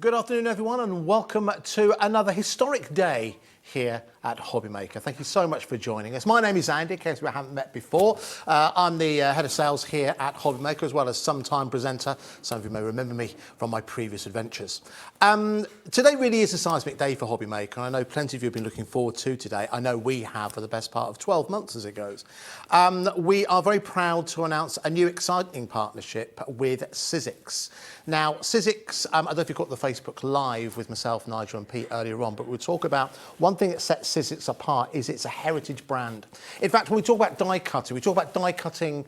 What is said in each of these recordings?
Good afternoon, everyone, and welcome to another historic day here at HobbyMaker. Thank you so much for joining us. My name is Andy, in case we haven't met before. I'm the head of sales here at HobbyMaker, as well as sometime presenter. Some of you may remember me from my previous adventures. Today really is a seismic day for HobbyMaker, and I know plenty of you have been looking forward to today. I know we have for the best part of 12 months as it goes. We are very proud to announce a new exciting partnership with Sizzix. Now, Sizzix, I don't know if you caught the Facebook Live with myself, Nigel and Pete earlier on, but we'll talk about one thing that sets Sizzix apart is it's a heritage brand. In fact, when we talk about die cutting, we talk about die cutting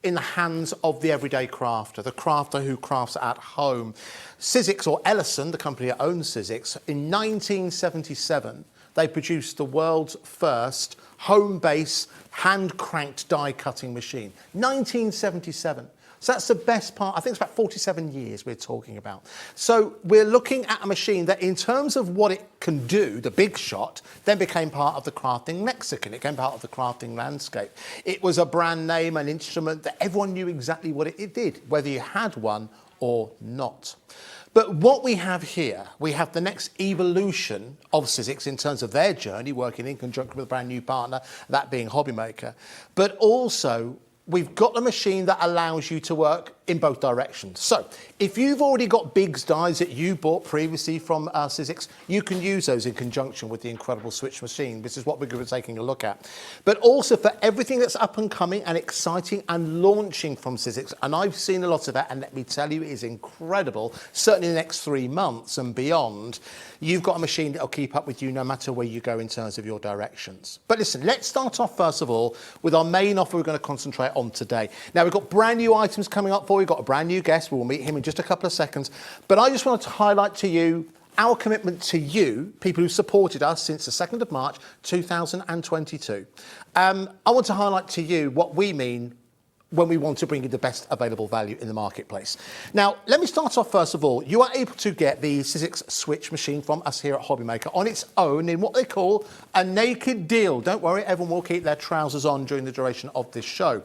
in the hands of the everyday crafter, the crafter who crafts at home. Sizzix, or Ellison, the company that owns Sizzix, in 1977, they produced the world's first home-based, hand-cranked die-cutting machine. 1977. So that's the best part. I think it's about 47 years we're talking about. So we're looking at a machine that, in terms of what it can do, the big shot, then became part of the crafting lexicon. It became part of the crafting landscape. It was a brand name, an instrument that everyone knew exactly what it did, whether you had one or not. But what we have here, we have the next evolution of Sizzix in terms of their journey, working in conjunction with a brand new partner, that being HobbyMaker. But also, we've got a machine that allows you to work in both directions. So if you've already got Biggs dies that you bought previously from Sizzix, you can use those in conjunction with the incredible Switch machine. This is what we're going to be taking a look at. But also for everything that's up and coming and exciting and launching from Sizzix, and I've seen a lot of that, and let me tell you, it is incredible, certainly in the next 3 months and beyond. You've got a machine that'll keep up with you no matter where you go in terms of your directions. But listen, let's start off first of all with our main offer we're going to concentrate on today. Now, we've got brand new items coming up for you. We've got a brand new guest. We'll meet him in just a couple of seconds. But I just wanted to highlight to you our commitment to you, people who supported us since the 2nd of March 2022. I want to highlight to you what we mean when we want to bring you the best available value in the marketplace. Now, let me start off first of all. You are able to get the Sizzix Switch machine from us here at HobbyMaker on its own in what they call a naked deal. Don't worry, everyone will keep their trousers on during the duration of this show.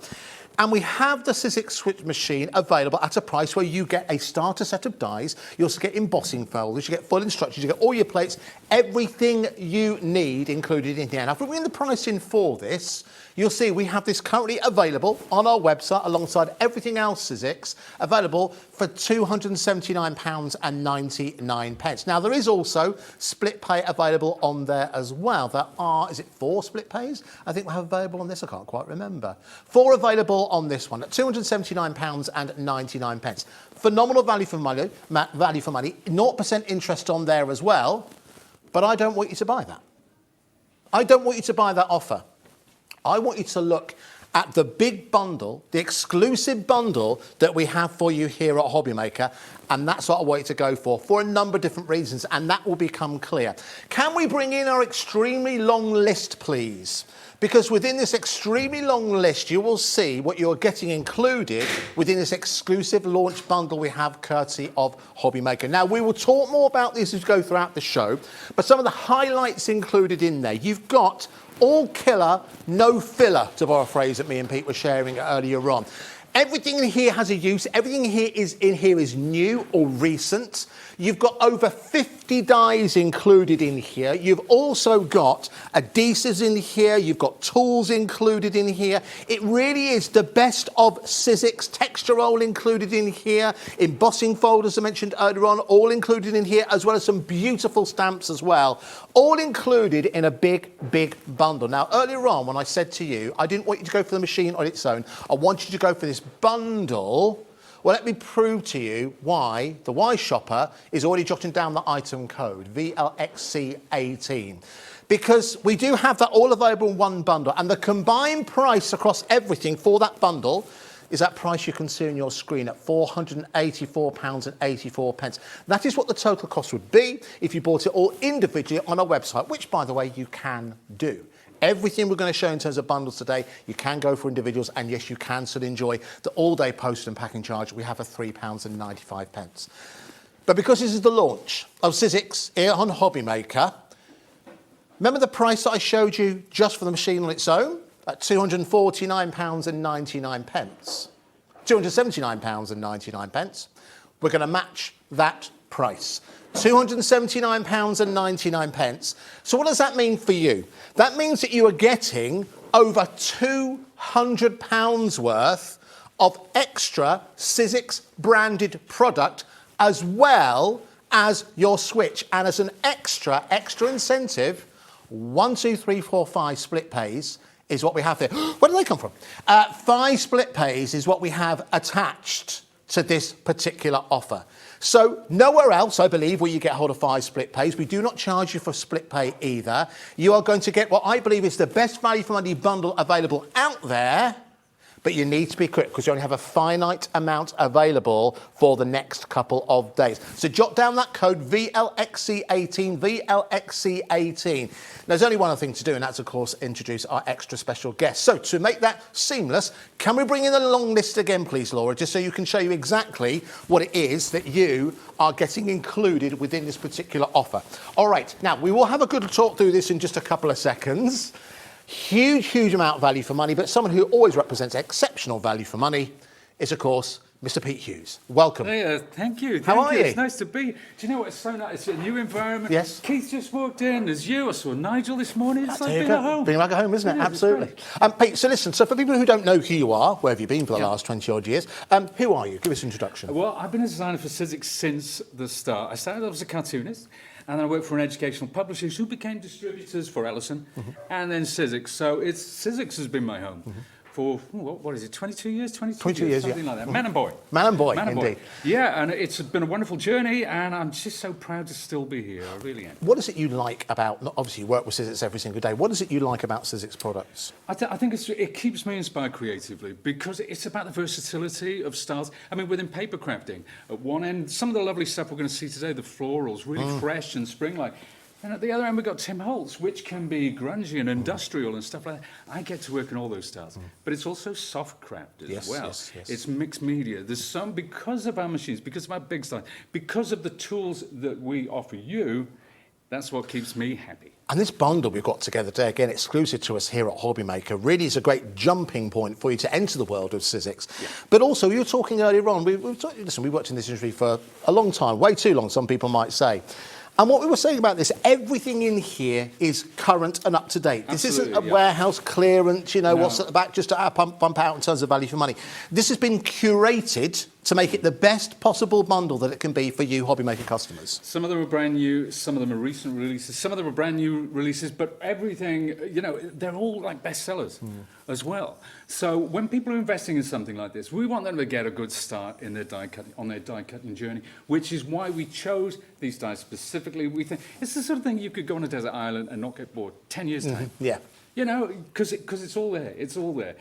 And we have the Sizzix Switch machine available at a price where you get a starter set of dies. You also get embossing folders, you get full instructions, you get all your plates, everything you need included in here. Now, if we bring the price in for this, you'll see we have this currently available on our website alongside everything else Sizzix, available for £279.99. Now, there is also split pay available on there as well. There are, is it 4 split pays? I think we have available on this, I can't quite remember. 4 available on this one at £279.99. Phenomenal value for money, 0% interest on there as well, but I don't want you to buy that. I don't want you to buy that offer. I want you to look at the big bundle, the exclusive bundle that we have for you here at HobbyMaker, and that's what I want you to go for a number of different reasons, and that will become clear. Can we bring in our extremely long list, please? Because within this extremely long list, you will see what you're getting included within this exclusive launch bundle we have courtesy of HobbyMaker. Now, we will talk more about this as we go throughout the show, but some of the highlights included in there. You've got all killer, no filler, to borrow a phrase that me and Pete were sharing earlier on. Everything in here has a use. Everything in here is new or recent. You've got over 50 dies included in here. You've also got adhesives in here. You've got tools included in here. It really is the best of Sizzix. Texture roll included in here. Embossing folders I mentioned earlier on, all included in here, as well as some beautiful stamps as well. All included in a big, big bundle. Now, earlier on, when I said to you, I didn't want you to go for the machine on its own. I want you to go for this bundle. Well, let me prove to you why the Y shopper is already jotting down the item code, VLXC18. Because we do have that all available in one bundle, and the combined price across everything for that bundle is that price you can see on your screen at £484.84. That is what the total cost would be if you bought it all individually on our website, which, by the way, you can do. Everything we're going to show in terms of bundles today, you can go for individuals, and yes, you can still enjoy the all-day post and packing charge we have for £3.95. But because this is the launch of Sizzix here on HobbyMaker, remember the price that I showed you just for the machine on its own? At £249.99. £279.99. We're going to match that price. £279.99. So what does that mean for you? That means that you are getting over £200 worth of extra Sizzix branded product as well as your switch. And as an extra incentive, 1, 2, 3, 4, 5 split pays is what we have here. Where do they come from? 5 split pays is what we have attached to this particular offer. So nowhere else, I believe, will you get hold of 5 split pays. We do not charge you for split pay either. You are going to get what I believe is the best value for money bundle available out there, but you need to be quick because you only have a finite amount available for the next couple of days. So jot down that code VLXC18, VLXC18. There's only one other thing to do, and that's, of course, introduce our extra special guest. So to make that seamless, can we bring in the long list again, please, Laura, just so you can show you exactly what it is that you are getting included within this particular offer. All right, now, we will have a good talk through this in just a couple of seconds. Huge amount of value for money, but someone who always represents exceptional value for money is, of course, Mr. Pete Hughes. Welcome. Hey, thank you. How are you? It's nice to be. Do you know what? It's so nice. It's a new environment. Yes. Keith just walked in. There's you. I saw Nigel this morning. It's like being at home. Being like at home, isn't it? It is, Absolutely. Pete, so listen, so for people who don't know who you are, where have you been for the last 20-odd years, who are you? Give us an introduction. Well, I've been a designer for Sizzix since the start. I started off as a cartoonist, and then I worked for an educational publisher who became distributors for Ellison, and then Sizzix. So Sizzix has been my home. For, what is it, 22 years? 22 years, something like that. Man and boy. Man and boy, indeed. Yeah, and it's been a wonderful journey, and I'm just so proud to still be here. I really am. What is it you like about, obviously you work with Sizzix every single day, what is it you like about Sizzix products? I think it keeps me inspired creatively because it's about the versatility of styles. I mean, within paper crafting, at one end, some of the lovely stuff we're going to see today, the florals, really fresh and spring-like. And at the other end, we've got Tim Holtz, which can be grungy and industrial and stuff like that. I get to work in all those styles. But it's also soft craft as well. Yes. It's mixed media. There's some, because of our machines, because of our big style, because of the tools that we offer you, that's what keeps me happy. And this bundle we've got together today, again, exclusive to us here at HobbyMaker, really is a great jumping point for you to enter the world of Sizzix. Yeah. But also, you were talking earlier on, listen, we worked in this industry for a long time, way too long, some people might say. And what we were saying about this, everything in here is current and up to date. This isn't a warehouse clearance, what's at the back, just to pump out in terms of value for money. This has been curated to make it the best possible bundle that it can be for you HobbyMaker customers. Some of them are brand new, some of them are recent releases, some of them are brand new releases, but everything, they're all like bestsellers as well. So when people are investing in something like this, we want them to get a good start in their die cutting journey, which is why we chose these dies specifically. We think it's the sort of thing you could go on a desert island and not get bored 10 years time. Yeah. Because it's all there. It's all there.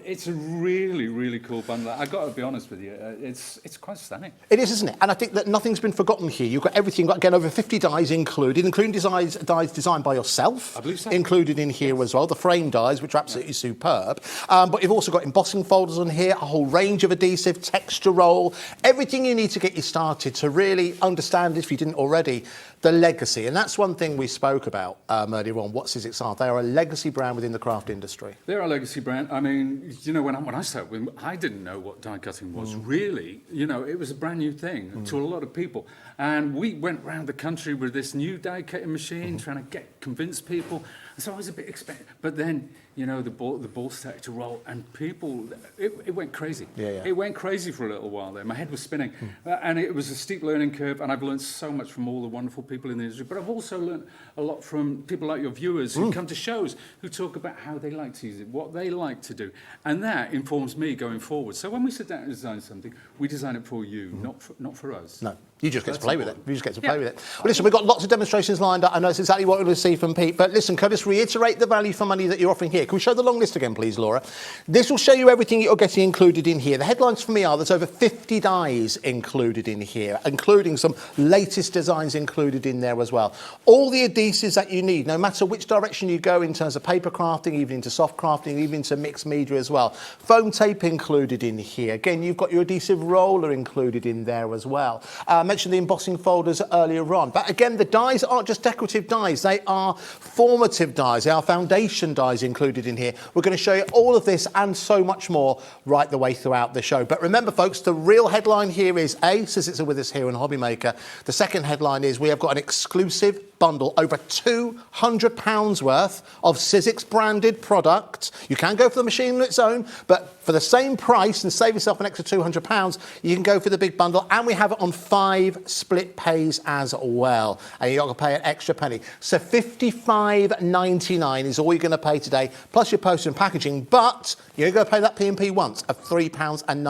It's a really cool bundle. I've got to be honest with you. It's quite stunning. It is, isn't it? And I think that nothing's been forgotten here. You've got everything. You've got, again, over 50 dies included, including dies designed by yourself. I believe so. Included in here as well. The frame dies, which are absolutely superb. But you've also got embossing folders on here, a whole range of adhesive, texture roll, everything you need to get you started to really understand, if you didn't already, the legacy. And that's one thing we spoke about earlier on, what Sizzix are. They are a legacy brand within the craft industry. They're a legacy brand. I mean, when I started, I didn't know what die cutting was really. It was a brand new thing to a lot of people. And we went around the country with this new die cutting machine, trying to convince people. And so I was a bit expectant. But then, the ball started to roll, and people, it went crazy. Yeah. It went crazy for a little while there. My head was spinning. And it was a steep learning curve, and I've learned so much from all the wonderful people in the industry. But I've also learned a lot from people like your viewers who come to shows, who talk about how they like to use it, what they like to do. And that informs me going forward. So when we sit down and design something, we design it for you, not for us. No. You just get to play with it. You just get to play with it. Well, listen, we've got lots of demonstrations lined up. I know it's exactly what we're going to see from Pete. But listen, can I just reiterate the value for money that you're offering here? Can we show the long list again, please, Laura? This will show you everything you're getting included in here. The headlines for me are there's over 50 dies included in here, including some latest designs included in there as well. All the adhesives that you need, no matter which direction you go in terms of paper crafting, even into soft crafting, even into mixed media as well. Foam tape included in here. Again, you've got your adhesive roller included in there as well. I mentioned the embossing folders earlier on. But again, the dies aren't just decorative dies. They are formative dies. They are foundation dies included included in here. We're going to show you all of this and so much more right the way throughout the show. But remember, folks, the real headline here is Sizzix are with us here on HobbyMaker. The second headline is we have got an exclusive bundle, over £200 worth of Sizzix branded product. You can go for the machine on its own, but for the same price and save yourself an extra £200, you can go for the big bundle. And we have it on 5 split pays as well. And you're not going to pay an extra penny. So $55.99 is all you're going to pay today, plus your postage and packaging. But you're going to pay that P&P once of £3.95. And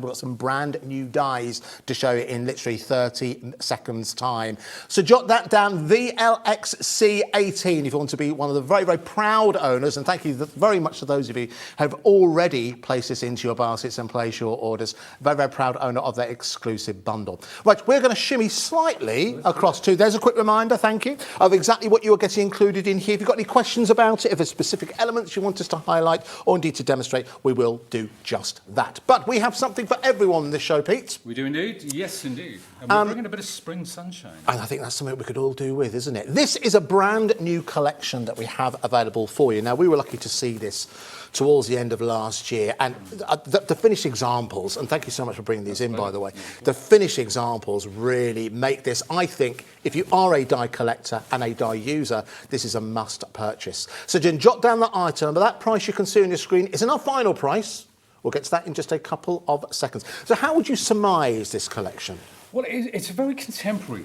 we've got some brand new dies to show you in literally 30 seconds time. So jot that down, VLXC18, if you want to be one of the very, very proud owners. And thank you very much to those of you who have already place this into your baskets and place your orders. Very, very proud owner of that exclusive bundle. Right, we're going to shimmy slightly across to, there's a quick reminder, thank you, of exactly what you're getting included in here. If you've got any questions about it, if there's specific elements you want us to highlight or indeed to demonstrate, we will do just that. But we have something for everyone in this show, Pete. We do indeed. Yes, indeed. And we're bringing a bit of spring sunshine. And I think that's something we could all do with, isn't it? This is a brand new collection that we have available for you. Now, we were lucky to see this towards the end of last year, and the finished examples, and thank you so much for bringing these in, by the way, the finished examples really make this, I think, if you are a die collector and a die user, this is a must purchase. So Jen, jot down that item, but that price you can see on your screen isn't our final price. We'll get to that in just a couple of seconds. So how would you surmise this collection? Well, it's very contemporary.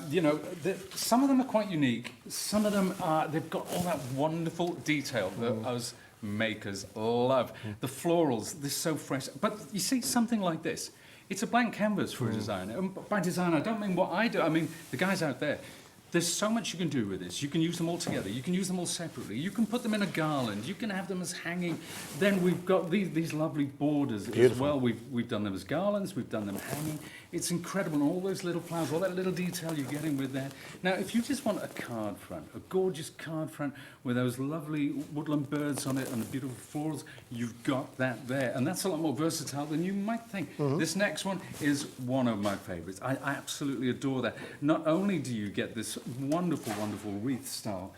You know, some of them are quite unique. Some of them, they've got all that wonderful detail that us makers love. The florals, they're so fresh. But you see, something like this, it's a blank canvas for a designer. And by design, I don't mean what I do. I mean, the guys out there. There's so much you can do with this. You can use them all together. You can use them all separately. You can put them in a garland. You can have them as hanging. Then we've got these lovely borders as well. We've done them as garlands. We've done them hanging. It's incredible. And all those little flowers, all that little detail you're getting with that. Now, if you just want a card front, a gorgeous card front with those lovely woodland birds on it and the beautiful florals, you've got that there. And that's a lot more versatile than you might think. This next one is one of my favorites. I absolutely adore that. Not only do you get this wonderful, wonderful wreath style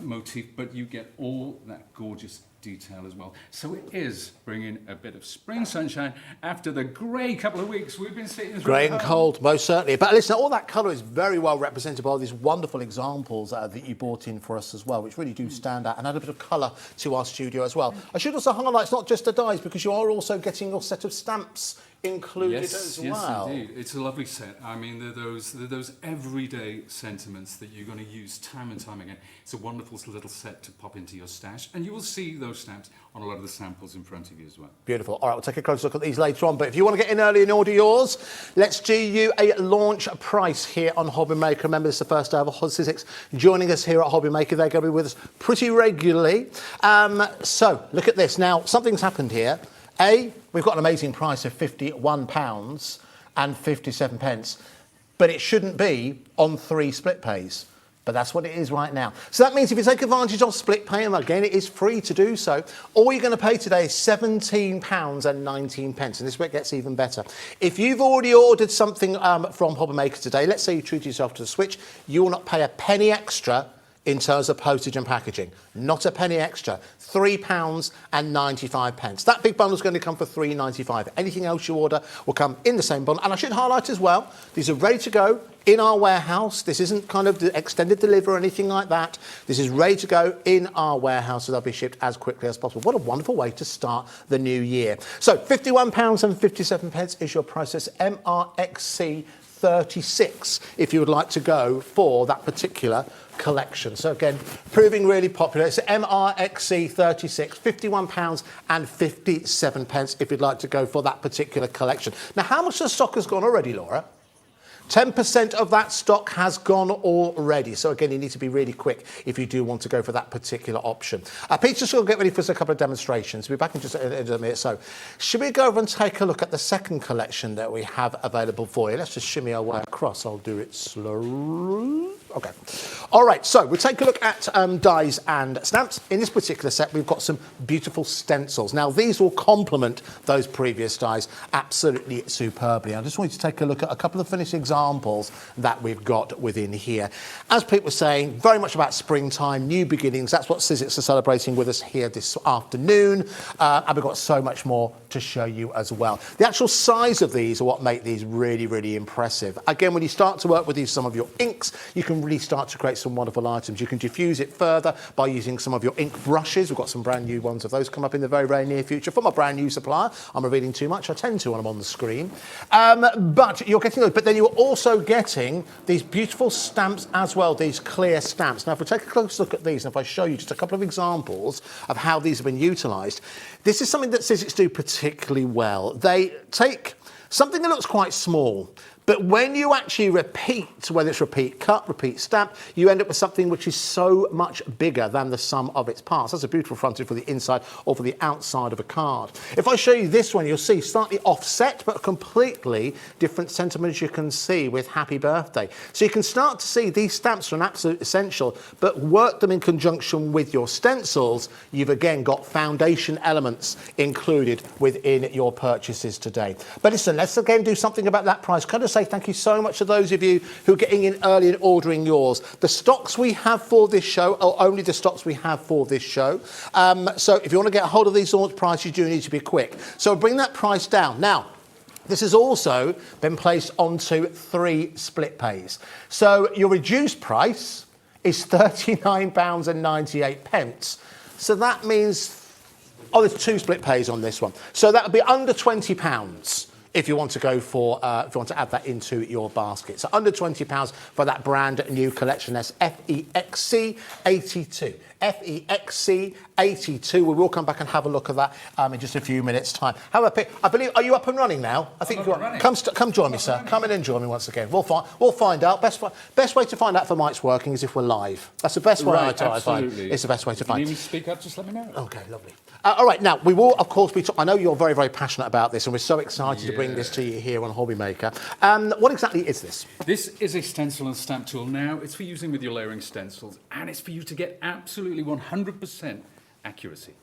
motif, but you get all that gorgeous detail as well. So it is bringing a bit of spring sunshine after the grey couple of weeks we've been sitting through. Grey and cold, most certainly. But listen, all that colour is very well represented by these wonderful examples that you brought in for us as well, which really do stand out and add a bit of colour to our studio as well. I should also highlight it's not just the dies, because you are also getting your set of stamps included as well. Yes, indeed. It's a lovely set. I mean, they're those everyday sentiments that you're going to use time and time again. It's a wonderful little set to pop into your stash, and you will see those stamps on a lot of the samples in front of you as well. Beautiful. All right, we'll take a closer look at these later on, but if you want to get in early and order yours, let's do you a launch price here on HobbyMaker. Remember, this is the first day of Sizzix joining us here at HobbyMaker. They're going to be with us pretty regularly. So, look at this. Now, something's happened here. We've got an amazing price of £51 and 57 pence, but it shouldn't be on 3 split pays. But that's what it is right now. So that means if you take advantage of split pay, and again, it is free to do so, all you're going to pay today is £17 and 19 pence. And this is where it gets even better. If you've already ordered something from HobbyMaker today, let's say you treat yourself to the Switch, you will not pay a penny extra in terms of postage and packaging. Not a penny extra. £3 and 95 pence. That big bundle is going to come for £3.95. Anything else you order will come in the same bundle. And I should highlight as well, these are ready to go in our warehouse. This isn't kind of the extended delivery or anything like that. This is ready to go in our warehouse, so they'll be shipped as quickly as possible. What a wonderful way to start the new year. So £51 and 57 pence is your process. MRXC 36 if you would like to go for that particular collection. So again, proving really popular. It's MRXC 36, £51 and 57 pence if you'd like to go for that particular collection. Now, how much of the stock has gone already, Laura? 10% of that stock has gone already. So again, you need to be really quick if you do want to go for that particular option. Pete's just going to get ready for us a couple of demonstrations. We'll be back in just a minute. So should we go over and take a look at the second collection that we have available for you? Let's just shimmy our way across. I'll do it slowly. Okay. All right, so we'll take a look at dies and stamps. In this particular set, we've got some beautiful stencils. Now, these will complement those previous dies absolutely superbly. I just want you to take a look at a couple of finished examples that we've got within here. As Pete was saying, very much about springtime, new beginnings. That's what Sizzix are celebrating with us here this afternoon. And we've got so much more to show you as well. The actual size of these are what make these really, really impressive. Again, when you start to work with some of your inks, you can really start to create some wonderful items. You can diffuse it further by using some of your ink brushes. We've got some brand new ones of those come up in the very, very near future from a brand new supplier. I'm revealing too much. I tend to when I'm on the screen. But you're getting those. But then you're also getting these beautiful stamps as well, these clear stamps. Now, if we take a close look at these, and if I show you just a couple of examples of how these have been utilised, this is something that Sizzix do particularly well. They take something that looks quite small, but when you actually repeat, whether it's repeat cut, repeat stamp, you end up with something which is so much bigger than the sum of its parts. That's a beautiful frontage for the inside or for the outside of a card. If I show you this one, you'll see slightly offset, but a completely different sentiment, as you can see with Happy Birthday. So you can start to see these stamps are an absolute essential, but work them in conjunction with your stencils. You've again got foundation elements included within your purchases today. But listen, let's again do something about that price. Can I just say thank you so much to those of you who are getting in early and ordering yours. The stocks we have for this show are only the stocks we have for this show. So if you want to get a hold of these launch prices, you do need to be quick. So bring that price down. Now, this has also been placed onto 3 split pays. So your reduced price is £39.98. So that means, oh, there's 2 split pays on this one. So that would be under £20. If you want to go for, if you want to add that into your basket. So under £20 for that brand new collection. That's FEXC 82. FEXC 82. We will come back and have a look at that in just a few minutes' time. However, I believe, are you up and running now? I think you're running. Come join me, sir. Come in and join me once again. We'll find out. Best way to find out if the mic's working is if we're live. That's the best way I find. It's the best way to find. If you need me to speak up, just let me know. Okay, lovely. All right, now we will, of course, I know you're very, very passionate about this, and we're so excited to bring this to you here on HobbyMaker. What exactly is this? This is a stencil and stamp tool. Now, it's for using with your layering stencils, and it's for you to get absolutely 100% accuracy.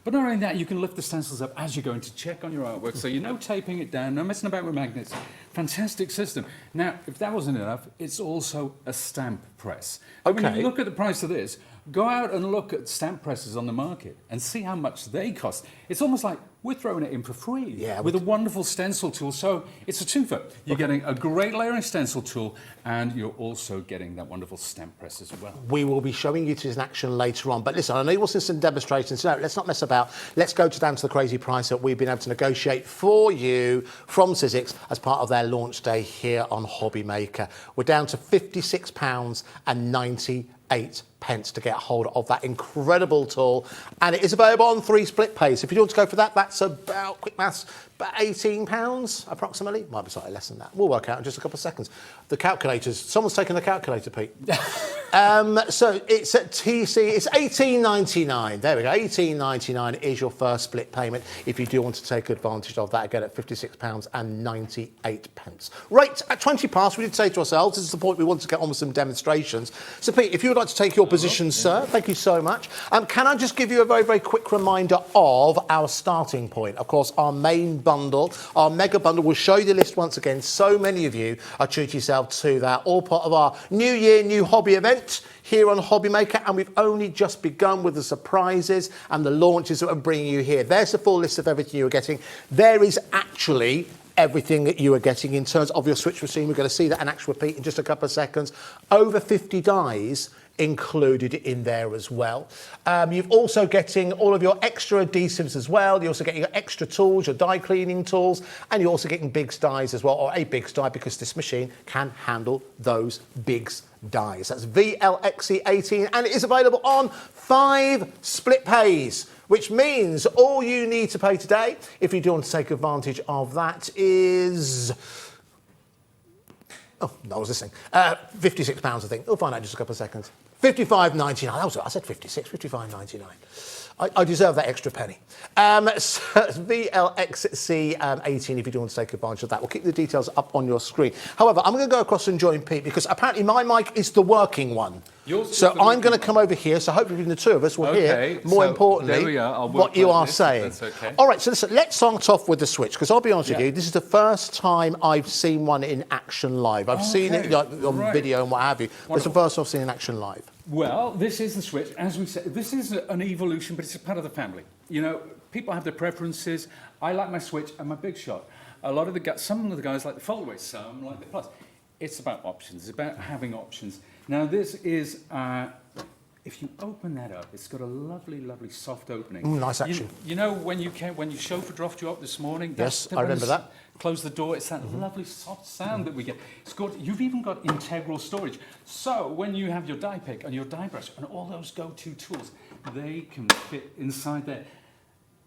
But not only that, you can lift the stencils up as you're going to check on your artwork, so you're no taping it down, no messing about with magnets. Fantastic system. Now, if that wasn't enough, it's also a stamp press. Okay. When you look at the price of this, go out and look at stamp presses on the market and see how much they cost. It's almost like we're throwing it in for free with a wonderful stencil tool. So it's a twofer. You're getting a great layering stencil tool, and you're also getting that wonderful stamp press as well. We will be showing you to in action later on. But listen, I know you will see some demonstrations. No, let's not mess about. Let's go down to the crazy price that we've been able to negotiate for you from Sizzix as part of their launch day here on HobbyMaker. We're down to £56.98 to get hold of that incredible tool, and it is available on 3 split pays. If you want to go for that, that's about, quick maths, about £18 approximately. Might be slightly less than that. We'll work out in just a couple of seconds. The calculators, someone's taken the calculator, Pete. So it's at TC, it's £18.99. There we go, £18.99 is your first split payment if you do want to take advantage of that, again at £56.98. Right, at 20 past, we did say to ourselves, this is the point we want to get on with some demonstrations. So Pete, if you would like to take your position, sir, thank you so much. Can I just give you a very, very quick reminder of our starting point? Of course, our main bundle, our mega bundle, will show you the list once again. So many of you are treating yourself to that, all part of our New Year, New Hobby event here on HobbyMaker, and we've only just begun with the surprises and the launches that we're bringing you here. There's the full list of everything you're getting. There is actually everything that you are getting in terms of your switch machine. We're going to see that in actual repeat in just a couple of seconds. Over 50 dies included in there as well. You've also getting all of your extra adhesives as well. You're also getting your extra tools, your die cleaning tools, and you're also getting Biggs dies as well, or a Biggs die, because this machine can handle those Biggs dies. That's VLXC18, and it is available on 5 split pays, which means all you need to pay today, if you do want to take advantage of that, is... Oh, no, I was listening. £56, I think. We'll find out in just a couple of seconds. £55.99. That was it. I said 56, £55.99. I deserve that extra penny. So VLXC18 if you do want to take advantage of that. We'll keep the details up on your screen. However, I'm going to go across and join Pete because apparently my mic is the working one. So I'm going to come over here, so hopefully between the two of us we'll hear, more importantly, what you are saying. Okay. All right, so listen, let's start off with the Switch, because I'll be honest with you, this is the first time I've seen one in action live. I've seen it on video and what have you, but it's the first time I've seen it in action live. Well, this is the Switch. As we said, this is an evolution, but it's a part of the family. You know, people have their preferences. I like my Switch and my Big Shot. A lot of the guys, some of the guys like the foldaway, some like the Plus. It's about options. It's about having options. Now, this is, if you open that up, it's got a lovely, lovely soft opening. Nice action. You know when you chauffeur dropped you up this morning? Yes, I remember that. Close the door, it's that lovely soft sound that we get. It's good. You've even got integral storage. So when you have your die pick and your die brush and all those go-to tools, they can fit inside there.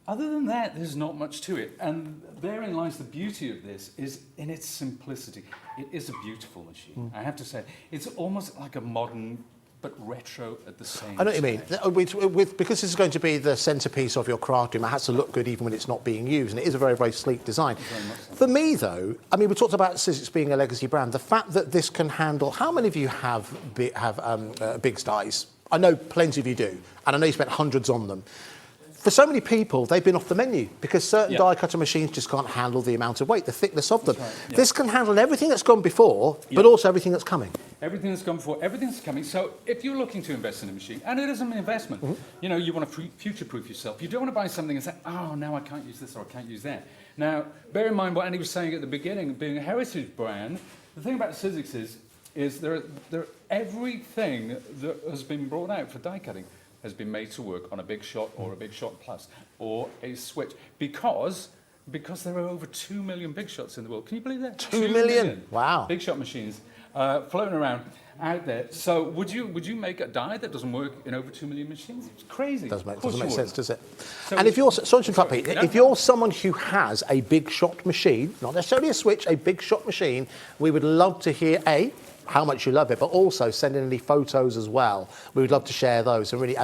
Other tdie that, there's not much to it. And therein lies the beauty of this, is in its simplicity. It is a beautiful machine, I have to say. It's almost like a modern, but retro at the same time. I know what you mean. Because this is going to be the centrepiece of your craft room, it has to look good even when it's not being used, and it is a very, very sleek design. Very much so. For me, though, I mean, we talked about Sizzix being a legacy brand. The fact that this can handle... How many of you have big dies? I know plenty of you do, and I know you spent hundreds on them. For so many people, they've been off the menu because certain die cutter machines just can't handle the amount of weight, the thickness of them. Right, This can handle everything that's gone before, but also everything that's coming. Everything that's gone before, everything's coming. So if you're looking to invest in a machine, and it is an investment, you know, you want to future-proof yourself. You don't want to buy something and say, oh, now I can't use this or I can't use that. Now, bear in mind what Andy was saying at the beginning, being a heritage brand, the thing about Sizzix is everything that has been brought out for die cutting has been made to work on a Big Shot or a Big Shot Plus or a Switch because there are over 2 million Big Shots in the world. Can you believe that? 2 million? Wow. Big Shot machines floating around out there. So would you make a die that doesn't work in over 2 million machines? It's crazy. Doesn't make sense, does it? So and if you're, sorry to interrupt, Pete, if you're someone who has a Big Shot machine, not necessarily a Switch, a Big Shot machine, we would love to hear, how much you love it, but also send in any photos as well. We would love to share those and really,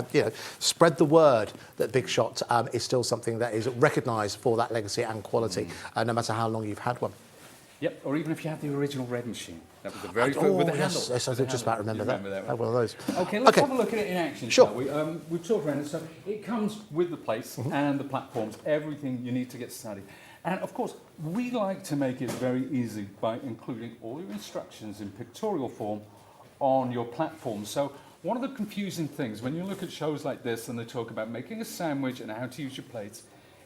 spread the word that Big Shot is still something that is recognised for that legacy and quality, no matter how long you've had one. Yep, or even if you have the original red machine. That was the very first with the handle. Yes, I just about remember that. One. One of those. Okay, let's have a look at it in action, sure. shall we? We've talked around it, so it comes with the plates and the platforms, everything you need to get started. And of course, we like to make it very easy by including all your instructions in pictorial form on your platform. So one of the confusing things, when you look at shows like this and they talk about making a sandwich and how to use your plates,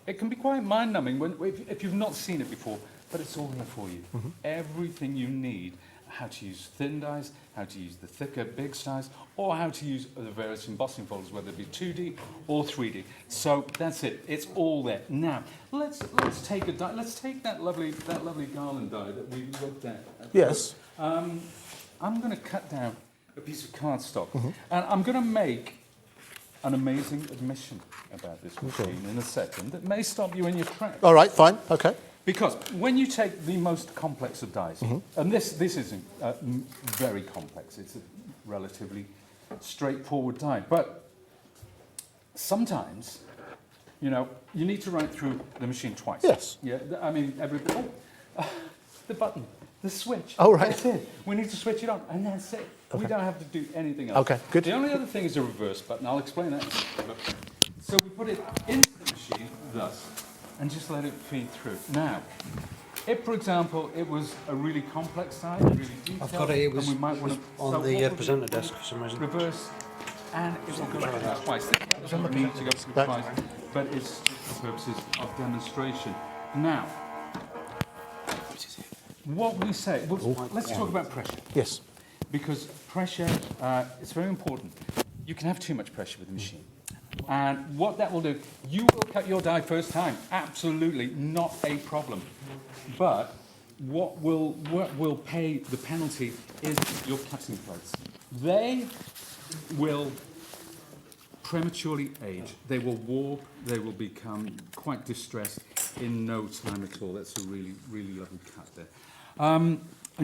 it can be quite mind-numbing if you've not seen it before, but it's all here for you. Everything you need, how to use thin dies, how to use the thicker big dies, or how to use the various embossing folders, whether it be 2D or 3D. So that's it. It's all there. Now let's take a die. Let's take that lovely garland die that we looked at. Yes. I'm going to cut down a piece of cardstock, and I'm going to make an amazing admission about this machine in a second that may stop you in your tracks. All right, fine, okay. Because when you take the most complex of dies, and this isn't very complex, it's a relatively straightforward die, but sometimes, you need to run through the machine twice. Yes. Yeah, I mean, the button, the switch. Oh, right. That's it. We need to switch it on, and that's it. Okay. We don't have to do anything else. Okay, good. The only other thing is a reverse button. I'll explain that. So we put it into the machine, thus, and just let it feed through. Now, if, for example, it was a really complex side, really detailed, I've got it. It was, we might want to, on the presenter desk for some reason. Reverse, and it will go through twice. It doesn't need to go through twice, but it's just for purposes of demonstration. Now, what we say, let's talk about pressure. Yes. Because pressure, it's very important. You can have too much pressure with the machine. And what that will do, you will cut your die first time. Absolutely, not a problem. But what will pay the penalty is your cutting plates. They will prematurely age. They will warp. They will become quite distressed in no time at all. That's a really, really lovely cut there. And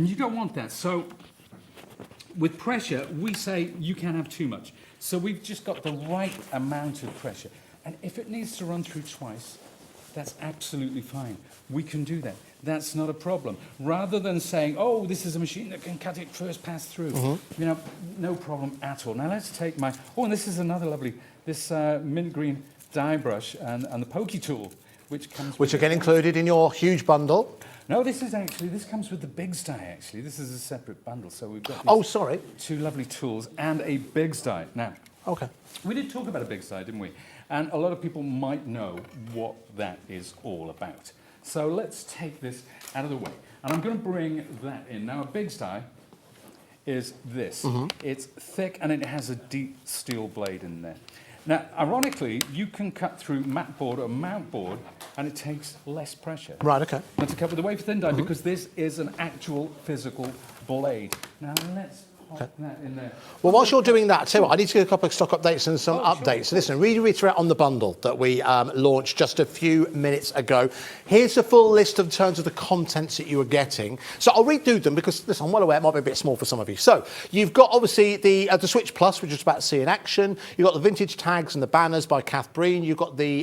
you don't want that. So with pressure, we say you can't have too much. So we've just got the right amount of pressure. And if it needs to run through twice, that's absolutely fine. We can do that. That's not a problem. Rather than saying, oh, this is a machine that can cut it first pass through, you know, no problem at all. Now let's take my, oh, and this is another lovely, this mint green die brush and the pokey tool, which again included in your huge bundle. No, this comes with the Biggs die, actually. This is a separate bundle, so we've got two lovely tools and a Biggs die. Now, okay, we did talk about a Biggs die, didn't we? And a lot of people might know what that is all about. So let's take this out of the way. And I'm going to bring that in. Now, a Biggs die is this. It's thick and it has a deep steel blade in there. Now, ironically, you can cut through mat board or mount board and it takes less pressure. Right, okay. Than to cut with the wafer thin die because this is an actual physical blade. Now, let's pop that in there. Well, whilst you're doing that, too, I need to get a couple of stock updates and some updates. So listen, reiterate on the bundle that we launched just a few minutes ago. Here's the full list in terms of the contents that you are getting. So I'll redo them because, listen, I'm well aware it might be a bit small for some of you. So you've got, obviously, the Switch Plus, which is about to see in action. You've got the vintage tags and the banners by Kath Breen. You've got the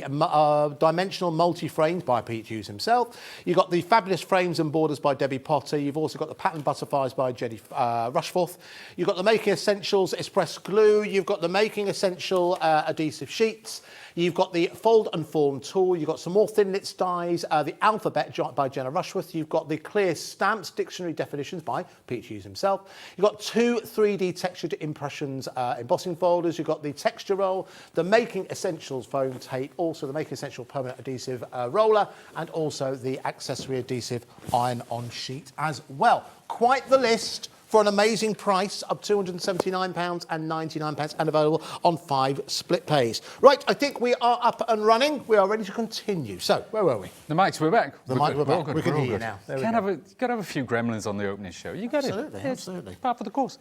dimensional multi-frames by Pete Hughes himself. You've got the fabulous frames and borders by Debbie Potter. You've also got the pattern butterflies by Jenny Rushforth. You've got the Making Essentials Express Glue. You've got the Making Essential adhesive sheets. You've got the Fold and Form tool. You've got some more thin knits dies, the Alphabet by Jenna Rushworth. You've got the Clear Stamps Dictionary Definitions by Pete Hughes himself. You've got two 3D textured impressions embossing folders. You've got the Texture Roll, the Making Essentials foam tape, also the Making Essential permanent adhesive roller, and also the accessory adhesive iron-on sheet as well. Quite the list for an amazing price of £279.99 and available on 5 split pays. Right, I think we are up and running. We are ready to continue. So, where were we? The mics, we're back. We're back. We can hear you now. You got to have a few gremlins on the opening show. You got it. Absolutely. It's part of the course.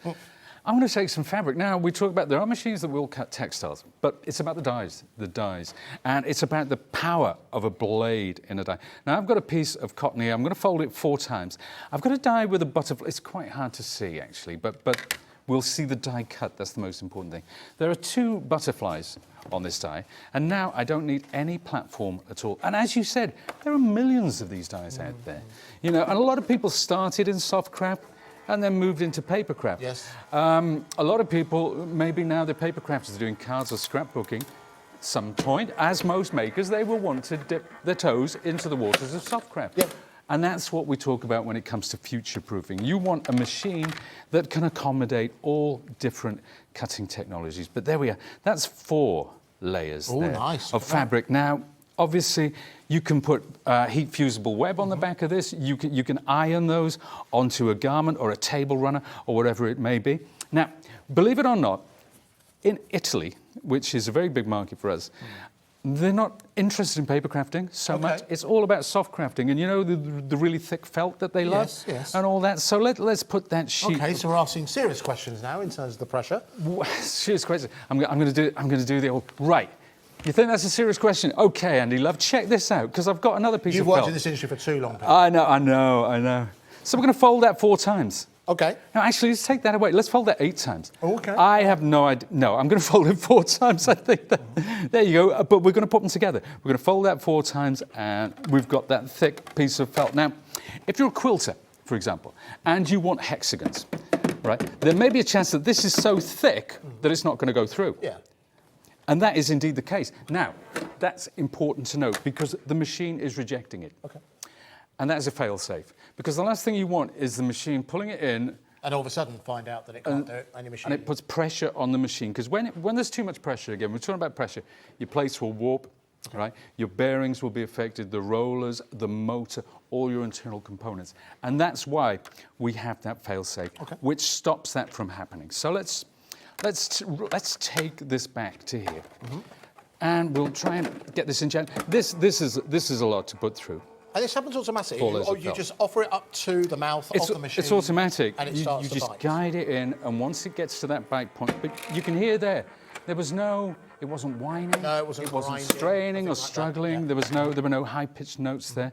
I'm going to take some fabric. Now, we talk about, there are machines that will cut textiles, but it's about the dies, and it's about the power of a blade in a die. Now, I've got a piece of cotton here. I'm going to fold it 4 times. I've got a die with a butterfly. It's quite hard to see, actually, but we'll see the die cut. That's the most important thing. There are 2 butterflies on this die, and now I don't need any platform at all. And as you said, there are millions of these dies out there. You know, and a lot of people started in soft craft and then moved into paper craft. Yes. A lot of people, maybe now they're paper crafters doing cards or scrapbooking. Some point, as most makers, they will want to dip their toes into the waters of soft craft. Yep. And that's what we talk about when it comes to future-proofing. You want a machine that can accommodate all different cutting technologies. But there we are. That's 4 layers of fabric. Now, obviously, you can put heat-fusible web on the back of this. You can iron those onto a garment or a table runner or whatever it may be. Now, believe it or not, in Italy, which is a very big market for us, they're not interested in paper crafting so much. It's all about soft crafting. And you know the really thick felt that they love? Yes. And all that. So let's put that sheet... Okay, so we're asking serious questions now in terms of the pressure. Serious questions. I'm going to do the old... Right. You think that's a serious question? Okay, Andy Love, check this out, because I've got another piece of felt. You've worked in this industry for too long, Pete. I know. So we're going to fold that 4 times. Okay. Now, actually, let's take that away. Let's fold that 8 times. Okay. I have no idea. No, I'm going to fold it 4 times, I think. There you go. But we're going to put them together. We're going to fold that 4 times, and we've got that thick piece of felt. Now, if you're a quilter, for example, and you want hexagons, right, there may be a chance that this is so thick that it's not going to go through. Yeah. And that is indeed the case. Now, that's important to note because the machine is rejecting it. Okay. And that is a fail-safe. Because the last thing you want is the machine pulling it in... And all of a sudden find out that it can't do it on your machine. And it puts pressure on the machine. Because when there's too much pressure, again, we're talking about pressure, your plates will warp, right? Your bearings will be affected, the rollers, the motor, all your internal components. And that's why we have that fail-safe, which stops that from happening. So let's take this back to here, and we'll try and get this in. This is a lot to put through. And this happens automatically, or you just offer it up to the mouth of the machine. It's automatic. And it starts to bite. You just guide it in, and once it gets to that bite point, but you can hear there was no. It wasn't whining. No, it wasn't. It wasn't grinding, straining or like struggling. That, yeah. There were no high-pitched notes there,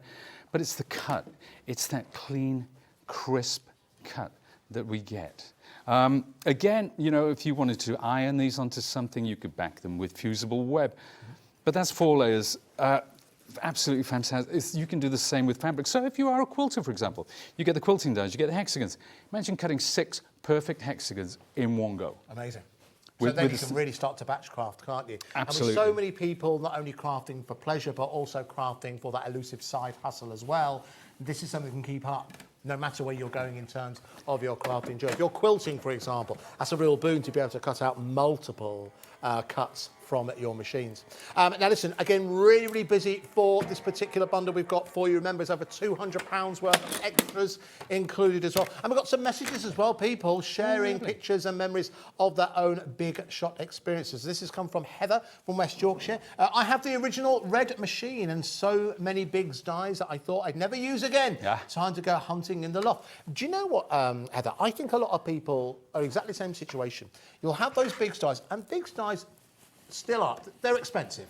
but it's the cut. It's that clean, crisp cut that we get. Again, you know, if you wanted to iron these onto something, you could back them with fusible web. But that's 4 layers. Absolutely fantastic. You can do the same with fabric. So if you are a quilter, for example, you get the quilting dies, you get the hexagons. Imagine cutting 6 perfect hexagons in one go. Amazing. So then you can really start to batch craft, can't you? Absolutely. And with so many people not only crafting for pleasure, but also crafting for that elusive side hustle as well, this is something you can keep up no matter where you're going in terms of your crafting journey. If you're quilting, for example, that's a real boon to be able to cut out multiple cuts from your machines. Now listen, again, really, really busy for this particular bundle we've got for you. Remember, it's over £200 worth of extras included as well. And we've got some messages as well, people sharing pictures and memories of their own big shot experiences. This has come from Heather from West Yorkshire. I have the original red machine and so many bigs dies that I thought I'd never use again. Yeah. Time to go hunting in the loft. Do you know what, Heather? I think a lot of people are exactly the same situation. You'll have those bigs dies, and bigs dies still are. They're expensive.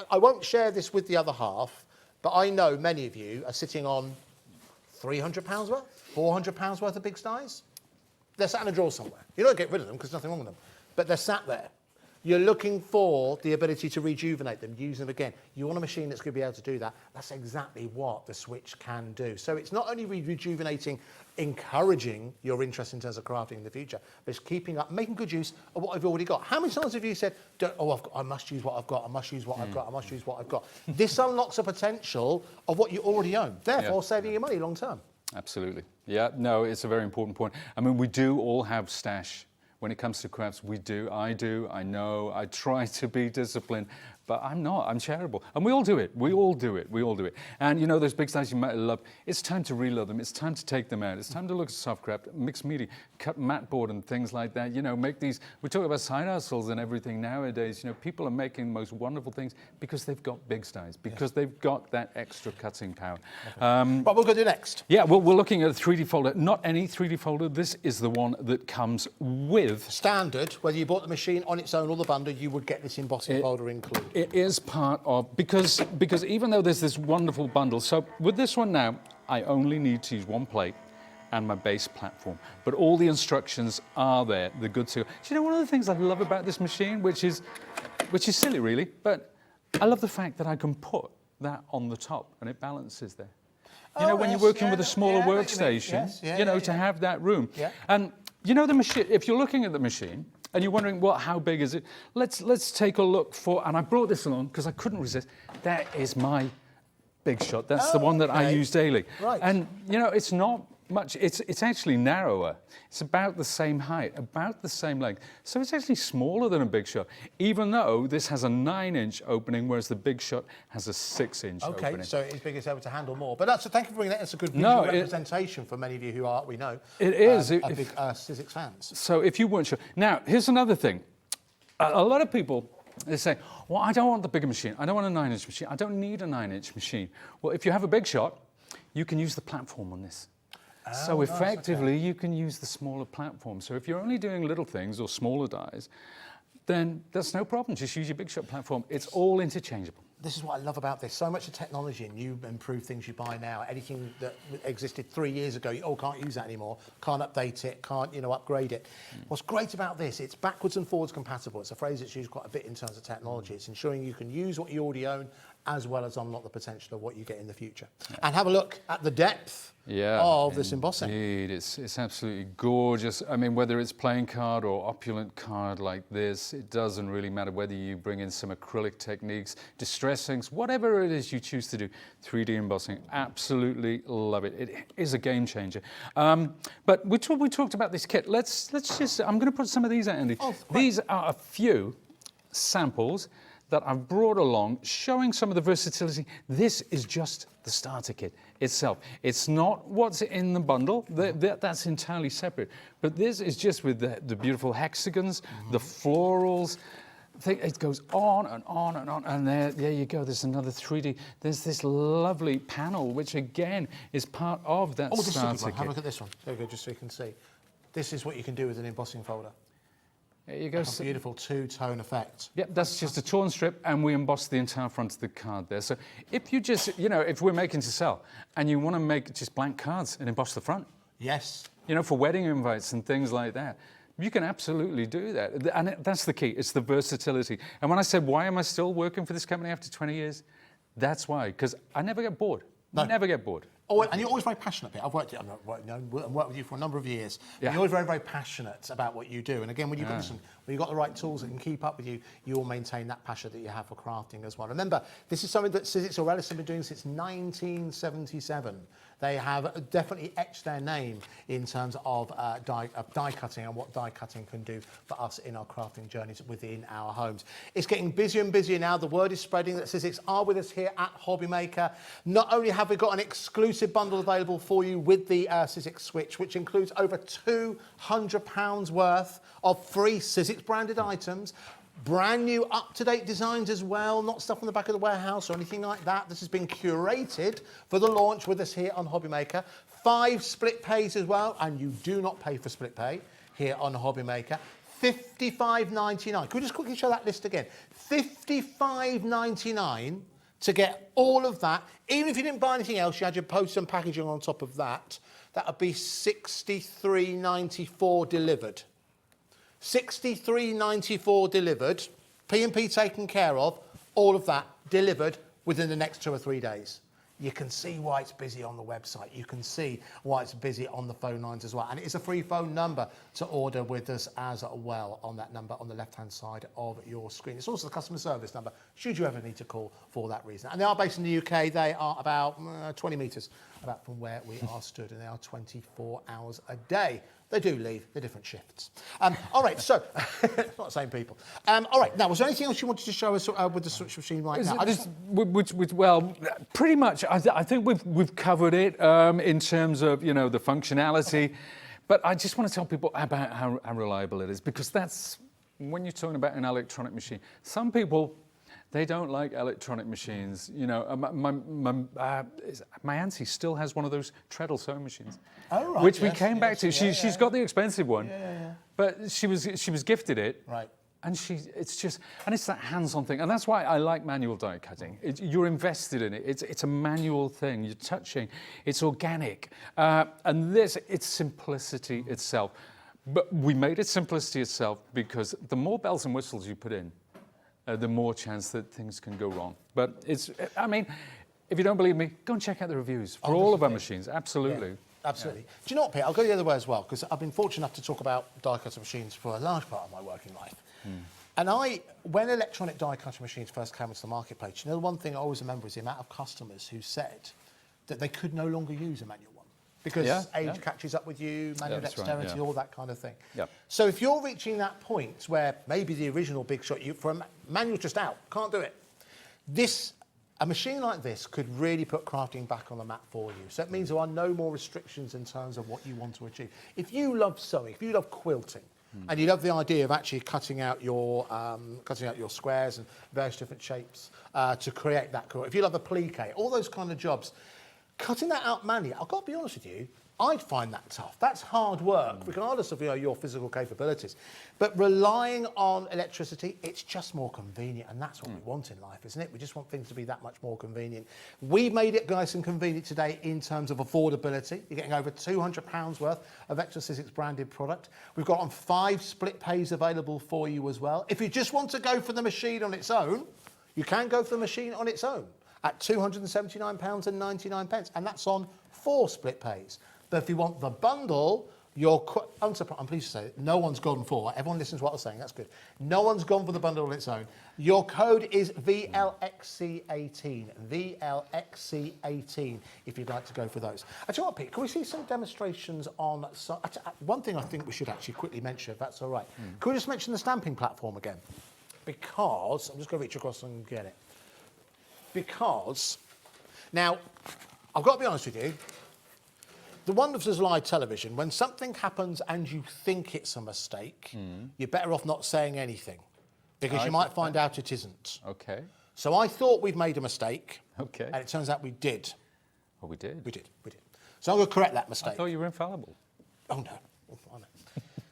I won't share this with the other half, but I know many of you are sitting on £300 worth, £400 worth of big dies. They're sat in a drawer somewhere. You don't get rid of them because there's nothing wrong with them, but they're sat there. You're looking for the ability to rejuvenate them, use them again. You want a machine that's going to be able to do that. That's exactly what the Switch can do. So it's not only rejuvenating, encouraging your interest in terms of crafting in the future, but it's keeping up, making good use of what I've already got. How many times have you said, I must use what I've got, I must use what I've got, I must use what I've got. This unlocks the potential of what you already own, therefore saving your money long term. Absolutely. Yeah, no, it's a very important point. I mean, we do all have stash. When it comes to crafts, we do, I know, I try to be disciplined, but I'm not, I'm charitable. And we all do it, we all do it. And you know, those big dies you might love, it's time to reload them, it's time to take them out, it's time to look at soft craft, mixed media, cut mat board and things like that, you know, make these, we talk about side hustles and everything nowadays, you know, people are making the most wonderful things because they've got big dies, because they've got that extra cutting power. What we're going to do next? Yeah, well, we're looking at a 3D folder, not any 3D folder, this is the one that comes with standard, whether you bought the machine on its own or the bundle, you would get this embossing folder included. It is part of, because even though there's this wonderful bundle, so with this one now, I only need to use one plate and my base platform, but all the instructions are there, the good to go. Do you know one of the things I love about this machine, which is silly really, but I love the fact that I can put that on the top and it balances there. You know, when you're working with a smaller workstation, you know, to have that room. And you know the machine, if you're looking at the machine and you're wondering, well, how big is it? Let's take a look for, and I brought this along because I couldn't resist. That is my big shot. That's the one that I use daily. Right. And you know, it's not much, it's actually narrower. It's about the same height, about the same length. So it's actually smaller than a big shot, even though this has a 9-inch opening, whereas the big shot has a 6-inch opening. Okay, so it's big, it's able to handle more. But that's, thank you for bringing that. That's a good visual representation for many of you who are, we know, it is. Are big Sizzix fans. So if you weren't sure. Now, here's another thing. A lot of people, they say, well, I don't want the bigger machine. I don't want a 9-inch machine. I don't need a 9-inch machine. Well, if you have a big shot, you can use the platform on this. So effectively, you can use the smaller platform. So if you're only doing little things or smaller dies, then that's no problem. Just use your big shot platform. It's all interchangeable. This is what I love about this. So much of technology and new improved things you buy now. Anything that existed 3 years ago, you can't use that anymore. Can't update it. Can't, you know, upgrade it. What's great about this? It's backwards and forwards compatible. It's a phrase that's used quite a bit in terms of technology. It's ensuring you can use what you already own as well as unlock the potential of what you get in the future. And have a look at the depth of this embossing. Indeed, it's absolutely gorgeous. I mean, whether it's plain card or opulent card like this, it doesn't really matter whether you bring in some acrylic techniques, distress inks, whatever it is you choose to do. 3D embossing, absolutely love it. It is a game changer. But we talked about this kit. Let's just, I'm going to put some of these out, Andy. These are a few samples that I've brought along, showing some of the versatility. This is just the starter kit itself. It's not what's in the bundle, that's entirely separate. But this is just with the beautiful hexagons, the florals. It goes on and on and on, and there you go, there's another 3D. There's this lovely panel, which again is part of that starter kit. Have a look at this one. There you go, just so you can see. This is what you can do with an embossing folder. There you go. A beautiful two-tone effect. Yep, that's just a torn strip, and we emboss the entire front of the card there. So if you just, you know, if we're making to sell, and you want to make just blank cards and emboss the front. Yes. You know, for wedding invites and things like that. You can absolutely do that. And that's the key. It's the versatility. And when I said, why am I still working for this company after 20 years? That's why, because I never get bored. No. Never get bored. Oh, and you're always very passionate. I've worked with you for a number of years. Yeah. You're always very, very passionate about what you do. And again, when you've got the right tools that can keep up with you, you will maintain that passion that you have for crafting as well. Remember, this is something that Sizzix or Relish have been doing since 1977. They have definitely etched their name in terms of die cutting and what die cutting can do for us in our crafting journeys within our homes. It's getting busier and busier now. The word is spreading that Sizzix are with us here at HobbyMaker. Not only have we got an exclusive bundle available for you with the Sizzix Switch, which includes over £200 worth of free Sizzix branded items, brand new up-to-date designs as well, not stuff on the back of the warehouse or anything like that. This has been curated for the launch with us here on HobbyMaker. 5 split pays as well, and you do not pay for split pay here on HobbyMaker. $55.99. Can we just quickly show that list again? $55.99 to get all of that. Even if you didn't buy anything else, you had your post and packaging on top of that. That would be $63.94 delivered. $63.94 delivered, P&P taken care of, all of that delivered within the next 2 or 3 days. You can see why it's busy on the website. You can see why it's busy on the phone lines as well. And it is a free phone number to order with us as well on that number on the left-hand side of your screen. It's also the customer service number, should you ever need to call for that reason. And they are based in the UK. They are about 20 metres from where we are stood, and they are 24 hours a day. They do leave, they're different shifts. All right, so, not the same people. All right, now, was there anything else you wanted to show us with the Switch machine right now? Well, pretty much. I think we've covered it in terms of, you know, the functionality. But I just want to tell people about how reliable it is, because that's, when you're talking about an electronic machine, some people, they don't like electronic machines. You know, my auntie still has one of those treadle sewing machines, which we came back to. She's got the expensive one, but she was gifted it. Right. And it's that hands-on thing, and that's why I like manual die cutting. You're invested in it. It's a manual thing. You're touching. It's organic, and it's simplicity itself. But we made it simplicity itself because the more bells and whistles you put in, the more chance that things can go wrong. But I mean, if you don't believe me, go and check out the reviews for all of our machines. Absolutely. Yeah, absolutely. Yeah. Do you know what, Pete? I'll go the other way as well, because I've been fortunate enough to talk about die cutting machines for a large part of my working life. And when electronic die cutting machines first came into the marketplace, you know, the one thing I always remember is the amount of customers who said that they could no longer use a manual one because age catches up with you, manual dexterity, all that kind of thing. Yeah. So if you're reaching that point where maybe the original big shot, manual's just out, can't do it. A machine like this could really put crafting back on the map for you. So it means there are no more restrictions in terms of what you want to achieve. If you love sewing, if you love quilting, and you love the idea of actually cutting out your squares and various different shapes to create that quilt, if you love applique, all those kind of jobs, cutting that out manually, I've got to be honest with you, I'd find that tough. That's hard work, regardless of your physical capabilities. But relying on electricity, it's just more convenient, and that's what we want in life, isn't it? We just want things to be that much more convenient. We've made it nice and convenient today in terms of affordability. You're getting over £200 worth of extra Sizzix branded product. We've got on 5 split pays available for you as well. If you just want to go for the machine on its own, you can go for the machine on its own at £279.99, and that's on 4 split pays. But if you want the bundle, I'm pleased to say no one's gone for. Everyone listens to what I'm saying. That's good. No one's gone for the bundle on its own. Your code is VLXC18. VLXC18 if you'd like to go for those. I tell you what, Pete, can we see some demonstrations on... one thing I think we should actually quickly mention, if that's all right. Can we just mention the stamping platform again? Because... I'm just going to reach across and get it. Because... Now, I've got to be honest with you. The wonders of live television, when something happens and you think it's a mistake, you're better off not saying anything because you might find out it isn't. Okay. So I thought we'd made a mistake. Okay. And it turns out we did. Oh, we did? We did. So I'm going to correct that mistake. I thought you were infallible. Oh, no. I know.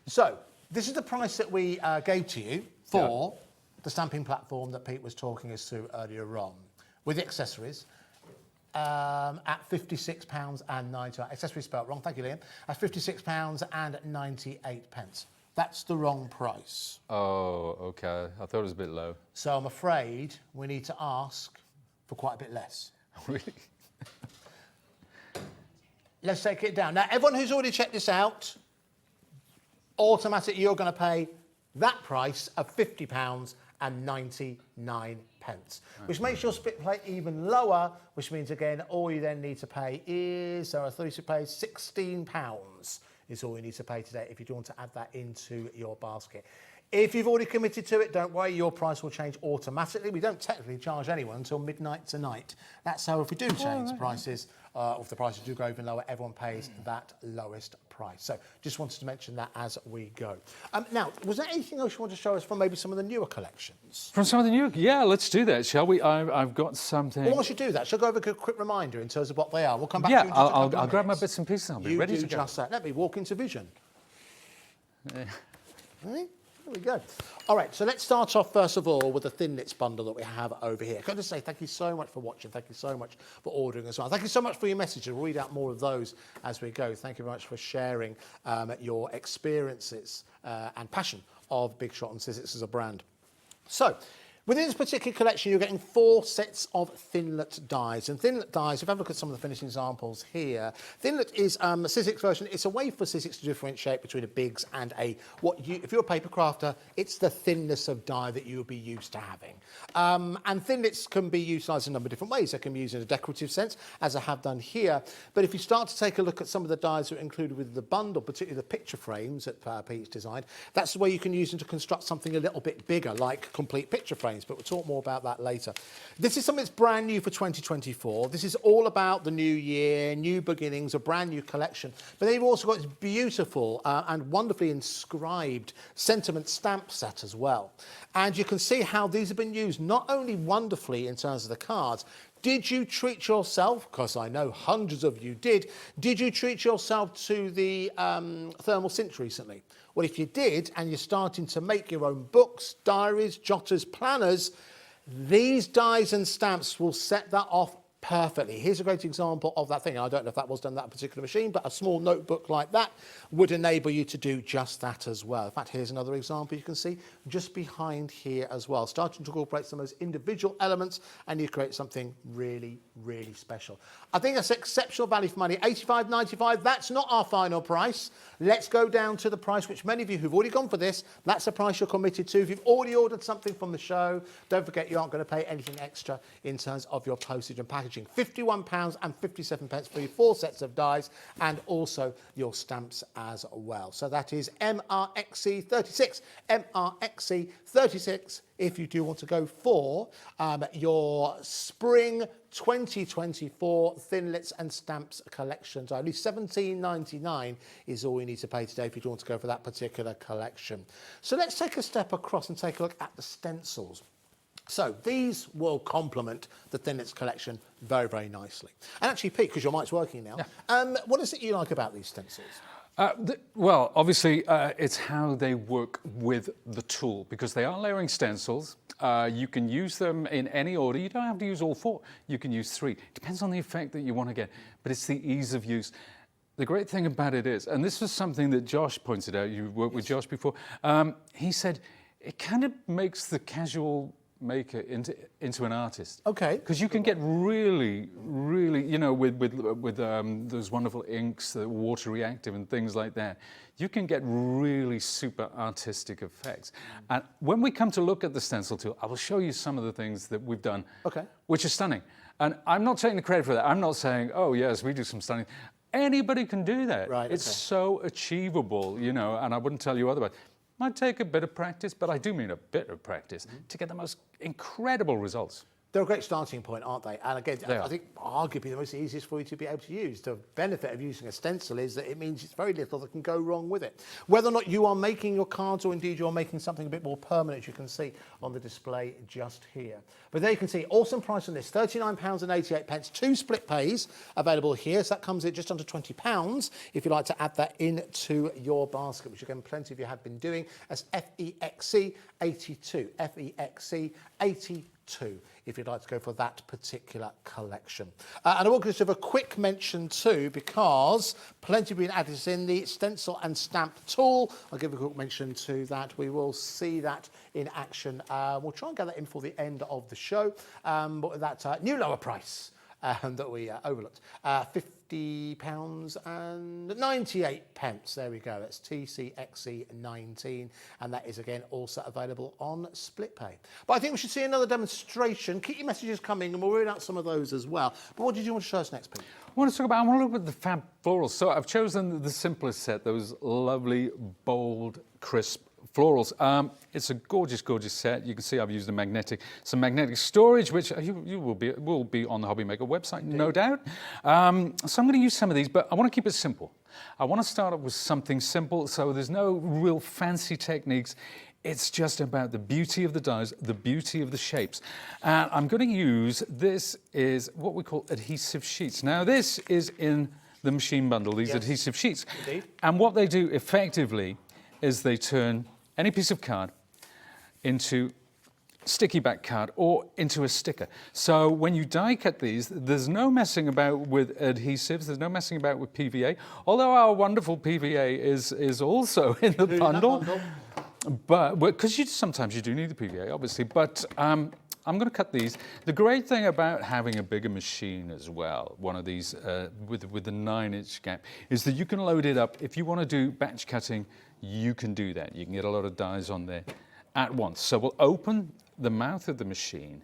So this is the price that we gave to you for the stamping platform that Pete was talking us through earlier on with the accessories. At £56.98. Accessory spelt wrong, thank you, Liam. At £56.98. That's the wrong price. Oh, okay. I thought it was a bit low. So I'm afraid we need to ask for quite a bit less. Really? Let's take it down. Now, everyone who's already checked this out, automatically you're going to pay that price of £50.99, which makes your split plate even lower, which means, again, all you then need to pay is, so I thought you should pay £16 is all you need to pay today if you do want to add that into your basket. If you've already committed to it, don't worry, your price will change automatically. We don't technically charge anyone until midnight tonight. That's how if we do change prices, or if the prices do go even lower, everyone pays that lowest price. So just wanted to mention that as we go. Now, was there anything else you want to show us from maybe some of the newer collections? From some of the new, yeah, let's do that, shall we? I've got something. Well, once you do that, shall I go over a quick reminder in terms of what they are? We'll come back yeah, to you in just a couple of I'll grab my minutes. bits and pieces. I'll be You ready do to go. just that. Let me walk into vision. Right? There we go. All right, so let's start off first of all with the thin knits bundle that we have over here. Can I just say thank you so much for watching. Thank you so much for ordering as well. Thank you so much for your messages. We'll read out more of those as we go. Thank you very much for sharing your experiences and passion of Big Shot and Sizzix as a brand. So, within this particular collection, you're getting 4 sets of thinlet dies. And thinlet dies, if you have a look at some of the finishing examples here, thinlet is a Sizzix version. It's a way for Sizzix to differentiate between a bigs and a, if you're a paper crafter, it's the thinness of die that you'll be used to having. And thinlets can be utilised in a number of different ways. They can be used in a decorative sense, as I have done here. But if you start to take a look at some of the dies that are included with the bundle, particularly the picture frames that Pete's designed, that's the way you can use them to construct something a little bit bigger, like complete picture frames. But we'll talk more about that later. This is something that's brand new for 2024. This is all about the new year, new beginnings, a brand new collection. But they've also got this beautiful and wonderfully inscribed sentiment stamp set as well. And you can see how these have been used not only wonderfully in terms of the cards. Did you treat yourself, because I know hundreds of you did you treat yourself to the thermal cinch recently? Well, if you did, and you're starting to make your own books, diaries, jotters, planners, these dies and stamps will set that off perfectly. Here's a great example of that thing. I don't know if that was done on that particular machine, but a small notebook like that would enable you to do just that as well. In fact, here's another example you can see just behind here as well. Starting to incorporate some of those individual elements, and you create something really, really special. I think that's exceptional value for money. $85.95, that's not our final price. Let's go down to the price which many of you who've already gone for this, that's the price you're committed to. If you've already ordered something from the show, don't forget you aren't going to pay anything extra in terms of your postage and packaging. £51.57 for your 4 sets of dies and also your stamps as well. So that is MRXC36, MRXC36 if you do want to go for your spring 2024 thinlets and stamps collection. So only $17.99 is all you need to pay today if you do want to go for that particular collection. So let's take a step across and take a look at the stencils. So these will complement the Thinlets collection very, very nicely. And actually, Pete, because your mic's working now, what is it you like about these stencils? Well, obviously, it's how they work with the tool, because they are layering stencils. You can use them in any order. You don't have to use all 4. You can use 3. Depends on the effect that you want to get, but it's the ease of use. The great thing about it is, and this was something that Josh pointed out, you worked with Josh before, he said it kind of makes the casual maker into an artist. Okay. Because you can get really, you know, with those wonderful inks, the water reactive and things like that, you can get really super artistic effects. And when we come to look at the stencil tool, I will show you some of the things that we've done, which are stunning. And I'm not taking the credit for that. I'm not saying, oh yes, we do some stunning. Anybody can do that. Right. It's so achievable, you know, and I wouldn't tell you otherwise. Might take a bit of practice, but I do mean a bit of practice to get the most incredible results. They're a great starting point, aren't they? And again, I think arguably the most easiest for you to be able to use. The benefit of using a stencil is that it means it's very little that can go wrong with it. Whether or not you are making your cards or indeed you're making something a bit more permanent, you can see on the display just here. But there you can see, awesome price on this, £39.88. 2 split pays available here. So that comes in just under £20 if you'd like to add that into your basket, which again, plenty of you have been doing as FEXC 82. FEXC 82. too, if you'd like to go for that particular collection. And I will give a quick mention too, because plenty have been added in the stencil and stamp tool. I'll give a quick mention to that. We will see that in action. We'll try and get that in for the end of the show, but with that new lower price that we overlooked, £50 and 98 pence. There we go. That's TCXE19, and that is again also available on SplitPay. But I think we should see another demonstration. Keep your messages coming, and we'll read out some of those as well. But what did you want to show us next, Pete? I want to look at the fab florals. So I've chosen the simplest set, those lovely, bold, crisp florals. It's a gorgeous, gorgeous set. You can see I've used some magnetic storage, which you will be on the HobbyMaker website, no doubt. So I'm going to use some of these, but I want to keep it simple. I want to start off with something simple, so there's no real fancy techniques. It's just about the beauty of the dies, the beauty of the shapes. And I'm going to use, this is what we call adhesive sheets. Now, this is in the machine bundle, these adhesive sheets. Indeed. And what they do effectively is they turn any piece of card into sticky back card or into a sticker. So when you die cut these, there's no messing about with adhesives, there's no messing about with PVA, although our wonderful PVA is also in the bundle. But because sometimes you do need the PVA, obviously, but I'm going to cut these. The great thing about having a bigger machine as well, one of these with the 9-inch gap, is that you can load it up. If you want to do batch cutting, you can do that. You can get a lot of dies on there at once. So we'll open the mouth of the machine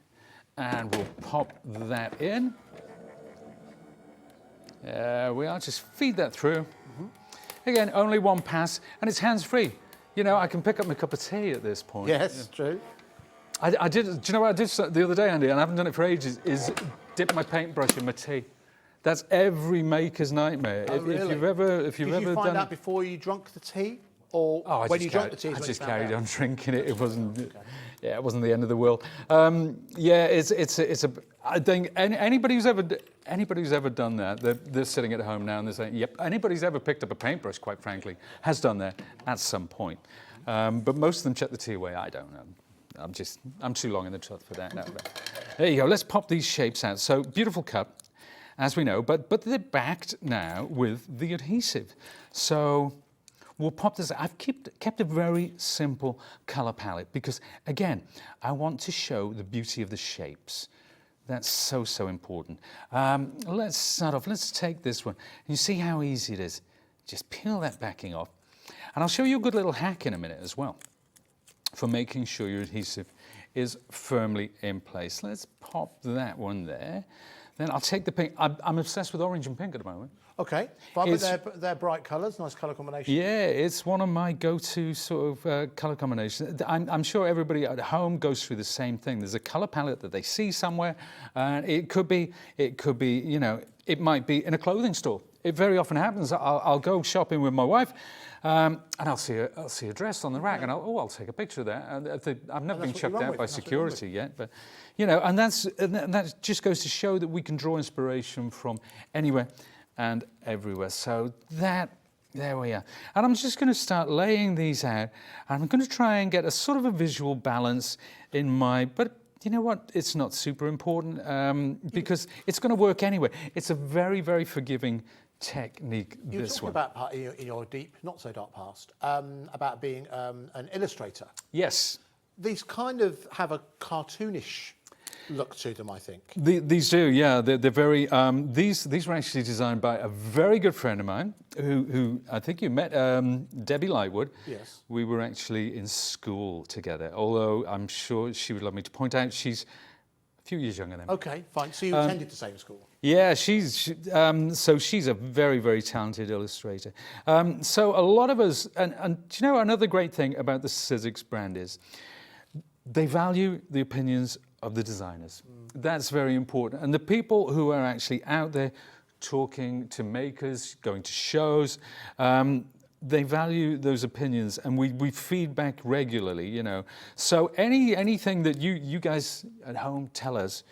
and we'll pop that in. There we are, just feed that through. Again, only one pass, and it's hands-free. You know, I can pick up my cup of tea at this point. Yes, true. I did, do you know what I did the other day, Andy, and I haven't done it for ages, is dip my paintbrush in my tea. That's every maker's nightmare. Oh, really? If you've Did ever you find done out before you drunk the tea? Or when you drank the tea? I just carried on drinking it. It wasn't, yeah, it wasn't the end of the world. Yeah, I think anybody who's ever done that, they're sitting at home now and they're saying, yep. Anybody who's ever picked up a paintbrush, quite frankly, has done that at some point. But most of them chuck the tea away. I don't know. I'm too long in the tooth for that now. But there you go. Let's pop these shapes out. So beautiful cup, as we know, but they're backed now with the adhesive. So we'll pop this. I've kept a very simple color palette because, again, I want to show the beauty of the shapes. That's so, so important. Let's start off. Let's take this one. You see how easy it is. Just peel that backing off. And I'll show you a good little hack in a minute as well for making sure your adhesive is firmly in place. Let's pop that one there. Then I'll take the pink. I'm obsessed with orange and pink at the moment. Okay, fine, but they're bright colours, nice colour combination. Yeah, it's one of my go-to sort of colour combinations. I'm sure everybody at home goes through the same thing. There's a colour palette that they see somewhere, and it could be, you know, it might be in a clothing store. It very often happens. I'll go shopping with my wife, and I'll see a dress on the rack, and I'll take a picture of that. And I've never been chucked out by security yet, but you know, and that just goes to show that we can draw inspiration from anywhere and everywhere. So there we are. And I'm just going to start laying these out. And I'm going to try and get a sort of a visual balance in but you know what? It's not super important because it's going to work anyway. It's a very, very forgiving technique, you this one. You were talking about, in your deep, not so dark past, about being an illustrator. Yes. These kind of have a cartoonish look to them, I think. These do, yeah. They're very. These were actually designed by a very good friend of mine, who I think you met, Debbie Lightwood. Yes. We were actually in school together. Although I'm sure she would love me to point out she's a few years younger than me. Okay, fine. So you attended the same school. Yeah, so she's a very, very talented illustrator. So a lot of us, and do you know another great thing about the Sizzix brand is they value the opinions of the designers. That's very important. And the people who are actually out there talking to makers, going to shows, they value those opinions, and we feed back regularly, you know. So anything that you guys at home tell us,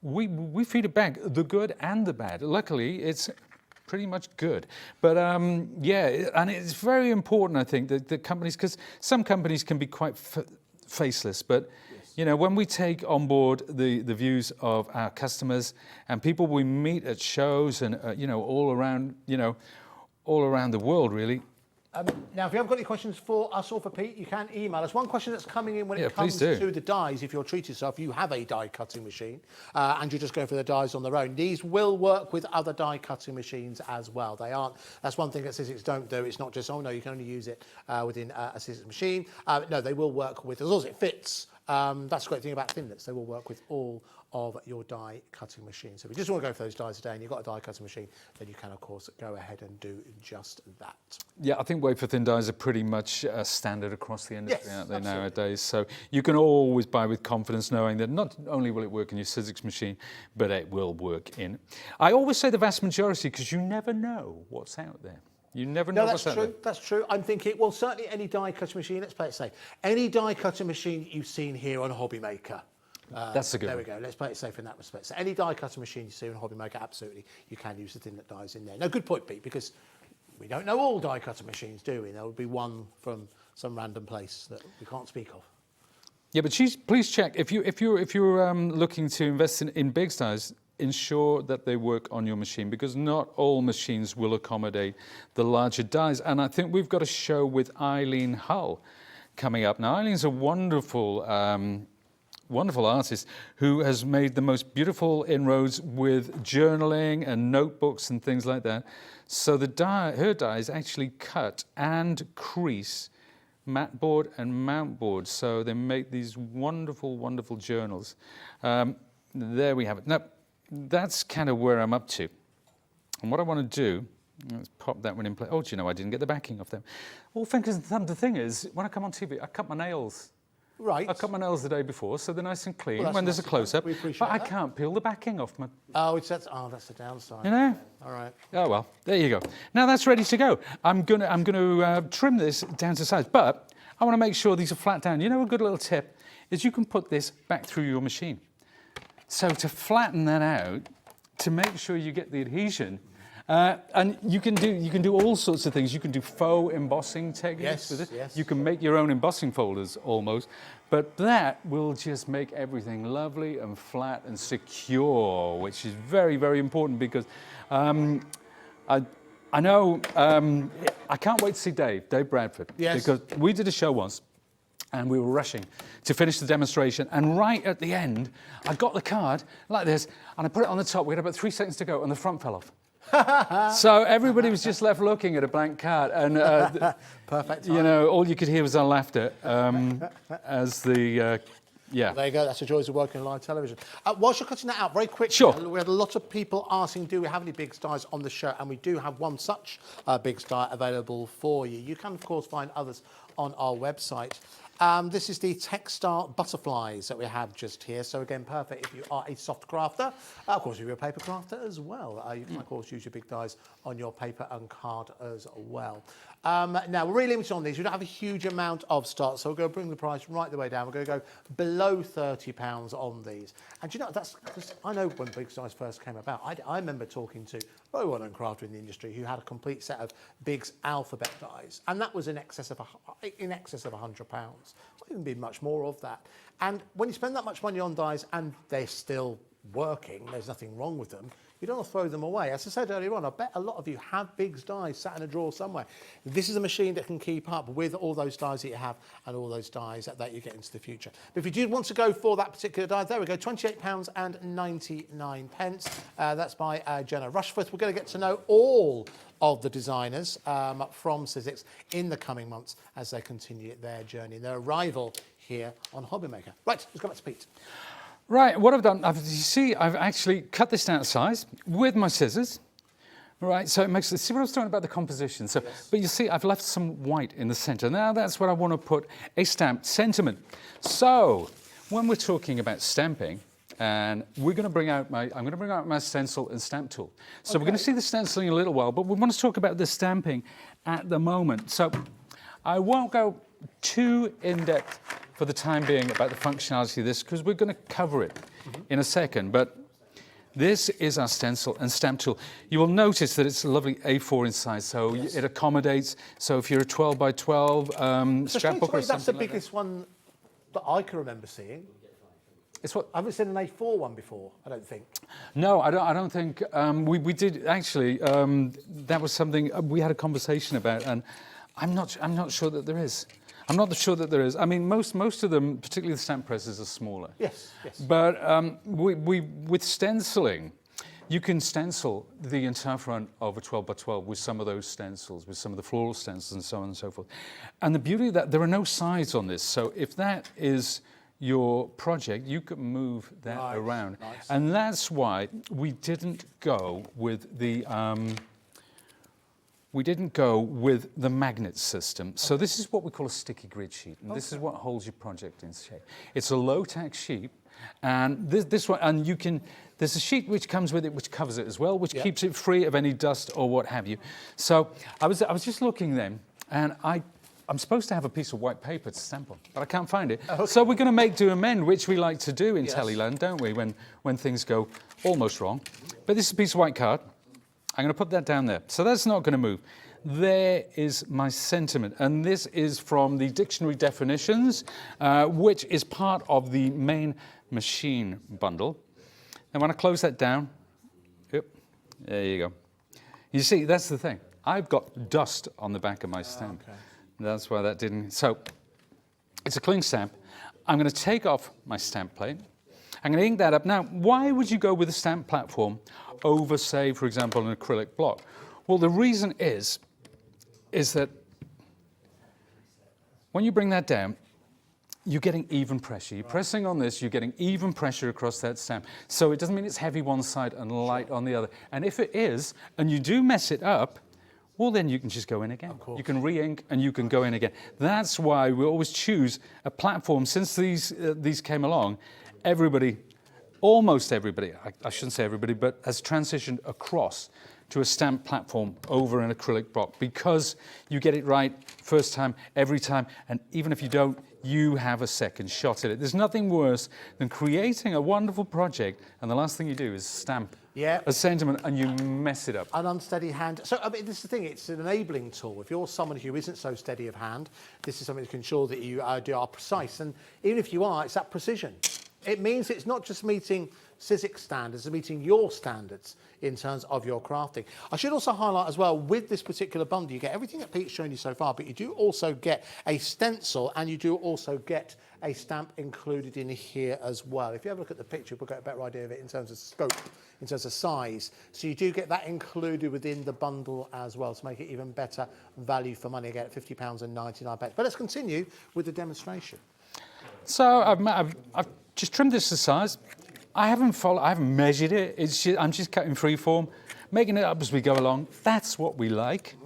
we feed it back, the good and the bad. Luckily, it's pretty much good. But yeah, and it's very important, I think, that companies, because some companies can be quite faceless, but You know, when we take on board the views of our customers and people we meet at shows and, you know, all around the world, really. Now, if you haven't got any questions for us or for Pete, you can email us. One question that's coming in when it comes please to the dies, if you're treating yourself, you have a die cutting machine and you're just going for the dies on their own. These will work with other die cutting machines as well. They aren't, that's one thing that Sizzix don't do. It's not just, oh no, you can only use it within a Sizzix machine. No, they will work with, as long as it fits. That's the great thing about Thinlits. They will work with all of your die cutting machines. So if you just want to go for those dies today and you've got a die cutting machine, then you can of course go ahead and do just that. Yeah, I think wafer thin dies are pretty much standard across the industry, aren't they, nowadays? So you can always buy with confidence knowing that not only will it work in your Sizzix machine, but it will work in. I always say the vast majority because you never know what's out there. You never know what's out there. That's true. I'm thinking, well, certainly any die cutting machine, let's play it safe. Any die cutting machine you've seen here on HobbyMaker. That's a good one. There we go. Let's play it safe in that respect. So any die cutting machine you see on HobbyMaker, absolutely, you can use the Thinlit dies in there. No, good point, Pete, because we don't know all die cutting machines, do we? There will be one from some random place that we can't speak of. Yeah, but please check if you're looking to invest in big dies. Ensure that they work on your machine because not all machines will accommodate the larger dies. And I think we've got a show with Eileen Hull coming up. Now, Eileen's a wonderful, wonderful artist who has made the most beautiful inroads with journaling and notebooks and things like that. So her dies actually cut and crease mat board and mount board. So they make these wonderful, wonderful journals. There we have it. Now, that's kind of where I'm up to. And what I want to do, let's pop that one in place. Oh, do you know, I didn't get the backing of them. All fingers and thumbs. The thing is, when I come on TV, I cut my nails. Right. I cut my nails the day before, so they're nice and clean Well, when there's a close-up. We appreciate But I that. can't peel the backing off my... Oh, that's the downside. You know? All right. Oh, well, there you go. Now that's ready to go. I'm gonna trim this down to size, but I want to make sure these are flat down. You know, a good little tip is you can put this back through your machine. So to flatten that out, to make sure you get the adhesion, and you can do all sorts of things. You can do faux embossing techniques with it. Yes. You can make your own embossing folders almost, but that will just make everything lovely and flat and secure, which is very, very important because I know I can't wait to see Dave Bradford. Yes. Because we did a show once. And we were rushing to finish the demonstration. And right at the end, I got the card like this, and I put it on the top. We had about 3 seconds to go, and the front fell off. So everybody was just left looking at a blank card. And Perfect. you know, all you could hear was our laughter as the yeah. There you go. That's the joys of working on live television. Whilst you're cutting that out, very quickly, Sure. we had a lot of people asking, do we have any big dies on the show? And we do have one such big die available for you. You can, of course, find others on our website. This is the textile butterflies that we have just here. So again, perfect if you are a soft crafter. Of course, if you're a paper crafter as well. You can, of course, use your big dies on your paper and card as well. Now, we're really limited on these. We don't have a huge amount of stock, so we're going to bring the price right the way down. We're going to go below £30 on these. And do you know, that's because I know when big dies first came about, I remember talking to a very well-known crafter in the industry who had a complete set of Big's alphabet dies, and that was in excess of £100. It's not even been much more of that. And when you spend that much money on dies and they're still working, there's nothing wrong with them, you don't want to throw them away. As I said earlier on, I bet a lot of you have Big's dies sat in a drawer somewhere. This is a machine that can keep up with all those dies that you have and all those dies that you get into the future. But if you do want to go for that particular die, there we go, £28.99. That's by Jenna Rushforth. We're going to get to know all of the designers from Sizzix in the coming months as they continue their journey, their arrival here on HobbyMaker. Right, let's go back to Pete. Right, what I've done, you see, I've actually cut this down to size with my scissors. Right, so it makes, see what I was talking about the composition. So, yes. But you see, I've left some white in the center. Now that's where I want to put a stamped sentiment. So, when we're talking about stamping, and we're going to bring out I'm going to bring out my stencil and stamp tool. So we're going to see the stenciling in a little while, but we want to talk about the stamping at the moment. So, I won't go too in-depth for the time being about the functionality of this because we're going to cover it in a second. But this is our stencil and stamp tool. You will notice that it's a lovely A4 in size, so yes. It accommodates. So if you're a 12 by 12 scrapbook or something that's the like biggest one that I can remember seeing. It's what I haven't seen an A4 one before, I don't think. No, I don't think we did actually. That was something we had a conversation about, and I'm not sure that there is. I'm not sure that there is. I mean, most of them, particularly the stamp presses, are smaller. Yes, yes. But we with stenciling, you can stencil the entire front of a 12 by 12 with some of those stencils, with some of the floral stencils and so on and so forth. And the beauty of that, there are no sides on this. So if that is your project, you can move that around. Nice. And that's why we didn't go with the magnet system. So this is what we call a sticky grid sheet, and this is what holds your project in shape. It's a low-tax sheet, and this one, and you can. There's a sheet which comes with it, which covers it as well, which keeps it free of any dust or what have you. So I was just looking then, and I'm supposed to have a piece of white paper to stamp on, but I can't find it. Okay. So we're going to make do amend, which we like to do in Teleland, don't we, when things go almost wrong. But this is a piece of white card. I'm going to put that down there. So that's not going to move. There is my sentiment. And this is from the dictionary definitions, which is part of the main machine bundle. And when I close that down, yep, there you go. You see, that's the thing. I've got dust on the back of my stamp. Okay. That's why that didn't. So it's a cling stamp. I'm going to take off my stamp plate. I'm going to ink that up. Now, why would you go with a stamp platform over, say, for example, an acrylic block? Well, the reason is that when you bring that down, you're getting even pressure. You're pressing on this, you're getting even pressure across that stamp. So it doesn't mean it's heavy one side and light on the other. And if it is, and you do mess it up, well, then you can just go in again. You can re-ink and you can go in again. That's why we always choose a platform. Since these came along, everybody, almost everybody, I shouldn't say everybody, but has transitioned across to a stamp platform over an acrylic block, because you get it right first time, every time, and even if you don't, you have a second shot at it. There's nothing worse than creating a wonderful project and the last thing you do is stamp a sentiment and you mess it up. An unsteady hand. So, I mean, this is the thing, it's an enabling tool. If you're someone who isn't so steady of hand, this is something that can ensure that you are precise. And even if you are, it's that precision. It means it's not just meeting Sizzix standards, it's meeting your standards in terms of your crafting. I should also highlight as well, with this particular bundle, you get everything that Pete's shown you so far, but you do also get a stencil and you do also get a stamp included in here as well. If you have a look at the picture, we'll get a better idea of it in terms of scope, in terms of size. So you do get that included within the bundle as well to make it even better value for money. Again, at £50.99. But let's continue with the demonstration. So I've just trimmed this to size. I haven't measured it. I'm just cutting freeform, making it up as we go along. That's what we like.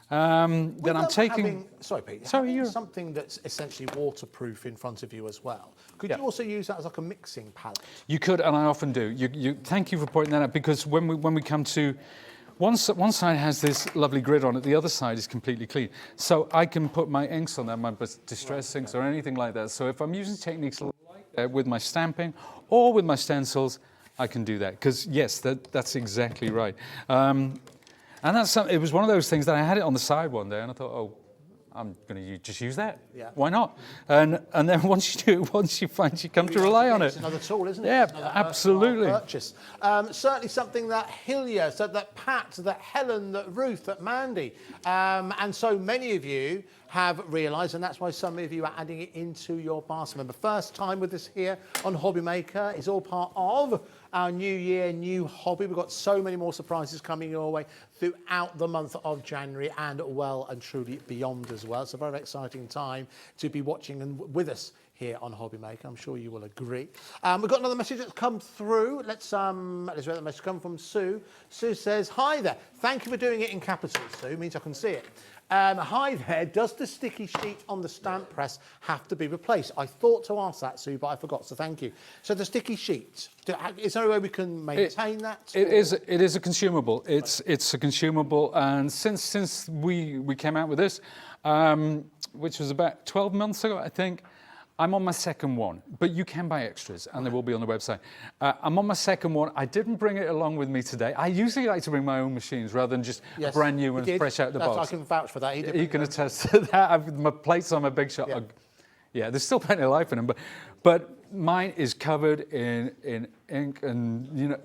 Then I'm taking. Sorry, Pete. Sorry, something that's essentially waterproof in front of you as well. Could you also use that as like a mixing palette? You could, and I often do. Thank you for pointing that out, because when we come to one side has this lovely grid on it, the other side is completely clean. So I can put my inks on that, my distress inks or anything like that. So if I'm using techniques like that with my stamping or with my stencils, I can do that. Because yes, that's exactly right. And it was one of those things that I had it on the side one day, and I thought, oh, I'm going to just use that. Yeah. Why not? And then once you do it, once you find you come to rely on it. It's another tool, isn't it? Yeah, absolutely. Purchase. Certainly something that Hilya, so that Pat, that Helen, that Ruth, that Mandy, and so many of you have realised, and that's why some of you are adding it into your basket. Remember, first time with us here on HobbyMaker is all part of our new year, new hobby. We've got so many more surprises coming your way throughout the month of January and well and truly beyond as well. It's a very exciting time to be watching and with us here on HobbyMaker. I'm sure you will agree. We've got another message that's come through. Let's read the message come from Sue. Sue says, "Hi there. Thank you for doing it in capitals." Sue means I can see it. Hi there, does the sticky sheet on the stamp press have to be replaced? I thought to ask that, Sue, but I forgot, so thank you. So the sticky sheet, is there a way we can maintain that? It is a consumable. It's a consumable, and since we came out with this, which was about 12 months ago, I think, I'm on my second one, but you can buy extras, and they will be on the website. I'm on my second one. I didn't bring it along with me today. I usually like to bring my own machines rather than just brand new and fresh out the box. I can vouch for that. You can attest to that. My plates on my big shot. Yeah, there's still plenty of life in them, but mine is covered in ink, and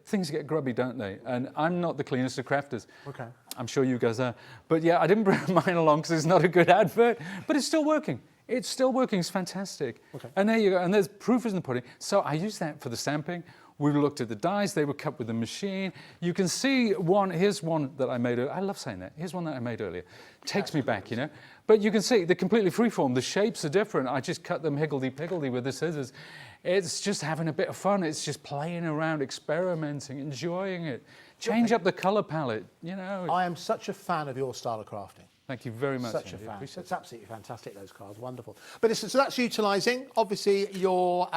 things get grubby, don't they? And I'm not the cleanest of crafters. Okay. I'm sure you guys are. But yeah, I didn't bring mine along because it's not a good advert, but it's still working. It's still working. It's fantastic. Okay. And there you go. And there's proof is in the pudding. So I used that for the stamping. We looked at the dies. They were cut with the machine. You can see one. Here's one that I made. I love saying that. Here's one that I made earlier. Takes me back, But you can see they're completely freeform. The shapes are different. I just cut them higgledy-piggledy with the scissors. It's just having a bit of fun. It's just playing around, experimenting, enjoying it. Change up the color palette, I am such a fan of your style of crafting. Thank you very much. Such a fan. It's absolutely fantastic, those cards. Wonderful. But so that's utilising, obviously, your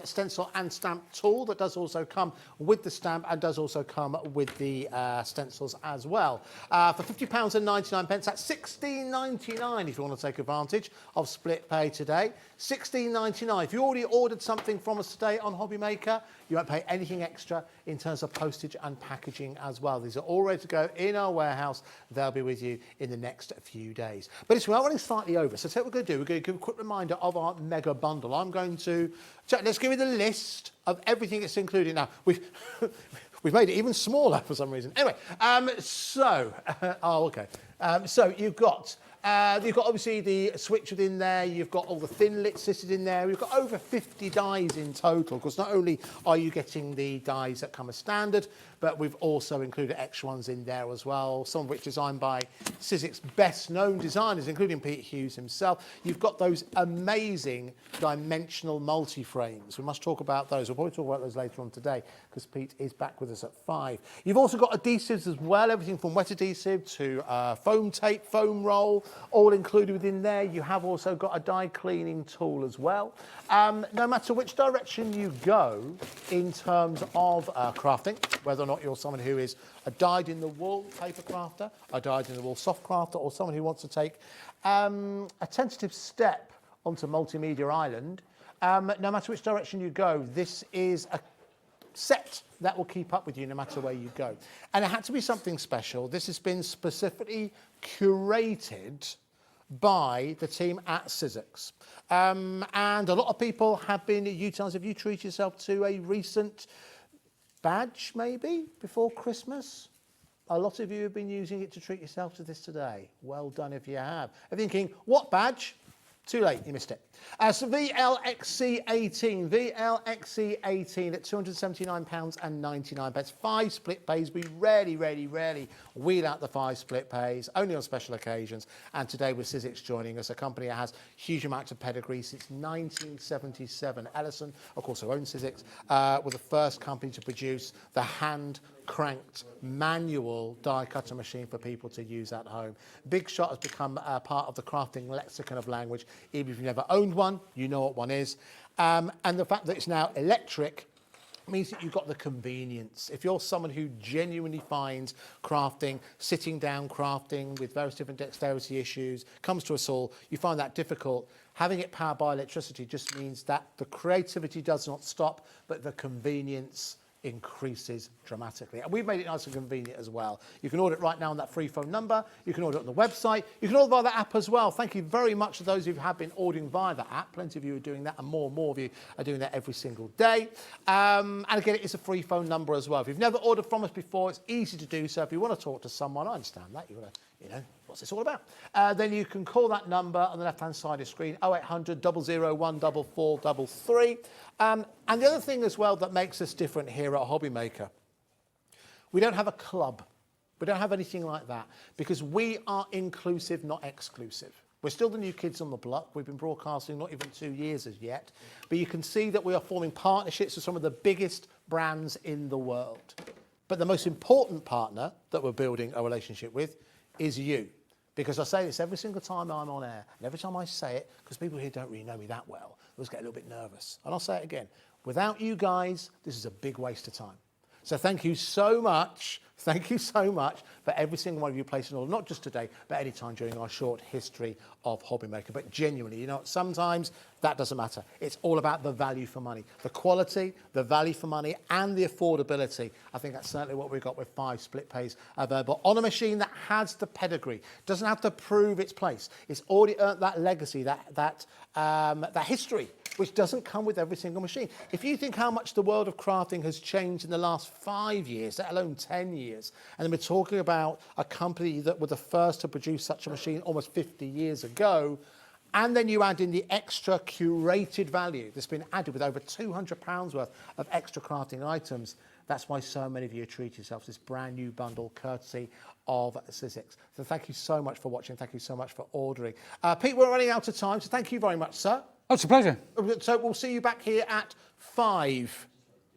stencil and stamp tool that does also come with the stamp and does also come with the stencils as well. For £50.99, that's £16.99 if you want to take advantage of split pay today. £16.99. If you already ordered something from us today on HobbyMaker, you won't pay anything extra in terms of postage and packaging as well. These are all ready to go in our warehouse. They'll be with you in the next few days. But we are running slightly over, so what we're going to do, we're going to give a quick reminder of our mega bundle. I'm going to, let's give you the list of everything that's included. Now, we've made it even smaller for some reason. Anyway, so you've got obviously the switch within there, you've got all the thin lit listed in there, we've got over 50 dies in total, because not only are you getting the dies that come as standard, but we've also included extra ones in there as well, some of which designed by Sizzix best known designers, including Pete Hughes himself. You've got those amazing dimensional multi-frames. We must talk about those. We'll probably talk about those later on today, because Pete is back with us at 5. You've also got adhesives as well, everything from wet adhesive to foam tape, foam roll, all included within there. You have also got a die cleaning tool as well. No matter which direction you go in terms of crafting, whether or not you're someone who is a dyed-in-the-wool paper crafter, a dyed-in-the-wool soft crafter, or someone who wants to take a tentative step onto Multimedia Island, no matter which direction you go, this is a set that will keep up with you no matter where you go. And it had to be something special. This has been specifically curated by the team at Sizzix. And a lot of people have been utilising. Have you treated yourself to a recent badge, maybe, before Christmas? A lot of you have been using it to treat yourself to this today. Well done if you have. I'm thinking, what badge? Too late, you missed it. So VLXC18 at £279.99. 5 split pays. We rarely wheel out the 5 split pays, only on special occasions. And today with Sizzix joining us, a company that has huge amounts of pedigree since 1977. Ellison, of course, who owns Sizzix, were the first company to produce the hand-cranked manual die cutter machine for people to use at home. Big Shot has become part of the crafting lexicon of language. Even if you've never owned one, you know what one is. And the fact that it's now electric means that you've got the convenience. If you're someone who genuinely finds crafting, sitting down crafting with various different dexterity issues, comes to us all, you find that difficult, having it powered by electricity just means that the creativity does not stop, but the convenience increases dramatically. And we've made it nice and convenient as well. You can order it right now on that free phone number. You can order it on the website. You can order via the app as well. Thank you very much to those who have been ordering via the app. Plenty of you are doing that, and more of you are doing that every single day. And again, it is a free phone number as well. If you've never ordered from us before, it's easy to do so. If you want to talk to someone, I understand that. You want to, what's this all about? Then you can call that number on the left-hand side of the screen, 0800 001 4433. And the other thing as well that makes us different here at HobbyMaker, we don't have a club. We don't have anything like that, because we are inclusive, not exclusive. We're still the new kids on the block. We've been broadcasting not even 2 years as yet. But you can see that we are forming partnerships with some of the biggest brands in the world. But the most important partner that we're building a relationship with is you. Because I say this every single time I'm on air, and every time I say it, because people here don't really know me that well, I always get a little bit nervous. And I'll say it again. Without you guys, this is a big waste of time. So thank you so much. Thank you so much for every single one of you placing an order, not just today, but any time during our short history of HobbyMaker. But genuinely, sometimes that doesn't matter. It's all about the value for money. The quality, the value for money, and the affordability. I think that's certainly what we've got with 5 split pays available on a machine that has the pedigree. Doesn't have to prove its place. It's already earned that legacy, that history which doesn't come with every single machine. If you think how much the world of crafting has changed in the last 5 years, let alone 10 years, and then we're talking about a company that were the first to produce such a machine almost 50 years ago, and then you add in the extra curated value that's been added with over £200 worth of extra crafting items. That's why so many of you treat yourselves this brand new bundle courtesy of Sizzix. So thank you so much for watching. Thank you so much for ordering. Pete, we're running out of time, so thank you very much, sir. Oh, it's a pleasure. So we'll see you back here at 5.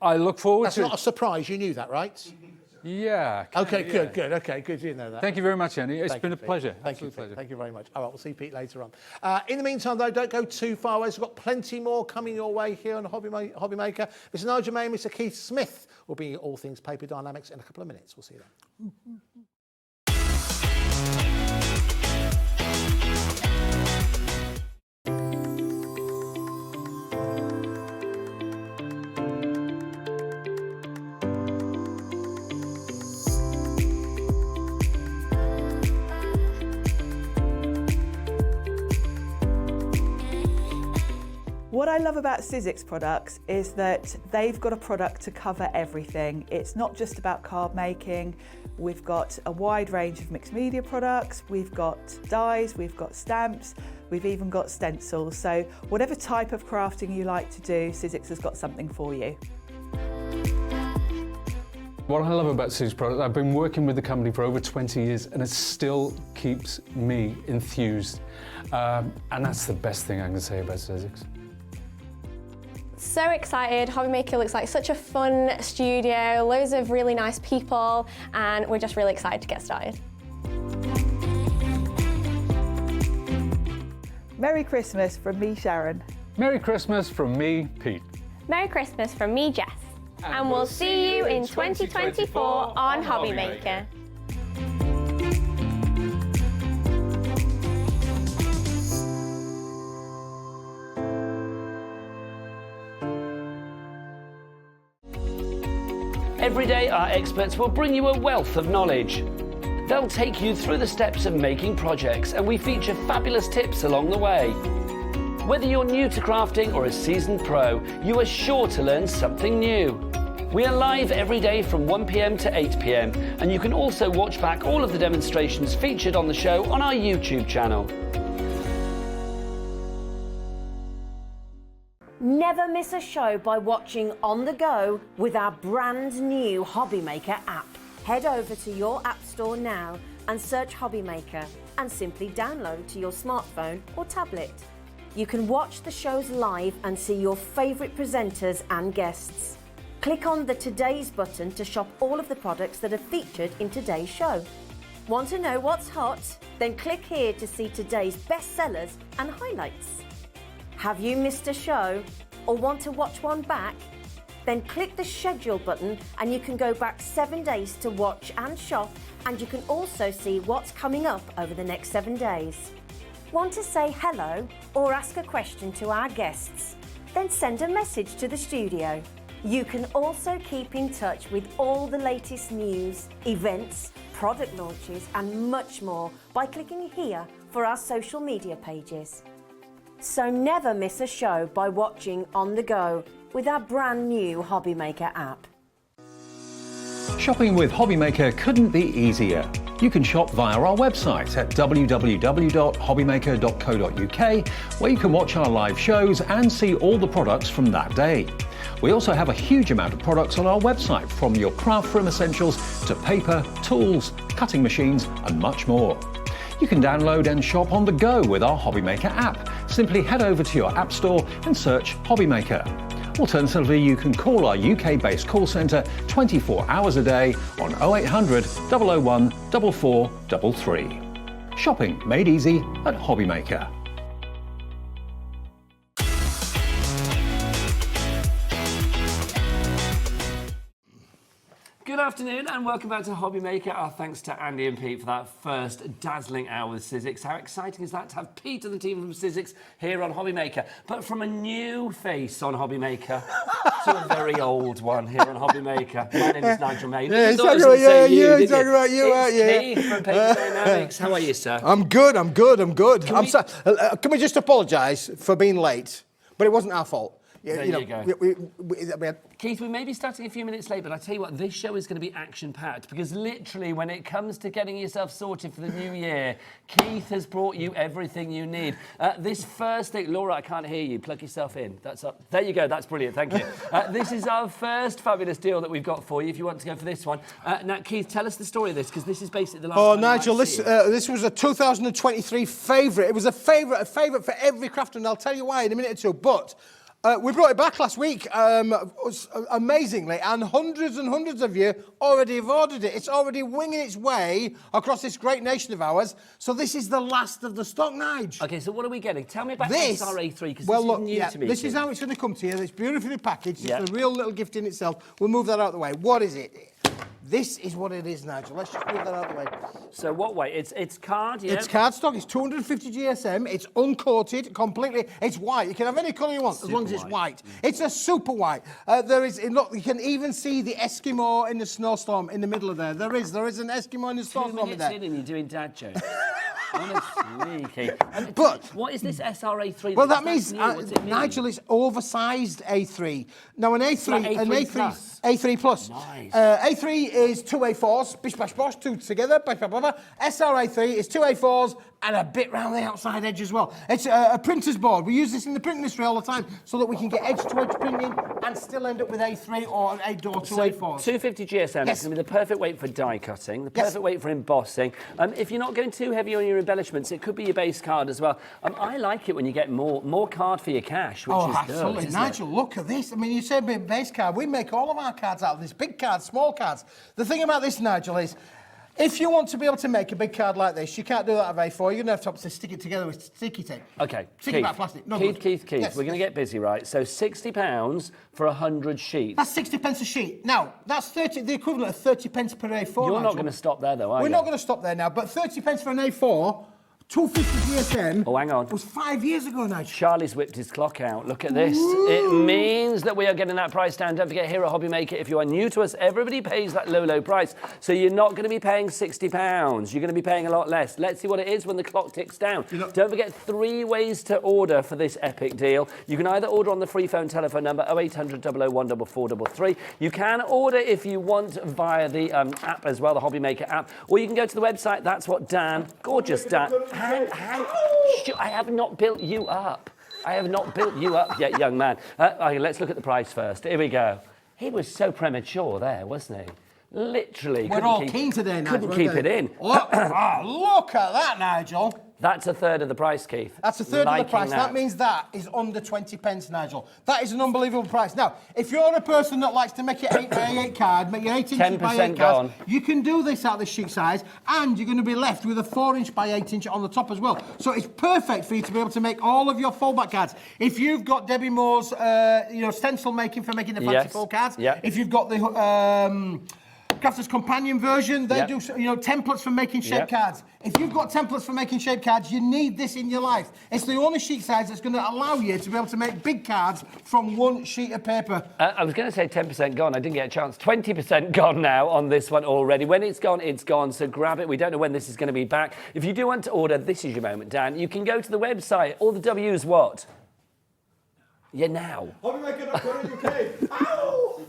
I look forward That's not a surprise. You knew that, right? Yeah. Okay, good. Okay, good. You know that. Thank you very much, Andy. It's been a Pete. pleasure. Thank you, Absolute pleasure. Thank you very much. All right, we'll see Pete later on. In the meantime, though, don't go too far away. We've got plenty more coming your way here on HobbyMaker. Mr. Nigel May, Mr. Keith Smith will be all things paper dynamics in a couple of minutes. We'll see you then. What I love about Sizzix products is that they've got a product to cover everything. It's not just about card making. We've got a wide range of mixed media products. We've got dies, we've got stamps, we've even got stencils. So whatever type of crafting you like to do, Sizzix has got something for you. What I love about Sizzix products, I've been working with the company for over 20 years and it still keeps me enthused. And that's the best thing I can say about Sizzix. So excited. HobbyMaker looks like such a fun studio, loads of really nice people, and we're just really excited to get started. Merry Christmas from me, Sharon. Merry Christmas from me, Pete. Merry Christmas from me, Jess. And we'll see you in 2024 on HobbyMaker. Every day, our experts will bring you a wealth of knowledge. They'll take you through the steps of making projects, and we feature fabulous tips along the way. Whether you're new to crafting or a seasoned pro, you are sure to learn something new. We are live every day from 1 p.m. to 8 p.m, and you can also watch back all of the demonstrations featured on the show on our YouTube channel. Never miss a show by watching on the go with our brand new HobbyMaker app. Head over to your app store now and search HobbyMaker and simply download to your smartphone or tablet. You can watch the shows live and see your favourite presenters and guests. Click on the Today's button to shop all of the products that are featured in today's show. Want to know what's hot? Then click here to see today's bestsellers and highlights. Have you missed a show or want to watch one back? Then click the schedule button and you can go back 7 days to watch and shop, and you can also see what's coming up over the next 7 days. Want to say hello or ask a question to our guests? Then send a message to the studio. You can also keep in touch with all the latest news, events, product launches and much more by clicking here for our social media pages. So never miss a show by watching on the go with our brand new HobbyMaker app. Shopping with HobbyMaker couldn't be easier. You can shop via our website at www.hobbymaker.co.uk, where you can watch our live shows and see all the products from that day. We also have a huge amount of products on our website, from your craft room essentials to paper, tools, cutting machines and much more. You can download and shop on the go with our HobbyMaker app. Simply head over to your app store and search HobbyMaker. Alternatively, you can call our UK-based call centre 24 hours a day on 0800 001 4433. Shopping made easy at HobbyMaker. Good afternoon and welcome back to HobbyMaker. Our thanks to Andy and Pete for that first dazzling hour with Sizzix. How exciting is that to have Pete and the team from Sizzix here on HobbyMaker? But from a new face on HobbyMaker to a very old one here on HobbyMaker. My name is Nigel May. Yeah, he's talking about you, talking about you, aren't you? Keith from Paper Dynamics. How are you, sir? I'm good. Can we just apologise for being late? but it wasn't our fault. There you know, you go. we had, Keith, we may be starting a few minutes late, but I tell you what, this show is going to be action-packed because literally when it comes to getting yourself sorted for the new year, Keith has brought you everything you need. This first thing, Laura, I can't hear you. Plug yourself in. That's up. There you go. That's brilliant. Thank you. This is our first fabulous deal that we've got for you if you want to go for this one. Now, Keith, tell us the story of this because this is basically the last time Nigel, you might see it. this was a 2023 favourite. It was a favourite for every crafter, and I'll tell you why in a minute or two. But we brought it back last week, amazingly, and hundreds of you already have ordered it. It's already winging its way across this great nation of ours. So this is the last of the stock, Nige. Okay, so what are we getting? Tell me about This, SRA3 because well, this look, is new to me. this Keith. is how it's going to come to you. It's beautifully packaged. Yeah. It's a real little gift in itself. We'll move that out of the way. What is it? This is what it is, Nigel. Let's just move that out of the way. So what way? It's card, yeah? It's cardstock. It's 250 GSM. It's uncoated completely. It's white. You can have any colour you want as long as it's white. It's a super white. Look, you can even see the Eskimo in the snowstorm in the middle of there. There is an Eskimo in the 2 snowstorm minutes there. in and you're doing dad jokes. Honestly, Keith. But what is this SRA3? well, that means, What's it mean? Nigel, it's oversized A3. Now, an A3, Like an A3 A3, plus. A3 plus. Nice. A3 is two A4s, bish bash bosh, two together, bash bash bash. SRA3 is two A4s and a bit round the outside edge as well. It's a printer's board. We use this in the print industry all the time so that we can get edge-to-edge printing and still end up with A3 or an A-door to A4s. 250 GSM is Yes. going to be the perfect weight for die cutting, the perfect weight for embossing. If you're not going too heavy on your embellishments, it could be your base card as well. I like it when you get more card for your cash, which is absolutely. good, isn't Nigel, look at this. I mean, you said base card. We make all of our cards out of this. Big cards, small cards. The thing about this, Nigel, is if you want to be able to make a big card like this, you can't do that with A4. You're going to have to stick it together with sticky tape. Okay, Sticky back plastic. No good. Keith, Yes, we're going to get busy, right? So £60 for 100 sheets. That's 60 pence a sheet. Now, that's the equivalent of 30 pence per A4. You're not Nigel. going to stop there, though, are you? We're not going to stop there now, but 30 pence for an A4, 250 GSM. Oh, hang on. Was 5 years ago, Nigel. Charlie's whipped his clock out. Look at this. It means that we are getting that price down. Don't forget, here at HobbyMaker, if you are new to us, everybody pays that low price. So you're not going to be paying £60. You're going to be paying a lot less. Let's see what it is when the clock ticks down. Don't forget, 3 ways to order for this epic deal. You can either order on the free phone telephone number 0800 001 4433. You can order if you want via the app as well, the HobbyMaker app. Or you can go to the website. That's what Dan, gorgeous Dan. I have not built you up. I have not built you up yet, young man. Okay, let's look at the price first. Here we go. He was so premature there, wasn't he? Literally. We're all keen today, Nigel. Couldn't keep it in. Look at that, Nigel. That's a third of the price, Keith. That's a third of the price. That. That means that is under 20 pence, Nigel. That is an unbelievable price. Now, if you're a person that likes to make your 8 by 8 card, make your 8 inches by 8 cards, you can do this at the sheet size, and you're going to be left with a 4 inch by 8 inch on the top as well. So it's perfect for you to be able to make all of your foldback cards. If you've got Debbie Moore's, stencil making for making the fancy fold cards, if you've got the Crafter's Companion version, they do templates for making shape cards. If you've got templates for making shape cards, you need this in your life. It's the only sheet size that's going to allow you to be able to make big cards from one sheet of paper. I was going to say 10% gone. I didn't get a chance. 20% gone now on this one already. When it's gone, it's gone. So grab it. We don't know when this is going to be back. If you do want to order, this is your moment, Dan. You can go to the website. All the W's what? Yeah, now. HobbyMaker.co.uk. Ow!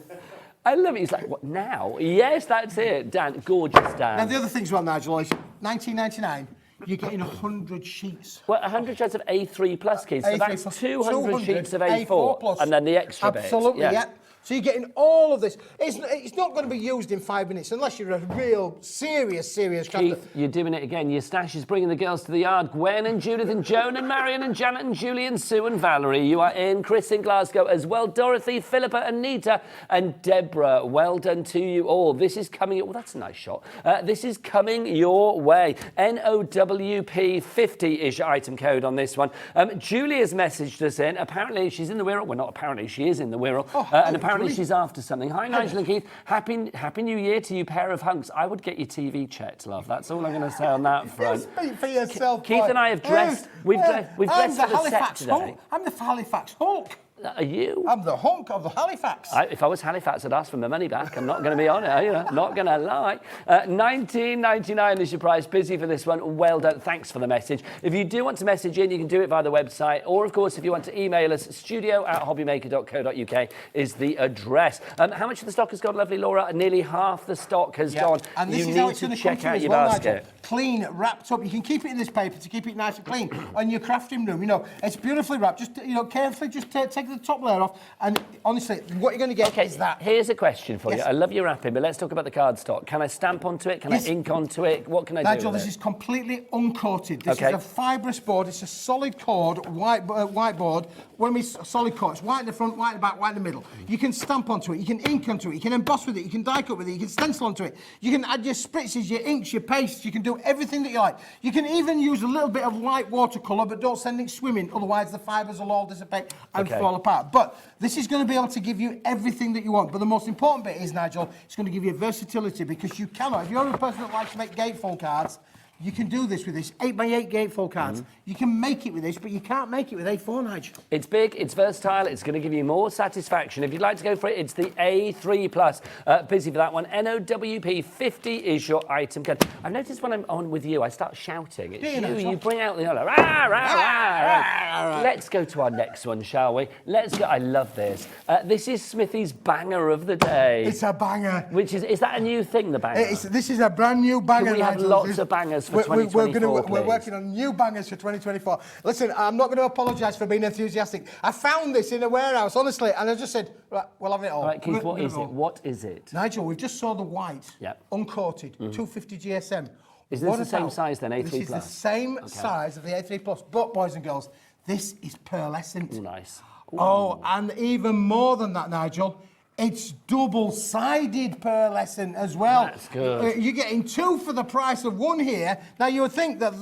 I love it. He's like, what, now? Yes, that's it. Dan, gorgeous, Dan. Now, the other thing as well, Nigel, is $19.99, you're getting 100 sheets. Well, 100 sheets of A3 plus, kids. So that's plus 200 sheets of A4. plus. And then the extra bit. Absolutely, yeah. So you're getting all of this. It's not going to be used in 5 minutes unless you're a real serious crafter. Keith, you're doing it again. Your stash is bringing the girls to the yard. Gwen and Judith and Joan and Marion and Janet and Julie and Sue and Valerie. You are in. Chris in Glasgow as well. Dorothy, Philippa and Nita and Deborah. Well done to you all. This is coming... Well, that's a nice shot. This is coming your way. NOWP50 is your item code on this one. Julie has messaged us in. Apparently, she's in the Wirral. Well, not apparently. She is in the Wirral. And apparently, she's after something. Hi, Nigel and Keith. Happy New Year to you, pair of hunks. I would get your TV checked, love. That's all I'm going to say on that front. Speak for yourself, Keith and I have dressed. We've dressed for the set today. I'm the Halifax Hulk. Are you? I'm the hunk of the Halifax. If I was Halifax, I'd ask for my money back. I'm not going to be on it, you know, not going to lie. $19.99 is your price. Busy for this one. Well done. Thanks for the message. If you do want to message in, you can do it via the website. Or, of course, if you want to email us, studio@hobbymaker.co.uk is the address. How much of the stock has gone, lovely Laura? Nearly half the stock has gone. And this you is how need it's to going to check come out to your as well, basket. Nigel. Clean, wrapped up. You can keep it in this paper to keep it nice and clean on your crafting room. You know, it's beautifully wrapped. Just, you know, carefully just take the top layer off. And honestly, what you're going to get is that. Here's a question for you. Yes. I love your wrapping, but let's talk about the cardstock. Can I stamp onto it? Can I ink onto it? What can I do Nigel, with this it? is completely uncoated. This is a fibrous board. It's a solid cord, white board. When we solid cord, it's white in the front, white in the back, white in the middle. You can stamp onto it. You can ink onto it. You can emboss with it. You can die cut with it. You can stencil onto it. You can add your spritzes, your inks, your pastes. You can do everything that you like. You can even use a little bit of light watercolour, but don't send it swimming. Otherwise, the fibres will all dissipate and fall apart. But this is going to be able to give you everything that you want. But the most important bit is, Nigel, it's going to give you versatility because you cannot. If you're a person that likes to make gatefold cards, you can do this with this 8x8 gatefold cards. You can make it with this, but you can't make it with A4, Nigel. It's big, it's versatile, it's going to give you more satisfaction. If you'd like to go for it, it's the A3+. Busy for that one. NOWP 50 is your item code. I've noticed when I'm on with you, I start shouting. It's you bring out the rah, rah, rah, rah. Let's go to our next one, shall we? Let's go. I love this. This is Smithy's banger of the day. It's a banger. Which is that a new thing, the banger? This is a brand new banger, Can we have Nigel. lots of bangers for 2024, we're working on new bangers for 2024. Listen, I'm not going to apologise for being enthusiastic. I found this in a warehouse, honestly, and I just said, right, we'll have it all. All right, Keith, what is it? What is it? Nigel, we've just saw the white, uncoated, 250 GSM. Is this the same size then, A3+? This is the same size of the A3+, but boys and girls, this is pearlescent. Ooh, nice. Ooh. Oh, and even more than that, Nigel, it's double-sided pearlescent as well. That's good. You're getting two for the price of one here. Now, you would think that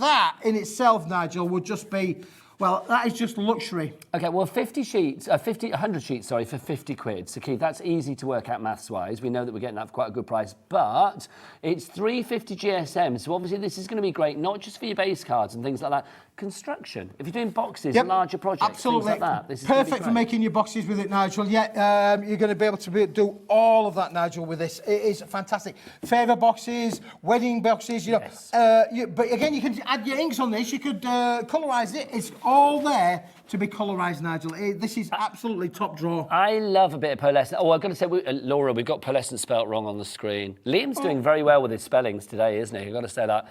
in itself, Nigel, would just be, well, that is just luxury. Okay, well, 100 sheets, for 50 quid. So, Keith, that's easy to work out maths-wise. We know that we're getting that for quite a good price, but it's 350 GSM. So, obviously, this is going to be great, not just for your base cards and things like that. Construction. If you're doing boxes, larger projects, things like that. This is perfect for making your boxes with it, Nigel. Yeah, you're going to be able to do all of that, Nigel, with this. It is fantastic. Favour boxes, wedding boxes, you know. Yes. But again, you can add your inks on this. You could colorise it. It's all there to be colorised, Nigel. This is absolutely top drawer. I love a bit of pearlescent. Oh, I've got to say, Laura, we've got pearlescent spelt wrong on the screen. Liam's doing very well with his spellings today, isn't he? I've got to say that.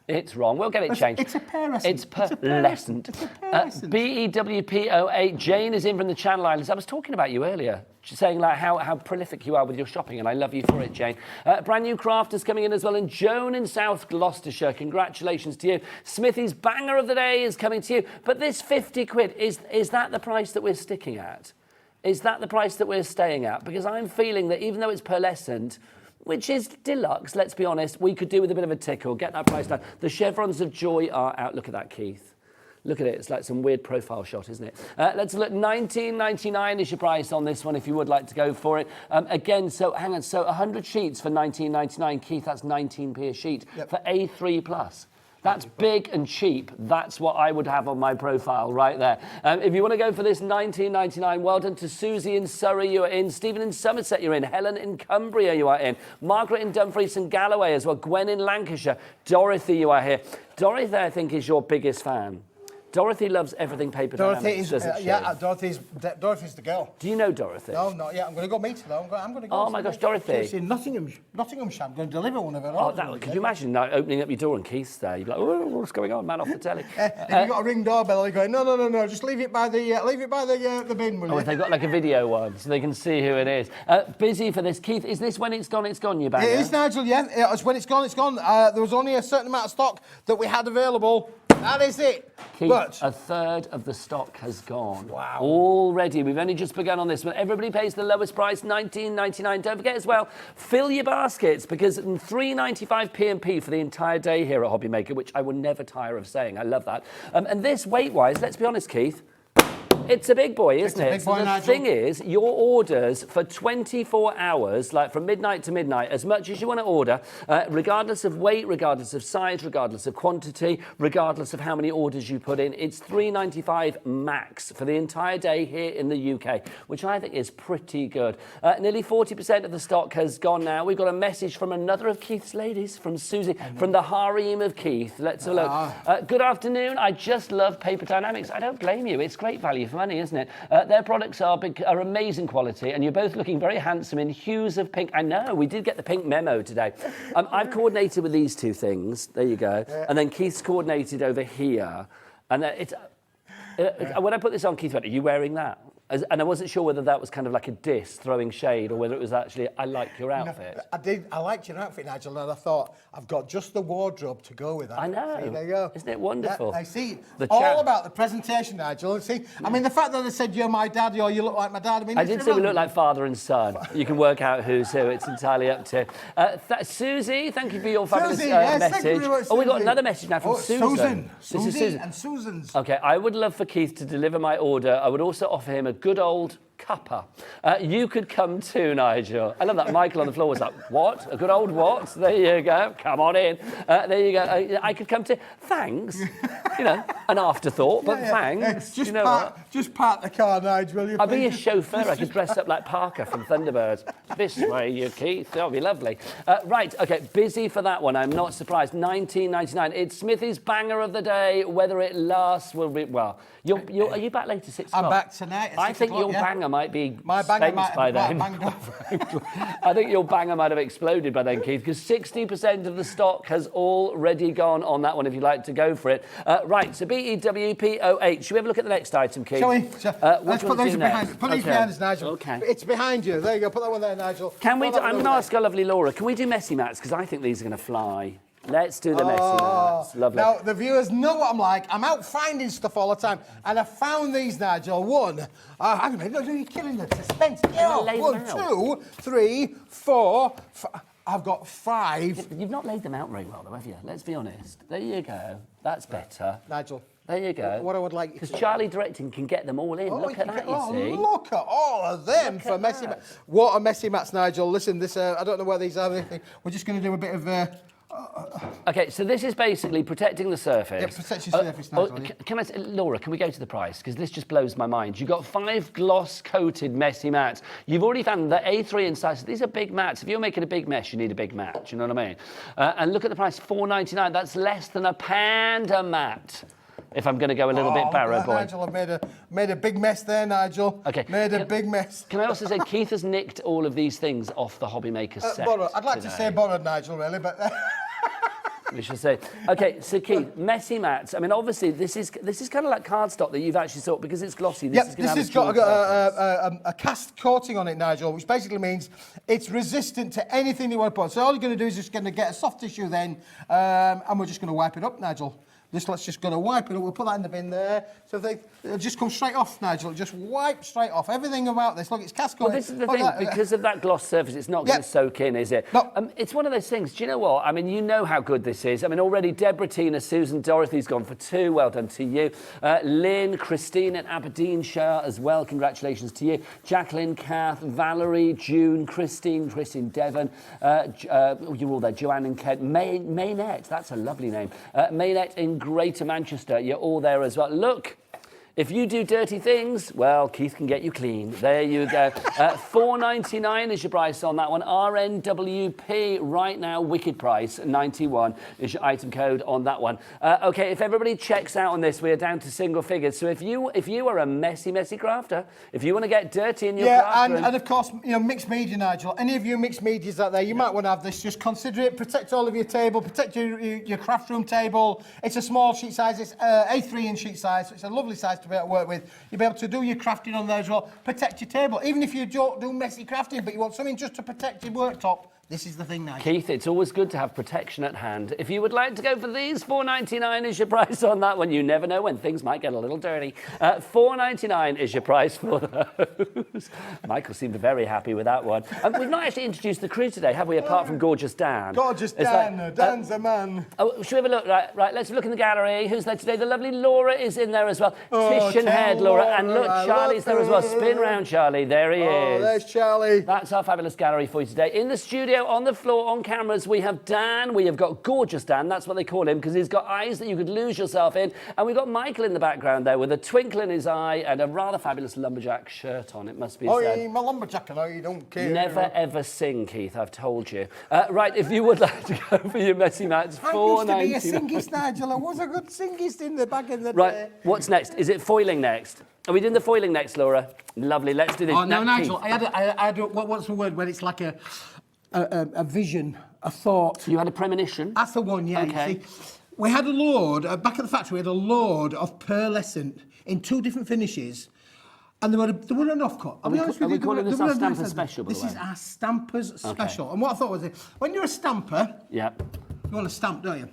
It's wrong. We'll get it changed. It's a pearlescent. It's pearlescent. BEWP08. Jane is in from the Channel Islands. I was talking about you earlier, saying like how prolific you are with your shopping, and I love you for it, Jane. Brand new crafters coming in as well, and Joan in South Gloucestershire. Congratulations to you. Smithy's banger of the day is coming to you. But this 50 quid, is that the price that we're sticking at? Is that the price that we're staying at? Because I'm feeling that even though it's pearlescent, which is deluxe, let's be honest, we could do with a bit of a tickle, get that price down. The chevrons of joy are out. Look at that, Keith. Look at it. It's like some weird profile shot, isn't it? Let's look. $19.99 is your price on this one if you would like to go for it. Again, so hang on. So 100 sheets for $19.99. Keith, that's 19p a sheet for A3+. That's big and cheap. That's what I would have on my profile right there. If you want to go for this $19.99, well done to Susie in Surrey, you are in. Stephen in Somerset, you're in. Helen in Cumbria, you are in. Margaret in Dumfries and Galloway as well. Gwen in Lancashire. Dorothy, you are here. Dorothy, I think, is your biggest fan. Dorothy loves everything paper dynamics, doesn't she? Yeah, Dorothy's the girl. Do you know Dorothy? No, not yet. I'm going to go meet her, though. I'm going to go. Oh, my gosh, Dorothy. She's in Nottinghamshire. I'm going to deliver one of her. Oh, could you imagine opening up your door and Keith's there? You'd be like, oh, what's going on, man, off the telly? If you've got a ring doorbell, you're going, no, just leave it by the bin, will you? Oh, if they've got like a video one, so they can see who it is. Busy for this. Keith, is this when it's gone, you banger? It is, Nigel, yeah. It's when it's gone, it's gone. There was only a certain amount of stock that we had available. That is it. Keith, a third of the stock has gone. Wow. Already. We've only just begun on this one. Everybody pays the lowest price, $19.99. Don't forget as well, fill your baskets because $3.95 P&P for the entire day here at HobbyMaker, which I will never tire of saying. I love that. And this, weight-wise, let's be honest, Keith, It's a big boy, isn't it? Big boy, so the Nigel. thing is, your orders for 24 hours, like from midnight to midnight, as much as you want to order, regardless of weight, regardless of size, regardless of quantity, regardless of how many orders you put in, it's $3.95 max for the entire day here in the UK, which I think is pretty good. Nearly 40% of the stock has gone now. We've got a message from another of Keith's ladies, from Susie, from the harem of Keith. Let's have a look. Good afternoon. I just love Paper Dynamics. I don't blame you. It's great value for money, isn't it? Their products are amazing quality, and you're both looking very handsome in hues of pink. I know, we did get the pink memo today. I've coordinated with these two things. There you go. And then Keith's coordinated over here. And it's... when I put this on, Keith went, are you wearing that? And I wasn't sure whether that was kind of like a diss throwing shade or whether it was actually, I like your outfit. No, I liked your outfit, Nigel, and I thought, I've got just the wardrobe to go with that. I know. See, there you go. Isn't it wonderful? Yeah, I see. All about the presentation, Nigel. See, I mean, the fact that they said you're my dad or you look like my dad, I mean... I did say we look like father and son. You can work out who's who. It's entirely up to... Susie, thank you for your fabulous message. Oh, we got another message now from Susan. Susie Susan. And Susan's. OK, I would love for Keith to deliver my order. I would also offer him a good old cuppa. You could come too, Nigel. I love that. Michael on the floor was like, what? A good old what? There you go. Come on in. There you go. I could come too. Thanks. You know, an afterthought, but thanks. Just, you know just park the car, Nigel, will you? I'll be your chauffeur. I could dress up like Parker from Thunderbirds. This way, you Keith. That'll be lovely. Right, OK, busy for that one. I'm not surprised. $19.99. It's Smithy's banger of the day. Whether it lasts will be... Well, are you back later, 6 o'clock? I'm back tonight at 6 I think o'clock, your banger might be my banger spent by then. I think your banger might have exploded by then, Keith, because 60% of the stock has already gone on that one, if you'd like to go for it. Right, so BEWPOH. Should we have a look at the next item, Keith? Shall we? Let's put those behind. Put these behind us, Nigel. OK. It's behind you. There you go. Put that one there, Nigel. Can we? I'm going to ask our lovely Laura, can we do messy mats? Because I think these are going to fly. Let's do the messy mats. Lovely. Now, the viewers know what I'm like. I'm out finding stuff all the time. And I found these, Nigel. One. Hang on a minute. You're killing the suspense. One, 2, 3, 4, 5. I've got 5. You've not laid them out very well, though, have you? Let's be honest. There you go. That's better. Nigel. There you go. What I would like... Because Charlie directing can get them all in. Look at that, you see. Look at all of them for messy mats. What are messy mats, Nigel? Listen, this... I don't know where these are. We're just going to do a bit of... OK, so this is basically protecting the surface. Yeah, protect your surface, Nigel. Laura, can we go to the price? Because this just blows my mind. You've got 5 gloss-coated messy mats. You've already found the A3 inside. So these are big mats. If you're making a big mess, you need a big mat. You know what I mean? And look at the price, $4.99. That's less than a panda mat. If I'm going to go a little bit barrow boy. Nigel, I've made a big mess there, Nigel. OK. Made a big mess. Can I also say Keith has nicked all of these things off the HobbyMaker set. Borrowed. I'd like to say borrowed, Nigel, really, but... We should say. OK, so Keith, messy mats. I mean, obviously, this is kind of like cardstock that you've actually thought, because it's glossy. This has got a cast coating on it, Nigel, which basically means it's resistant to anything you want to put. So all you're going to do is just going to get a soft tissue then, and we're just going to wipe it up, Nigel. Let's just going to wipe it up. We'll put that in the bin there. So it'll just come straight off, Nigel. Just wipe straight off. Everything about this. Look, it's cast coating. Well, this is the thing. Because of that gloss surface, it's not going to soak in, is it? No. It's one of those things. Do you know what? I mean, you know how good this is. I mean, already Deborah, Tina, Susan, Dorothy's gone for 2. Well done to you. Lynn, Christine in Aberdeenshire as well. Congratulations to you. Jacqueline, Kath, Valerie, June, Christine, Devon. You're all there. Joanne and Kent. Maynette. That's a lovely name. Maynette in Greater Manchester. You're all there as well. Look. If you do dirty things, well, Keith can get you clean. There you go. $4.99 is your price on that one. RNWP right now, wicked price. 91 is your item code on that one. OK, if everybody checks out on this, we are down to single figures. So if you are a messy crafter, if you want to get dirty in your craft room... and of course, you know, mixed media, Nigel. Any of you mixed medias out there, you might want to have this. Just consider it. Protect all of your table. Protect your craft room table. It's a small sheet size. It's A3 in sheet size. So it's a lovely size to be able to work with. You'll be able to do your crafting on there as well. Protect your table. Even if you don't do messy crafting, but you want something just to protect your worktop, This is the thing, Nigel. Keith, it's always good to have protection at hand. If you would like to go for these, $4.99 is your price on that one. You never know when things might get a little dirty. $4.99 is your price for those. Michael seemed very happy with that one. We've not actually introduced the crew today, have we, apart from Gorgeous Dan? Gorgeous Dan. Dan's a man. Oh, should we have a look? Right, let's look in the gallery. Who's there today? The lovely Laura is in there as well. Tish and Head, Laura. And look, Charlie's there as well. Spin round, Charlie. There he is. Oh, there's Charlie. That's our fabulous gallery for you today. In the studio, on the floor, on cameras, we have Dan. We have got Gorgeous Dan. That's what they call him because he's got eyes that you could lose yourself in. And we've got Michael in the background there with a twinkle in his eye and a rather fabulous lumberjack shirt on, it must be said. I'm a lumberjack and I don't care. Never ever sing, Keith, I've told you. Right, if you would like to go for your messy mats, $4.99. I used to be a singist, Nigel. I was a good singist in the back in the day. Right, what's next? Is it foiling next? Are we doing the foiling next, Laura? Lovely, let's do this. Oh, no, now, Nigel, Keith. I had what's the word when it's like a vision, a thought? You had a premonition? That's the one, yeah. Okay. You see, we had a load, back at the factory, we had a load of pearlescent in 2 different finishes. And they were an off-cut. I'll be honest with you. Are we calling this our Stampers Special, by the way? This is our Stampers Special. And what I thought was, when you're a stamper, Yeah. you want to stamp, don't you?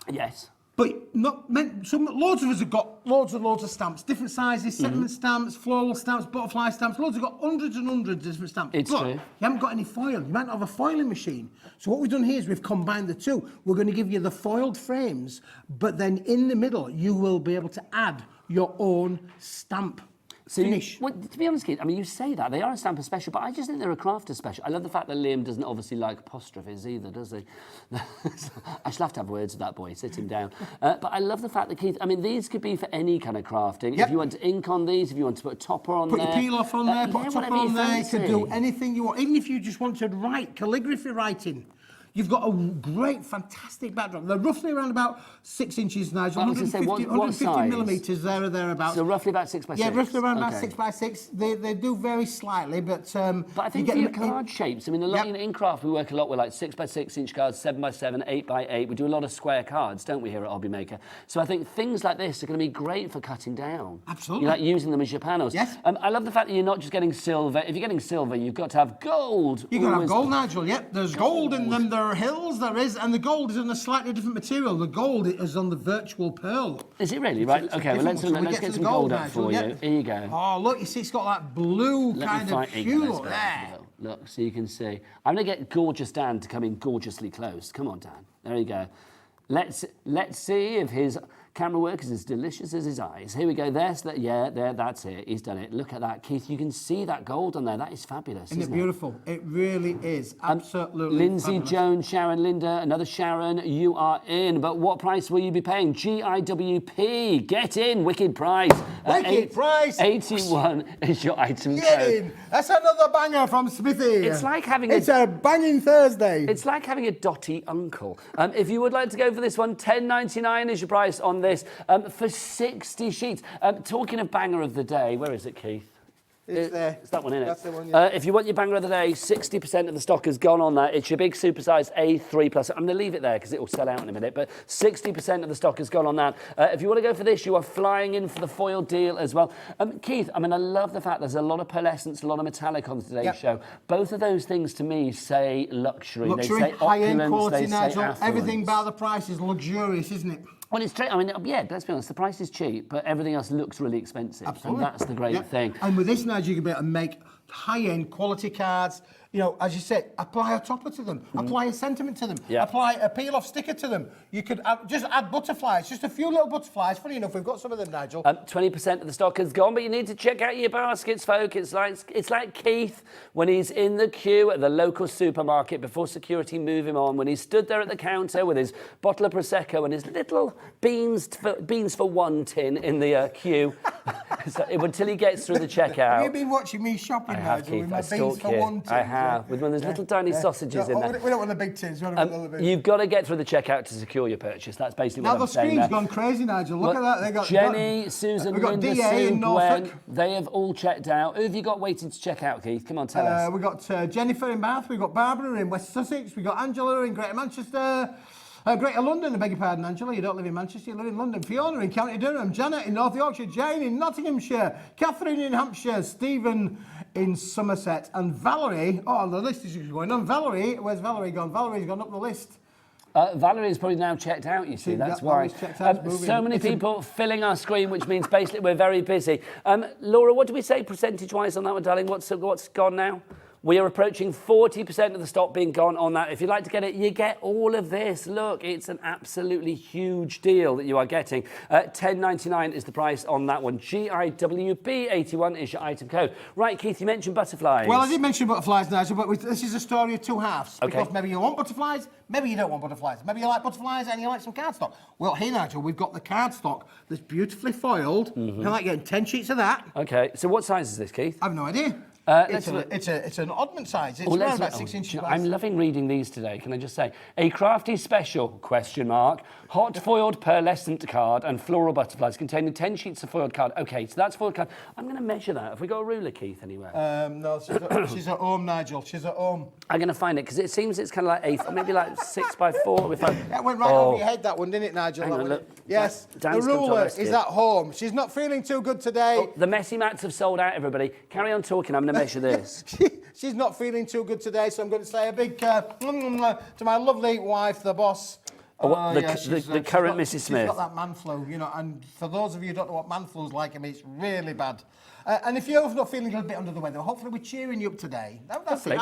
Yes. But not meant. Loads of us have got loads of stamps, different sizes, sentiment stamps, floral stamps, butterfly stamps. Loads have got hundreds and hundreds of different stamps. It's but true. You haven't got any foil. You might not have a foiling machine. So what we've done here is we've combined the two. We're going to give you the foiled frames, but then in the middle you will be able to add your own stamp. So finish. Well, to be honest, Keith, I mean, you say that. They are a Stamper Special, but I just think they're a Crafter Special. I love the fact that Liam doesn't obviously like apostrophes either, does he? I shall have to have words with that boy, sit him down. But I love the fact that, Keith, I mean, these could be for any kind of crafting. Yep. If you want to ink on these, if you want to put a topper on there. Put your peel off on there, put a topper whatever you on there. You fancy. can do anything you want. Even if you just want to write, calligraphy writing. You've got a great, fantastic backdrop. They're roughly around about 6 inches, Nigel. I was gonna say, what 150 size? millimetres there or thereabouts. So roughly about 6 by 6? Yeah, roughly around about Okay. 6 by 6. They do vary slightly, but I think for your card shapes, I mean, a lot in craft, we work a lot with like 6 by 6 inch cards, 7 by 7, 8 by 8. We do a lot of square cards, don't we, here at HobbyMaker? So I think things like this are going to be great for cutting down. Absolutely. You like using them as your panels. Yes. I love the fact that you're not just getting silver. If you're getting silver, you've got to have gold. You've got to have gold, Nigel. Yep, there's gold in them. There are hills. There is, and the gold is on a slightly different material. The gold is on the virtual pearl. Is it really? Right. Okay. Well, let's get some gold up for you. Here you go. Oh, look! You see, it's got that blue kind of hue there. Look, so you can see. I'm going to get Gorgeous Dan to come in gorgeously close. Come on, Dan. There you go. Let's see if his camera work is as delicious as his eyes. Here we go. There, that's it. He's done it. Look at that, Keith. You can see that gold on there. That is fabulous, isn't it? Isn't it beautiful? It really is. Absolutely Lindsay, fabulous. Jones, Sharon, Linda, another Sharon, you are in. But what price will you be paying? GIWP. Get in. Wicked price. Wicked price. 81 is your item Get code. in. That's another banger from Smithy. It's like having It's a banging Thursday. It's like having a dotty uncle. If you would like to go for this one, $10.99 is your price on this for 60 sheets. Talking of banger of the day, where is it, Keith? It's there. It's that one, isn't it? That's the one, yeah. If you want your banger of the day, 60% of the stock has gone on that. It's your big supersized A3 plus. I'm going to leave it there because it will sell out in a minute, but 60% of the stock has gone on that. If you want to go for this, you are flying in for the foil deal as well. Keith, I mean, I love the fact there's a lot of pearlescence, a lot of metallic on today's show. Both of those things to me say luxury. Luxury, they say high-end opulence, quality, they say Nigel. affluence. Everything about the price is luxurious, isn't it? Well, it's true. I mean, yeah, let's be honest, the price is cheap, but everything else looks really expensive. Absolutely. And that's the great thing. And with this, Nigel, you can be able to make high-end quality cards. You know, as you said, apply a topper to them, apply a sentiment to them, apply a peel-off sticker to them. You could just add butterflies, just a few little butterflies. Funny enough, we've got some of them, Nigel. 20% of the stock has gone, but you need to check out your baskets, folk. It's like Keith when he's in the queue at the local supermarket before security move him on, when he stood there at the counter with his bottle of Prosecco and his little beans for one tin in the queue until he gets through the checkout. Have you been watching me shopping, Nigel, with my beans for one tin? I have, with one of those little tiny sausages in there. We don't want the big tins, we want the little bits. You've got to get through the checkout to secure your purchase. That's basically now what I'm saying. Now the screen's gone crazy, Nigel. Look at that. They got Jenny, Susan, we've got Linda, DA Sue, in Gwen. Norfolk. They have all checked out. Who have you got waiting to check out, Keith? Come on, tell us. We've got Jennifer in Bath. We've got Barbara in West Sussex. We've got Angela in Greater Manchester. Greater London, I beg your pardon, Angela. You don't live in Manchester, you live in London. Fiona in County Durham. Janet in North Yorkshire. Jane in Nottinghamshire. Catherine in Hampshire. Stephen in Somerset. And Valerie, oh, the list is just going on. Valerie, where's Valerie gone? Valerie's gone up the list. Valerie's probably now checked out, you see, that's why. Out, so many people filling our screen, which means basically we're very busy. Laura, what do we say percentage-wise on that one, darling? What's gone now? We are approaching 40% of the stock being gone on that. If you'd like to get it, you get all of this. Look, it's an absolutely huge deal that you are getting. $10.99 is the price on that one. GIWB81 is your item code. Right, Keith, you mentioned butterflies. Well, I did mention butterflies, Nigel, but this is a story of two halves. Okay. Because maybe you want butterflies, maybe you don't want butterflies. Maybe you like butterflies and you like some cardstock. Well, here, Nigel, we've got the cardstock that's beautifully foiled. I like getting 10 sheets of that. Okay, so what size is this, Keith? I have no idea. It's an oddment size. It's around about 6 inches. I'm loving reading these today, can I just say? A crafty special, question mark, hot foiled pearlescent card and floral butterflies containing 10 sheets of foiled card. Okay, so that's foiled card. I'm going to measure that. Have we got a ruler, Keith, anywhere? No, she's at home, Nigel. She's at home. I'm going to find it, because it seems it's kind of like 8, or maybe like 6 by 4. That went right over your head, that one, didn't it, Nigel? Hang on, look. Yes, Dan's the ruler is at home. She's not feeling too good today. Oh, the messy mats have sold out, everybody. Carry on talking, I'm going to measure this. She's not feeling too good today, so I'm going to say a big to my lovely wife, the boss. The current Mrs. Smith. She's got that man flu, you know, and for those of you who don't know what man flu's like, I mean, it's really bad. And if you're not feeling a bit under the weather, hopefully we're cheering you up today. That's it.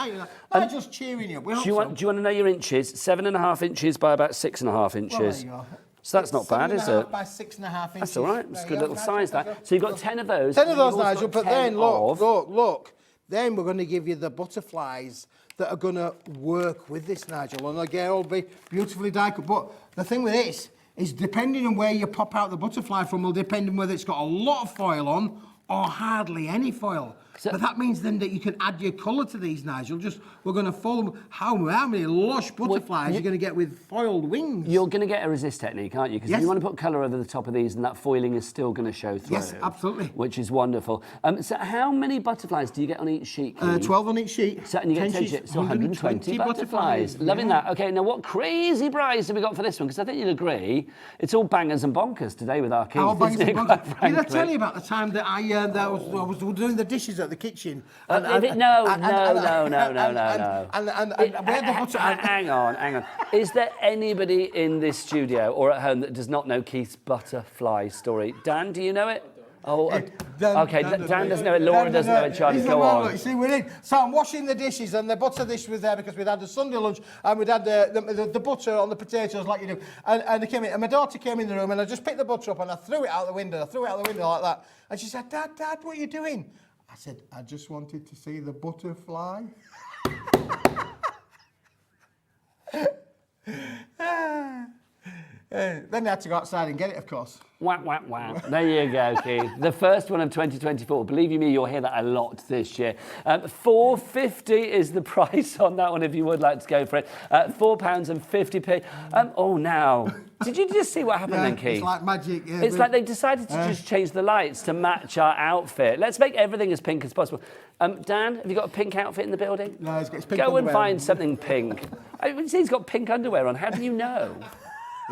I'm just cheering you up. Do you want to know your inches? 7.5 inches by about 6.5 inches. Well, there you go. So that's not bad, is it? By 6.5 inches. That's all right. It's a good little size, that. So you've got 10 of those. 10 of those, Nigel, but then, look. Then we're going to give you the butterflies that are going to work with this, Nigel. And again, it'll be beautifully dyed cut. But the thing with this is depending on where you pop out the butterfly from will depend on whether it's got a lot of foil on or hardly any foil. But that means then that you can add your colour to these, Nigel. We're going to follow how many lush butterflies you're going to get with foiled wings. You're going to get a resist technique, aren't you? Because if you want to put colour over the top of these, and that foiling is still going to show through. Yes, absolutely. Which is wonderful. So how many butterflies do you get on each sheet? 12 on each sheet. So, and you get 10 sheets. So 120 butterflies. Loving that. Okay, now what crazy prize have we got for this one? Because I think you'd agree, it's all bangers and bonkers today with our Keith. All bangers and bonkers. Did I tell you about the time that I was doing the dishes at the kitchen? No. And hang on. Is there anybody in this studio or at home that does not know Keith's butterfly story? Dan, do you know it? Oh, okay. Dan doesn't know it. Laura doesn't know it. Charlie, go on. You see, we're in. So I'm washing the dishes, and the butter dish was there because we'd had a Sunday lunch, and we'd had the butter on the potatoes like you do. And they came in, and my daughter came in the room, and I just picked the butter up and I threw it out the window. Like that. And she said, Dad, what are you doing? I said, I just wanted to see the butterfly. Then I had to go outside and get it, of course. Wow. There you go, Keith. The first one of 2024. Believe you me, you'll hear that a lot this year. £4.50 is the price on that one if you would like to go for it. £4.50. Now, did you just see what happened then, Keith? It's like magic. Yeah, it's like they decided to just change the lights to match our outfit. Let's make everything as pink as possible. Dan, have you got a pink outfit in the building? No, he's got his pink Go underwear and find something pink. He's got pink underwear on. How do you know?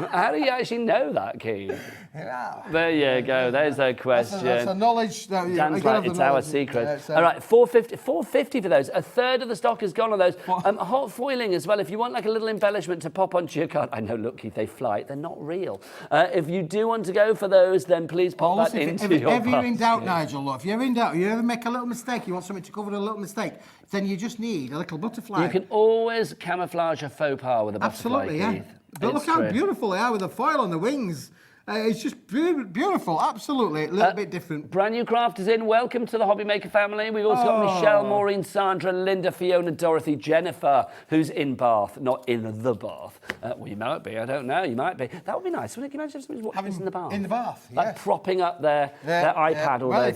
How do you actually know that, Keith? Yeah. There you go. There's a question. That's a knowledge. Dan's right. It's our secret. All right, $4.50 for those. A third of the stock has gone on those. Hot foiling as well. If you want like a little embellishment to pop onto your card. I know, look, Keith, they fly. They're not real. If you do want to go for those, then please pop that into your basket. If you're in doubt, Nigel, look, if you're in doubt, you ever make a little mistake, you want something to cover a little mistake, then you just need a little butterfly. You can always camouflage a faux pas with a butterfly, Absolutely, yeah. Keith. But look how beautiful they are with the foil on the wings. It's just beautiful, absolutely, a little bit different. Brand new crafters in, welcome to the HobbyMaker family. We've also got Michelle, Maureen, Sandra, Linda, Fiona, Dorothy, Jennifer, who's in Bath, not in the bath. Well, you might be, I don't know, you might be. That would be nice, wouldn't it? Can you imagine if somebody's watching this in the bath? In the bath, yes. Like propping up their iPad or their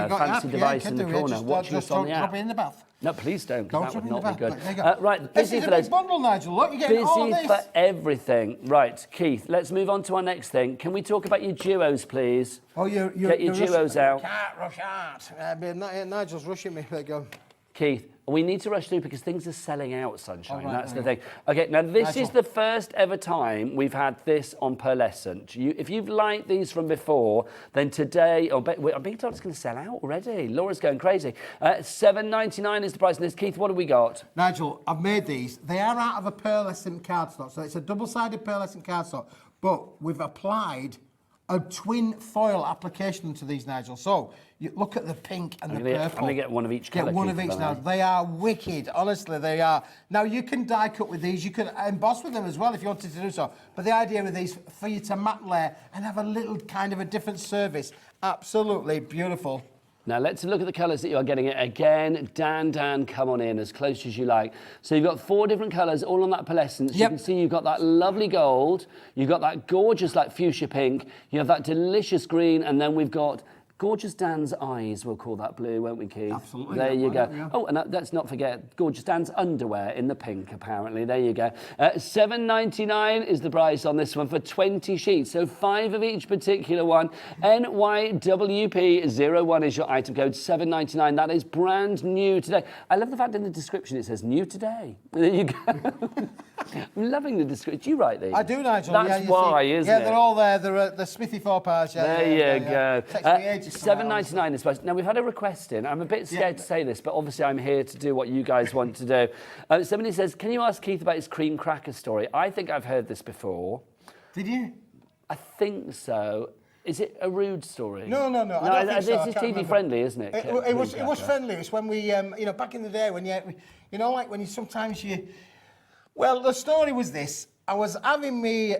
fancy device in the corner, watching us on the app. Drop it in the bath. No, please don't, because that would not be good. Right, right, busy for those. This is a big bundle, Nigel. Look, you're getting all of this. Busy for everything. Right, Keith, let's move on to our next thing. Can we talk about your duos, please? Oh, Get your duos out. Can't rush out. Nigel's rushing me. There you go. Keith, we need to rush through because things are selling out, Sunshine. Right, That's the thing. Okay, now this is the first ever time we've had this on pearlescent. If you've liked these from before, then today, I'm being told it's going to sell out already. Laura's going crazy. $7.99 is the price of this. Keith, what have we got? Nigel, I've made these. They are out of a pearlescent cardstock, so it's a double-sided pearlescent cardstock, but we've applied a twin foil application to these, Nigel. So you look at the pink and the purple. I'm going to get one of each colour. Get one of each now. They are wicked. Honestly, they are. Now, you can die cut with these. You can emboss with them as well if you wanted to do so. But the idea with these, for you to matte layer and have a little kind of a different service. Absolutely beautiful. Now let's look at the colours that you are getting it. Again, Dan, come on in as close as you like. So you've got 4 different colours, all on that pearlescence. You can see you've got that lovely gold, you've got that gorgeous like fuchsia pink, you have that delicious green, and then we've got gorgeous Dan's eyes, we'll call that blue, won't we, Keith? Absolutely. There you go. Yeah. Oh, and let's not forget gorgeous Dan's underwear in the pink, apparently. There you go. $7.99 is the price on this one for 20 sheets. So 5 of each particular one. NYWP01 is your item code, $7.99. That is brand new today. I love the fact in the description it says new today. There you go. I'm loving the description. Do you write these? I do, Nigel. That's why, isn't it? Yeah, they're all there. They're the Smithy 4-parts. There you go. Takes me ages. $7.99 is supposed. Now we've had a request in. I'm a bit scared to say this, but obviously I'm here to do what you guys want to do. Somebody says, "Can you ask Keith about his cream cracker story?" I think I've heard this before. Did you? I think so. Is it a rude story? No. I don't think so. This is TV friendly, isn't it? It was friendly. It's when we, back in the day when like when you sometimes you. Well, the story was this. I was having me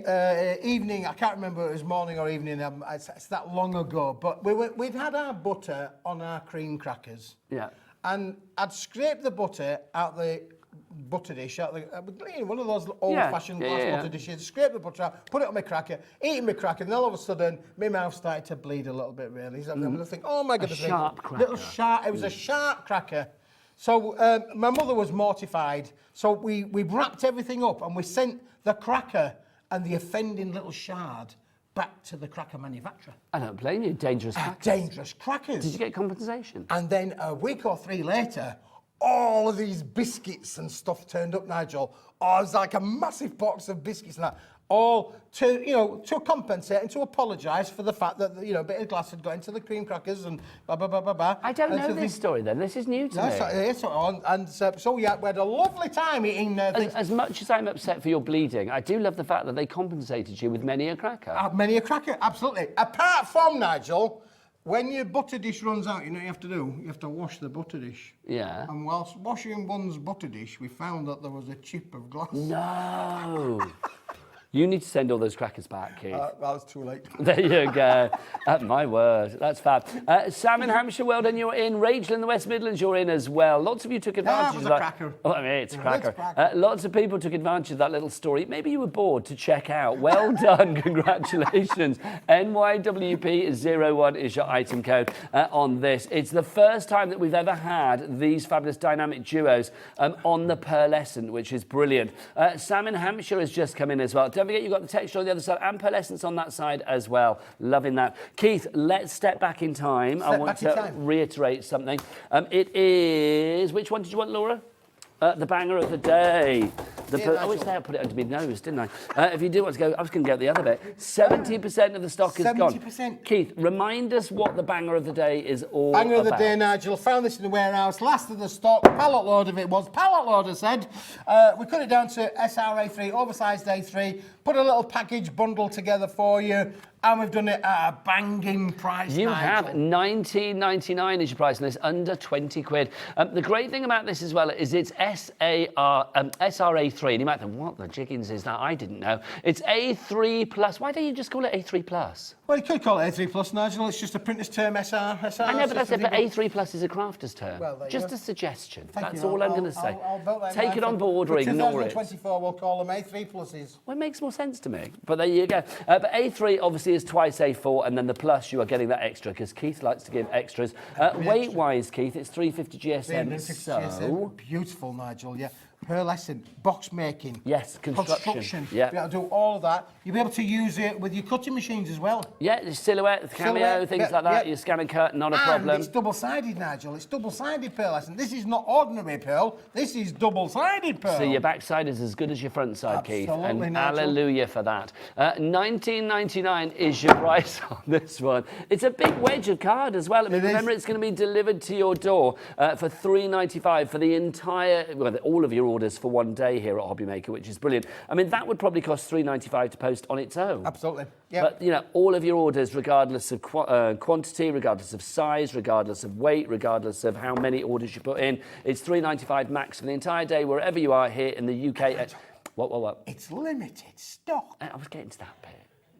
evening, I can't remember if it was morning or evening, it's that long ago, but we'd had our butter on our cream crackers. Yeah. And I'd scraped the butter out the butter dish, one of those old-fashioned glass butter dishes, scrape the butter out, put it on my cracker, eating my cracker, and then all of a sudden, my mouth started to bleed a little bit, really. So I think, oh my goodness. A sharp cracker. It was a sharp cracker. So my mother was mortified. So we wrapped everything up and we sent the cracker and the offending little shard back to the cracker manufacturer. I don't blame you. Dangerous crackers. Dangerous crackers. Did you get compensation? And then a week or 3 later, all of these biscuits and stuff turned up, Nigel. Oh, it was like a massive box of biscuits and that. All to compensate and to apologise for the fact that a bit of glass had got into the cream crackers and blah blah blah blah blah. I don't know this story then. This is new to me. So we had a lovely time eating things. As much as I'm upset for your bleeding, I do love the fact that they compensated you with many a cracker. Many a cracker, absolutely. Apart from, Nigel, when your butter dish runs out, you know what you have to do? You have to wash the butter dish. Yeah. And whilst washing one's butter dish, we found that there was a chip of glass. No. You need to send all those crackers back, Keith. That was too late. There you go. My word. That's fab. Sam in Hampshire, well done, you're in. Rachel in the West Midlands, you're in as well. Lots of you took advantage of that. Cracker. Oh, I mean, it's a cracker. Lots of people took advantage of that little story. Maybe you were bored to check out. Well done. Congratulations. NYWP01 is your item code on this. It's the first time that we've ever had these fabulous dynamic duos on the pearlescent, which is brilliant. Sam in Hampshire has just come in as well. Don't forget you've got the texture on the other side and pearlescence on that side as well. Loving that. Keith, let's step back in time. I want to reiterate something. It is... Which one did you want, Laura? The banger of the day. I wish they had put it under my nose, didn't I? If you do want to go, I was going to get the other bit. 70% of the stock is gone. 70%. Keith, remind us what the banger of the day is all about. Banger of the day, Nigel. Found this in the warehouse. Last of the stock. Pallet load of it was. Pallet loader said. We cut it down to SRA3, oversized A3. Put a little package bundle together for you. And we've done it at a banging price. You have $19.99 is your price, and it's under 20 quid. The great thing about this as well is it's SRA3. And you might think, what the jiggins is that? I didn't know. It's A3 plus. Why don't you just call it A3 plus? Well, you could call it A3 plus, Nigel. It's just a printer's term, SR. I know, but that's it. But A3 plus is a crafter's term. Well, just a suggestion. That's all I'm going to say. Take it on board or ignore it. 2024, we'll call them A3 pluses. Well, it makes more sense to me. But there you go. But A3 obviously is twice A4, and then the plus you are getting that extra because Keith likes to give extras. Weight-wise, Keith, it's 350 GSM. GSM. Beautiful, Nigel. Yeah. pearlescent, box making. Yes, construction. Yeah. Be able to do all of that. You'll be able to use it with your cutting machines as well. Yeah, the silhouette, the cameo, things like that. You scan and cut, not a problem. And it's double-sided, Nigel. It's double-sided pearlescent. This is not ordinary pearl. This is double-sided pearl. So your backside is as good as your front side, Keith. Absolutely, And Nigel. Hallelujah for that. $19.99 is your price on this one. It's a big wedge of card as well. I mean, remember, it's going to be delivered to your door for $3.95 for the entire, well, all of your orders for one day here at HobbyMaker, which is brilliant. I mean, that would probably cost $3.95 to post on its own. Absolutely. Yep. But, you know, all of your orders, regardless of quantity, regardless of size, regardless of weight, regardless of how many orders you put in, it's $3.95 max for the entire day, wherever you are here in the UK. What? It's limited stock. I was getting to that bit.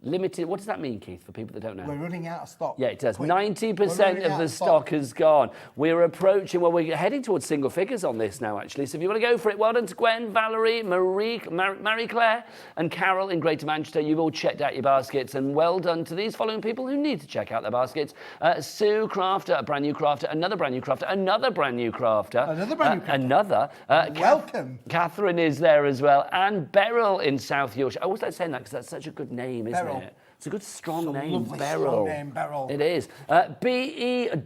Limited, what does that mean, Keith, for people that don't know? We're running out of stock. Yeah, it does. 90% of the stock has gone. We're approaching, well, we're heading towards single figures on this now, actually. So if you want to go for it, well done to Gwen, Valerie, Marie Claire, and Carol in Greater Manchester. You've all checked out your baskets, and well done to these following people who need to check out their baskets. Sue Crafter, a brand new crafter, another brand new crafter, another brand new crafter. Another brand new crafter. Welcome. Catherine is there as well, and Beryl in South Yorkshire. I always like saying that because that's such a good name, isn't it? It's a good, strong name, lovely Beryl. strong name, Beryl. It is. BEWP,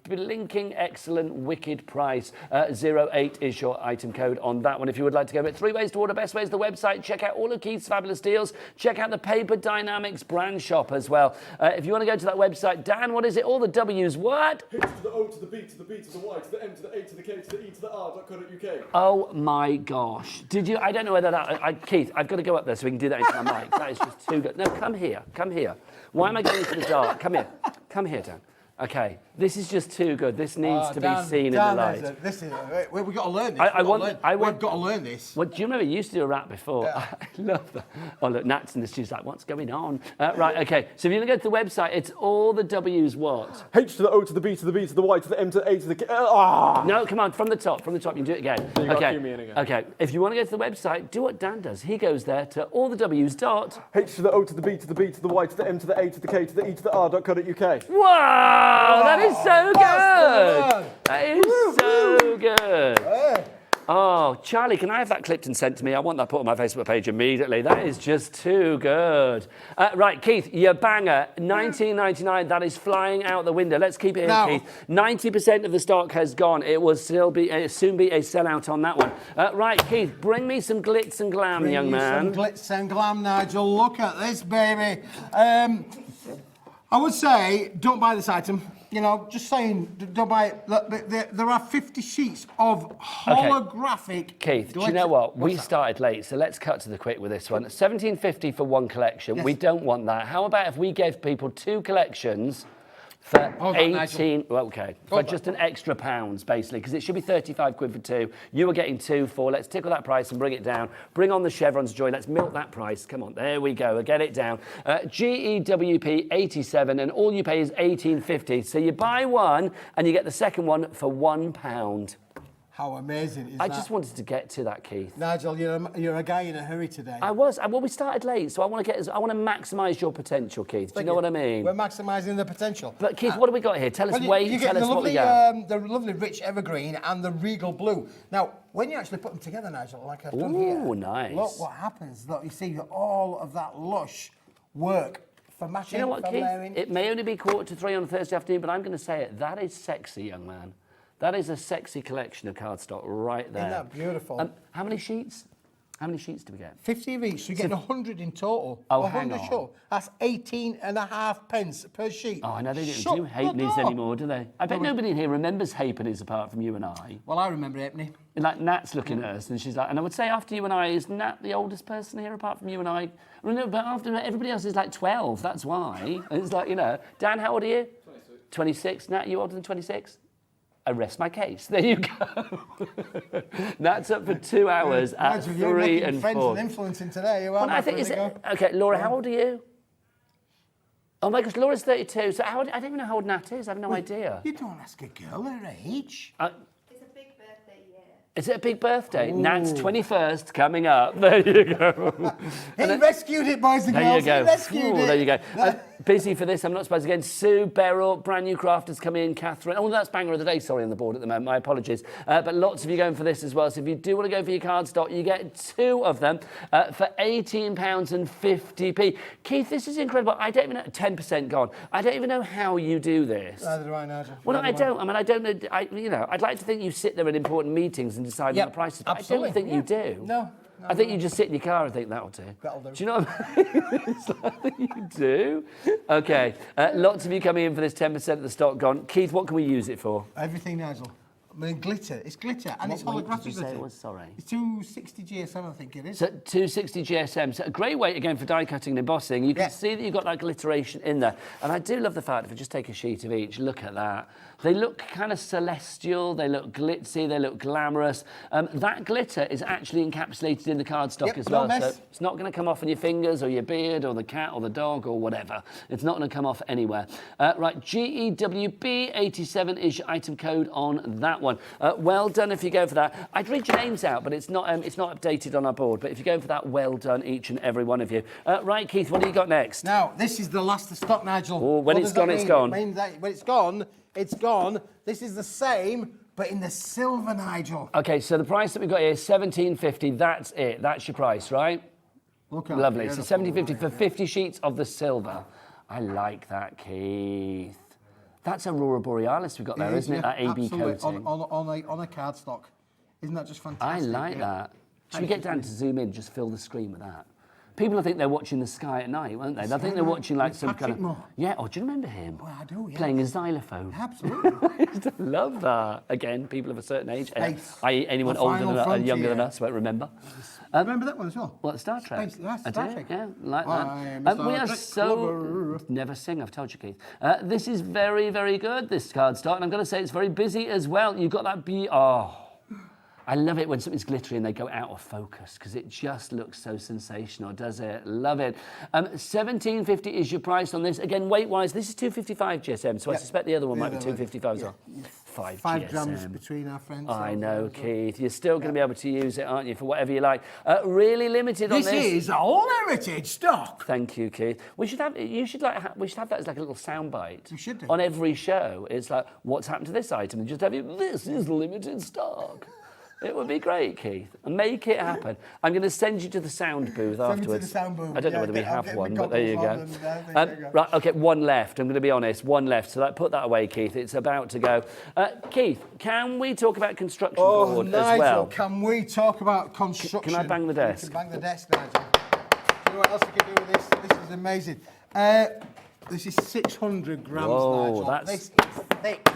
blinking excellent, wicked price. 08 is your item code on that one if you would like to go. But 3 ways to order, best way is the website. Check out all of Keith's fabulous deals. Check out the Paper Dynamics brand shop as well. If you want to go to that website, Dan, what is it? All the W's, what? H to the O to the B to the B to the Y to the M to the A to the K to the E to the R.co.uk. Oh my gosh. Did you? I don't know whether that. Keith, I've got to go up there so we can do that into my mic. That is just too good. No, come here. Come here. Why am I going into the dark? Come here. Come here, Dan. Okay, this is just too good. This needs to be seen in the light. We've got to learn this. We've got to learn this. Well, do you remember you used to do a rap before? Yeah. I love that. Oh, look, Nat's in the studio's like, what's going on? Right, okay. So if you're going to go to the website, it's all the W's what? H to the O to the B to the B to the Y to the M to the A to the K. No, come on, from the top. You can do it again. So you got to cue me in again. Okay, if you want to go to the website, do what Dan does. He goes there to all the W's dot. H to the O to the B to the B to the Y to the M to the A to the K to the E to the R.co.uk. Wow, that is so good. That is so good. Oh, Charlie, can I have that clipped and sent to me? I want that put on my Facebook page immediately. That is just too good. Right, Keith, your banger, $19.99. That is flying out the window. Let's keep it in, Keith. 90% of the stock has gone. It will soon be a sellout on that one. Right, Keith, bring me some glitz and glam, young man. Some glitz and glam, Nigel. Look at this, baby. I would say, don't buy this item. You know, just saying, don't buy it. Look, there are 50 sheets of holographic. Keith, do you know what? We started late, so let's cut to the quick with this one. $17.50 for one collection. Yes. We don't want that. How about if we gave people 2 collections for 18, well, okay, for just an extra £1, basically, because it should be 35 quid for 2. You were getting 2 for, let's tickle that price and bring it down. Bring on the chevrons, Joy, let's milk that price. Come on, there we go, get it down. GEWP 87, and all you pay is $18.50. So you buy one, and you get the second one for £1. How amazing is that? I just wanted to get to that, Keith. Nigel, you're a guy in a hurry today. I was. Well, we started late, so I want to maximise your potential, Keith. Do you know what I mean? We're maximising the potential. But Keith, what have we got here? Tell us weight. Tell us what we got. The lovely rich evergreen and the regal blue. Now, when you actually put them together, Nigel, like I've done here, nice. Look what happens. Look, you see all of that lush work for matching. You know what, Keith? Layering. It may only be 2:45 on a Thursday afternoon, but I'm going to say it. That is sexy, young man. That is a sexy collection of cardstock right there. Isn't that beautiful? How many sheets? How many sheets do we get? 50 of each, so you get 100 in total. Oh, hang on. Sure. That's 18.5 pence per sheet. Oh, I know they don't do halfpennies anymore, do they? I bet nobody in here remembers halfpennies apart from you and I. Well, I remember halfpenny. Like Nat's looking at us, and she's like, and I would say after you and I, is Nat the oldest person here apart from you and I? No, but after everybody else is like 12. That's why. And it's like, you know, Dan, how old are you? 26. 26. Nat, you older than 26? I rest my case. There you go. That's up for 2 hours at 3 and 4. Friends and influencing today. Well, I think okay, Laura, how old are you? Oh my gosh, Laura's 32. So I don't even know how old Nat is. I have no idea. You don't ask a girl her age. It's a big birthday year. Is it a big birthday? Ooh. Nat's 21st coming up. There you go. He rescued it, boys and girls. There you go. He rescued it. There you go. Busy for this, I'm not surprised. Again, Sue, Beryl, brand new crafters come in, Catherine. Oh, that's banger of the day, sorry, on the board at the moment, my apologies. But lots of you going for this as well. So if you do want to go for your cardstock, you get 2 of them for £18.50p. Keith, this is incredible. I don't even know, 10% gone. I don't even know how you do this. Neither do I, Nigel. Well, no, I don't. I mean, I don't know. I'd like to think you sit there in important meetings and decide on the prices, but absolutely. I don't think you do. No. I think you just sit in your car and think, that'll do. That'll do. Do you know what I mean? It's like, I think you do. Okay, lots of you coming in for this 10% of the stock gone. Keith, what can we use it for? Everything, Nigel. I mean, glitter. It's glitter, and it's holographic did you say glitter. it was? Sorry. It's 260 GSM, I think it is. So 260 GSM. So a great weight again for die cutting and embossing. You can see that you've got that glitteration in there. And I do love the fact, if you just take a sheet of each, look at that. They look kind of celestial, they look glitzy, they look glamorous. That glitter is actually encapsulated in the cardstock as well. So it's not going to come off on your fingers or your beard or the cat or the dog or whatever. It's not going to come off anywhere. Right, GEWB87 is your item code on that one. Well done if you go for that. I'd read your names out, but it's not updated on our board. But if you're going for that, well done, each and every one of you. Right, Keith, what do you got next? Now, this is the last of stock, Nigel. Oh, when it's gone, it's gone. When it's gone, it's gone. This is the same, but in the silver, Nigel. Okay, so the price that we've got here is £17.50. That's it. That's your price, right? Look at Lovely. So £17.50 for 50 sheets of the silver. I like that, Keith. That's Aurora Borealis we've got there, isn't it? That AB coating. On a cardstock. Isn't that just fantastic? I like that. Should we get down to zoom in, just fill the screen with that? People will think they're watching the sky at night, won't they? They'll think they're watching like some kind of... Yeah, oh, do you remember him? Well, I do, yeah. Playing a xylophone. Absolutely. I used to love that. Again, people of a certain age, i.e. anyone older than younger than us won't remember. Remember that one as well? What, Star Trek? Star Trek. Yeah, like that. We are so... Never sing, I've told you, Keith. This is very, very good, this cardstock, and I'm going to say it's very busy as well. You've got that... I love it when something's glittery and they go out of focus because it just looks so sensational, does it? Love it. £17.50 is your price on this. Again, weight-wise, this is 255 GSM, so I suspect the other one might be 255 as well. 5 grams between our friends. I know, Keith. You're still going to be able to use it, aren't you, for whatever you like. Really limited on this. This is all heritage stock. Thank you, Keith. We should have that as like a little soundbite. We should do. On every show. It's like, what's happened to this item? And just have you, this is limited stock. It would be great, Keith. Make it happen. I'm going to send you to the sound booth afterwards. Send me to the sound booth. I don't know whether we have one, but there you go. There you go. Right, okay, one left. I'm going to be honest, one left. So put that away, Keith. It's about to go. Keith, can we talk about construction board Nigel, as well? Can we talk about construction? Can I bang the desk? You can bang the desk, Nigel. Do you know what else you can do with this? This is amazing. This is 600 grams, Nigel. This is thick.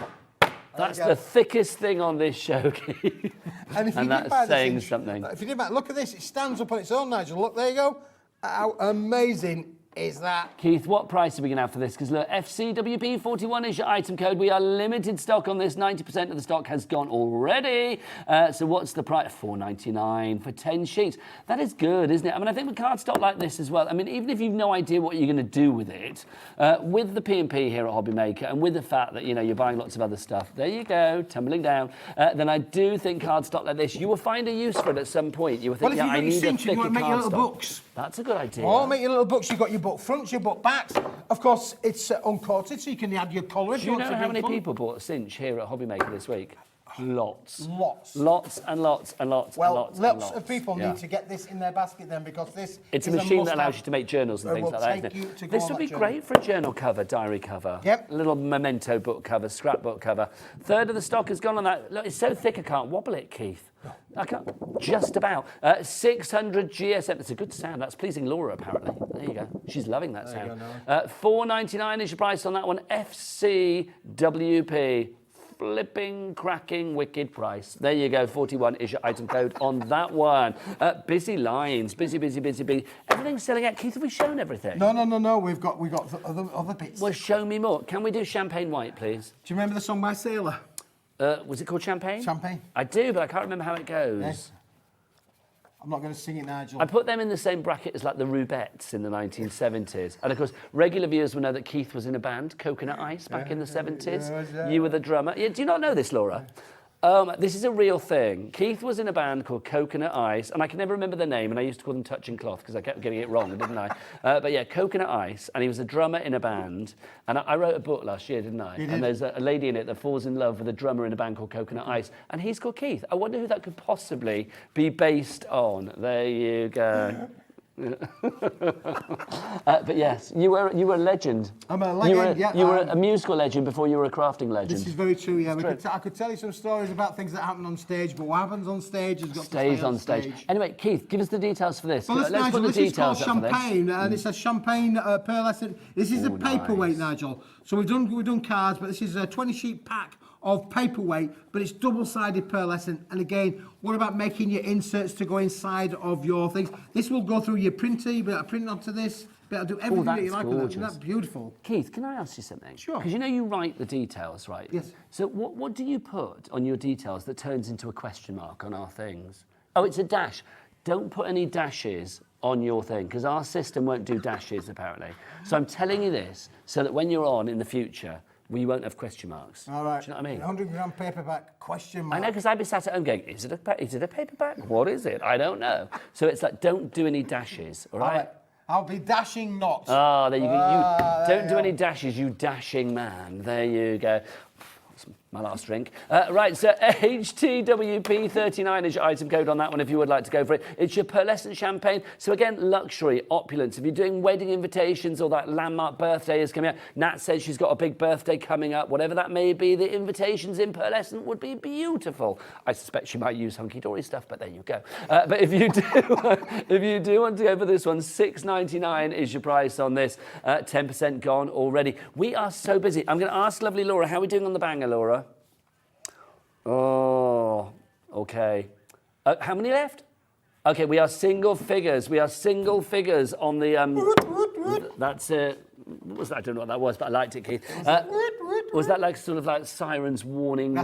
That's the thickest thing on this show, Keith. And that's saying something. If you did that, look at this. It stands up on its own, Nigel. Look, there you go. How amazing is that? Keith, what price are we going to have for this? Because look, FCWP41 is your item code. We are limited stock on this. 90% of the stock has gone already. So what's the price? $4.99 for 10 sheets. That is good, isn't it? I mean, I think with cardstock like this as well, I mean, even if you've no idea what you're going to do with it, with the P&P here at HobbyMaker and with the fact that, you know, you're buying lots of other stuff, there you go, tumbling down, then I do think cardstock like this, you will find a use for it at some point. You will think, I need a thicker you make your little cardstock. books. That's a good idea. Oh, make your little books. You've got your book fronts, your book backs. Of course, it's uncoated, so you can add your colour. Do you know how many people bought a cinch here at HobbyMaker this week? Lots. Lots. Lots and lots and lots well, and lots and lots lots of people need to get this in their basket then, because this it's is a machine that allows you to make journals and things like that. Isn't it? This would be great for a journal cover, diary cover. Yep. A little memento book cover, scrapbook cover. Third of the stock has gone on that. Look, it's so thick I can't wobble it, Keith. I can't. Just about. 600 GSM. That's a good sound. That's pleasing Laura, apparently. There you go. She's loving that sound. $4.99 is your price on that one. FCWP. Flipping, cracking, wicked price. There you go. 41 is your item code on that one. Busy lines. Busy. Everything's selling out. Keith, have we shown everything? No. We've got other bits. Well, show me more. Can we do Champagne White, please? Do you remember the song by Sailor? Was it called Champagne? Champagne. I do, but I can't remember how it goes. Yes. I'm not going to sing it, Nigel. I put them in the same bracket as like the Rubettes in the 1970s. And of course, regular viewers will know that Keith was in a band, Coconut Ice, back in the 70s. You were the drummer. Yeah, do you not know this, Laura? This is a real thing. Keith was in a band called Coconut Ice, and I can never remember the name, and I used to call them Touching Cloth because I kept getting it wrong, didn't I? But yeah, Coconut Ice, and he was a drummer in a band. And I wrote a book last year, didn't I? You did. And there's a lady in it that falls in love with a drummer in a band called Coconut Ice, and he's called Keith. I wonder who that could possibly be based on. There you go. But yes, you were a legend. I'm a legend, You were a musical legend before you were a crafting legend. This is very true, yeah. I could tell you some stories about things that happen on stage, but what happens on stage has got to stay on stage. Anyway, Keith, give us the details for this. Well, Let's put the details is up called champagne, and it's a champagne pearlescent. This is a paperweight, Nigel. So we've done cards, but this is a 20-sheet pack of paperweight, but it's double-sided pearlescent. And again, what about making your inserts to go inside of your things? This will go through your printer. You'll be able to print onto this. Be able to do everything that you like with that. Isn't that beautiful? Keith, can I ask you something? Sure. Because you know you write the details, right? Yes. So what do you put on your details that turns into a question mark on our things? Oh, it's a dash. Don't put any dashes on your thing, because our system won't do dashes, apparently. So I'm telling you this so that when you're on in the future, we won't have question marks. All right. Do you know what I mean? 100-gram paperback, question mark. I know, because I'd be sat at home going, is it a paperback? What is it? I don't know. So it's like, don't do any dashes, all right? I'll be dashing not. Ah, there you go. Don't do any dashes, you dashing man. There you go. My last drink. Right, so HTWP39 is your item code on that one if you would like to go for it. It's your pearlescent champagne. So again, luxury, opulence. If you're doing wedding invitations or that landmark birthday is coming up, Nat says she's got a big birthday coming up, whatever that may be, the invitations in pearlescent would be beautiful. I suspect she might use hunky-dory stuff, but there you go. But if you do want to go for this one, $6.99 is your price on this. 10% gone already. We are so busy. I'm going to ask lovely Laura, how are we doing on the banger, Laura? Oh, okay. How many left? Okay, we are single figures. We are single figures on the... that's it. What was that? I don't know what that was, but I liked it, Keith. Was that like sort of like sirens warning?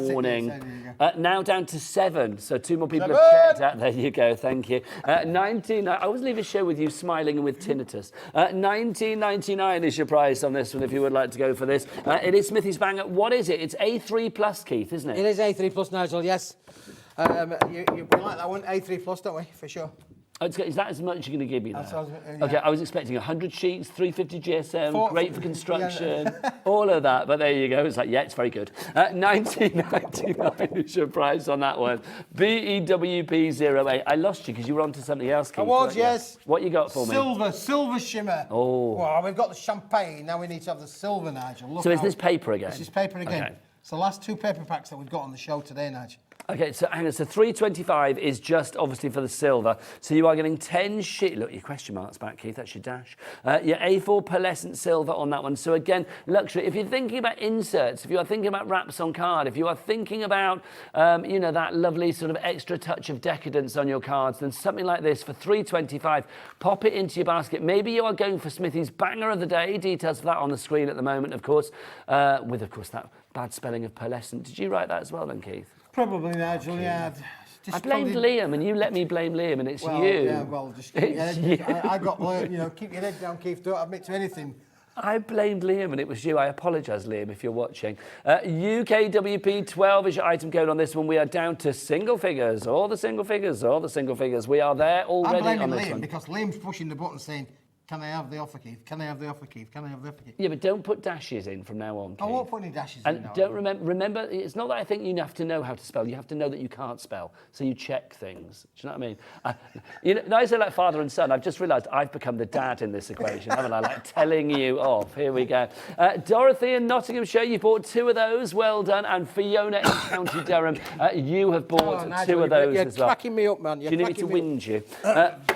Now down to 7, so 2 more people have checked out. There you go, thank you. 19. I always leave a show with you smiling and with tinnitus. $19.99 is your price on this one if you would like to go for this. It is Smithy's banger. What is it? It's A3 plus, Keith, isn't it? It is A3 plus, Nigel. Yes. We like that one, A3 plus, don't we? For sure. Oh, is that as much you're going to give me there? Okay, I was expecting 100 sheets, 350 GSM, great for construction, all of that. But there you go. It's like, yeah, it's very good. $19.99 is your price on that one. BEWP08. I lost you because you were on to something else, Keith. I was, yes. What you got for me? Silver shimmer. Oh. Well, we've got the champagne. Now we need to have the silver, Nigel. Look, so is this paper again? This is paper again. Okay. It's the last 2 paper packs that we've got on the show today, Nigel. Okay, so hang on. So $3.25 is just obviously for the silver. So you are getting 10 sheets. Look, your question mark's back, Keith. That's your dash. Your A4 pearlescent silver on that one. So again, luxury. If you're thinking about inserts, if you are thinking about wraps on card, if you are thinking about, you know, that lovely sort of extra touch of decadence on your cards, then something like this for $3.25. Pop it into your basket. Maybe you are going for Smithy's banger of the day. Details for that on the screen at the moment, of course. With, of course, that bad spelling of pearlescent. Did you write that as well then, Keith? Probably, Nigel, yeah. I blamed Liam, and you let me blame Liam, and it's you. Yeah, well, just keep your head, I got, you know, keep your head down, Keith. Don't admit to anything. I blamed Liam, and it was you. I apologise, Liam, if you're watching. UKWP12 is your item code on this one. We are down to single figures. All the single figures. We are there already on this one. I'm blaming Liam because Liam's pushing the button saying, can I have the offer, Keith? Can I have the offer, Keith? Can I have the offer, Keith? Yeah, but don't put dashes in from now on, Keith. I won't put any dashes in. And don't remember, it's not that I think you have to know how to spell. You have to know that you can't spell. So you check things. Do you know what I mean? You know, I say like father and son. I've just realised I've become the dad in this equation, haven't I? Like telling you off. Here we go. Dorothy in Nottinghamshire, you bought 2 of those. Well done. And Fiona in County Durham, you have bought 2 of those as well. You're cracking me up, man. Do you need me to whinge you?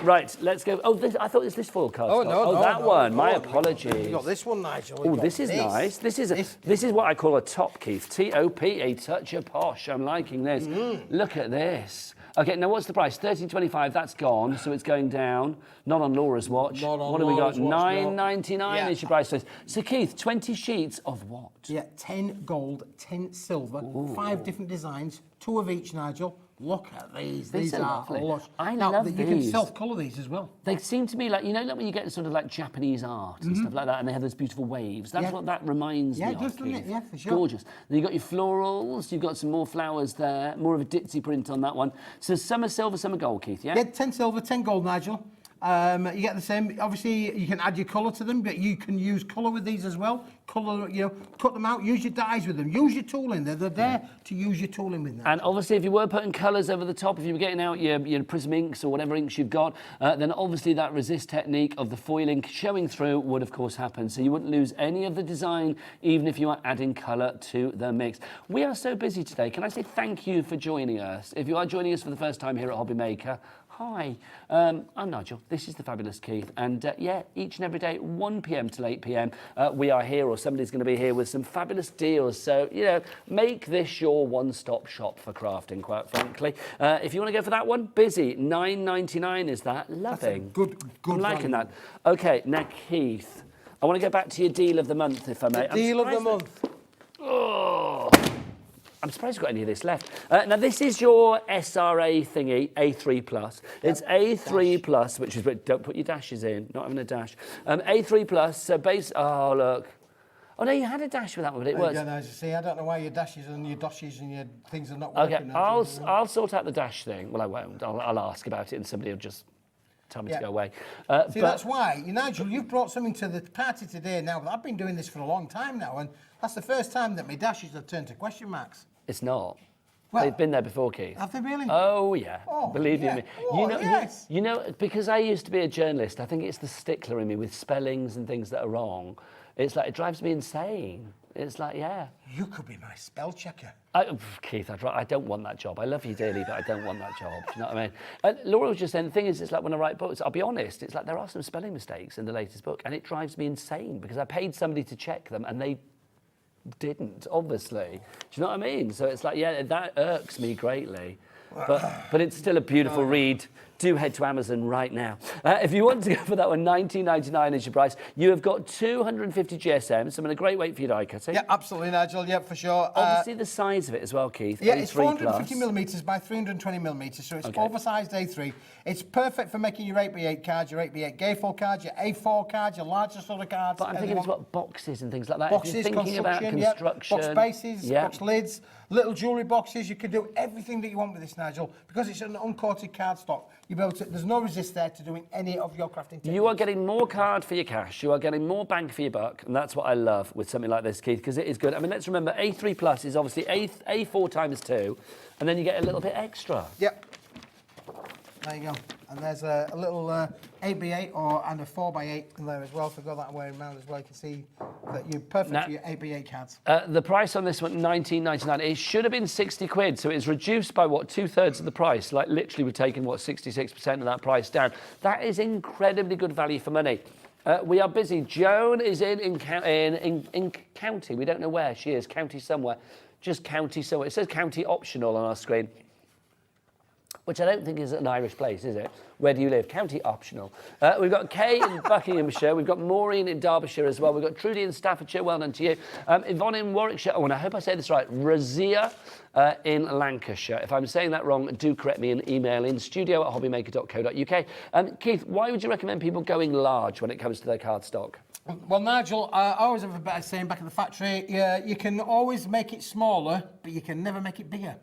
Right, let's go. Oh, I thought it was this foil card. Oh, no, that one. My apologies. You got this one, Nigel. Oh, this is nice. This is what I call a top, Keith. T-O-P, a touch of posh. I'm liking this. Look at this. Okay, now what's the price? $13.25. That's gone, so it's going down. Not on Laura's watch. What have we got? $9.99 is your price. So Keith, 20 sheets of what? Yeah, 10 gold, 10 silver, 5 different designs, 2 of each, Nigel. Look at these. These These are are lovely. lush. I now, love you can these. self-colour these as well. They seem to me like, you know, like when you get sort of like Japanese art and stuff like that, and they have those beautiful waves. That's what that reminds me of. Yeah, it does, doesn't it? Keith. Yeah, for sure. Gorgeous. Then you've got your florals, you've got some more flowers there, more of a ditzy print on that one. So some are silver, some are gold, Keith, yeah? Yeah, 10 silver, 10 gold, Nigel. You get the same. Obviously, you can add your colour to them, but you can use colour with these as well. Colour, you know, cut them out, use your dyes with them, use your tooling. They're there to use your tooling with them. And obviously, if you were putting colours over the top, if you were getting out your Prism inks or whatever inks you've got, then obviously that resist technique of the foiling showing through would, of course, happen. So you wouldn't lose any of the design, even if you are adding colour to the mix. We are so busy today. Can I say thank you for joining us? If you are joining us for the first time here at HobbyMaker, hi, I'm Nigel, this is the fabulous Keith, and yeah, each and every day, 1 p.m. till 8 p.m, we are here, or somebody's going to be here with some fabulous deals, so, you know, make this your one-stop shop for crafting, quite frankly. If you want to go for that one, busy, $9.99 is that, loving. Good I'm liking value. that. Okay, now Keith, I want to go back to your deal of the month, if I may. Deal of the month. Oh, I'm surprised you've got any of this left. Now, this is your SRA thingy, A3+. It's A3+, which is, don't put your dashes in, not having a dash. A3+, so base, oh, look. Oh, no, you had a dash with that one, but it was. Yeah, as you see, I don't know why your dashes and your doshes and your things are not Okay, working. I'll sort out the dash thing. Well, I won't. I'll ask about it, and somebody will just tell me to go away. See, that's why, Nigel, you've brought something to the party today now. I've been doing this for a long time now, and that's the first time that my dashes have turned to question marks. It's not. Well, They've been there before, Keith. Have they really? Oh, yeah. Oh, Believe yeah. me. Oh, yes. You know, because I used to be a journalist, I think it's the stickler in me with spellings and things that are wrong. It's like, it drives me insane. It's like, yeah. You could be my spell checker. Keith, I don't want that job. I love you dearly, but I don't want that job. Do you know what I mean? And Laura was just saying, the thing is, it's like when I write books, I'll be honest, it's like there are some spelling mistakes in the latest book, and it drives me insane because I paid somebody to check them, and they didn't, obviously. Do you know what I mean? So it's like, yeah, that irks me greatly. But it's still a beautiful read. Do head to Amazon right now. If you want to go for that one, $19.99 is your price. You have got 250 GSM, so I'm in a great weight for your die cutting. Yeah, absolutely, Nigel. Yeah, for sure. Obviously, the size of it as well, Keith. Yeah, A3+. it's 450 millimetres by 320 millimetres, so it's oversized A3. It's perfect for making your 8x8 cards, your 8x8 gatefold cards, your A4 cards, your larger sort of cards. But I'm thinking it's what boxes and things like that. Boxes, if you're thinking about construction, box bases, box lids, little jewellery boxes. You can do everything that you want with this, Nigel, because it's an uncoated cardstock. You'll be able to, there's no resist there to doing any of your crafting techniques. You are getting more card for your cash. You are getting more bang for your buck, and that's what I love with something like this, Keith, because it is good. I mean, let's remember, A3+ is obviously A4 times 2, and then you get a little bit extra. Yep. There you go. And there's a little 8x8 and a 4x8 in there as well, so go that way around as well. You can see that you're perfect for your 8x8 cards. The price on this one, $19.99. It should have been 60 quid, so it's reduced by, what, 2/3 of the price. Like, literally, we're taking, what, 66% of that price down. That is incredibly good value for money. We are busy. Joan is in county. We don't know where she is. County somewhere. Just county somewhere. It says county optional on our screen, which I don't think is an Irish place, is it? Where do you live? County optional. We've got Kay in Buckinghamshire. We've got Maureen in Derbyshire as well. We've got Trudy in Staffordshire. Well done to you. Yvonne in Warwickshire. Oh, and I hope I say this right. Razia in Lancashire. If I'm saying that wrong, do correct me and email in studio@hobbymaker.co.uk. Keith, why would you recommend people going large when it comes to their cardstock? Well, Nigel, I always have a better saying back at the factory. You can always make it smaller, but you can never make it bigger.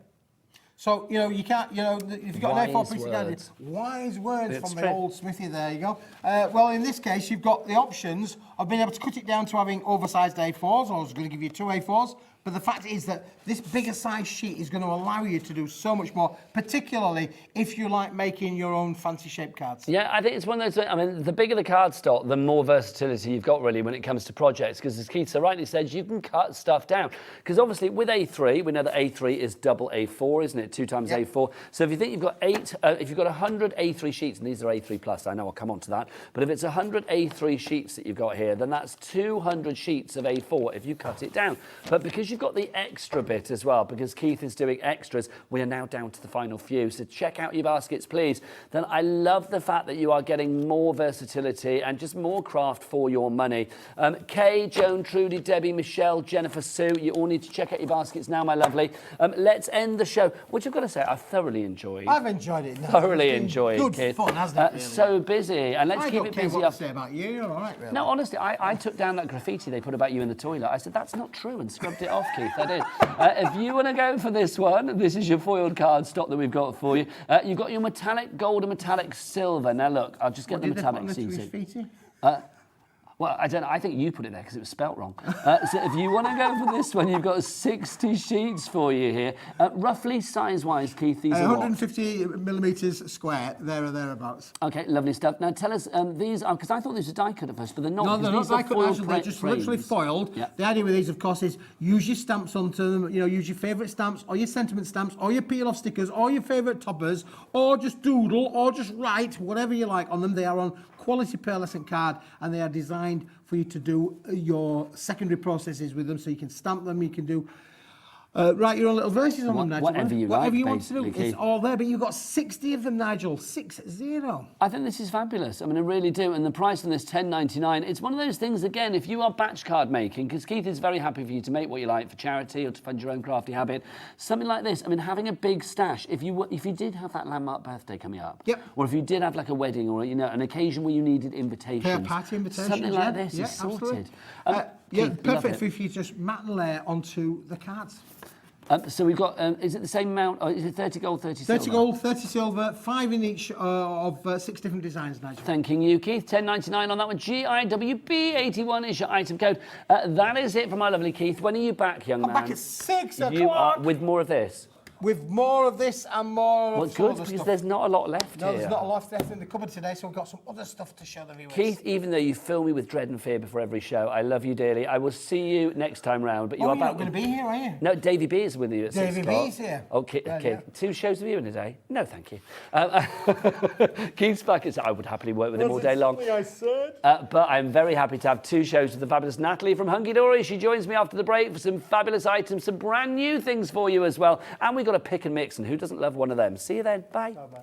So, you know, you can't, you know, if you've got an A4 printed down, wise words from the old smithy, there you go. Well, in this case, you've got the options of being able to cut it down to having oversized A4s, or I was going to give you 2 A4s. But the fact is that this bigger size sheet is going to allow you to do so much more, particularly if you like making your own fancy shaped cards. Yeah, I think it's one of those, I mean, the bigger the cardstock, the more versatility you've got really when it comes to projects, because as Keith so rightly said, you can cut stuff down. Because obviously with A3, we know that A3 is double A4, isn't it? 2 times A4. So if you think you've got if you've got 100 A3 sheets, and these are A3+, I know I'll come on to that, but if it's 100 A3 sheets that you've got here, then that's 200 sheets of A4 if you cut it down. But because you've you've got the extra bit as well, because Keith is doing extras, we are now down to the final few. So check out your baskets, please. Then I love the fact that you are getting more versatility and just more craft for your money. Kay, Joan, Trudy, Debbie, Michelle, Jennifer, Sue, you all need to check out your baskets now, my lovely. Let's end the show, which I've got to say, I've thoroughly enjoyed. I've enjoyed it. Thoroughly enjoyed, good Keith. Fun, hasn't it? Really? So busy, and let's keep it busy. What to say about you. You're all right, really. No, honestly, I took down that graffiti they put about you in the toilet. I said, that's not true, and scrubbed it off, Keith. I did. If you want to go for this one, this is your foiled card stock that we've got for you. You've got your metallic gold and metallic silver. Now, look, I'll just get the metallic seating. Well, I don't know. I think you put it there because it was spelt wrong. So if you want to go for this one, you've got 60 sheets for you here. Roughly size-wise, Keith, these are 150 millimetres square, there or thereabouts. Okay, lovely stuff. Now tell us, these are, because I thought these were die cut at first, but they're not. No, they're not die cut, they're just frames. literally foiled. Yep. The idea with these, of course, is use your stamps onto them, you know, use your favourite stamps, or your sentiment stamps, or your peel-off stickers, or your favourite toppers, or just doodle, or just write, whatever you like on them. They are on quality pearlescent card, and they are designed for you to do your secondary processes with them, so you can stamp them, you can do write your own little verses on them, Nigel. Whatever you Whatever like, you want to do, basically. it's all there. But you've got 60 of them, Nigel. 60. I think this is fabulous. I mean, I really do. And the price on this, $10.99. It's one of those things, again, if you are batch card making, because Keith is very happy for you to make what you like for charity or to fund your own crafty habit, something like this. I mean, having a big stash. If you did have that landmark birthday coming up, yep, or if you did have like a wedding or an occasion where you needed invitations, party invitations, something like this is sorted. Keith, perfect for if you just mat and layer onto the cards. So we've got, is it the same amount, or is it 30 gold, 30 silver? 30 gold, 30 silver, 5 in each of 6 different designs, Nigel. Thanking you, Keith. $10.99 on that one. GIWB81 is your item code. That is it from my lovely Keith. When are you back, young man? I'm back at 6 o'clock. You are with more of this. With more of this and more of Well, good, because stuff. there's not a lot left No, here. there's not a lot left in the cupboard today, so we've got some other stuff to show the viewers. Keith, even though you fill me with dread and fear before every show, I love you dearly. I will see you next time round. But you are you're back. not going to be here, are you? No, Davey B is with you at 6 o'clock. Davey B's here. Okay, okay. 2 shows of you in a day? No, thank you. Keith's back. I would happily work with him all day long. I said. But I'm very happy to have 2 shows with the fabulous Natalie from Hunkydory. She joins me after the break for some fabulous items, some brand new things for you as well. And we've got a pick and mix, and who doesn't love one of them? See you then. Bye. Bye-bye.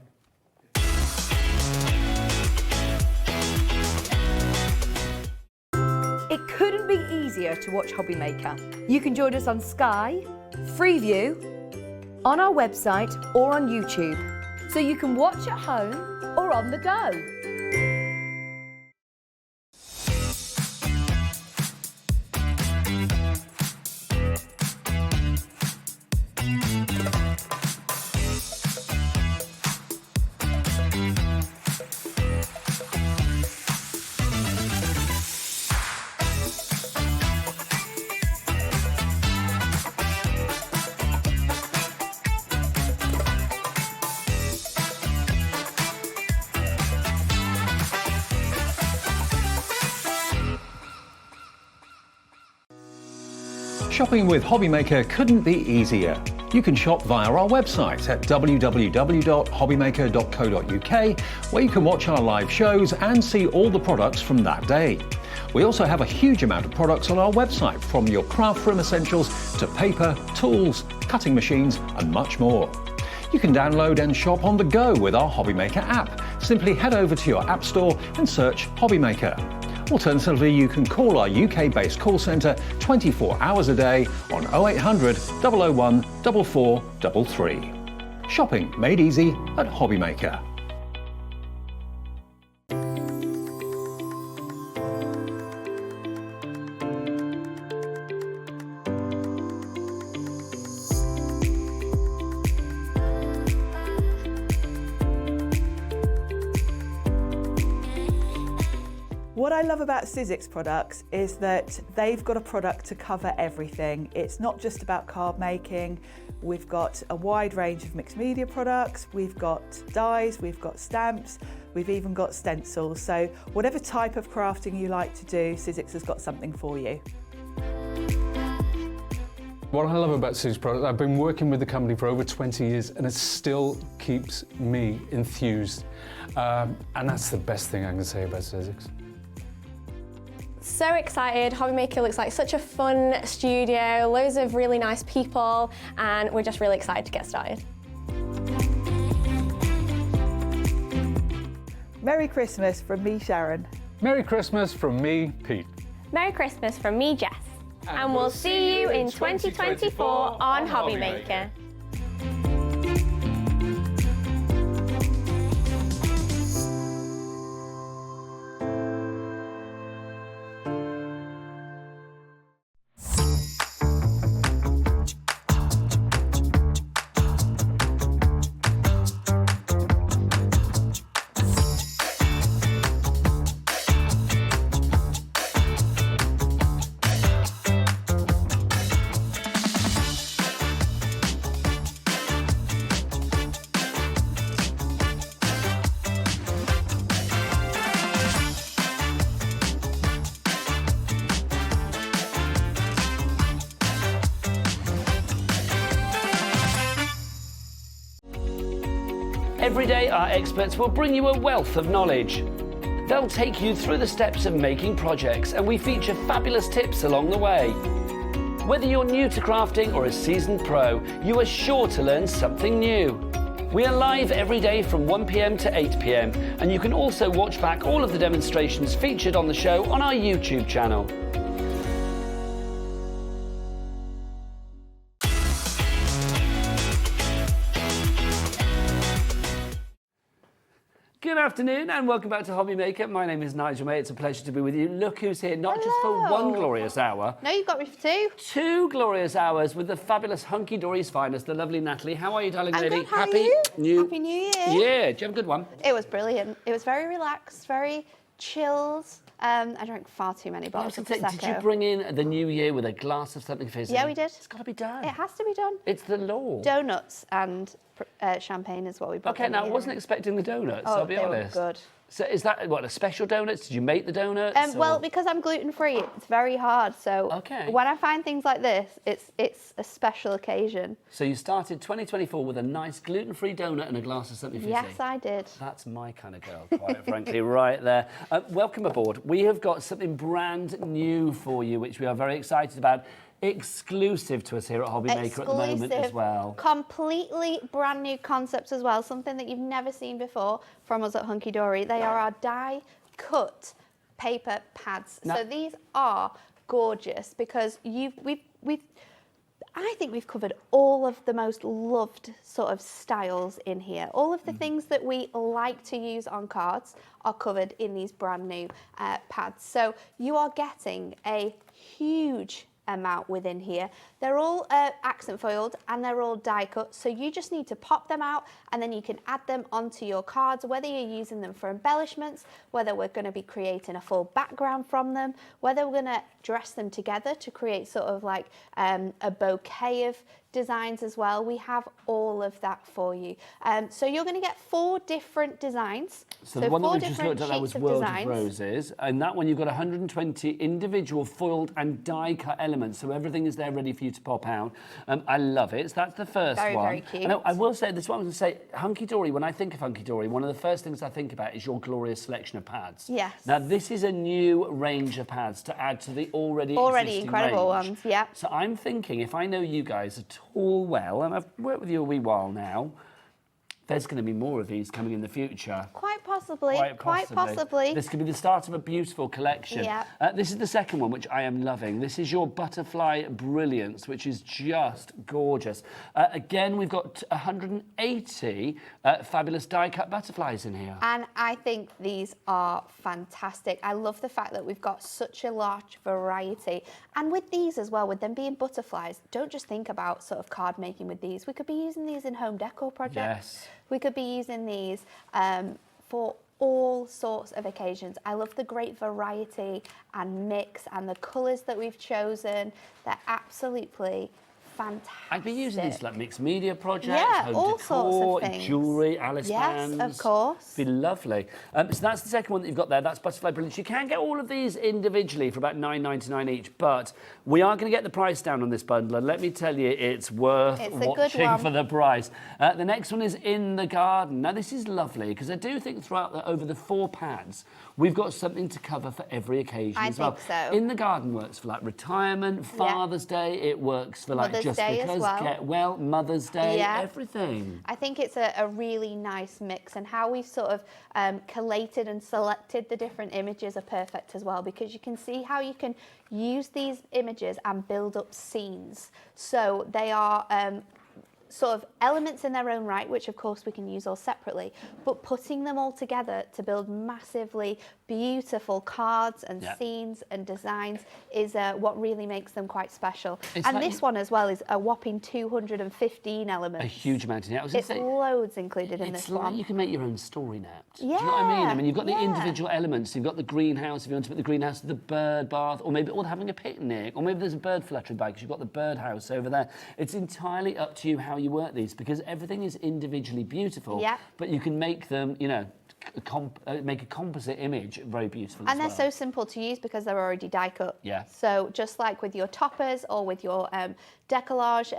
It couldn't be easier to watch HobbyMaker. You can join us on Sky, Freeview, on our website or on YouTube, so you can watch at home or on the go. Shopping with HobbyMaker couldn't be easier. You can shop via our website at www.hobbymaker.co.uk, where you can watch our live shows and see all the products from that day. We also have a huge amount of products on our website, from your craft room essentials to paper, tools, cutting machines and much more. You can download and shop on the go with our HobbyMaker app. Simply head over to your app store and search HobbyMaker. Alternatively, you can call our UK-based call centre 24 hours a day on 0800 001 4433. Shopping made easy at HobbyMaker. What I love about Sizzix products is that they've got a product to cover everything. It's not just about card making. We've got a wide range of mixed media products. We've got dies, we've got stamps, we've even got stencils. So whatever type of crafting you like to do, Sizzix has got something for you. What I love about Sizzix products, I've been working with the company for over 20 years and it still keeps me enthused. And that's the best thing I can say about Sizzix. So excited. HobbyMaker looks like such a fun studio, loads of really nice people, and we're just really excited to get started. Merry Christmas from me, Sharon. Merry Christmas from me, Pete. Merry Christmas from me, Jess. And we'll see you in 2024 on HobbyMaker. Every day, our experts will bring you a wealth of knowledge. They'll take you through the steps of making projects, and we feature fabulous tips along the way. Whether you're new to crafting or a seasoned pro, you are sure to learn something new. We are live every day from 1 p.m. to 8 p.m, and you can also watch back all of the demonstrations featured on the show on our YouTube channel. Good afternoon and welcome back to HobbyMaker. My name is Nigel May. It's a pleasure to be with you. Look who's here, not just for one glorious hour. No, you've got me for two. 2 glorious hours with the fabulous Hunkydory's finest, the lovely Natalie. How are you, darling lady? Good, how are Happy you? New Happy New Year. Yeah, did you have a good one? It was brilliant. It was very relaxed, very chilled. I drank far too many bottles of Prosecco. Did you bring in the new year with a glass of something fizzy? Yeah, we did. It's got to be done. It has to be done. It's the law. Donuts and champagne is what we brought. Okay, now I wasn't expecting the donuts, I'll be honest. They were good. So is that, what, a special donuts? Did you make the donuts? Well, because I'm gluten-free, it's very hard. So when I find things like this, it's a special occasion. So you started 2024 with a nice gluten-free donut and a glass of something fizzy? Yes, I did. That's my kind of girl, quite frankly, right there. Welcome aboard. We have got something brand new for you, which we are very excited about. Exclusive to us here at HobbyMaker at the moment as well. Completely brand new concepts as well, something that you've never seen before from us at Hunkydory. They are our die-cut paper pads. Now, so these are gorgeous because I think we've covered all of the most loved sort of styles in here. All of the things that we like to use on cards are covered in these brand new pads. So you are getting a huge amount within here. They're all accent foiled and they're all die cut, so you just need to pop them out and then you can add them onto your cards, whether you're using them for embellishments, whether we're going to be creating a full background from them, whether we're going to dress them together to create sort of like a bouquet of designs as well. We have all of that for you. So you're going to get 4 different designs. So the one that we just looked at, that was World of Roses, and that one you've got 120 individual foiled and die-cut elements, so everything is there ready for you to pop out. I love it. So that's the first one. Very cute. And I will say this one, I was going to say, Hunkydory, when I think of Hunkydory, one of the first things I think about is your glorious selection of pads. Yes. Now, this is a new range of pads to add to the already incredible range. ones, yeah. So I'm thinking, if I know you guys at all well, and I've worked with you a wee while now, there's going to be more of these coming in the future. Quite possibly. Quite possibly. This could be the start of a beautiful collection. Yeah. This is the second one, which I am loving. This is your Butterfly Brilliance, which is just gorgeous. Again, we've got 180 fabulous die-cut butterflies in here. And I think these are fantastic. I love the fact that we've got such a large variety. And with these as well, with them being butterflies, don't just think about sort of card making with these. We could be using these in home decor projects. Yes. We could be using these for all sorts of occasions. I love the great variety and mix and the colours that we've chosen. They're absolutely fantastic. I'd be using these for like mixed media projects, Yeah, home all decor, sorts of things. jewellery, Alice Yes, bands. of course. Be lovely. So that's the second one that you've got there. That's Butterfly Brilliance. You can get all of these individually for about $9.99 each, but we are going to get the price down on this bundle, and let me tell you, it's worth watching for the price. The next one is In the Garden. Now, this is lovely because I do think over the 4 pads, we've got something to cover for every occasion as well. I think so. In the Garden works for like retirement, Father's Day. It works for like Mother's just Day because, as well. get well, Mother's Day, Yeah. everything. I think it's a really nice mix, and how we've sort of collated and selected the different images are perfect as well, because you can see how you can use these images and build up scenes. So they are sort of elements in their own right, which of course we can use all separately, but putting them all together to build massively beautiful cards and scenes and designs is what really makes them quite special. It's and like this one as well is a whopping 215 elements. A huge amount in it. It's loads included in this one. You can make your own story now. Yeah. Do you know what I mean? I mean, you've got the individual elements. You've got the greenhouse, if you want to put the greenhouse, the bird bath, or maybe having a picnic, or maybe there's a bird fluttering by because you've got the birdhouse over there. It's entirely up to you how you work these, because everything is individually beautiful, but you can make them, you know, make a composite image very beautiful And as they're well. so simple to use because they're already die cut. Yeah. So just like with your toppers or with your decollage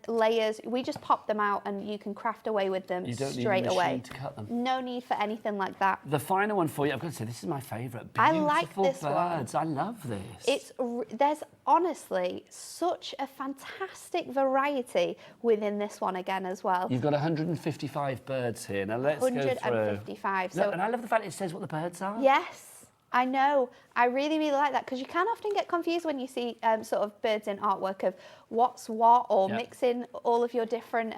layers, we just pop them out and you can craft away with them straight away. To cut them. No need for anything like that. The final one for you, I've got to say, this is my favourite. I like this birds. one. I love this. There's honestly such a fantastic variety within this one again as well. You've got 155 birds here. Now let's go through. 155. Look, and I love the fact it says what the birds are. Yes, I know. I really, really like that, because you can often get confused when you see sort of birds in artwork of what's what, or mixing all of your different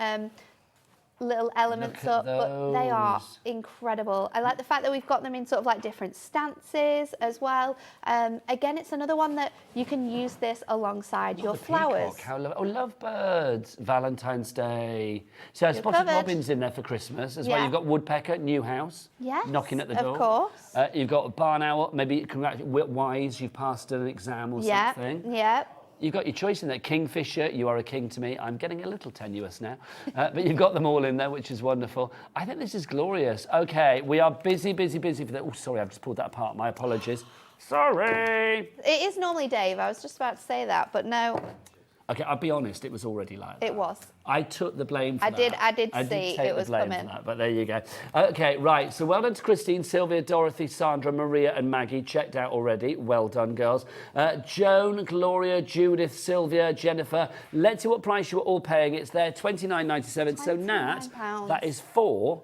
little elements up, but they are incredible. I like the fact that we've got them in sort of like different stances as well. Again, it's another one that you can use this alongside your flowers. Love birds. Valentine's Day. So I spotted robins in there for Christmas as well. You've got woodpecker, new house, knocking at the door. Of course. You've got a barn owl, maybe wise, you've passed an exam or something. Yeah. You've got your choice in there. Kingfisher, you are a king to me. I'm getting a little tenuous now. But you've got them all in there, which is wonderful. I think this is glorious. OK, we are busy for that. Oh, sorry, I've just pulled that apart. My apologies. Sorry. It is normally Dave. I was just about to say that, but no. OK, I'll be honest, it was already like that. It was. I took the blame for that. I did see it was coming. But there you go. OK, right. So well done to Christine, Sylvia, Dorothy, Sandra, Maria and Maggie. Checked out already. Well done, girls. Joan, Gloria, Judith, Sylvia, Jennifer. Let's see what price you were all paying. It's there, $29.97. So Nat, that is 4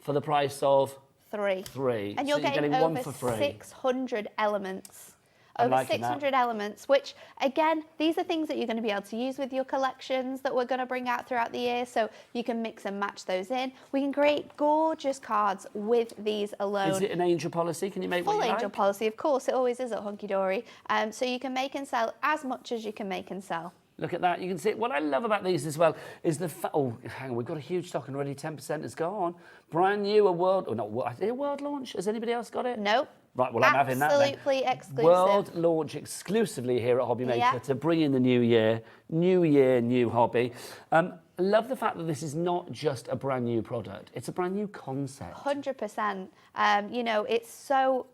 for the price of 3. 3. And you're getting one over for free. 600 elements. Over 600 elements, which, again, these are things that you're going to be able to use with your collections that we're going to bring out throughout the year, so you can mix and match those in. We can create gorgeous cards with these alone. Is it an angel policy? Can you make Full what you angel like? policy, of course. It always is at Hunkydory. So you can make and sell as much as you can make and sell. Look at that. You can see what I love about these as well is the oh, hang on, we've got a huge stock and already 10% has gone. Brand new, a world launch. Has anybody else got it? Nope. Right, well, I'm having that then. Absolutely exclusive. World launch exclusively here at HobbyMaker to bring in the new year, new hobby. I love the fact that this is not just a brand new product, it's a brand new concept. 100%. You know, it's so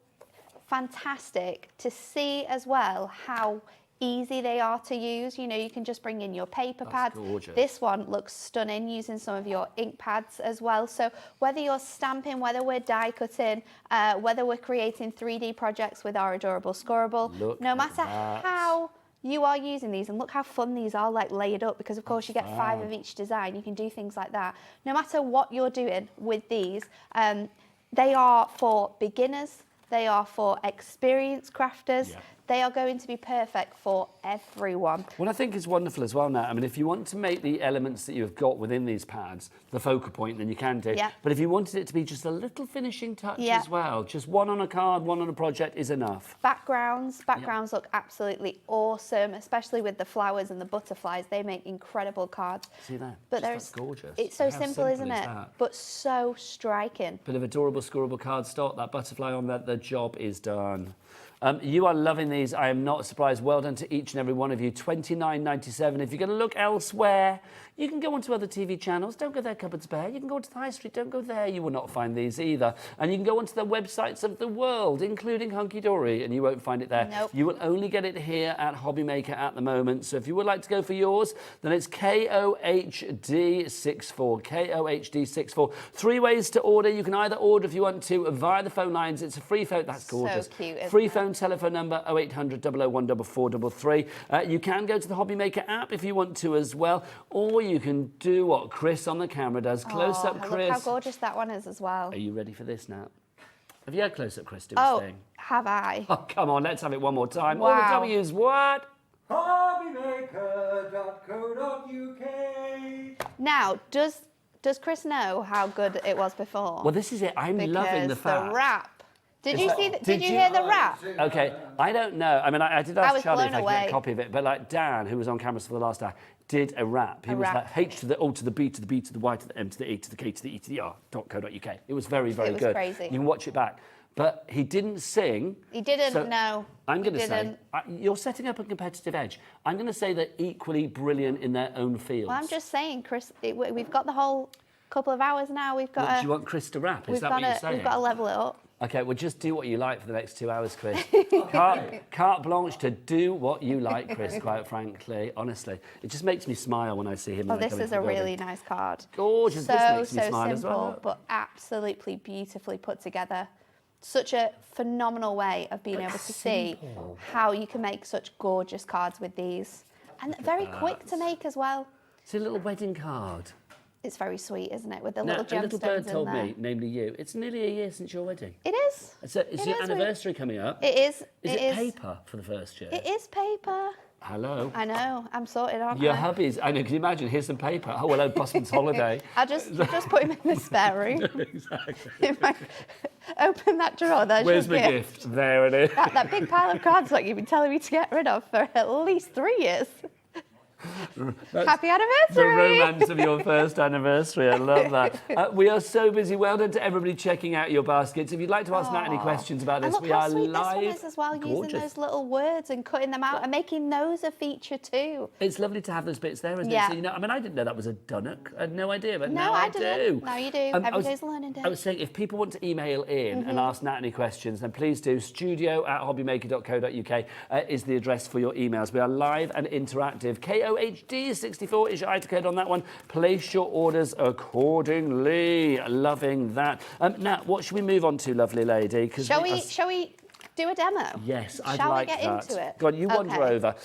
fantastic to see as well how easy they are to use. You know, you can just bring in your paper pads. Gorgeous. This one looks stunning using some of your ink pads as well. So whether you're stamping, whether we're die cutting, whether we're creating 3D projects with our adorable scorable, no matter how you are using these, and look how fun these are, like layered up, because of course you get 5 of each design. You can do things like that. No matter what you're doing with these, they are for beginners, they are for experienced crafters. They are going to be perfect for everyone. Well, I think it's wonderful as well, Nat. I mean, if you want to make the elements that you've got within these pads the focal point, then you can do. But if you wanted it to be just a little finishing touch as well, just one on a card, one on a project is enough. Backgrounds look absolutely awesome, especially with the flowers and the butterflies. They make incredible cards. See that? But that's gorgeous. It's so simple, isn't it? But so striking. Bit of adorable scorable cardstock, that butterfly on that, the job is done. You are loving these. I am not surprised. Well done to each and every one of you. £29.97. If you're going to look elsewhere, you can go onto other TV channels. Don't go there, cupboards bare. You can go onto the high street. Don't go there. You will not find these either. And you can go onto the websites of the world, including Hunkydory, and you won't find it there. Nope. You will only get it here at HobbyMaker at the moment. So if you would like to go for yours, then it's KOHD64. KOHD64. 3 ways to order. You can either order if you want to via the phone lines. It's a free phone. That's gorgeous. So cute, isn't free it? phone telephone number 0800 001 4433. You can go to the HobbyMaker app if you want to as well, or you can do what Chris on the camera does. Close up, Chris. Look how gorgeous that one is as well. Are you ready for this now? Have you had close up, Chris? Do Oh, his thing. have I? Oh, come on, let's have it one more time. Wow. All the W's, what? Hobbymaker.co.uk. Now, does Chris know how good it was before? Well, this is it. I'm loving the fact. The wrap. Did you see? Did you you- hear the rap? Okay, I don't know. I mean, I did I ask was Charlie if blown I could get away. a copy of it, but like Dan, who was on cameras for the last hour, did a rap. He A was rap. like H to the O to the B to the B to the Y to the M to the A to the K to the E to the R.co.uk. It was very, very It was good. crazy. You can watch it back. But he didn't sing. He didn't. so No. I'm going to he say, didn't. you're setting up a competitive edge. I'm going to say they're equally brilliant in their own fields. Well, I'm just saying, Chris. We've got the whole couple of hours now. We've got. What, do you want Chris to rap? Is that what you're saying? We've got to level it up. Okay, well, just do what you like for the next 2 hours, Chris. Carte blanche to do what you like, Chris, quite frankly, honestly. It just makes me smile when I see him. Well, when I this come is into a the building. really nice card. Gorgeous. So, This makes me so smile as simple, well. but absolutely beautifully put together. Such a phenomenal way of being able to see how you can make such gorgeous cards with these. And very quick to make as well. It's a little wedding card. It's very sweet, isn't it? With the Now, little a little bird gemstones told in there. me, namely you, it's nearly a year since your wedding. It is. It's your anniversary coming up. It is. Is it paper for the first year? It is paper. Hello. I know. I'm sorted, aren't Your I? hubbies. I know. Can you imagine? Here's some paper. Oh, hello, Bossman's holiday. I'll just put him in the spare room. Exactly. If I open that drawer, there's Where's your my gift? There it is. That big pile of cards that you've been telling me to get rid of for at least 3 years. Happy anniversary! The romance of your first anniversary. I love that. We are so busy. Well done to everybody checking out your baskets. If you'd like to ask Nat any questions about And this, look we how are sweet live. this one is as well, using Gorgeous. those little words and cutting them out and making those a feature too. It's lovely to have those bits there, isn't Yeah. it? So, you know, I mean, I didn't know that was a dunnock. I had no idea, but No, now I do. didn't. Now you do. I Every was- day's a learning day. I was saying, if people want to email in and ask Nat any questions, then please do. studio@hobbymaker.co.uk is the address for your emails. We are live and interactive. KOHD64 is your item code on that one. Place your orders accordingly. Loving that. Nat, what should we move on to, lovely lady? Shall we do a demo? Yes, I'd Shall like we get that. into it? Go on, you wander Okay. over.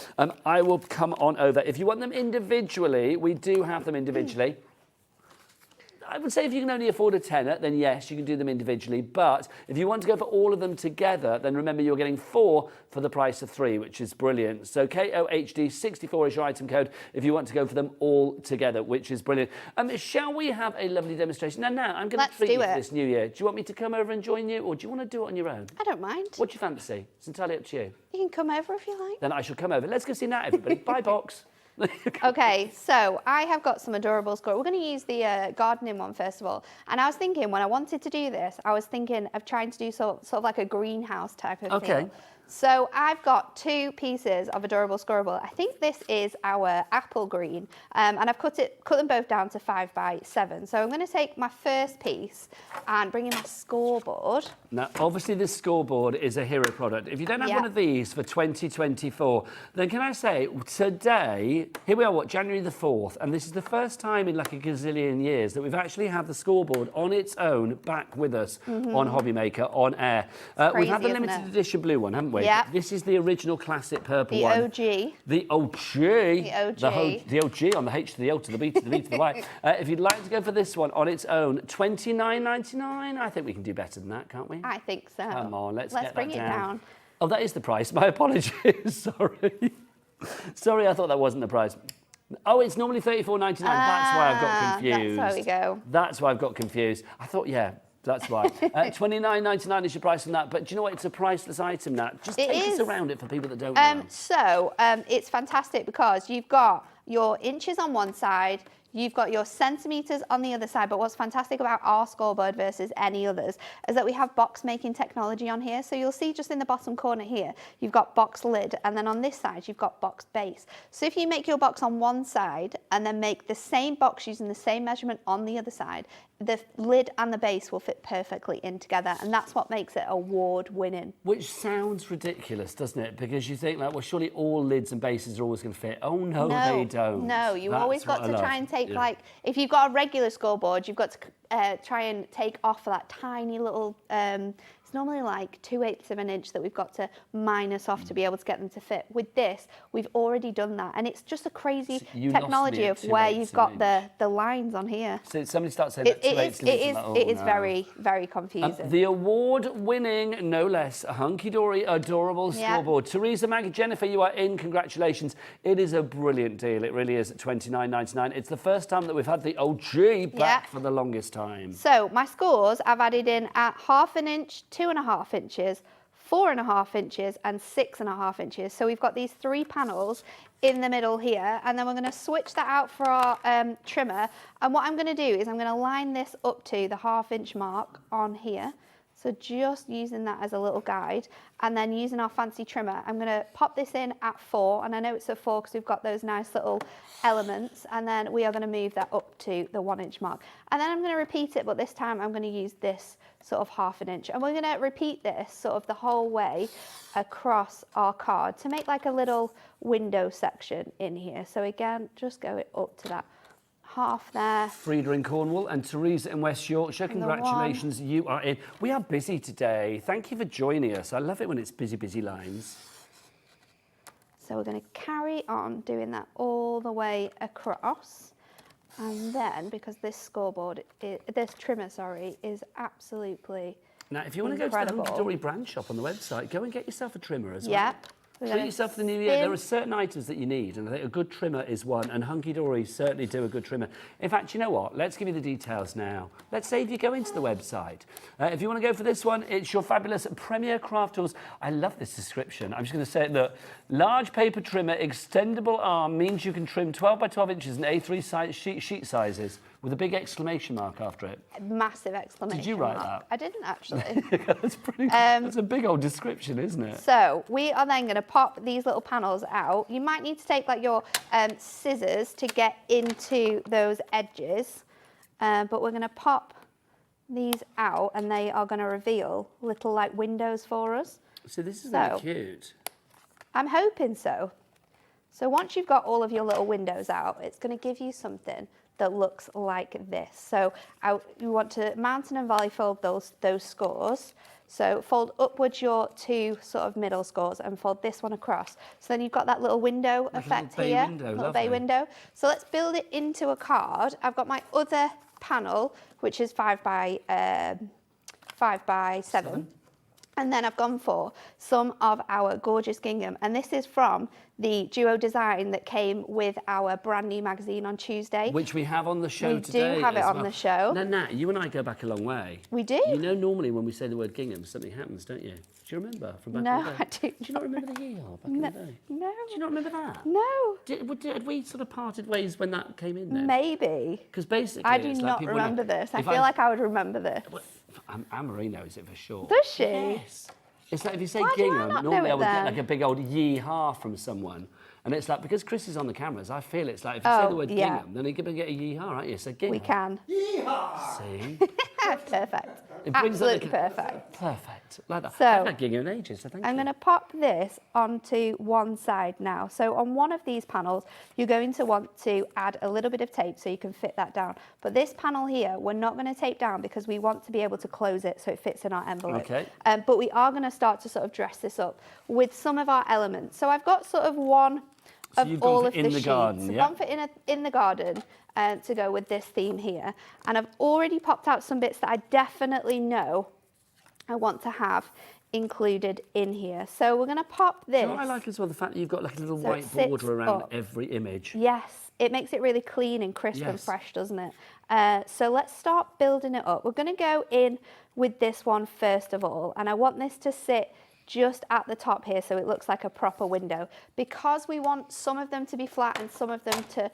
I will come on over. If you want them individually, we do have them individually. I would say if you can only afford a tenner, then yes, you can do them individually. But if you want to go for all of them together, then remember you're getting 4 for the price of 3, which is brilliant. So KOHD64 is your item code if you want to go for them all together, which is brilliant. Shall we have a lovely demonstration? Now, I'm going to treat you for this new year. Do you want me to come over and join you, or do you want to do it on your own? I don't mind. What do you fancy? It's entirely up to you. You can come over if you like. Then I shall come over. Let's go see Nat, everybody. Bye, box. Okay, so I have got some adorable squirrels. We're going to use the gardening one first of all. And I was thinking, when I wanted to do this, I was thinking of trying to do sort of like a greenhouse type of feel. So I've got 2 pieces of adorable squirrel. I think this is our apple green, and I've cut them both down to 5 by 7. So I'm going to take my first piece and bring in my scoreboard. Now, obviously, this scoreboard is a hero product. If you don't have one of these for 2024, then can I say, today, here we are, January the 4th, and this is the first time in like a gazillion years that we've actually had the scoreboard on its own back with us on HobbyMaker on air. We've had the limited edition blue one, haven't we? Yeah. This is the original classic purple one. OG. The OG. The OG. The OG on the H to the O to the B to the B to the Y. If you'd like to go for this one on its own, $29.99. I think we can do better than that, can't we? I think so. Come on, let's get that bring it down. Oh, that is the price. My apologies. Sorry. Sorry, I thought that wasn't the price. Oh, it's normally $34.99. That's why I've got confused. That's where we go. That's why I've got confused. I thought, yeah, that's right. $29.99 is your price on that. But do you know what? It's a priceless item, Nat. Just take us around it for people that don't know. So it's fantastic because you've got your inches on one side, You've got your centimetres on the other side, but what's fantastic about our scoreboard versus any others is that we have box making technology on here. So you'll see just in the bottom corner here, you've got box lid, and then on this side, you've got box base. So if you make your box on one side and then make the same box using the same measurement on the other side, the lid and the base will fit perfectly in together, and that's what makes it award-winning. Which sounds ridiculous, doesn't it? Because you think, like, well, surely all lids and bases are always going to fit. Oh, no, they don't. No, you That's always got what to I try love. and take, Yeah. like, if you've got a regular scoreboard, you've got to try and take off that tiny little, it's normally like 2/8 of an inch that we've got to minus off to be able to get them to fit. With this, we've already done that, and it's just a crazy You lost technology me of at where 2/8 you've of got an the lines on here. So somebody starts saying that It is very, very confusing. The award-winning, no less, hunky-dory, adorable Yeah. scoreboard. Teresa, Maggie, Jennifer, you are in. Congratulations. It is a brilliant deal. It really is at $29.99. It's the first time that we've had the OG back for the longest time. So my scores I've added in at 1/2 inch, 2.5 inches, 4.5 inches and 6.5 inches. So we've got these 3 panels in the middle here, and then we're going to switch that out for our trimmer. And what I'm going to do is I'm going to line this up to the 1/2 inch mark on here. So just using that as a little guide, and then using our fancy trimmer, I'm going to pop this in at 4, and I know it's at 4 because we've got those nice little elements, and then we are going to move that up to the 1 inch mark. And then I'm going to repeat it, but this time I'm going to use this sort of 1/2 inch, and we're going to repeat this sort of the whole way across our card to make like a little window section in here. So again, just go up to that 1/2 there. Frida in Cornwall and Teresa in West Yorkshire, And the congratulations, you are in. We are busy today. Thank you for joining us. I love it when it's busy, busy lines. So we're going to carry on doing that all the way across. And then, because this scoreboard, this trimmer, sorry, is absolutely Now, if you want to go to the incredible. Hunky-Dory brand shop on the website, go and get yourself a trimmer as well. Yep. We're Treat gonna yourself for the new year. spin. There are certain items that you need, and I think a good trimmer is one, and Hunky-Dory certainly do a good trimmer. In fact, you know what? Let's give you the details now. Let's say if you go into the website. If you want to go for this one, it's your fabulous Premier Craft Tools. I love this description. I'm just going to say it, look. Large paper trimmer, extendable arm, means you can trim 12 by 12 inches in A3 size sheet sizes with a big exclamation mark after it. Massive exclamation Did you write mark. that? I didn't actually. That's pretty. That's a big old description, isn't it? So we are then going to pop these little panels out. You might need to take like your scissors to get into those edges, but we're going to pop these out, and they are going to reveal little like windows for us. So this is So- really cute. I'm hoping so. So once you've got all of your little windows out, it's going to give you something that looks like this. So you want to mountain and volley fold those scores. So fold upwards your 2 sort of middle scores and fold this one across. So then you've got that little window effect bay here, window, little bay lovely. window. So let's build it into a card. I've got my other panel, which is 5 by 7. And then I've gone for some of our gorgeous gingham. And this is from the duo design that came with our brand new magazine on Tuesday. Which we have on the show We today. do have it as on well. the show. Now, Nat, you and I go back a long way. We do. You know, normally when we say the word gingham, something happens, don't you? Do you remember from back No, in the day? I do Do you not remember the year back in the day? No. Do you not remember that? No. Did we sort of parted ways when that came in then? Maybe. Because basically, I do it's like not people remember know- this. I if feel like I would remember this. Anne-Marie knows it for sure. Does she? Yes. It's like if you say Why do I gingham, not know normally it I would then? get like a big old yee-haw from someone. And it's like, because Chris is on the cameras, I feel it's like, if you say the word yeah. gingham, then you're going to get a yee-haw, aren't you? So gingham. We can. See? Perfect. It brings up the- Absolutely perfect. Perfect. Like that. So, I've had gingham in ages, so thank I'm you. going to pop this onto one side now. So on one of these panels, you're going to want to add a little bit of tape so you can fit that down. But this panel here, we're not going to tape down because we want to be able to close it so it fits in our envelope. Okay. But we are going to start to sort of dress this up with some of our elements. So I've got sort of one So of you've gone all for of the in the sheets. garden, So yeah? one for in the garden to go with this theme here. And I've already popped out some bits that I definitely know I want to have included in here. So we're going to pop this. You know what I like as well? The fact that you've got like a little So it white sits border around up. every image. Yes, it makes it really clean and crisp and Yes. fresh, doesn't it? So let's start building it up. We're going to go in with this one first of all, and I want this to sit just at the top here so it looks like a proper window. Because we want some of them to be flat and some of them to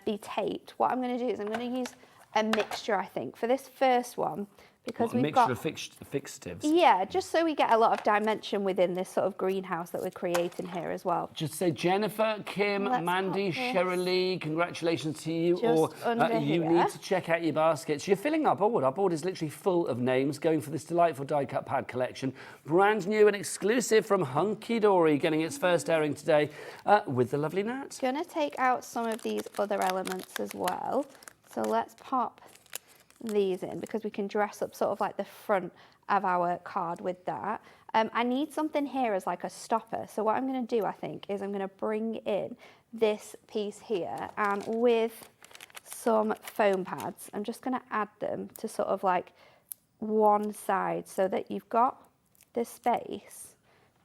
be taped, what I'm going to do is I'm going to use a mixture, I think, for this first one. Because we've got a mixture of fixatives. Yeah, just so we get a lot of dimension within this sort of greenhouse that we're creating here as well. Just say Jennifer, Kim, Mandy, Shirley, congratulations to you. Just under you here. need to check out your baskets. You're filling our board. Our board is literally full of names going for this delightful die-cut pad collection. Brand new and exclusive from Hunkydory, getting its first airing today with the lovely Nat. Going to take out some of these other elements as well. So let's pop these in because we can dress up sort of like the front of our card with that. I need something here as like a stopper. So what I'm going to do, I think, is I'm going to bring in this piece here, and with some foam pads, I'm just going to add them to sort of like one side so that you've got the space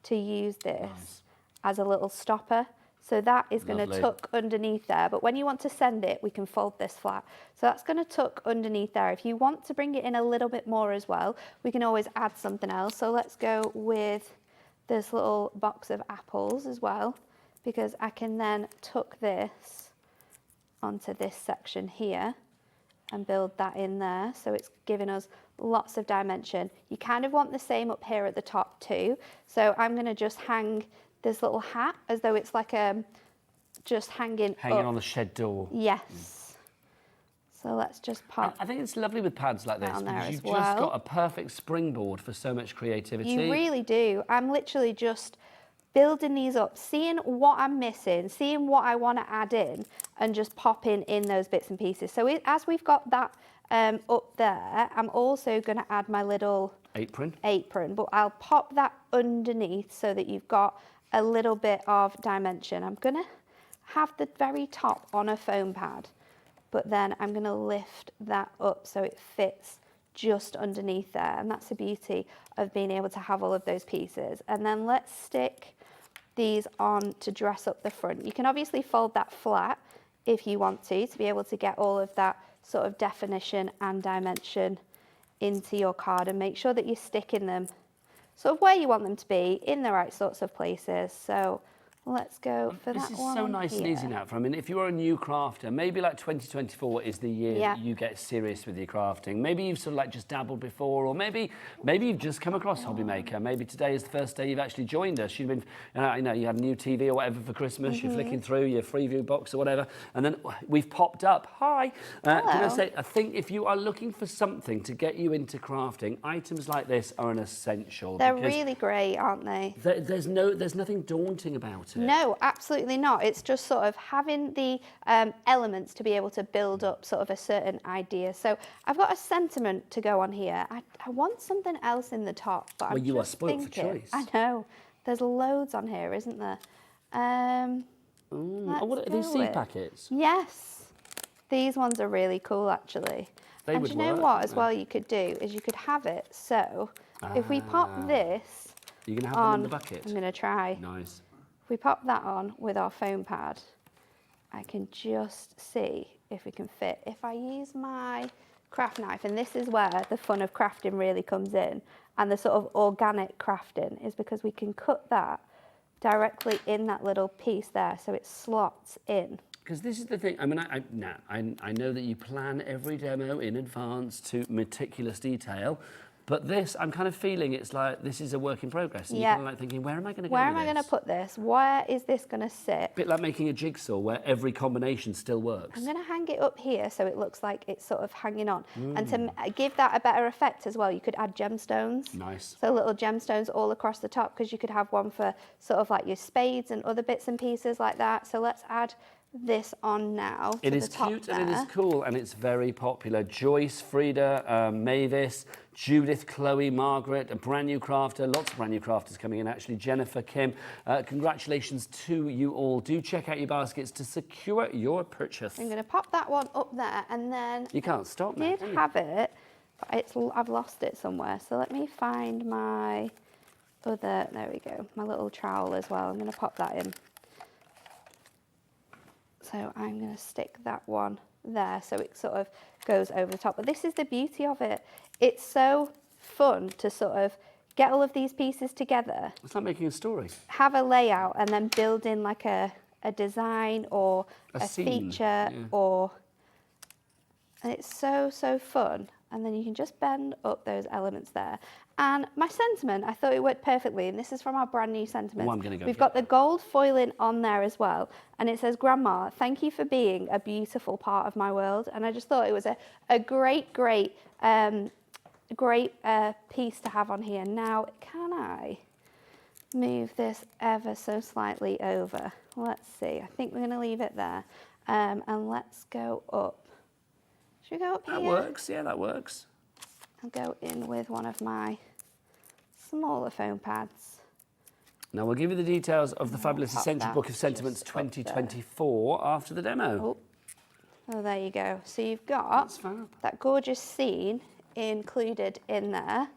to use this as a little stopper. So that is going to tuck underneath there. But when you want to send it, we can fold this flat. So that's going to tuck underneath there. If you want to bring it in a little bit more as well, we can always add something else. So let's go with this little box of apples as well, because I can then tuck this onto this section here and build that in there. So it's giving us lots of dimension. You kind of want the same up here at the top too. So I'm going to just hang this little hat as though it's like just hanging on the shed door. Yes. So let's just pop. I think it's lovely with pads like this because you've just got a perfect springboard for so much creativity. You really do. I'm literally just building these up, seeing what I'm missing, seeing what I want to add in, and just popping in those bits and pieces. So as we've got that up there, I'm also going to add my little apron, but I'll pop that underneath so that you've got a little bit of dimension. I'm going to have the very top on a foam pad, but then I'm going to lift that up so it fits just underneath there, and that's the beauty of being able to have all of those pieces. And then let's stick these on to dress up the front. You can obviously fold that flat if you want to be able to get all of that sort of definition and dimension into your card, and make sure that you're sticking them sort of where you want them to be in the right sorts of places. So let's go for that one. This is so nice and easy now. I mean, if you're a new crafter, maybe like 2024 is the year that you get serious with your crafting. Maybe you've sort of like just dabbled before, or maybe you've just come across HobbyMaker. Maybe today is the first day you've actually joined us. You've been, you know, you had a new TV or whatever for Christmas. You're flicking through your Freeview box or whatever, and then we've popped up. Hi. Can I say? I think if you are looking for something to get you into crafting, items like this are an essential. They're really great, aren't they? There's nothing daunting about it. No, absolutely not. It's just sort of having the elements to be able to build up sort of a certain idea. So I've got a sentiment to go on here. I want something else in the top, but I'm you are just spoilt for thinking. choice. I know. There's loads on here, isn't there? What are these seed packets? Yes. These ones are really cool, actually. They and would you know work, what, as wouldn't well, you could do is you could have it. So if we pop this you're gonna have them in the bucket. I'm going to try. Nice. If we pop that on with our foam pad, I can just see if we can fit. If I use my craft knife, and this is where the fun of crafting really comes in, and the sort of organic crafting, is because we can cut that directly in that little piece there so it slots in. Because this is the thing, I mean, I know that you plan every demo in advance to meticulous detail, but this, I'm kind of feeling it's like this is a work in progress. And you're kind of like thinking, where am I going to go Where with am I going to this? put this? Where is this going to sit? A bit like making a jigsaw where every combination still works. I'm going to hang it up here so it looks like it's sort of hanging on. And to give that a better effect as well, you could add gemstones. Nice. So little gemstones all across the top, because you could have one for sort of like your spades and other bits and pieces like that. So let's add this on now. It is cute and it is cool and it's very popular. Joyce, Frida, Mavis, Judith, Chloe, Margaret, a brand new crafter, lots of brand new crafters coming in actually, Jennifer, Kim, congratulations to you all. Do check out your baskets to secure your purchase. I'm going to pop that one up there, and then you can't stop now. I did have it, but I've lost it somewhere. So let me find my other, there we go, my little trowel as well. I'm going to pop that in. So I'm going to stick that one there so it sort of goes over the top. But this is the beauty of it. It's so fun to sort of get all of these pieces together. It's like making a story. Have a layout and then build in like a design or a scene, feature or... And it's so, so fun. And then you can just bend up those elements there. And my sentiment, I thought it worked perfectly. And this is from our brand new sentiment. Oh, I'm gonna go We've got the gold foiling on there as well. And it says, Grandma, thank you for being a beautiful part of my world. And I just thought it was a great piece to have on here. Now, can I move this ever so slightly over? Let's see. I think we're going to leave it there. And let's go up. Should we go up here? That works. Yeah, that works. I'll go in with one of my smaller foam pads. Now, we'll give you the details of the fabulous Essential Book of Sentiments 2024 after the demo. Oh, there you go. So you've got that gorgeous scene included in there.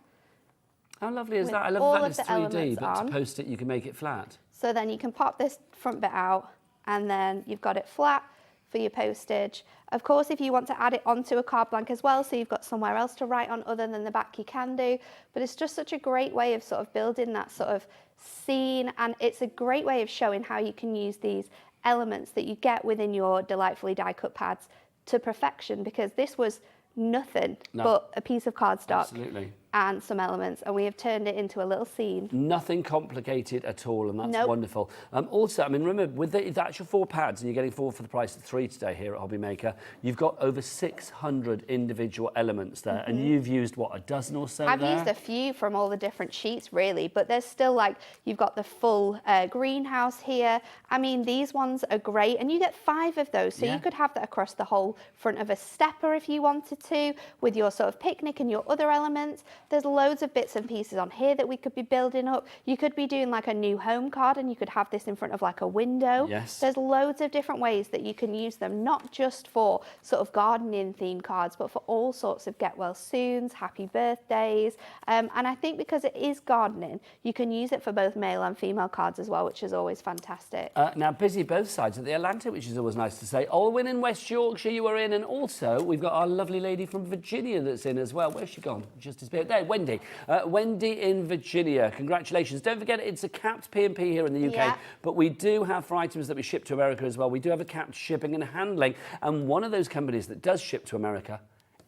How lovely is that? I love the fact it's 3D, but to post it, you can make it flat. So then you can pop this front bit out, and then you've got it flat for your postage. Of course, if you want to add it onto a card blank as well, so you've got somewhere else to write on other than the back, you can do. But it's just such a great way of sort of building that sort of scene, and it's a great way of showing how you can use these elements that you get within your delightfully die-cut pads to perfection, because this was nothing but a piece of cardstock and some elements, and we have turned it into a little scene. Nothing complicated at all, and that's wonderful. Also, I mean, remember, with the actual 4 pads, and you're getting 4 for the price of 3 today here at HobbyMaker, you've got over 600 individual elements there, and you've used, what, a dozen or so I've there? used a few from all the different sheets, really, but there's still, like, you've got the full greenhouse here. I mean, these ones are great, and you get 5 of those, so you could have that across the whole front of a stepper if you wanted to, with your sort of picnic and your other elements. There's loads of bits and pieces on here that we could be building up. You could be doing like a new home card, and you could have this in front of like a window. Yes. There's loads of different ways that you can use them, not just for sort of gardening themed cards, but for all sorts of get well soons, happy birthdays. And I think because it is gardening, you can use it for both male and female cards as well, which is always fantastic. Now, busy both sides of the Atlantic, which is always nice to say. Olwyn in West Yorkshire, you are in, and also we've got our lovely lady from Virginia that's in as well. Where's she gone? Just disappeared. There, Wendy. Wendy in Virginia. Congratulations. Don't forget, it's a capped P&P here in the UK, but we do have, for items that we ship to America as well, we do have a capped shipping and handling, and one of those companies that does ship to America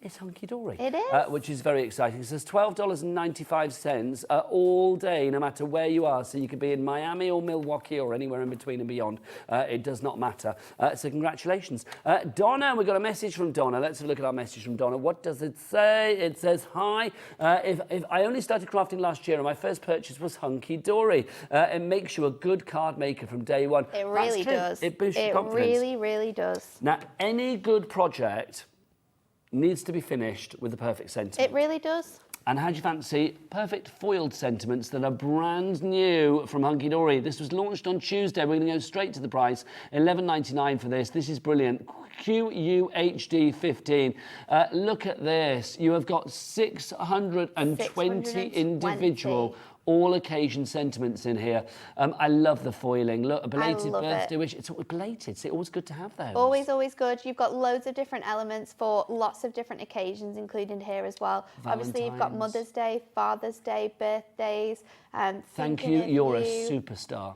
is Hunkydory. It is. Which is very exciting. So it's $12.95 all day, no matter where you are. So you could be in Miami or Milwaukee or anywhere in between and beyond. It does not matter. So congratulations. Donna, we've got a message from Donna. Let's have a look at our message from Donna. What does it say? It says, hi. If I only started crafting last year and my first purchase was Hunkydory. It makes you a good card maker from day one. It really does. It boosts your confidence. It really, really does. Now, any good project needs to be finished with the perfect sentiment. It really does. And how do you fancy perfect foiled sentiments that are brand new from Hunkydory? This was launched on Tuesday. We're going to go straight to the price, $11.99 for this. This is brilliant. QUHD 15. Look at this. You have got 620 individual all-occasion sentiments in here. I love the foiling. Look, a belated birthday wish. It's belated. It's always good to have those. Always, always good. You've got loads of different elements for lots of different occasions included here as well. Obviously, you've got Mother's Day, Father's Day, birthdays. Thank you. You're a superstar.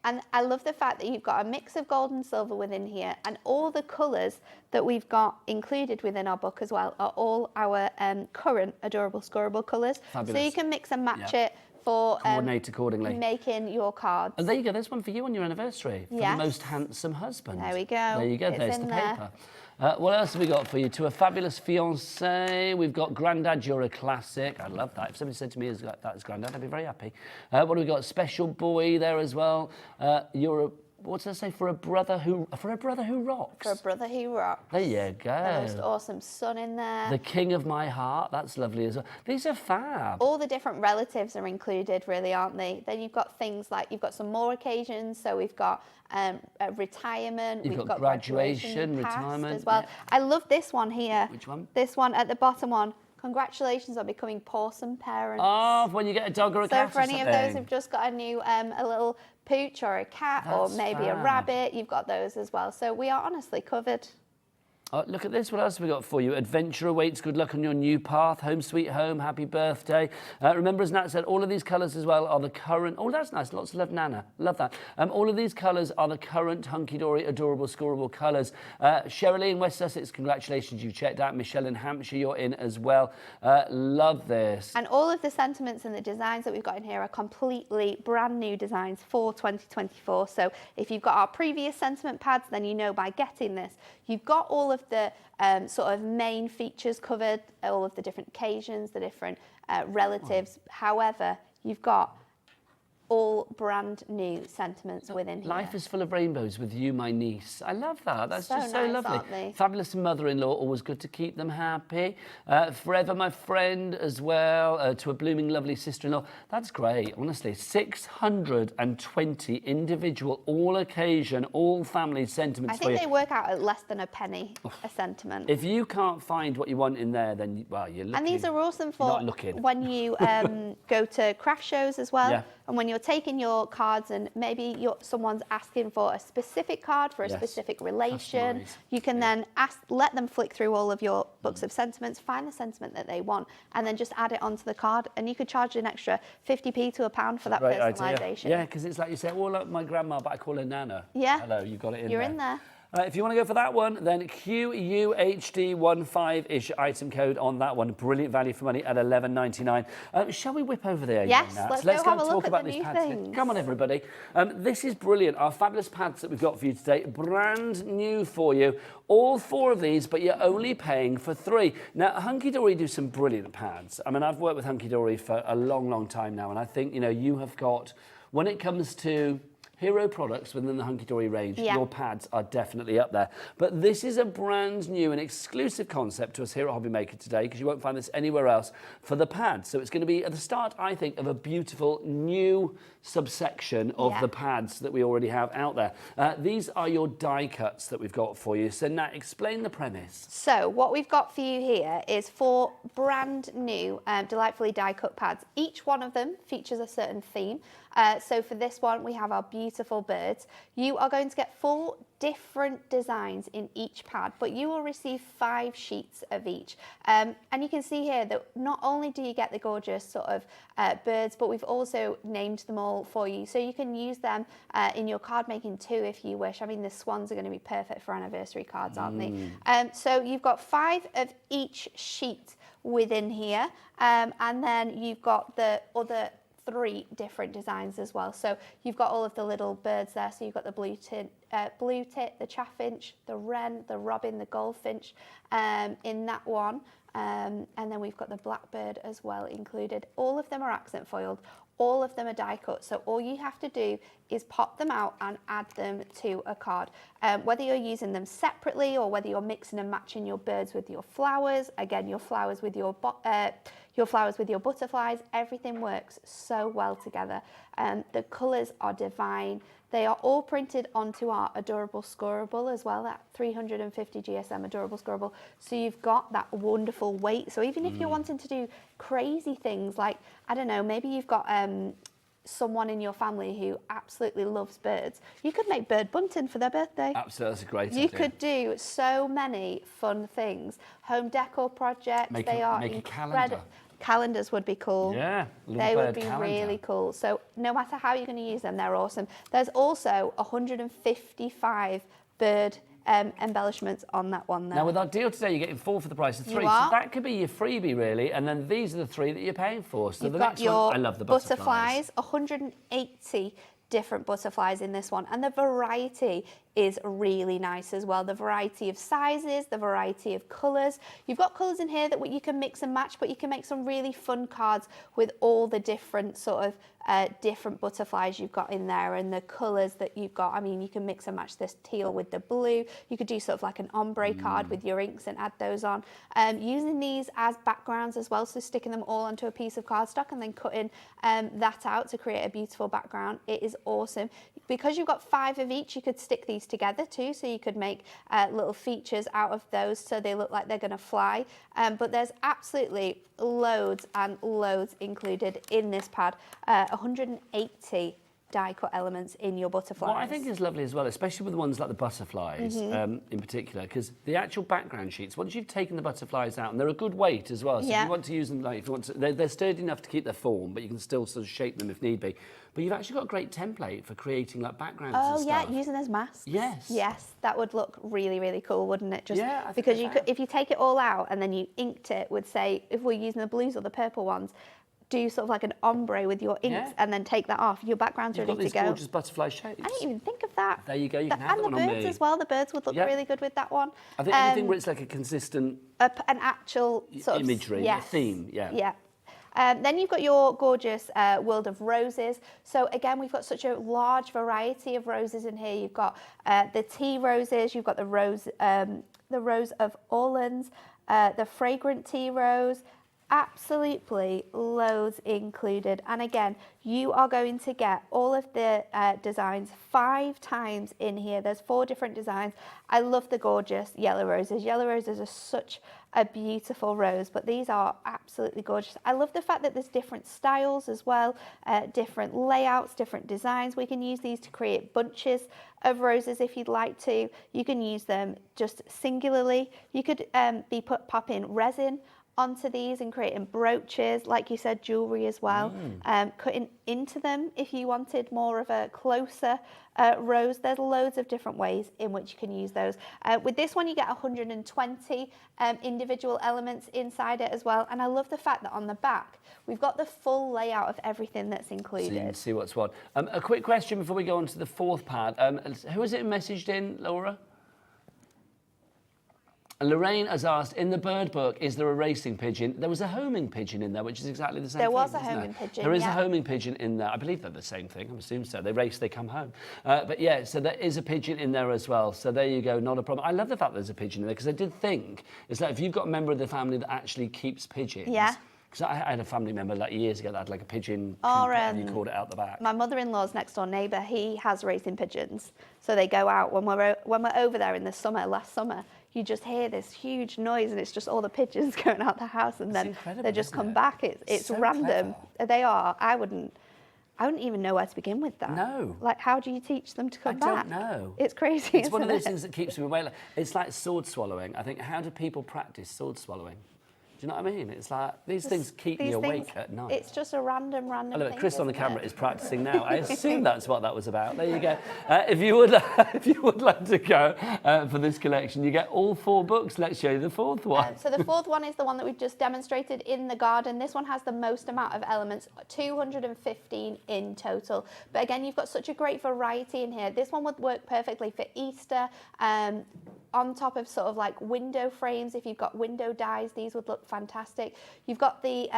And I love the fact that you've got a mix of gold and silver within here, and all the colours that we've got included within our book as well are all our current adorable scoreable colours. Fabulous. So you can mix and match it for coordinate accordingly. Making your cards. And there you go, there's one for you on your anniversary. For the most handsome husband. There we go. There you go, It's there's the in there. paper. What else have we got for you? To a fabulous fiancé. We've got Grandad, you're a classic. I love that. If somebody said to me that is Grandad, I'd be very happy. What have we got? Special boy there as well. You're a, what did I say? For a brother who rocks. For a brother who rocks. There you go. The most awesome son in there. The king of my heart. That's lovely as well. These are fab. All the different relatives are included, really, aren't they? Then you've got things like, you've got some more occasions. So we've got a retirement. You've we've got graduation, past retirement. as well. Yeah. I love this one here. Which one? This one at the bottom one. Congratulations on becoming pawsome parents. Oh, when you get a dog or a cat So for any of those who've just got a new, a little pooch or a cat or maybe a rabbit, you've got those as well. So we are honestly covered. Look at this. What else have we got for you? Adventure awaits. Good luck on your new path. Home sweet home. Happy birthday. Remember, as Nat said, all of these colours as well are the current... Oh, that's nice. Lots of love, Nana. Love that. All of these colours are the current Hunkydory adorable scoreable colours. Shirley in West Sussex, congratulations. You checked out. Michelle in Hampshire, you're in as well. Love this. And all of the sentiments and the designs that we've got in here are completely brand new designs for 2024. So if you've got our previous sentiment pads, then you know by getting this, you've got all of the sort of main features covered, all of the different occasions, the different relatives. However, you've got all brand new sentiments within here. Life is full of rainbows with you, my niece. I love that. That's So just so nice, lovely. aren't they? Fabulous mother-in-law, always good to keep them happy. Forever my friend as well, to a blooming lovely sister-in-law. That's great, honestly. 620 individual, all occasion, all family sentiments I for think you. they work out at less than a penny a sentiment. If you can't find what you want in there, then, well, you're looking. And these are awesome for not looking. when you go to craft shows as well. Yeah. And when you're taking your cards and maybe someone's asking for a specific card for a Yes. specific relation, Customise. you can then let them flick through all of your books of sentiments, find the sentiment that they want, and then just add it onto the card. And you could charge an extra 50p to £1 for that Great personalisation. idea. Yeah, because it's like you say, well, like my grandma, but I call her Nana. Yeah. Hello, you've got it in You're there. in there. If you want to go for that one, then QUHD15 is your item code on that one. Brilliant value for money at $11.99. Shall we whip over there? Yes, again, Nat? let's Let's go have a and look talk at about the these new pads. things. Come on, everybody. This is brilliant. Our fabulous pads that we've got for you today, brand new for you. All 4 of these, but you're only paying for 3. Now, Hunkydory do some brilliant pads. I mean, I've worked with Hunkydory for a long, long time now, and I think, you know, you have got, when it comes to hero products within the Hunkydory range, your pads are definitely up there. But this is a brand new and exclusive concept to us here at HobbyMaker today, because you won't find this anywhere else for the pads. So it's going to be at the start, I think, of a beautiful new subsection of the pads that we already have out there. These are your die cuts that we've got for you. So Nat, explain the premise. So what we've got for you here is 4 brand new delightfully die cut pads. Each one of them features a certain theme. So for this one, we have our beautiful birds. You are going to get 4 different designs in each pad, but you will receive 5 sheets of each. And you can see here that not only do you get the gorgeous sort of birds, but we've also named them all for you. So you can use them in your card making too, if you wish. I mean, the swans are going to be perfect for anniversary cards, aren't they? So you've got 5 of each sheet within here. And then you've got the other 3 different designs as well. So you've got all of the little birds there. So you've got the blue tit, the chaffinch, the wren, the robin, the goldfinch in that one. And then we've got the blackbird as well included. All of them are accent foiled. All of them are die cut. So all you have to do is pop them out and add them to a card. Whether you're using them separately or whether you're mixing and matching your birds with your flowers, again, your flowers with your butterflies, everything works so well together. The colours are divine. They are all printed onto our adorable scoreable as well, that 350 GSM adorable scoreable. So you've got that wonderful weight. So even if you're wanting to do crazy things like, I don't know, maybe you've got someone in your family who absolutely loves birds, you could make bird bunting for their birthday. Absolutely, that's a great idea. You could do so many fun things. Home decor projects, Make they are a calendar. incredible. Calendars would be cool. Yeah, they would be calendar. really cool. So no matter how you're going to use them, they're awesome. There's also 155 bird embellishments on that one there. Now, with our deal today, you're getting 4 for the price of 3. You So are. that could be your freebie, really. And then these are the 3 that you're paying for. So You've the got next your one, I love the butterflies. 180 different butterflies in this one, and the variety is really nice as well. The variety of sizes, the variety of colours. You've got colours in here that you can mix and match, but you can make some really fun cards with all the different sort of different butterflies you've got in there and the colours that you've got. I mean, you can mix and match this teal with the blue. You could do sort of like an ombre card with your inks and add those on. Using these as backgrounds as well, so sticking them all onto a piece of cardstock and then cutting that out to create a beautiful background. It is awesome. Because you've got 5 of each, you could stick these together too, so you could make little features out of those so they look like they're going to fly. But there's absolutely loads and loads included in this pad. 180 die cut elements in your butterflies. What I think is lovely as well, especially with the ones like the butterflies in particular, because the actual background sheets, once you've taken the butterflies out, and they're a good weight as well, so if you want to use them, like if you want to, they're sturdy enough to keep their form, but you can still sort of shape them if need be. But you've actually got a great template for creating like backgrounds and stuff. Oh yeah, using as masks. Yes. Yes, that would look really, really cool, wouldn't it? Just I think because you could, if you take it all out and then you inked it with, say, if we're using the blues or the purple ones, do sort of like an ombre with your inks and then take that off. Your background's ready to go. You've got these gorgeous butterfly shapes. I didn't even think of that. There you go, you can have that one on me. And the birds as well. The birds would look really good with that one. I think anything where it's like a consistent... an actual sort imagery, of... a theme, Yeah. Then you've got your gorgeous world of roses. So again, we've got such a large variety of roses in here. You've got the tea roses, you've got the rose of Orleans, the fragrant tea rose, absolutely loads included. And again, you are going to get all of the designs 5 times in here. There's 4 different designs. I love the gorgeous yellow roses. Yellow roses are such a beautiful rose, but these are absolutely gorgeous. I love the fact that there's different styles as well, different layouts, different designs. We can use these to create bunches of roses if you'd like to. You can use them just singularly. You could popping resin onto these and creating brooches, like you said, jewellery as well, cutting into them if you wanted more of a closer rose. There's loads of different ways in which you can use those. With this one, you get 120 individual elements inside it as well. And I love the fact that on the back, we've got the full layout of everything that's included. So you can see what's what. A quick question before we go on to the 4th pad. Who has it messaged in, Laura? Lorraine has asked, in the bird book, is there a racing pigeon? There was a homing pigeon in there, which is exactly the same thing. There was a homing pigeon, There is a homing pigeon in there. I believe they're the same thing. I assume so. They race, they come home. But yeah, so there is a pigeon in there as well. So there you go, not a problem. I love the fact there's a pigeon in there, because I did think, it's like if you've got a member of the family that actually keeps pigeons. Yeah. Because I had a family member like years ago that had like a pigeon Or, coop, and you called it out the back. My mother-in-law's next door neighbour, he has racing pigeons. So they go out when we're over there in the summer, last summer, you just hear this huge noise and it's just all the pigeons going out the house, and then they just come back. It's so random. Clever. They are. I wouldn't even know where to begin with that. No. Like, how do you teach them to come back? I don't know. It's crazy. It's one of those things that keeps me away. It's like sword swallowing. I think, how do people practice sword swallowing? Do you know what I mean? It's like, these things keep me awake at night. It's just a random Look, thing. Chris on the camera is practicing now. I assume that's what that was about. There you go. If you would like to go for this collection, you get all 4 books. Let's show you the 4th one. So the 4th one is the one that we've just demonstrated in the garden. This one has the most amount of elements, 215 in total. But again, you've got such a great variety in here. This one would work perfectly for Easter. On top of sort of like window frames, if you've got window dies, these would look fantastic. You've got the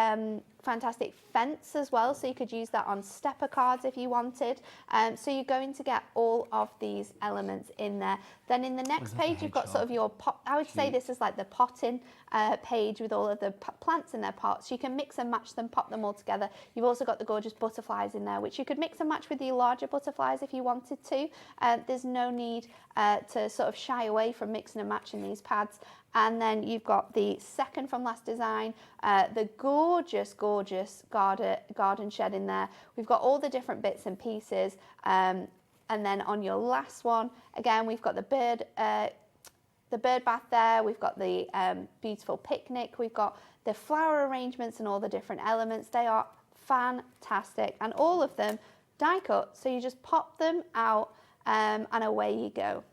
fantastic fence as well, so you could use that on stepper cards if you wanted. So you're going to get all of these elements in there. Then in the next page, you've got sort of your pot. I would say this is like the potting page with all of the plants in their pots. You can mix and match them, pop them all together. You've also got the gorgeous butterflies in there, which you could mix and match with your larger butterflies if you wanted to. There's no need to sort of shy away from mixing and matching these pads. And then you've got the second from last design, the gorgeous garden shed in there. We've got all the different bits and pieces. And then on your last one, again, we've got the bird bath there. We've got the beautiful picnic. We've got the flower arrangements and all the different elements. They are fantastic. And all of them die cut. So you just pop them out and away you go.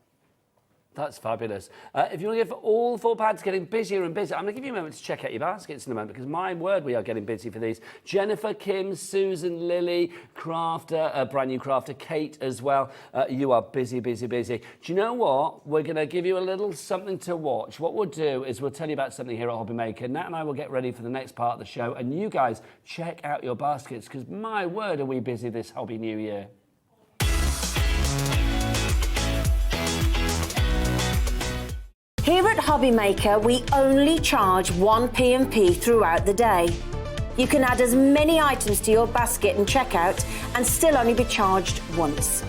That's fabulous. If you want to give all 4 pads getting busier and busier, I'm going to give you a moment to check out your baskets in a moment, because my word, we are getting busy for these. Jennifer, Kim, Susan, Lily, Crafter, a brand new Crafter, Kate as well. You are busy, busy, busy. Do you know what? We're going to give you a little something to watch. What we'll do is we'll tell you about something here at HobbyMaker. Nat and I will get ready for the next part of the show, and you guys check out your baskets, because my word, are we busy this Hobby New Year. Here at HobbyMaker, we only charge 1 P&P throughout the day. You can add as many items to your basket and checkout and still only be charged once.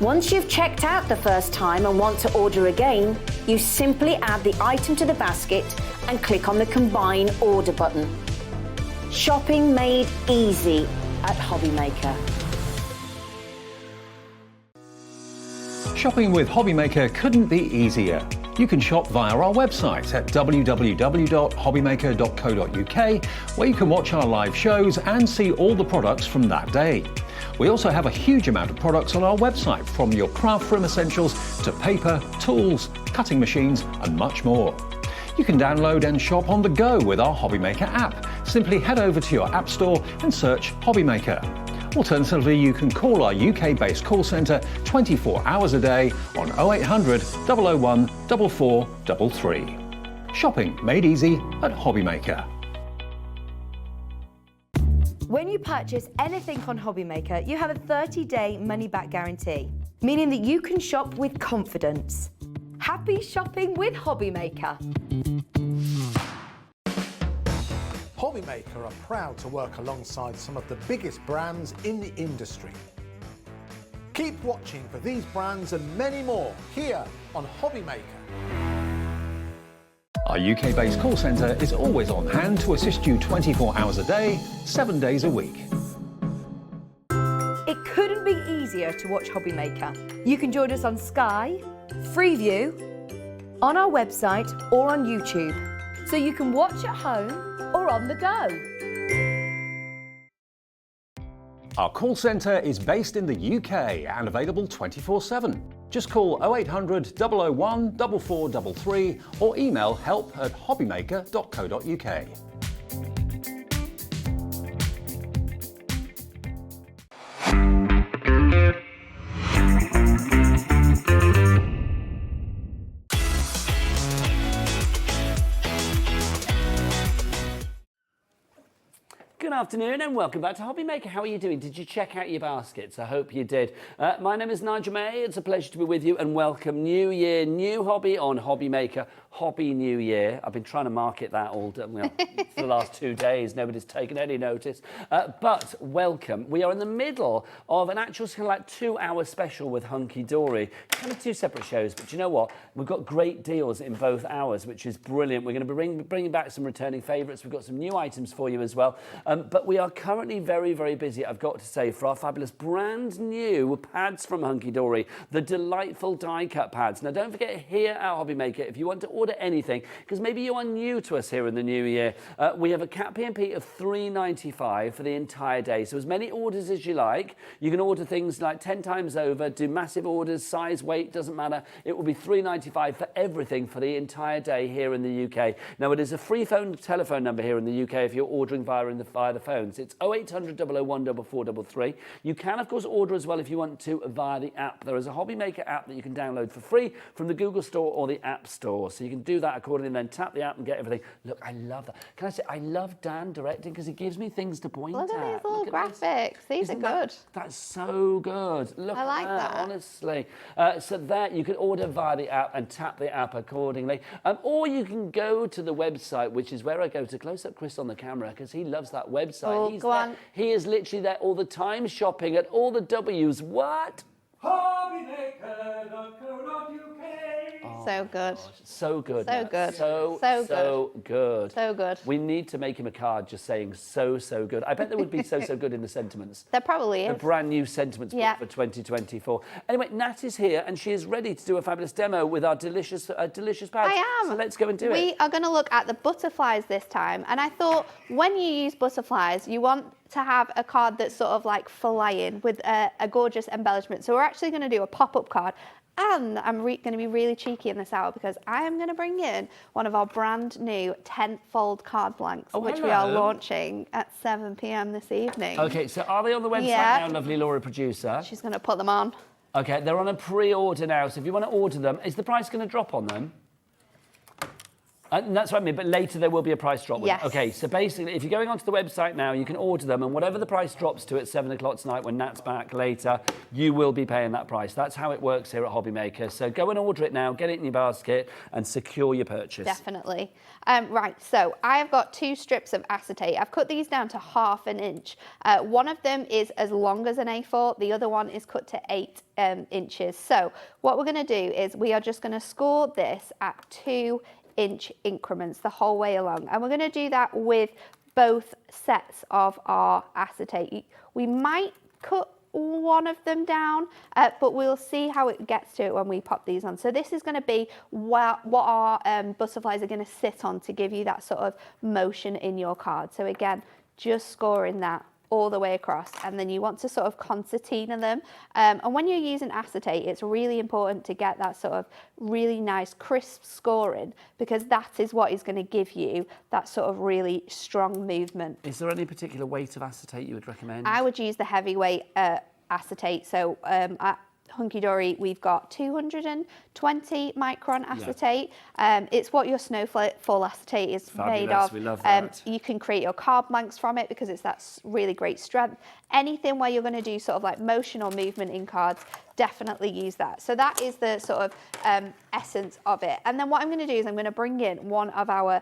Once you've checked out the first time and want to order again, you simply add the item to the basket and click on the Combine Order button. Shopping made easy at HobbyMaker. Shopping with HobbyMaker couldn't be easier. You can shop via our website at www.hobbymaker.co.uk, where you can watch our live shows and see all the products from that day. We also have a huge amount of products on our website, from your craft room essentials to paper, tools, cutting machines and much more. You can download and shop on the go with our HobbyMaker app. Simply head over to your app store and search HobbyMaker. Alternatively, you can call our UK-based call centre 24 hours a day on 0800 001 4433. Shopping made easy at HobbyMaker. When you purchase anything on HobbyMaker, you have a 30-day money-back guarantee, meaning that you can shop with confidence. Happy shopping with HobbyMaker. HobbyMaker are proud to work alongside some of the biggest brands in the industry. Keep watching for these brands and many more here on HobbyMaker. Our UK-based call centre is always on hand to assist you 24 hours a day, 7 days a week. It couldn't be easier to watch HobbyMaker. You can join us on Sky, Freeview, on our website or on YouTube, so you can watch at home or on the go. Our call centre is based in the UK and available 24/7. Just call 0800 001 4433 or email help@hobbymaker.co.uk. Good afternoon and welcome back to HobbyMaker. How are you doing? Did you check out your baskets? I hope you did. My name is Nigel May. It's a pleasure to be with you and welcome New Year, new hobby on HobbyMaker. Hobby New Year. I've been trying to market that all for the last 2 days. Nobody's taken any notice. But welcome. We are in the middle of an actual kind of like 2-hour special with Hunkydory. Kind of 2 separate shows, but you know what? We've got great deals in both hours, which is brilliant. We're going to be bringing back some returning favourites. We've got some new items for you as well. But we are currently very, very busy, I've got to say, for our fabulous brand new pads from Hunkydory, the delightful die-cut pads. Now, don't forget, here at HobbyMaker, if you want to order anything, because maybe you are new to us here in the new year, we have a Cat P&P of $3.95 for the entire day. So as many orders as you like. You can order things like 10 times over, do massive orders, size, weight, doesn't matter. It will be $3.95 for everything for the entire day here in the UK. Now, it is a free telephone number here in the UK if you're ordering via the phones. It's 0800 001 4433. You can, of course, order as well if you want to via the app. There is a HobbyMaker app that you can download for free from the Google Store or the App Store. So you can do that accordingly and then tap the app and get everything. Look, I love that. Can I say, I love Dan directing because he gives me things to point at. Look at these little graphics. These are good. That's so good. Look I like at that, honestly. So there, you can order via the app and tap the app accordingly. Or you can go to the website, which is where I go to close up Chris on the camera because he loves that website. Oh, go on. He is literally there all the time shopping at all the W's. What? So good. So good. So good. So good. So good. We need to make him a card just saying so good. I bet there would be so good in the sentiments. There probably is. A brand new sentiments book for 2024. Anyway, Nat is here and she is ready to do a fabulous demo with our delicious pads. I am. So let's go and do it. We are going to look at the butterflies this time. And I thought when you use butterflies, you want to have a card that's sort of like flying with a gorgeous embellishment. So we're actually going to do a pop-up card. And I'm going to be really cheeky in this hour because I am going to bring in one of our brand new 10-fold card blanks, which we are launching at 7 p.m. this evening. Okay, so are they on the website now, lovely Laura producer? She's going to put them on. Okay, they're on a pre-order now, so if you want to order them, is the price going to drop on them? That's what I mean, but later there will be a price drop. Yes. Okay, so basically, if you're going onto the website now, you can order them, and whatever the price drops to at 7 o'clock tonight when Nat's back later, you will be paying that price. That's how it works here at HobbyMaker. So go and order it now, get it in your basket, and secure your purchase. Definitely. Right, so I have got 2 strips of acetate. I've cut these down to 1/2 inch. One of them is as long as an A4, the other one is cut to 8 inches. So what we're going to do is we are just going to score this at 2-inch increments the whole way along, and we're going to do that with both sets of our acetate. We might cut one of them down, but we'll see how it gets to it when we pop these on. So this is going to be what our butterflies are going to sit on to give you that sort of motion in your card. So again, just scoring that all the way across, and then you want to sort of concertina them. And when you're using acetate, it's really important to get that sort of really nice crisp scoring, because that is what is going to give you that sort of really strong movement. Is there any particular weight of acetate you would recommend? I would use the heavyweight acetate. So at Hunkydory, we've got 220 micron acetate. It's what your snowfall acetate is made of. We love that. You can create your card blanks from it because it's that really great strength. Anything where you're going to do sort of like motion or movement in cards, definitely use that. So that is the sort of essence of it. And then what I'm going to do is I'm going to bring in one of our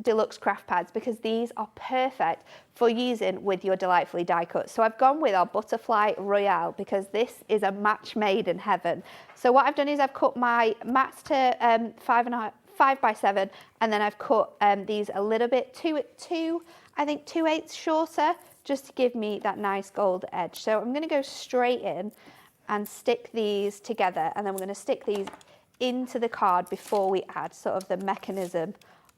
deluxe craft pads, because these are perfect for using with your delightfully die cut. So I've gone with our Butterfly Royale because this is a match made in heaven. So what I've done is I've cut my mats to 5 by 7, and then I've cut these a little bit I think 2/8 shorter, just to give me that nice gold edge. So I'm going to go straight in and stick these together, and then we're going to stick these into the card before we add sort of the mechanism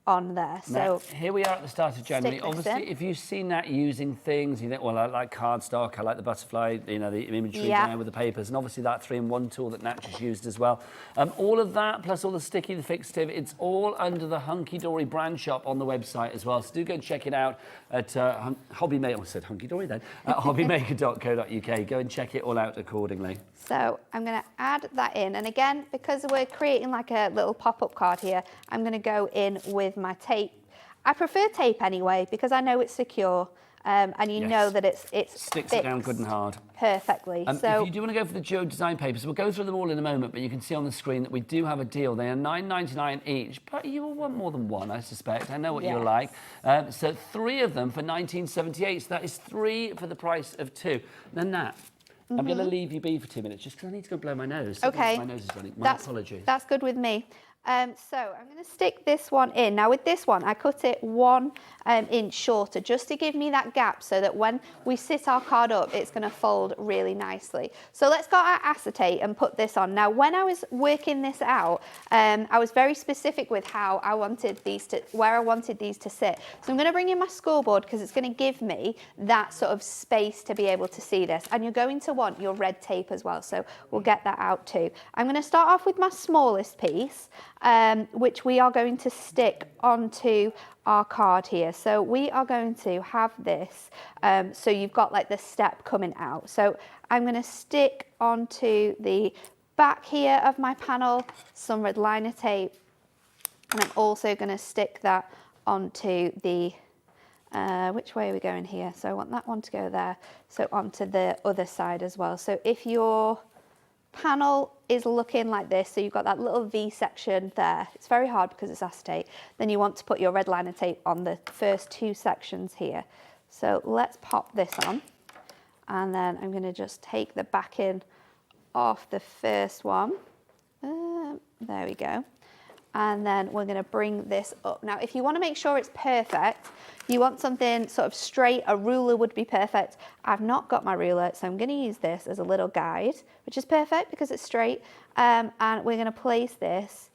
on there. Now, So here we are at the start of January. stick this Obviously, in. if you've seen that using things, you think, well, I like cardstock, I like the butterfly, you know, the imagery down with the papers, and obviously that 3-in-1 tool that Natch has used as well. All of that, plus all the sticky, the fixative, it's all under the Hunkydory brand shop on the website as well. So do go and check it out at HobbyMaker. I said Hunkydory then. At hobbymaker.co.uk. Go and check it all out accordingly. So I'm going to add that in, and again, because we're creating like a little pop-up card here, I'm going to go in with my tape. I prefer tape anyway because I know it's secure, and you know that it's Sticks fixed it down good and hard. perfectly. If you do want to go for the Joe design papers, we'll go through them all in a moment, but you can see on the screen that we do have a deal. They are $9.99 each, but you will want more than one, I suspect. I know what you're like. So 3 of them for $19.78, so that is 3 for the price of 2. Now, Nat, I'm going to leave you be for 2 minutes just because I need to go blow my nose. Okay. My nose is running. My apologies. That's good with me. So I'm going to stick this one in. Now with this one, I cut it 1 inch shorter just to give me that gap so that when we sit our card up, it's going to fold really nicely. So let's get our acetate and put this on. Now when I was working this out, I was very specific with how I wanted these to, where I wanted these to sit. So I'm going to bring in my scoreboard because it's going to give me that sort of space to be able to see this. And you're going to want your red tape as well. So we'll get that out too. I'm going to start off with my smallest piece, which we are going to stick onto our card here. So we are going to have this, so you've got like the step coming out. So I'm going to stick onto the back here of my panel some red liner tape, and I'm also going to stick that onto the, which way are we going here? So I want that one to go there, so onto the other side as well. So if your panel is looking like this, so you've got that little V section there, it's very hard because it's acetate, then you want to put your red liner tape on the first 2 sections here. So let's pop this on, and then I'm going to just take the backing off the first one. There we go. And then we're going to bring this up. Now, if you want to make sure it's perfect, you want something sort of straight, a ruler would be perfect. I've not got my ruler, so I'm going to use this as a little guide, which is perfect because it's straight. And we're going to place this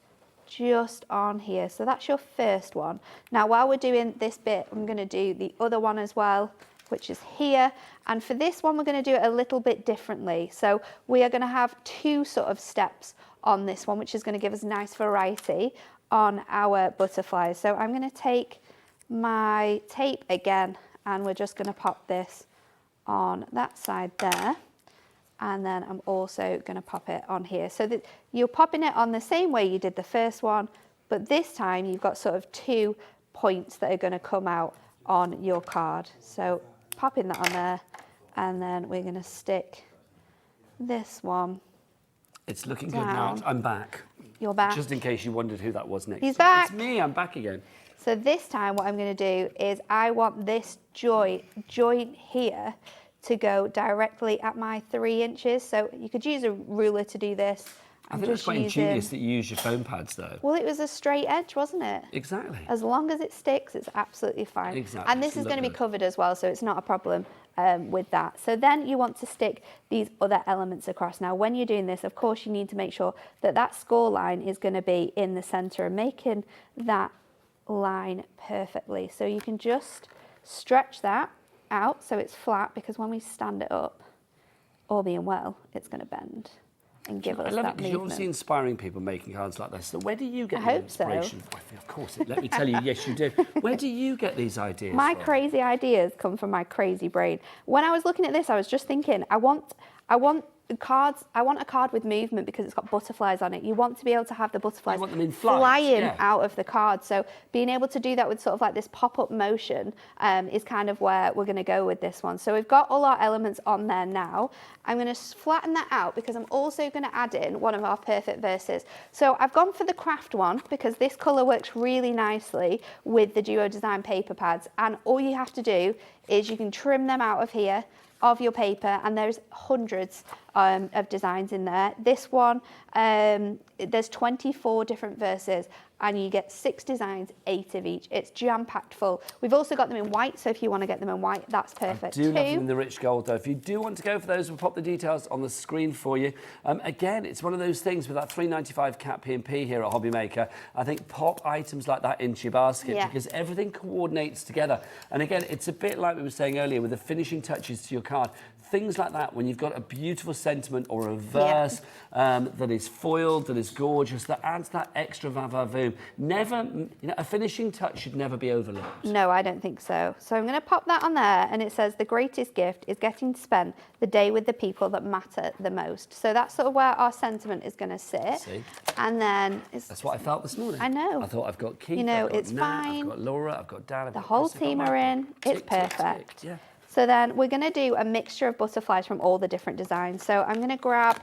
just on here. So that's your first one. Now, while we're doing this bit, I'm going to do the other one as well, which is here. And for this one, we're going to do it a little bit differently. So we are going to have 2 sort of steps on this one, which is going to give us nice variety on our butterflies. So I'm going to take my tape again, and we're just going to pop this on that side there. And then I'm also going to pop it on here. So that you're popping it on the same way you did the first one, but this time you've got sort of 2 points that are going to come out on your card. So popping that on there, and then we're going to stick this one. It's looking good now. I'm back. You're back. Just in case you wondered who that was next. He's back. It's me, I'm back again. So this time what I'm going to do is I want this joint here to go directly at my 3 inches. So you could use a ruler to do this. I think that's quite ingenious that you use your foam pads, though. Well, it was a straight edge, wasn't it? Exactly. As long as it sticks, it's absolutely fine. Exactly. And this is going to be covered as well, so it's not a problem with that. So then you want to stick these other elements across. Now, when you're doing this, of course, you need to make sure that that score line is going to be in the centre and making that line perfectly. So you can just stretch that out so it's flat, because when we stand it up, all being well, it's going to bend and give us that movement. I love it because you're obviously inspiring people making cards like this. So where do you get the inspiration? So. Of course, let me tell you, yes, you do. Where do you get these ideas My from? crazy ideas come from my crazy brain. When I was looking at this, I was just thinking, I want cards. I want a card with movement because it's got butterflies on it. You want to be able to have the butterflies flying out of the card. So being able to do that with sort of like this pop-up motion is kind of where we're going to go with this one. So we've got all our elements on there now. I'm going to flatten that out because I'm also going to add in one of our perfect verses. So I've gone for the craft one because this colour works really nicely with the Duo Design paper pads. And all you have to do is you can trim them out of here, of your paper, and there's hundreds of designs in there. This one, there's 24 different verses, and you get 6 designs, 8 of each. It's jam-packed full. We've also got them in white, so if you want to get them in white, that's perfect too. I do love them in the rich gold, though. If you do want to go for those, we'll pop the details on the screen for you. Again, it's one of those things with that $3.95 cap P&P here at HobbyMaker. I think pop items like that into your basket because everything coordinates together. And again, it's a bit like we were saying earlier with the finishing touches to your card. Things like that, when you've got a beautiful sentiment or a verse that is foiled, that is gorgeous, that adds that extra va-va-voom. Never, a finishing touch should never be overlooked. No, I don't think so. So I'm going to pop that on there, and it says the greatest gift is getting to spend the day with the people that matter the most. So that's sort of where our sentiment is going to sit. See? And then that's what I felt this morning. I know. I thought I've got Keith, it's Nat, fine. I've got Laura, I've got Dan, the whole team are in. It's perfect. Yeah. So then we're going to do a mixture of butterflies from all the different designs. So I'm going to grab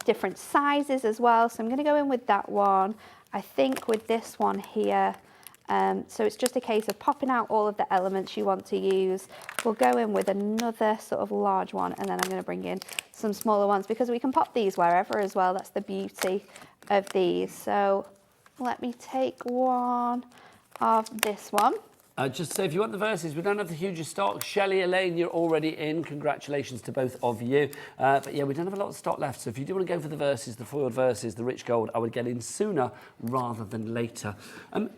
different sizes as well. So I'm going to go in with that one. I think with this one here, so it's just a case of popping out all of the elements you want to use. We'll go in with another sort of large one, and then I'm going to bring in some smaller ones because we can pop these wherever as well. That's the beauty of these. So let me take one of this one. Just to say, if you want the verses, we don't have the hugest stock. Shelley, Elaine, you're already in. Congratulations to both of you. But yeah, we don't have a lot of stock left. So if you do want to go for the verses, the foiled verses, the rich gold, I would get in sooner rather than later.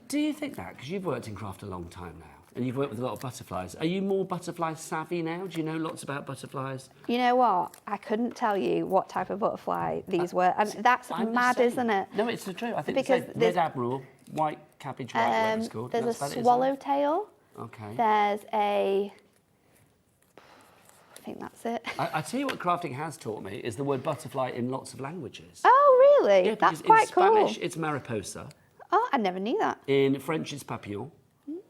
Do you think that? Because you've worked in craft a long time now, and you've worked with a lot of butterflies. Are you more butterfly savvy now? Do you know lots about butterflies? You know what? I couldn't tell you what type of butterfly these were. And that's mad, isn't it? No, it's true. I think because red admiral, white cabbage, white, whatever it's called. There's a swallowtail. Okay. There's I think that's it. I tell you what crafting has taught me is the word butterfly in lots of languages. Oh, really? Yeah, that's quite cool. In Spanish, it's mariposa. Oh, I never knew that. In French, it's papillon.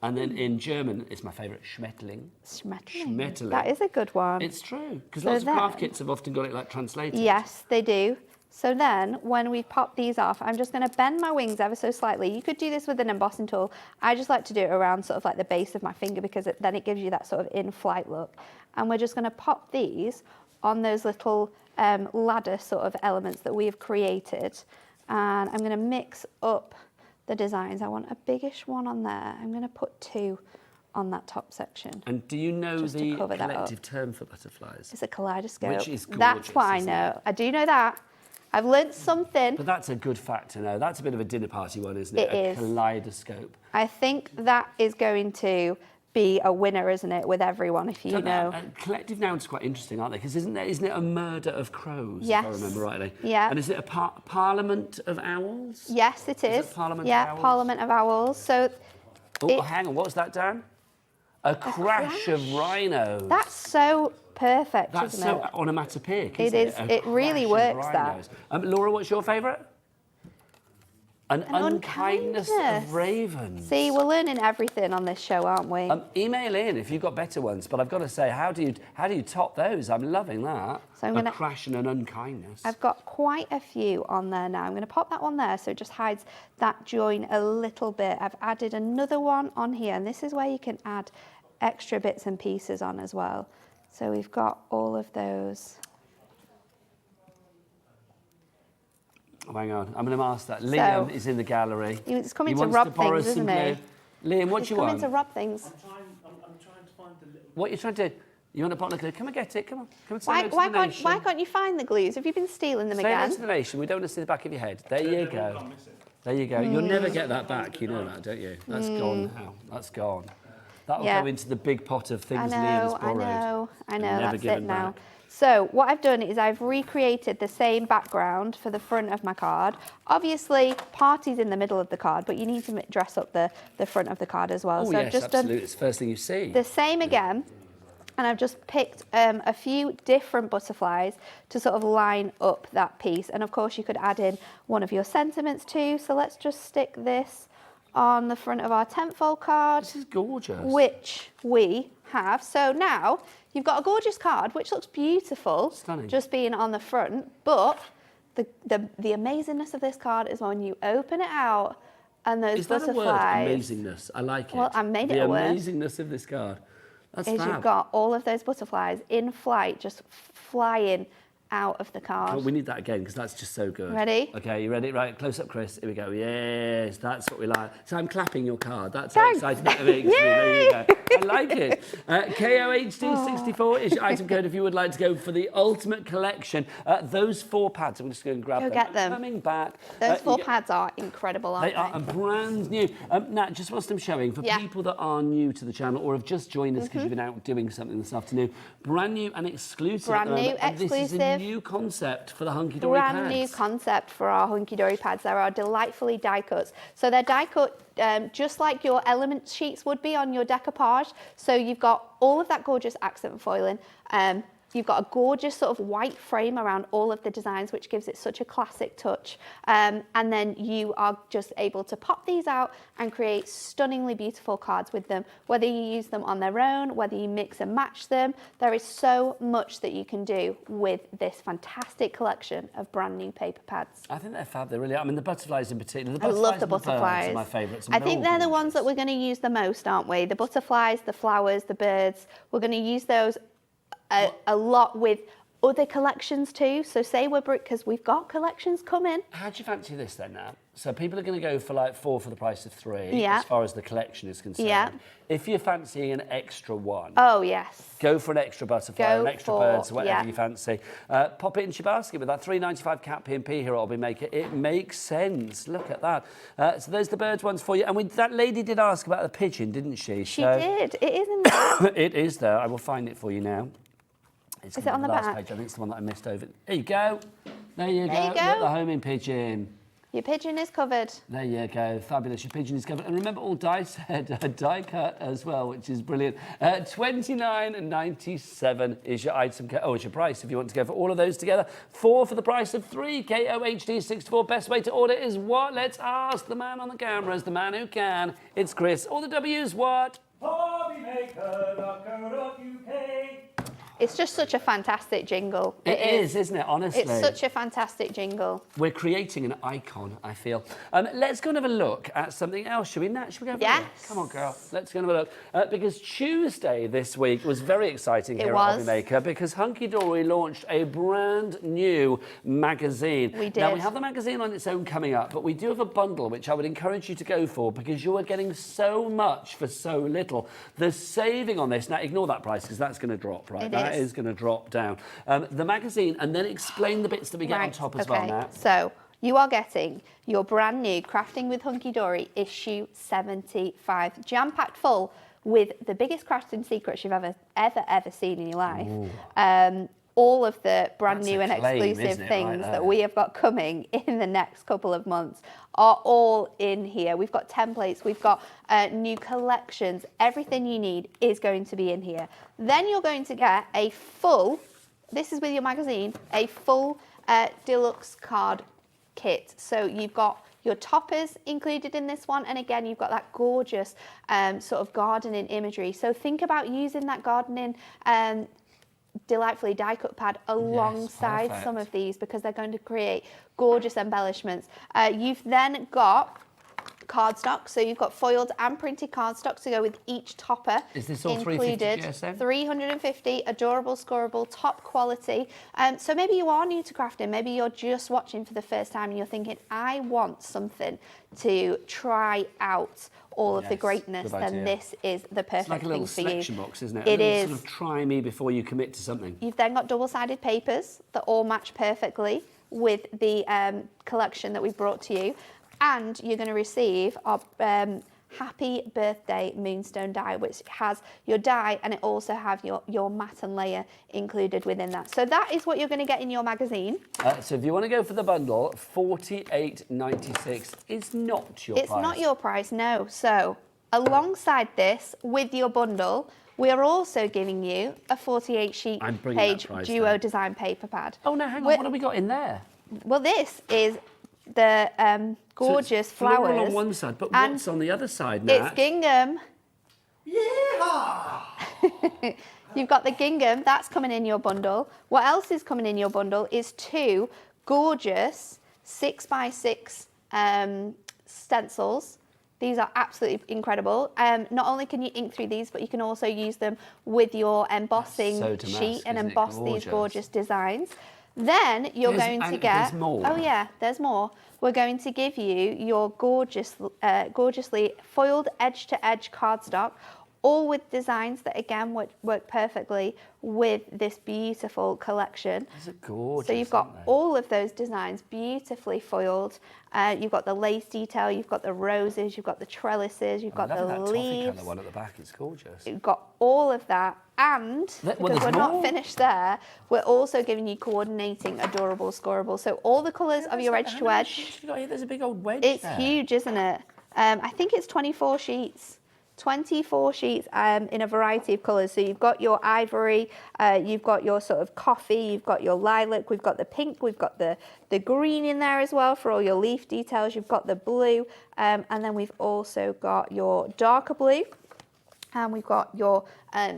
And then in German, it's my favourite, Schmetterling. Schmetterling. That is a good one. It's true, because lots of craft kits have often got it like translated. Yes, they do. So then, when we pop these off, I'm just going to bend my wings ever so slightly. You could do this with an embossing tool. I just like to do it around sort of like the base of my finger because then it gives you that sort of in-flight look. And we're just going to pop these on those little ladder sort of elements that we have created. And I'm going to mix up the designs. I want a biggish one on there. I'm going to put 2 on that top section. And do you know the collective term for butterflies? It's a kaleidoscope. Which is gorgeous. That's what I know. I do know that. I've learnt something. But that's a good fact to know. That's a bit of a dinner party one, isn't it? It is. A kaleidoscope. I think that is going to be a winner, isn't it, with everyone, if you know. Collective nouns are quite interesting, aren't they? Because isn't it a murder of crows, yes. if I remember rightly? Yeah. And is it a parliament of owls? Yes, it is. Is it Parliament of Owls? Parliament of Owls. So hang on, what was that, Dan? A crash of rhinos. That's so perfect, That's isn't so it? onomatopoeic, It isn't it? It really works, that. Laura, what's your favourite? An unkindness of ravens. See, we're learning everything on this show, aren't we? Email in if you've got better ones, but I've got to say, how do you top those? I'm loving that. So I'm gonna, a crash and an unkindness. I've got quite a few on there now. I'm going to pop that one there so it just hides that join a little bit. I've added another one on here, and this is where you can add extra bits and pieces on as well. So we've got all of those. Oh, hang on, I'm going to ask that. Liam is in the gallery. He's coming to rob things, isn't he? Liam, what do you want? He's coming to rob things. I'm trying to find the little... What are you trying to do? You want a bottle of glue? Come and get it, come on. Come and say hello to the nation. Why can't you find the glues? Have you been stealing them Say hello again? to the nation. We don't want to see the back of your head. There you go. There you go. You'll never get that back. You know that, don't you? That's gone now. That's gone. That'll go into the big pot of things Liam's borrowed. I know. That's it now. So what I've done is I've recreated the same background for the front of my card. Obviously, party's in the middle of the card, but you need to dress up the front of the card as well. Oh, so yes, I've just absolutely. It's the first thing you see. The same again. And I've just picked a few different butterflies to sort of line up that piece. And of course, you could add in one of your sentiments too. So let's just stick this on the front of our tentfold card. This is gorgeous. Which we have. So now you've got a gorgeous card, which looks beautiful. Stunning. Just being on the front. But the amazingness of this card is when you open it out and those butterflies. Is that a word, amazingness? I like it. Well, I made it a word. The amazingness of this card. That's is fab. You've got all of those butterflies in flight, just flying out of the card. Well, we need that again because that's just so good. Ready? Okay, you ready? Right, close up, Chris. Here we go. Yes, that's what we like. So I'm clapping your card. That's how exciting it makes me. There you go. I like it. KOHD64 is your item code if you would like to go for the ultimate collection. Those 4 pads, I'm just going to grab them. Go get them. Coming back. Those 4 pads are incredible, aren't they? They are brand new. Nat, just whilst I'm showing, for people that are new to the channel or have just joined us because you've been out doing something this afternoon, brand new and exclusive. Brand new, exclusive. This is a new concept for the Hunkydory pads. Brand new concept for our Hunkydory pads. There are delightfully die cuts. So they're die cut just like your element sheets would be on your decoupage. So you've got all of that gorgeous accent foiling. You've got a gorgeous sort of white frame around all of the designs, which gives it such a classic touch. And then you are just able to pop these out and create stunningly beautiful cards with them, whether you use them on their own, whether you mix and match them. There is so much that you can do with this fantastic collection of brand new paper pads. I think they're fab. They really are. I mean, the butterflies in particular. I love the butterflies. Are my favourites. I think they're the ones that we're going to use the most, aren't we? The butterflies, the flowers, the birds. We're going to use those a lot with other collections too. So say we're because we've got collections coming. How do you fancy this then now? So people are going to go for like 4 for the price of 3 yeah. as far as the collection is concerned. Yeah. If you're fancying an extra one. Oh, yes. Go for an extra butterfly, an extra birds, whatever you fancy. Pop it into your basket with that $3.95 cap P&P here at HobbyMaker. It makes sense. Look at that. So there's the birds ones for you. And that lady did ask about the pigeon, didn't she? She did. It is in there. It is there. I will find it for you now. Is it on the last back? page. I think it's the one that I missed over. There you go. There you go. There you go. Look, the homing pigeon. Your pigeon is covered. There you go. Fabulous. Your pigeon is covered. And remember, all die set, die cut as well, which is brilliant. $29.97 is your item. Oh, it's your price if you want to go for all of those together. 4 for the price of 3. KOHD64. Best way to order is what? Let's ask the man on the cameras, the man who can. It's Chris. All the W's what? HobbyMaker.co.uk. It's just such a fantastic jingle. It is, isn't it? Honestly. It's such a fantastic jingle. We're creating an icon, I feel. Let's go and have a look at something else, shall we, Nat? Shall we go for a look? Come on, girl. Let's go and have a look. Because Tuesday this week was very exciting here at HobbyMaker because Hunkydory launched a brand new magazine. We did. Now, we have the magazine on its own coming up, but we do have a bundle which I would encourage you to go for because you are getting so much for so little. The saving on this, now ignore that price because that's going to drop, right? That is going to drop down. The magazine, and then explain the bits that we get on top as well, Nat. So you are getting your brand new Crafting with Hunkydory issue 75, jam-packed full with the biggest crafting secrets you've ever seen in your life. All of the brand new and exclusive things that we have got coming in the next couple of months are all in here. We've got templates, we've got new collections. Everything you need is going to be in here. Then you're going to get a full, this is with your magazine, a full deluxe card kit. So you've got your toppers included in this one, and again you've got that gorgeous sort of gardening imagery. So think about using that gardening delightfully die cut pad alongside some of these because they're going to create gorgeous embellishments. You've then got cardstock. So you've got foiled and printed cardstock to go with each topper. Is this all included? 350 GSM? 350, adorable, scoreable, top quality. So maybe you are new to crafting, maybe you're just watching for the first time and you're thinking, I want something to try out all of the greatness, then this is the perfect thing for you. It's like a little selection box, isn't it? It is. Sort of try me before you commit to something. You've then got double-sided papers that all match perfectly with the collection that we brought to you. And you're going to receive our Happy Birthday Moonstone die, which has your die and it also have your matte and layer included within that. So that is what you're going to get in your magazine. So if you want to go for the bundle, $48.96 is not your price. It's not your price, no. So alongside this, with your bundle, we are also giving you a 48-sheet page duo design paper pad. Oh no, hang on, what have we got in there? Well, this is the gorgeous flowers. Floral on one side, but what's on the other side now? It's gingham. Yeah! You've got the gingham, that's coming in your bundle. What else is coming in your bundle is 2 gorgeous 6x6 stencils. These are absolutely incredible. Not only can you ink through these, but you can also use them with your embossing sheet and emboss these gorgeous designs. Then you're going to get... There's more. Oh yeah, there's more. We're going to give you your gorgeously foiled edge-to-edge cardstock, all with designs that again work perfectly with this beautiful collection. These are gorgeous. So you've got all of those designs beautifully foiled. You've got the lace detail, you've got the roses, you've got the trellises, you've got the leaves. Toffee colour one at the back, it's gorgeous. You've got all of that, and because we're not finished there, we're also giving you coordinating, adorable, scoreable. So all the colours of your edge to edge. There's a big old wedge. It's huge, isn't it? I think it's 24 sheets. 24 sheets in a variety of colours. So you've got your ivory, you've got your sort of coffee, you've got your lilac, we've got the pink, we've got the green in there as well for all your leaf details, you've got the blue, and then we've also got your darker blue, and we've got your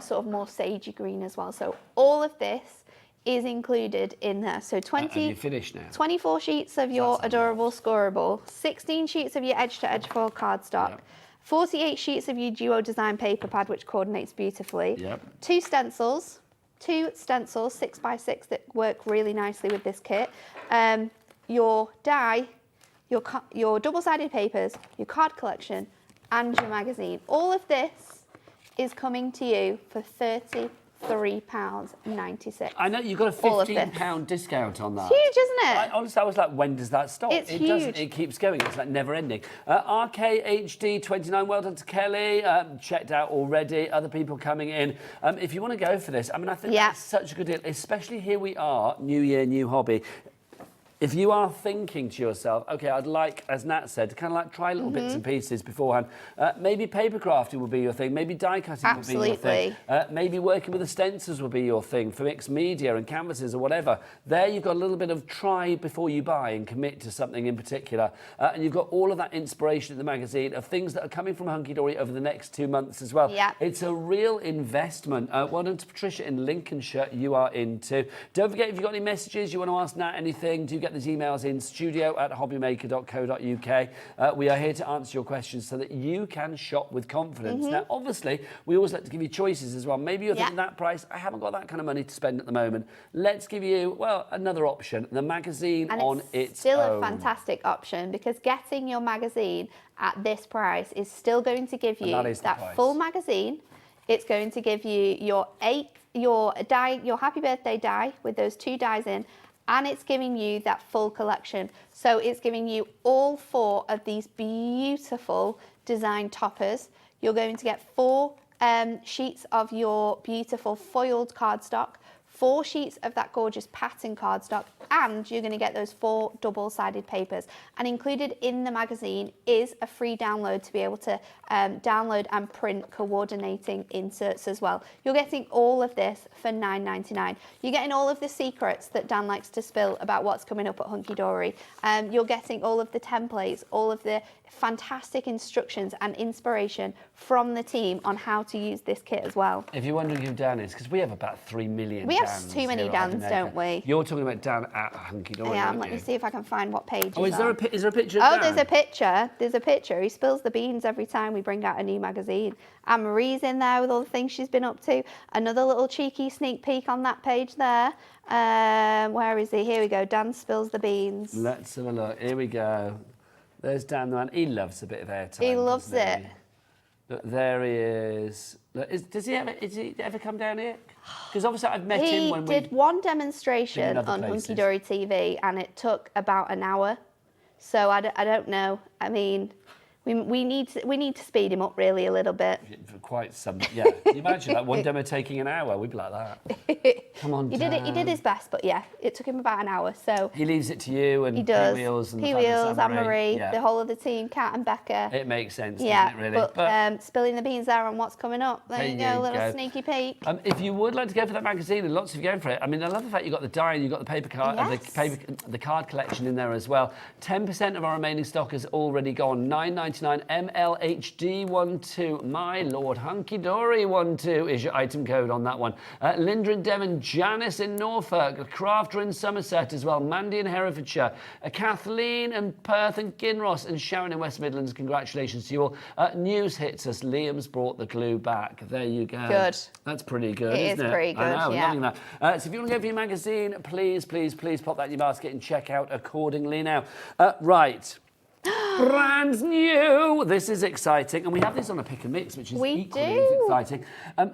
sort of more sagey green as well. So all of this is included in there. So 24 sheets of your adorable scoreable, 16 sheets of your edge-to-edge foil cardstock, 48 sheets of your duo design paper pad, which coordinates beautifully. 2 stencils, 6x6 that work really nicely with this kit. Your die, your double-sided papers, your card collection, and your magazine. All of this is coming to you for £33.96. I know, you've got a £15 discount on that. It's huge, isn't it? Honestly, I was like, when does that stop? It's huge. It keeps going. It's like never ending. RKHD29, well done to Kelly. Checked out already. Other people coming in. If you want to go for this, I mean, I think that's such a good deal, especially here we are, new year, new hobby. If you are thinking to yourself, okay, I'd like, as Nat said, to kind of like try little bits and pieces beforehand. Maybe paper crafting will be your thing. Maybe die cutting will be your thing. Maybe working with the stencils will be your thing for mixed media and canvases or whatever. There you've got a little bit of try before you buy and commit to something in particular. And you've got all of that inspiration in the magazine of things that are coming from Hunkydory over the next 2 months as well. It's a real investment. Well done to Patricia in Lincolnshire, you are in too. Don't forget, if you've got any messages, you want to ask Nat anything, do get these emails in studio@hobbymaker.co.uk. We are here to answer your questions so that you can shop with confidence. Now, obviously, we always like to give you choices as well. Maybe you're thinking that price, I haven't got that kind of money to spend at the moment. Let's give you, well, another option, the magazine on its still own. a fantastic option, because getting your magazine at this price is still going to give you that full magazine. It's going to give you your Happy Birthday die with those 2 dies in, and it's giving you that full collection. So it's giving you all 4 of these beautiful design toppers. You're going to get 4 sheets of your beautiful foiled cardstock, 4 sheets of that gorgeous pattern cardstock, and you're going to get those 4 double-sided papers. And included in the magazine is a free download to be able to download and print coordinating inserts as well. You're getting all of this for $9.99. You're getting all of the secrets that Dan likes to spill about what's coming up at Hunkydory. You're getting all of the templates, all of the fantastic instructions and inspiration from the team on how to use this kit as well. If you're wondering who Dan is, because we have about 3 million We have just too many Dans, don't we? You're talking about Dan at Hunkydory. I am. Let me see if I can find what page. Oh, is there a picture of Dan? There's a picture. There's a picture. He spills the beans every time we bring out a new magazine. Anne Marie's in there with all the things she's been up to. Another little cheeky sneak peek on that page there. Where is he? Here we go. Dan spills the beans. Let's have a look. Here we go. There's Dan the man. He loves a bit of airtime. He loves it. Look, there he is. Look, does he ever come down here? Because obviously I've met him when He did one demonstration on Hunkydory TV, and it took about an hour. So I don't know. I mean, we need to speed him up really a little bit. For quite some, yeah. Can you imagine that one demo taking an hour? We'd be like that. Come on, He did his best, but yeah, it took him about an hour. So he leaves it to you and he does. P-Wheels and Anne-Marie, yeah. the whole of the team, Kat and Becca. It makes sense, yeah, doesn't it, really? But spilling the beans there on what's coming up. There you go, little sneaky peek. If you would like to go for that magazine, and lots of you going for it. I mean, I love the fact you got the die and you got the paper card, the card collection in there as well. 10% of our remaining stock has already gone. $9.99 MLHD12. My Lord, Hunkydory12 is your item code on that one. Linda in Devon, Janice in Norfolk, Crafter in Somerset as well, Mandy in Herefordshire, Kathleen and Perth and Kinross and Sharon in West Midlands. Congratulations to you all. News hits us. Liam's brought the glue back. There you go. Good. That's pretty good, isn't it? It is pretty good, I know, yeah. loving that. So if you want to go for your magazine, please pop that in your basket and check out accordingly now. Right. Brand new. This is exciting, and we have this on a pick and mix, which is equally as exciting.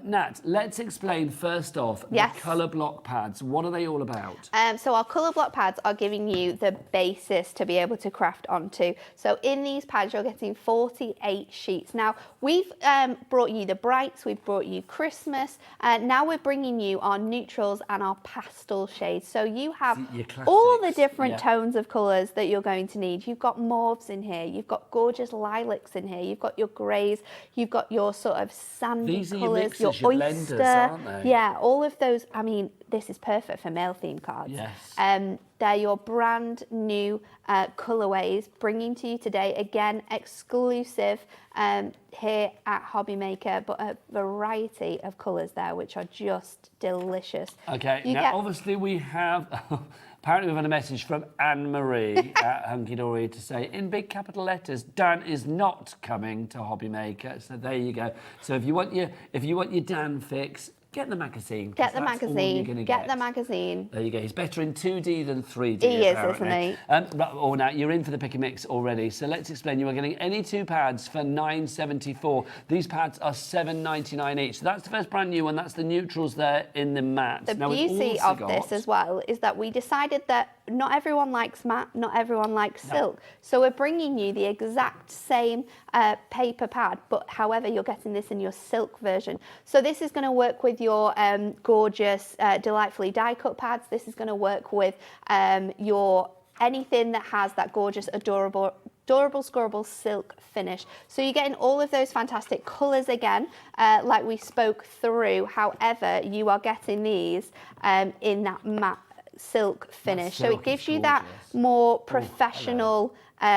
Nat, let's explain first off the colour block pads. What are they all about? So our colour block pads are giving you the basis to be able to craft onto. So in these pads, you're getting 48 sheets. Now we've brought you the brights, we've brought you Christmas. Now we're bringing you our neutrals and our pastel shades. So you have all the different tones of colours that you're going to need. You've got mauves in here. You've got gorgeous lilacs in here. You've got your greys. You've got your sort of sandy colours, your oyster. Blenders, aren't they? Yeah, all of those. I mean, this is perfect for male theme cards. Yes. They're your brand new colourways, bringing to you today, again, exclusive here at HobbyMaker, but a variety of colours there, which are just delicious. Okay, now obviously we have... Apparently we've had a message from Anne-Marie at Hunkydory to say, in big capital letters, Dan is not coming to HobbyMaker. So there you go. So if you want your Dan fix, get the magazine. Get the magazine. Get the magazine. There you go. He's better in 2D than 3D. He is, isn't he? Now you're in for the pick and mix already. So let's explain. You are getting any two pads for $9.74. These pads are $7.99 each. So that's the first brand new one. That's the neutrals there in the matte. The beauty of this as well is that we decided that not everyone likes matte, not everyone likes silk. So we're bringing you the exact same paper pad, but however, you're getting this in your silk version. So this is going to work with your gorgeous, delightfully die-cut pads. This is going to work with your anything that has that gorgeous, adorable, scorable silk finish. So you're getting all of those fantastic colours again, like we spoke through. However, you are getting these in that matte silk finish. So it gives you that more professional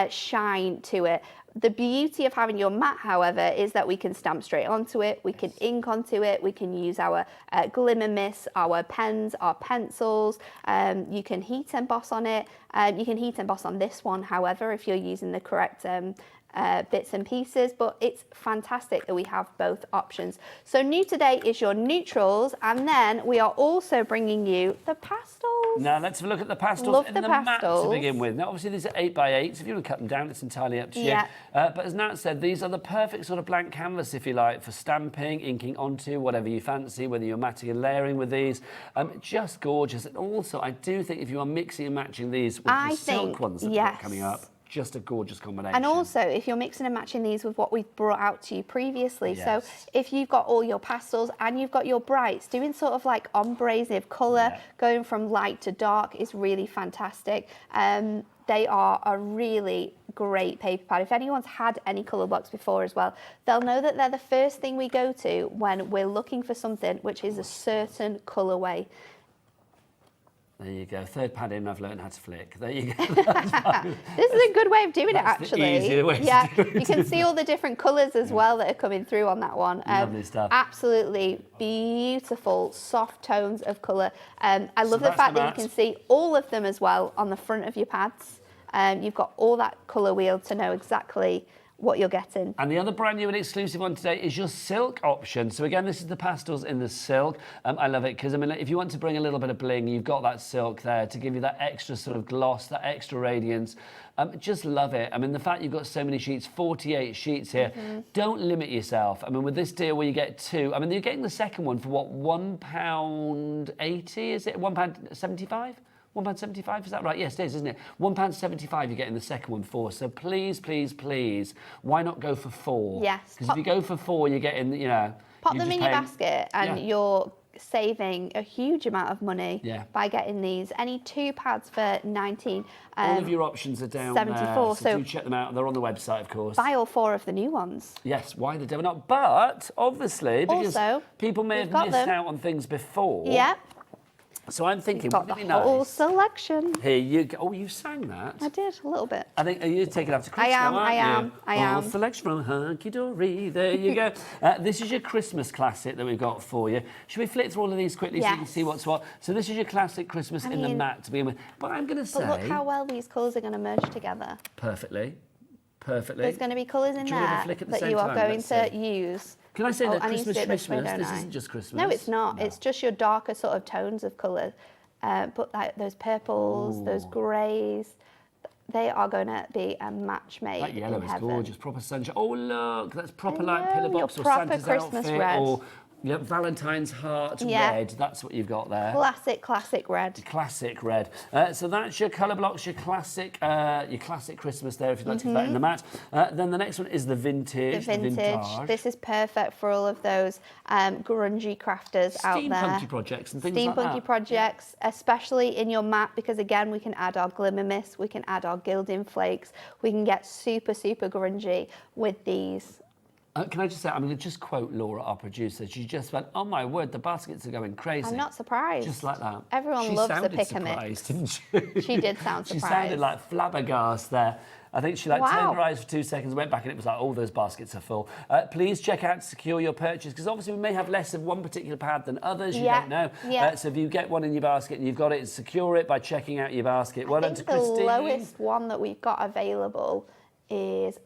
shine to it. The beauty of having your matte, however, is that we can stamp straight onto it, we can ink onto it, we can use our glimmer mist, our pens, our pencils, you can heat emboss on it, you can heat emboss on this one, however, if you're using the correct bits and pieces, but it's fantastic that we have both options. So new today is your neutrals, and then we are also bringing you the pastels. Now let's have a look at the pastels. Love and the matte pastels. to begin with. Now obviously these are 8x8s. If you want to cut them down, it's entirely up to you. But as Nat said, these are the perfect sort of blank canvas, if you like, for stamping, inking onto, whatever you fancy, whether you're matting and layering with these. Just gorgeous. And also, I do think if you are mixing and matching these with the silk ones that are coming up, just a gorgeous combination. And also, if you're mixing and matching these with what we've brought out to you previously, so if you've got all your pastels and you've got your brights, doing sort of like ombres of colour, going from light to dark is really fantastic. They are a really great paper pad. If anyone's had any colour blocks before as well, they'll know that they're the first thing we go to when we're looking for something which is a certain colourway. There you go. Third pad in, I've learned how to flick. There you go. This is a good way of doing it, actually. The easier way to do it, you can see all the different colours as well that are coming through on that one. Lovely stuff. Absolutely beautiful, soft tones of colour. I love the fact that you can see all of them as well on the front of your pads. You've got all that colour wheel to know exactly what you're getting. And the other brand new and exclusive one today is your silk option. So again, this is the pastels in the silk. I love it because, I mean, if you want to bring a little bit of bling, you've got that silk there to give you that extra sort of gloss, that extra radiance. Just love it. I mean, the fact you've got so many sheets, 48 sheets here, don't limit yourself. I mean, with this deal where you get 2, I mean, you're getting the second one for what, £1.80, is it? £1.75? £1.75, is that right? Yes, it is, isn't it? £1.75 you're getting the second one for. So please, please, please, why not go for 4? Yes. Because if you go for 4, you're getting, you know... Pop them in your basket and you're saving a huge amount of money by getting these. Any 2 pads for 19. All of your options are down 74, there, so do check them out. They're on the website, of course. Buy all 4 of the new ones. Yes, why the devil not? But, obviously, because also, people may have missed out on things before... Yeah. So I'm thinking, got wouldn't it be the whole nice? selection. Here you go. Oh, you sang that. I did, a little bit. I think you're taking after Chris I am, now, aren't you? I am. Whole selection from Hunkydory. There you go. This is your Christmas classic that we've got for you. Should we flick through all of these quickly so you can see what's what? So this is your classic Christmas in the matte to begin with. But I'm going to say... But look how well these colours are going to merge together. Perfectly. Perfectly. There's going to be colours in there that you are going to use. Can I say that I need to do it this way, don't This I? isn't just Christmas. No, it's not. No. It's just your darker sort of tones of colour. But like those purples, those greys, they are going to be a match made. That yellow is gorgeous, proper sunshine. Oh look, that's proper like know, pillar box your or proper Santa's Christmas outfit red. or Valentine's heart red. That's what you've got there. Classic red. Classic red. So that's your colour blocks, your classic Christmas there. If you'd like to get that in the matte. Then the next one is the vintage. The vintage. This is perfect for all of those grungy crafters out there. Steampunky projects and things like that. Steampunky projects, especially in your matte, because again, we can add our glimmer mist, we can add our gilding flakes, we can get super, super grungy with these. Can I just say, I'm going to just quote Laura, our producer. She just went, oh my word, the baskets are going crazy. I'm not surprised. Just like that. Everyone loves a pick and mix. Didn't she? She did sound surprised. She sounded like flabbergasted there. I think she turned her eyes for 2 seconds, went back, and it was like, oh, those baskets are full. Please check out to secure your purchase, because obviously we may have less of one particular pad than others. You don't know. So if you get one in your basket and you've got it, secure it by checking out your basket. Well done to Christine. The lowest one that we've got available is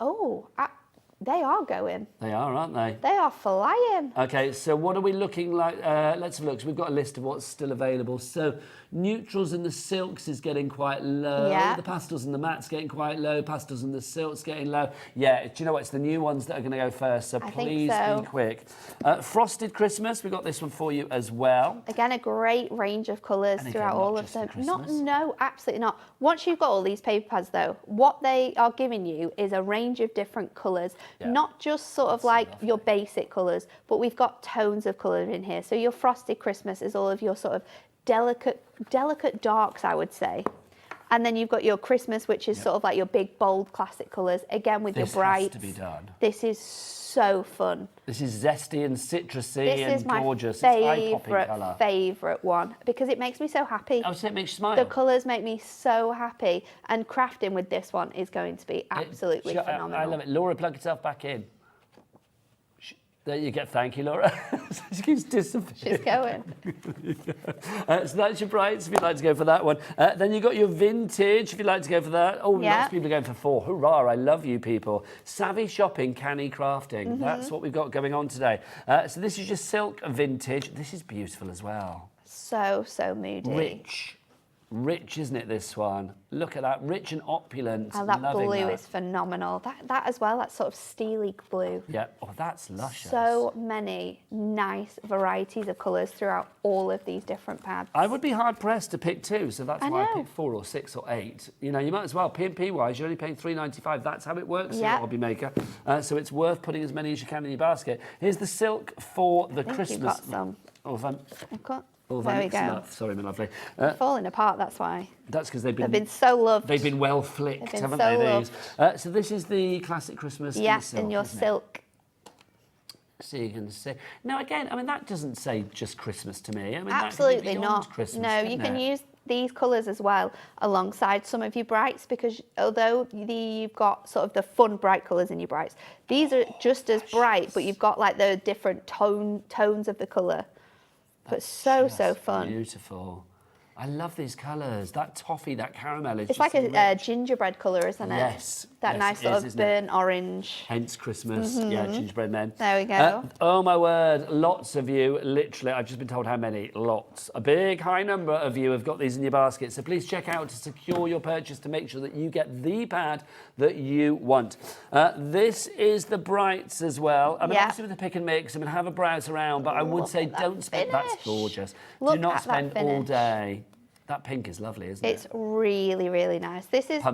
they are going. They are, aren't they? They are flying. Okay, so what are we looking like? Let's have a look. So we've got a list of what's still available. So neutrals and the silks is getting quite low. Yeah. The pastels and the mattes getting quite low. Pastels and the silks getting low. Yeah, do you know what? It's the new ones that are going to go first. So please be quick. Frosted Christmas, we've got this one for you as well. Again, a great range of colours throughout all of them. No, absolutely not. Once you've got all these paper pads though, what they are giving you is a range of different colours. Yeah. Not just sort of like your basic colours, but we've got tones of colour in here. So your Frosted Christmas is all of your sort of delicate darks, I would say. And then you've got your Christmas, which is sort of like your big, bold, classic colours. Again, with your brights. This has to be done. This is so fun. This is zesty and citrusy and gorgeous. This is my favourite one because it makes me so happy. Oh, so it makes you smile. The colours make me so happy. And crafting with this one is going to be absolutely phenomenal. I love it. Laura, plug yourself back in. There you go. Thank you, Laura. She keeps disappearing. She's going. So that's your brights, if you'd like to go for that one. Then you've got your vintage, if you'd like to go for that. Oh, lots of people are going for 4. Hurrah, I love you people. Savvy shopping, canny crafting. That's what we've got going on today. So this is your silk vintage. This is beautiful as well. So moody. Rich, isn't it, this one? Look at that, rich and opulent. Oh, that blue is phenomenal. That as well, that sort of steely blue. Yeah, oh, that's luscious. So many nice varieties of colours throughout all of these different pads. I would be hard-pressed to pick 2, so that's why I picked 4 or 6 or 8. You know, you might as well, P&P-wise, you're only paying $3.95. That's how it works here at HobbyMaker. So it's worth putting as many as you can in your basket. Here's the silk for the Christmas. You've got some. Oh, I've got. There we go. Sorry, my lovely. Falling apart, that's why. That's because they've been so loved. They've been well flicked, haven't they, these? So this is the classic Christmas in silk, in your silk. So you can see. Now, again, I mean, that doesn't say just Christmas to me. I mean, absolutely that not. Christmas, no, you can use these colours as well alongside some of your brights, because although you've got sort of the fun bright colours in your brights, these are just as bright, but you've got like the different tones of the colour. But so fun. Beautiful. I love these colours. That toffee, that caramel is It's just like so a rich. gingerbread colour, isn't it? Yes. That yes, nice it sort is, of isn't it? burnt orange. Hence Christmas. Yeah, gingerbread men. There we go. Oh my word, lots of you, literally, I've just been told how many, lots. A big high number of you have got these in your basket, so please check out to secure your purchase to make sure that you get the pad that you want. This is the brights as well. I mean, obviously with the pick and mix, I mean, have a browse around, but I would say don't spend, that's gorgeous. Do not spend all day. That pink is lovely, isn't it? It's really, really nice. This is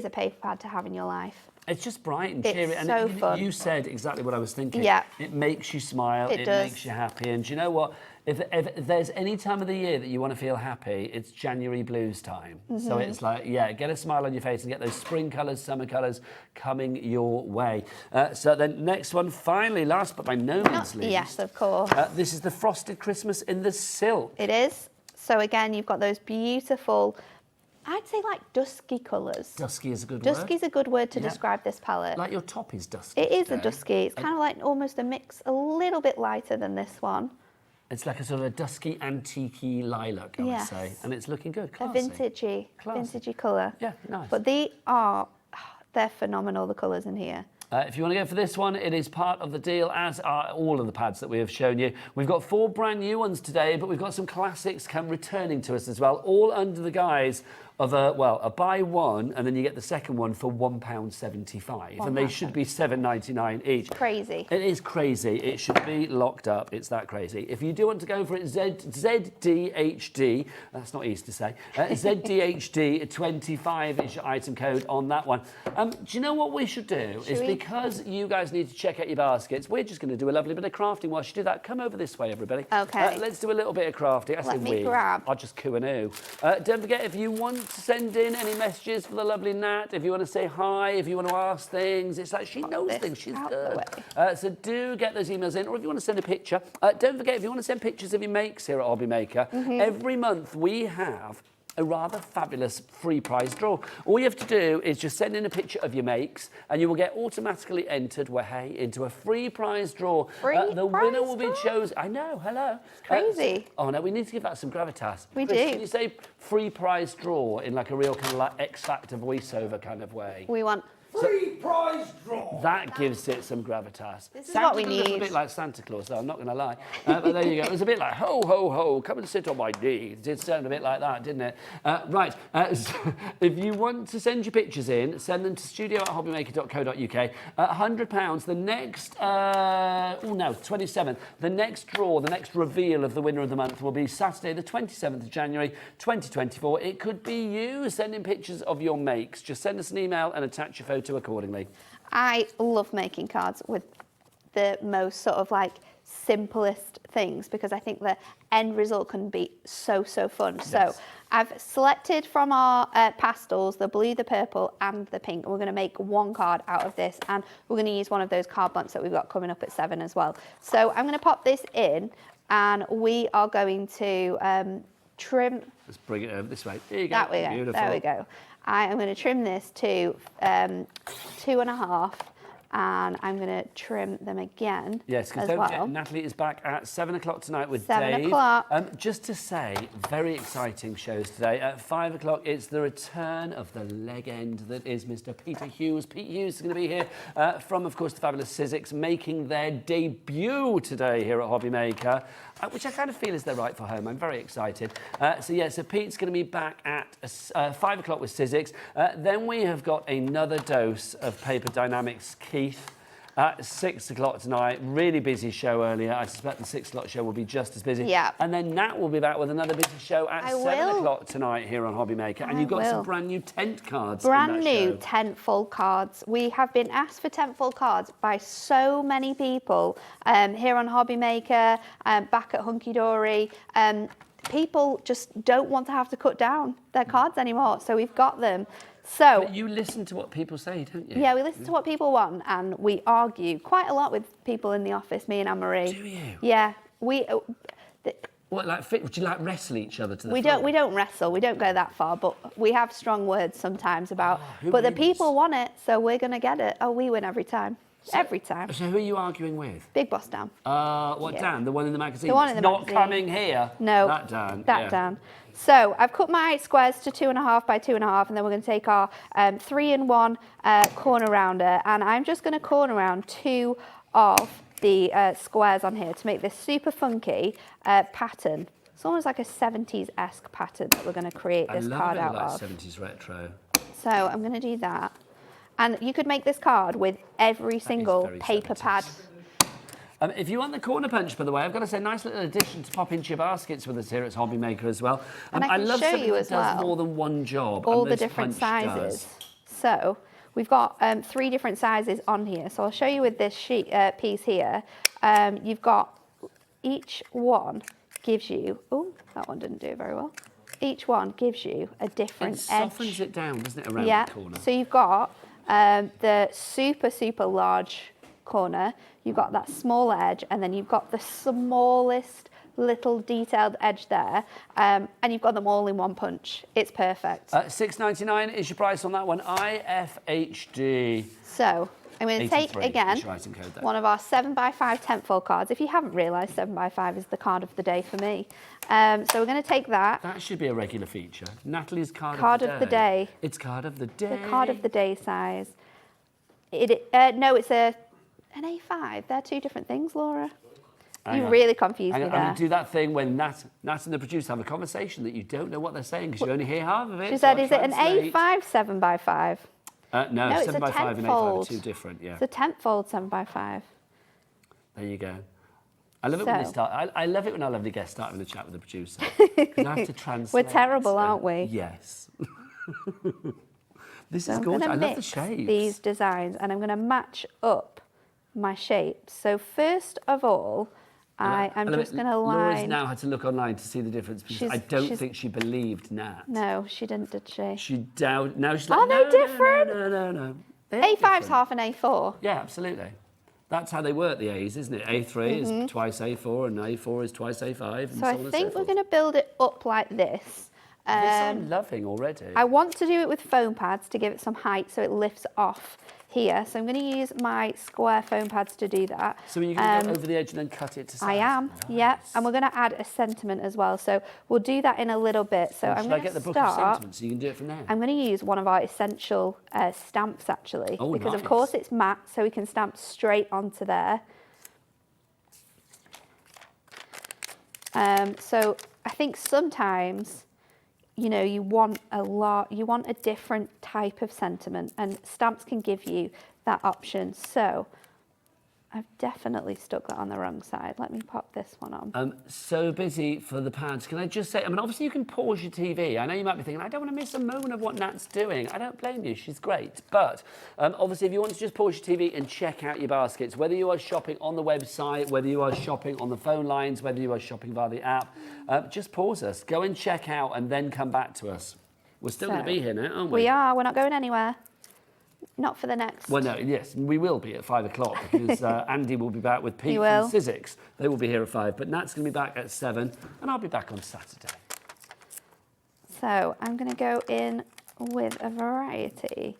a paper pad to have in your life. It's just bright and It's cheery. And so fun. You said exactly what I was thinking. Yeah. It makes you smile. It does. Makes you happy. And do you know what? If there's any time of the year that you want to feel happy, it's January blues time. So it's like, get a smile on your face and get those spring colours, summer colours coming your way. So then next one, finally, last but by no means least. Yes, of course. This is the Frosted Christmas in the silk. It is. So again, you've got those beautiful, I'd say like dusky colours. Dusky is a good word. Dusky's a good word to describe this palette. Like your top is dusky. It is a dusky. It's kind of like almost a mix, a little bit lighter than this one. It's like a sort of a dusky, antique-y lilac, I would say. And it's looking good, classy. A vintagey colour. Yeah, nice. But they're phenomenal, the colours in here. If you want to go for this one, it is part of the deal, as are all of the pads that we have shown you. We've got 4 brand new ones today, but we've got some classics returning to us as well, all under the guise of a buy one and then you get the second one for £1.75, and they should be £7.99 each. Crazy. It is crazy. It should be locked up. It's that crazy. If you do want to go for it, ZDHD, that's not easy to say, ZDHD 25 is your item code on that one. Do you know what we should do? Because you guys need to check out your baskets, we're just going to do a lovely bit of crafting whilst you do that. Come over this way, everybody. Okay. Let's do a little bit of crafting. Let me grab. I'll just coo and oo. Don't forget, if you want to send in any messages for the lovely Nat, if you want to say hi, if you want to ask things, it's like she knows things, she's good. So do get those emails in, or if you want to send a picture. Don't forget, if you want to send pictures of your makes here at HobbyMaker, every month we have a rather fabulous free prize draw. All you have to do is just send in a picture of your makes and you will get automatically entered into a free prize draw. The winner will be chosen. I know, hello. Crazy. Oh no, we need to give that some gravitas. We Chris, do. Can you say free prize draw in like a real kind of like X Factor voiceover kind of way? We want free prize draw. That gives it some gravitas. This is what we need. It's a bit like Santa Claus, though, I'm not going to lie. But there you go. It was a bit like, ho, ho, ho, come and sit on my knee. It did sound a bit like that, didn't it? Right. So if you want to send your pictures in, send them to studio@hobbymaker.co.uk. £100. The next, 27th. The next draw, the next reveal of the winner of the month will be Saturday, the 27th of January, 2024. It could be you sending pictures of your makes. Just send us an email and attach your photo accordingly. I love making cards with the most sort of like simplest things, because I think the end result can be so fun. Yes. So I've selected from our pastels the blue, the purple and the pink. We're going to make one card out of this, and we're going to use one of those card bumps that we've got coming up at 7 as well. So I'm going to pop this in and we are going to trim. Let's bring it over this way. There you go. That we go. Beautiful. There we go. I am going to trim this to 2.5, and I'm going to trim them again. Yes, because don't forget, Natalie is back at 7 o'clock tonight with 7 Dave. o'clock. Just to say, very exciting shows today. At 5 o'clock, it's the return of the legend that is Mr. Peter Hughes. Pete Hughes is going to be here from, of course, the fabulous Sizzix, making their debut today here at HobbyMaker, which I kind of feel is their right for home. I'm very excited. So Pete's going to be back at 5 o'clock with Sizzix. Then we have got another dose of Paper Dynamics Keith at 6 o'clock tonight. Really busy show earlier. I suspect the 6 o'clock show will be just as busy. Yeah. And then Nat will be back with another busy show at 7 o'clock tonight here on HobbyMaker. And you've got some brand new tent cards. Brand new tentfold cards. We have been asked for tentfold cards by so many people here on HobbyMaker, back at Hunkydory. People just don't want to have to cut down their cards anymore, so we've got them. So but you listen to what people say, don't you? Yeah, we listen to what people want, and we argue quite a lot with people in the office, me and Anne-Marie. Do you? Yeah, What, like, would you like wrestle each other to the We floor? don't wrestle. We don't go that far, but we have strong words sometimes about. who but the wins? people want it, so we're gonna get it. Oh, we win every time. Every time. So who are you arguing with? Big Boss Dan. What, Yeah. Dan? The one in the magazine? The one in the Not magazine. coming here. No. That Dan. That yeah. Dan. So I've cut my squares to 2.5 by 2.5, and then we're going to take our 3-in-1 corner rounder, and I'm just going to corner round 2 of the squares on here to make this super funky pattern. It's almost like a 70s-esque pattern that we're going to create this card out like of. 70s retro. So I'm going to do that. And you could make this card with every single very paper 70s. pad. If you want the corner punch, by the way, I've got to say, nice little addition to pop into your baskets with us here at HobbyMaker as well. And I can love show something you that as does well more than one job. all and the this different punch sizes. does. So we've got 3 different sizes on here. So I'll show you with this sheet piece here. You've got each one gives you. Oh, that one didn't do it very well. Each one gives you a different It edge. softens it down, doesn't it, around Yeah. the corner? So you've got the super large corner. You've got that small edge, and then you've got the smallest little detailed edge there, and you've got them all in one punch. It's perfect. $6.99 is your price on that one. IFHD. So I'm going to take 83 again is your item code there. one of our 7x5 10-fold cards. If you haven't realised, 7x5 is the card of the day for me. So we're going to take that. That should be a regular feature. Natalie's card of the day. It's card of the day. The card of the day size. No, it's an A5. They're 2 different things, Laura. You really confused me I'm there. going to do that thing when Nat and the producer have a conversation that you don't know what they're saying because you only hear half of it. She so said, I'll is it an translate. A5 7x5? No, it's 7x5 a and A5 are 10-fold. 2 different, yeah. It's a 10-fold 7x5. There you go. I love it when they So- start. I love it when our lovely guests start having a chat with the producer. 'Cause I have to translate. We're terrible, aren't we? Yes. This So is I'm gorgeous. going I to love the mix shapes. these designs, and I'm going to match up my shapes. So first of all, I'm just going to Laura's line. now had to look online to see the difference because I don't she's- think she believed Nat. No, she didn't, did she? She doubted. Now she's Are like, they no, different? No. They are A5's different. half an A4. Yeah, absolutely. That's how they work, the A's, isn't it? A3 is twice A4 and A4 is twice A5 and so So I on and think so we're forth. going to build it up like this. This I'm loving already. I want to do it with foam pads to give it some height so it lifts off here. So I'm going to use my square foam pads to do that. So are you going to go over the edge and then cut it to size? I am, yeah. And we're going to add a sentiment as well. So we'll do that in a little bit. So I'm Should I going get the to book of start. sentiments so you can do it from there? I'm going to use one of our essential stamps actually, Oh, because of nice. course it's matte, so we can stamp straight onto there. So I think sometimes, you know, you want a different type of sentiment, and stamps can give you that option. So I've definitely stuck that on the wrong side. Let me pop this one on. So busy for the pads. Can I just say, I mean, obviously you can pause your TV. I know you might be thinking, I don't want to miss a moment of what Nat's doing. I don't blame you, she's great. But obviously if you want to just pause your TV and check out your baskets, whether you are shopping on the website, whether you are shopping on the phone lines, whether you are shopping via the app, just pause us, go and check out and then come back to us. We're still going to be here now, aren't we? We are, we're not going anywhere. Not for the next. Well, no, yes, we will be at 5 o'clock because Andy will be back with Pete He from will. Sizzix. They will be here at 5, but Nat's going to be back at 7 and I'll be back on Saturday. So I'm going to go in with a variety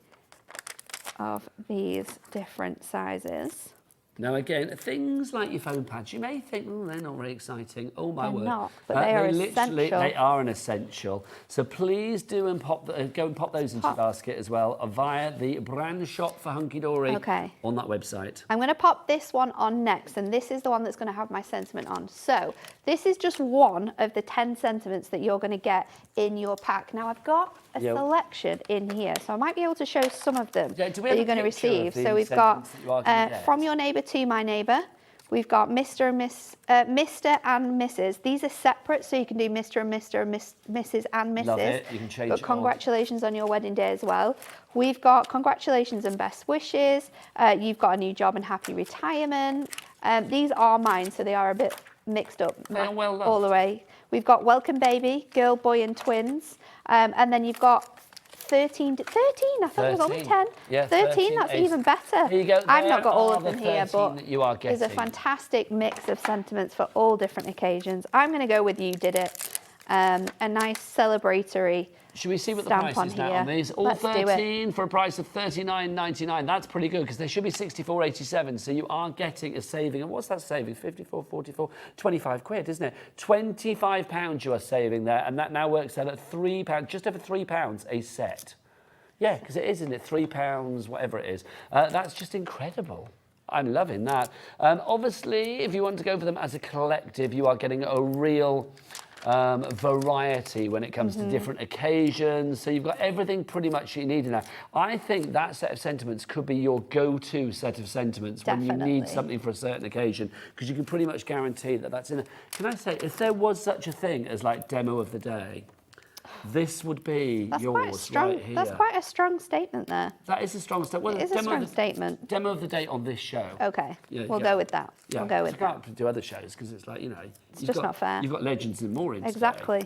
of these different sizes. Now, again, things like your phone pads, you may think, oh, they're not very exciting. Oh, my They're word. not, but they are literally, essential. they are an essential. So please do and go and pop those into your basket as well via the brand shop for Hunkydory on that website. I'm going to pop this one on next, and this is the one that's going to have my sentiment on. So this is just one of the 10 sentiments that you're going to get in your pack. Now, I've got a selection in here, so I might be able to show some of them Yeah, do we that have you're a going to picture of receive. the So we've got sentiments that you are gonna get? From Your Neighbour to My Neighbour. We've got Mr. and Mrs. These are separate, so you can do Mr. and Mr. and Mrs. and Mrs. Love it. You can change But it on. congratulations on your wedding day as well. We've got congratulations and best wishes. You've got a new job and happy retirement. These are mine, so they are a bit mixed up well all the way. We've got welcome baby, girl, boy and twins. And then you've got 13, I thought it was only 10. Yeah, 13, that's even better. Here you go. I've not There got all are of them the here, 13 but that you are there's a getting. fantastic mix of sentiments for all different occasions. I'm going to go with You Did It. A nice celebratory Should we see what the stamp price is now here. on these? All Let's do it. 13 for a price of $39.99. That's pretty good because they should be $64.87. So you are getting a saving. And what's that saving? 54, 44, 25 quid, isn't it? £25 you are saving there. And that now works out at £3, just over £3 a set. Yeah, because it is, isn't it? £3, whatever it is. That's just incredible. I'm loving that. Obviously, if you want to go for them as a collective, you are getting a real variety when it comes to different occasions. So you've got everything pretty much you need in there. I think that set of sentiments could be your go-to set of sentiments when you need something for a certain occasion, because you can pretty much guarantee that that's in there. Can I say, if there was such a thing as like demo of the day, this would be yours right here. That's quite a strong statement there. That is a strong statement. Well, It is a strong statement. Demo of the day on this show. Okay, Yeah, we'll go with that. Yeah, We'll go with you that. can't do other shows because it's like, you know, It's just not fair. You've got legends and more in. Exactly.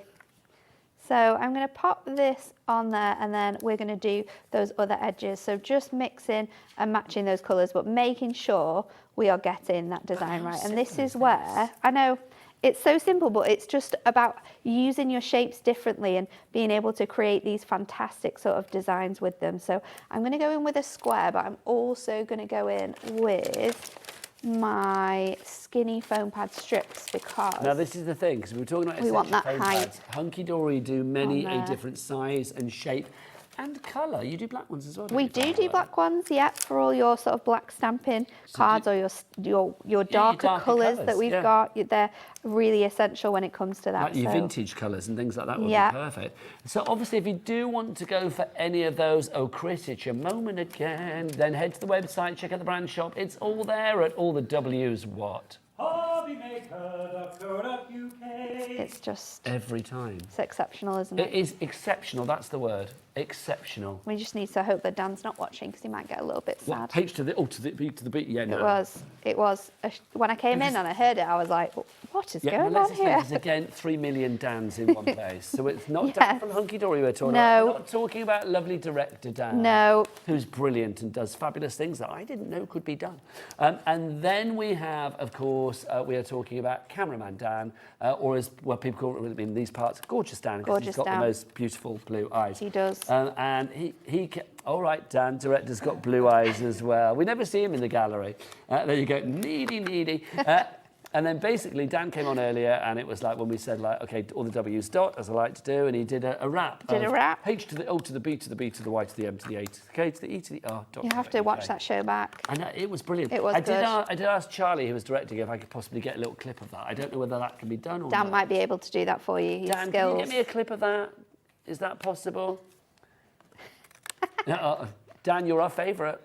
So I'm going to pop this on there, and then we're going to do those other edges. So just mixing and matching those colours, but making sure we are getting that design right. And this is where, I know, it's so simple, but it's just about using your shapes differently and being able to create these fantastic sort of designs with them. So I'm going to go in with a square, but I'm also going to go in with my skinny foam pad strips, because Now this is the thing, because we were talking about we want that foam height. pads. Hunkydory do many On a there. different size and shape and colour. You do black ones as well, don't We you? do black ones, yeah, for all your sort of black stamping cards or your darker colours that we've got. They're really essential when it comes to that. Like your so. vintage colours and things like that would Yeah. be perfect. So obviously if you do want to go for any of those, oh Chris, it's your moment again, then head to the website, check out the brand shop. It's all there at all the W's what? HobbyMaker.co.uk. It's just... Every time. It's exceptional, isn't it? It is exceptional, that's the word. Exceptional. We just need to hope that Dan's not watching, because he might get a little bit sad. What, H to the, oh, to the beat, yeah, no. It was. When I came in and I heard it, I was like, what is going let's on explain, here? because again, 3 million Dans in one place. So it's not Dan Yes. from Hunkydory we're talking No. about. We're not talking about lovely director Dan. No. Who's brilliant and does fabulous things that I didn't know could be done. And then we have, of course, we are talking about cameraman Dan, or as well people call it in these parts, Gorgeous Dan, because he's Gorgeous got Dan. the most beautiful blue eyes. He does. And all right, Dan, director's got blue eyes as well. We never see him in the gallery. There you go, needy. And then basically Dan came on earlier, and it was like when we said like, okay, all the W's dot, as I like to do, and he did a rap. Did a rap. H to the O to the B to the B to the Y to the M to the A to the K to the E to the R. You have to watch that show back. And it was brilliant. It was I good. I did ask Charlie, who was directing, if I could possibly get a little clip of that. I don't know whether that can be done or Dan not. might be able to do that for you. His Dan, skills. can you get me a clip of that? Is that possible? Dan, you're our favourite.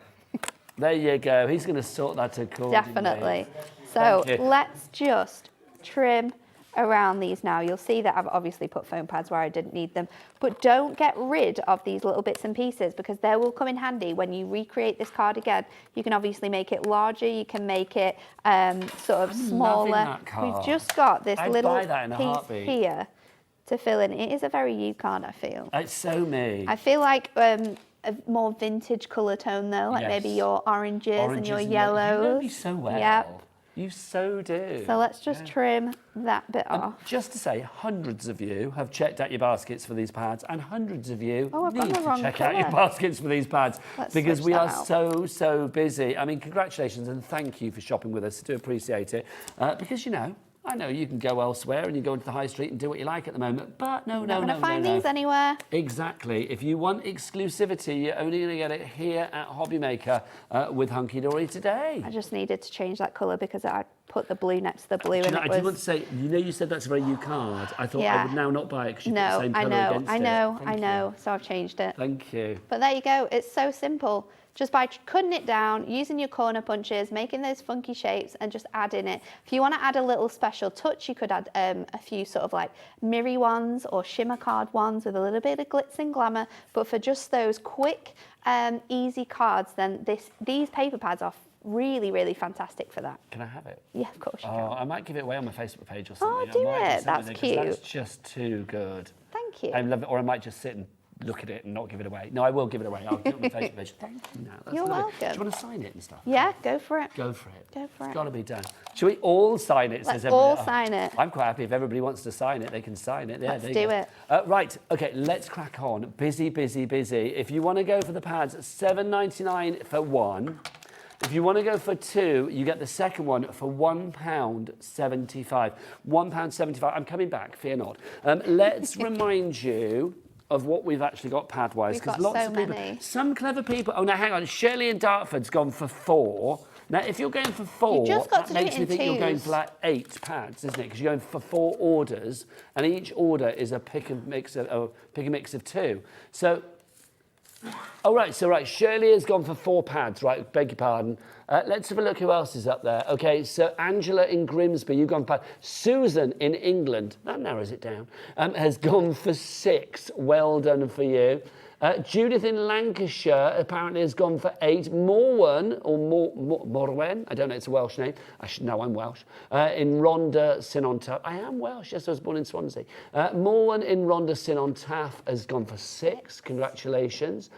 There you go. He's going to sort that accordingly. Definitely. So Thank you. let's just trim around these now. You'll see that I've obviously put foam pads where I didn't need them, but don't get rid of these little bits and pieces, because they will come in handy when you recreate this card again. You can obviously make it larger, you can make it sort of smaller. that card. We've just got this I'd little buy that in a piece heartbeat. here to fill in. It is a very you card, I feel. It's so me. I feel like a more vintage colour tone though, like Yes. maybe your oranges and your You yellows. know me so well. Yep. You so do. So let's just trim that bit off. Just to say, hundreds of you have checked out your baskets for these pads, and hundreds of you I've got need the to wrong check out your colour. baskets for these pads, Let's because switch we that are out. so busy. I mean, congratulations and thank you for shopping with us. I do appreciate it. Because, you know, I know you can go elsewhere and you go into the high street and do what you like at the moment, but no. Not gonna find these anywhere. Exactly. If you want exclusivity, you're only going to get it here at HobbyMaker with Hunkydory today. I just needed to change that colour because I put the blue next to the blue, Do you and know, it I did want was. to say, you know, you said that's a very you card. I thought I Yeah. would now not buy it because you put No, the same I colour know, against I it. know, Thank I you. know. So I've changed it. Thank you. But there you go. It's so simple. Just by cutting it down, using your corner punches, making those funky shapes, and just adding it. If you want to add a little special touch, you could add a few sort of like mirror ones or shimmer card ones with a little bit of glitz and glamour. But for just those quick, easy cards, then these paper pads are really fantastic for that. Can I have it? Yeah, of course you Oh, can. I might give it away on my Facebook page or Oh, something. do I might it. just That's send it, 'cause cute. That's just too good. Thank you. I love it. Or I might just sit and look at it and not give it away. No, I will give it away. I'll give it on my Facebook page. Thank you. Now, that's You're lovely. welcome. Do you want to sign it and stuff? Yeah, go for it. Go for it. Go for It's it. got to be done. Shall we all sign it? Let's says all everybody. sign it. I'm quite happy if everybody wants to sign it, they can sign it. Yeah, Let's there do you go. it. Right, okay, let's crack on. Busy, busy, busy. If you want to go for the pads, £7.99 for one. If you want to go for two, you get the second one for £1.75. £1.75. I'm coming back, fear not. Let's remind you of what we've actually got pad-wise. We've got lots so of people, many. some clever people. Oh, now hang on. Shirley in Dartford's gone for 4. Now, if you're going for 4, just got that to do makes it me in think you're going twos. for like 8 pads, isn't it? Because you're going for 4 orders, and each order is a pick and mix of 2. So. Oh, right, so right, Shirley has gone for 4 pads, right, beg your pardon. Let's have a look who else is up there. Okay, so Angela in Grimsby, you've gone for 5. Susan in England, that narrows it down, has gone for 6. Well done for you. Judith in Lancashire apparently has gone for 8. Morwen, or Morwen, I don't know, it's a Welsh name. No, I'm Welsh. In Rhondda Synon-Taff. I am Welsh, yes, I was born in Swansea. Morwen in Rhondda Synon-Taff has gone for 6. Congratulations.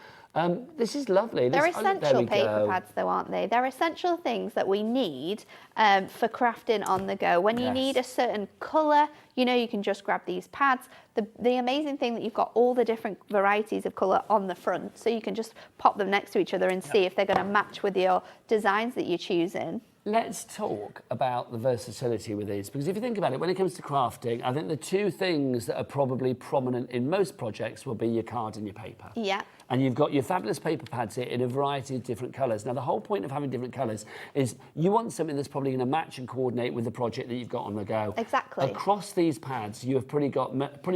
This is lovely. They're There essential we paper go. pads, though, aren't they? They're essential things that we need for crafting on the go. When you Yes. need a certain colour, you know, you can just grab these pads. The amazing thing that you've got all the different varieties of colour on the front, so you can just pop them next to each other and see if they're going to match with your designs that you're choosing. Let's talk about the versatility with these, because if you think about it, when it comes to crafting, I think the 2 things that are probably prominent in most projects will be your card and your paper. Yeah. And you've got your fabulous paper pads here in a variety of different colours. Now, the whole point of having different colours is you want something that's probably going to match and coordinate with the project that you've got on the go. Exactly. Across these pads, you have pretty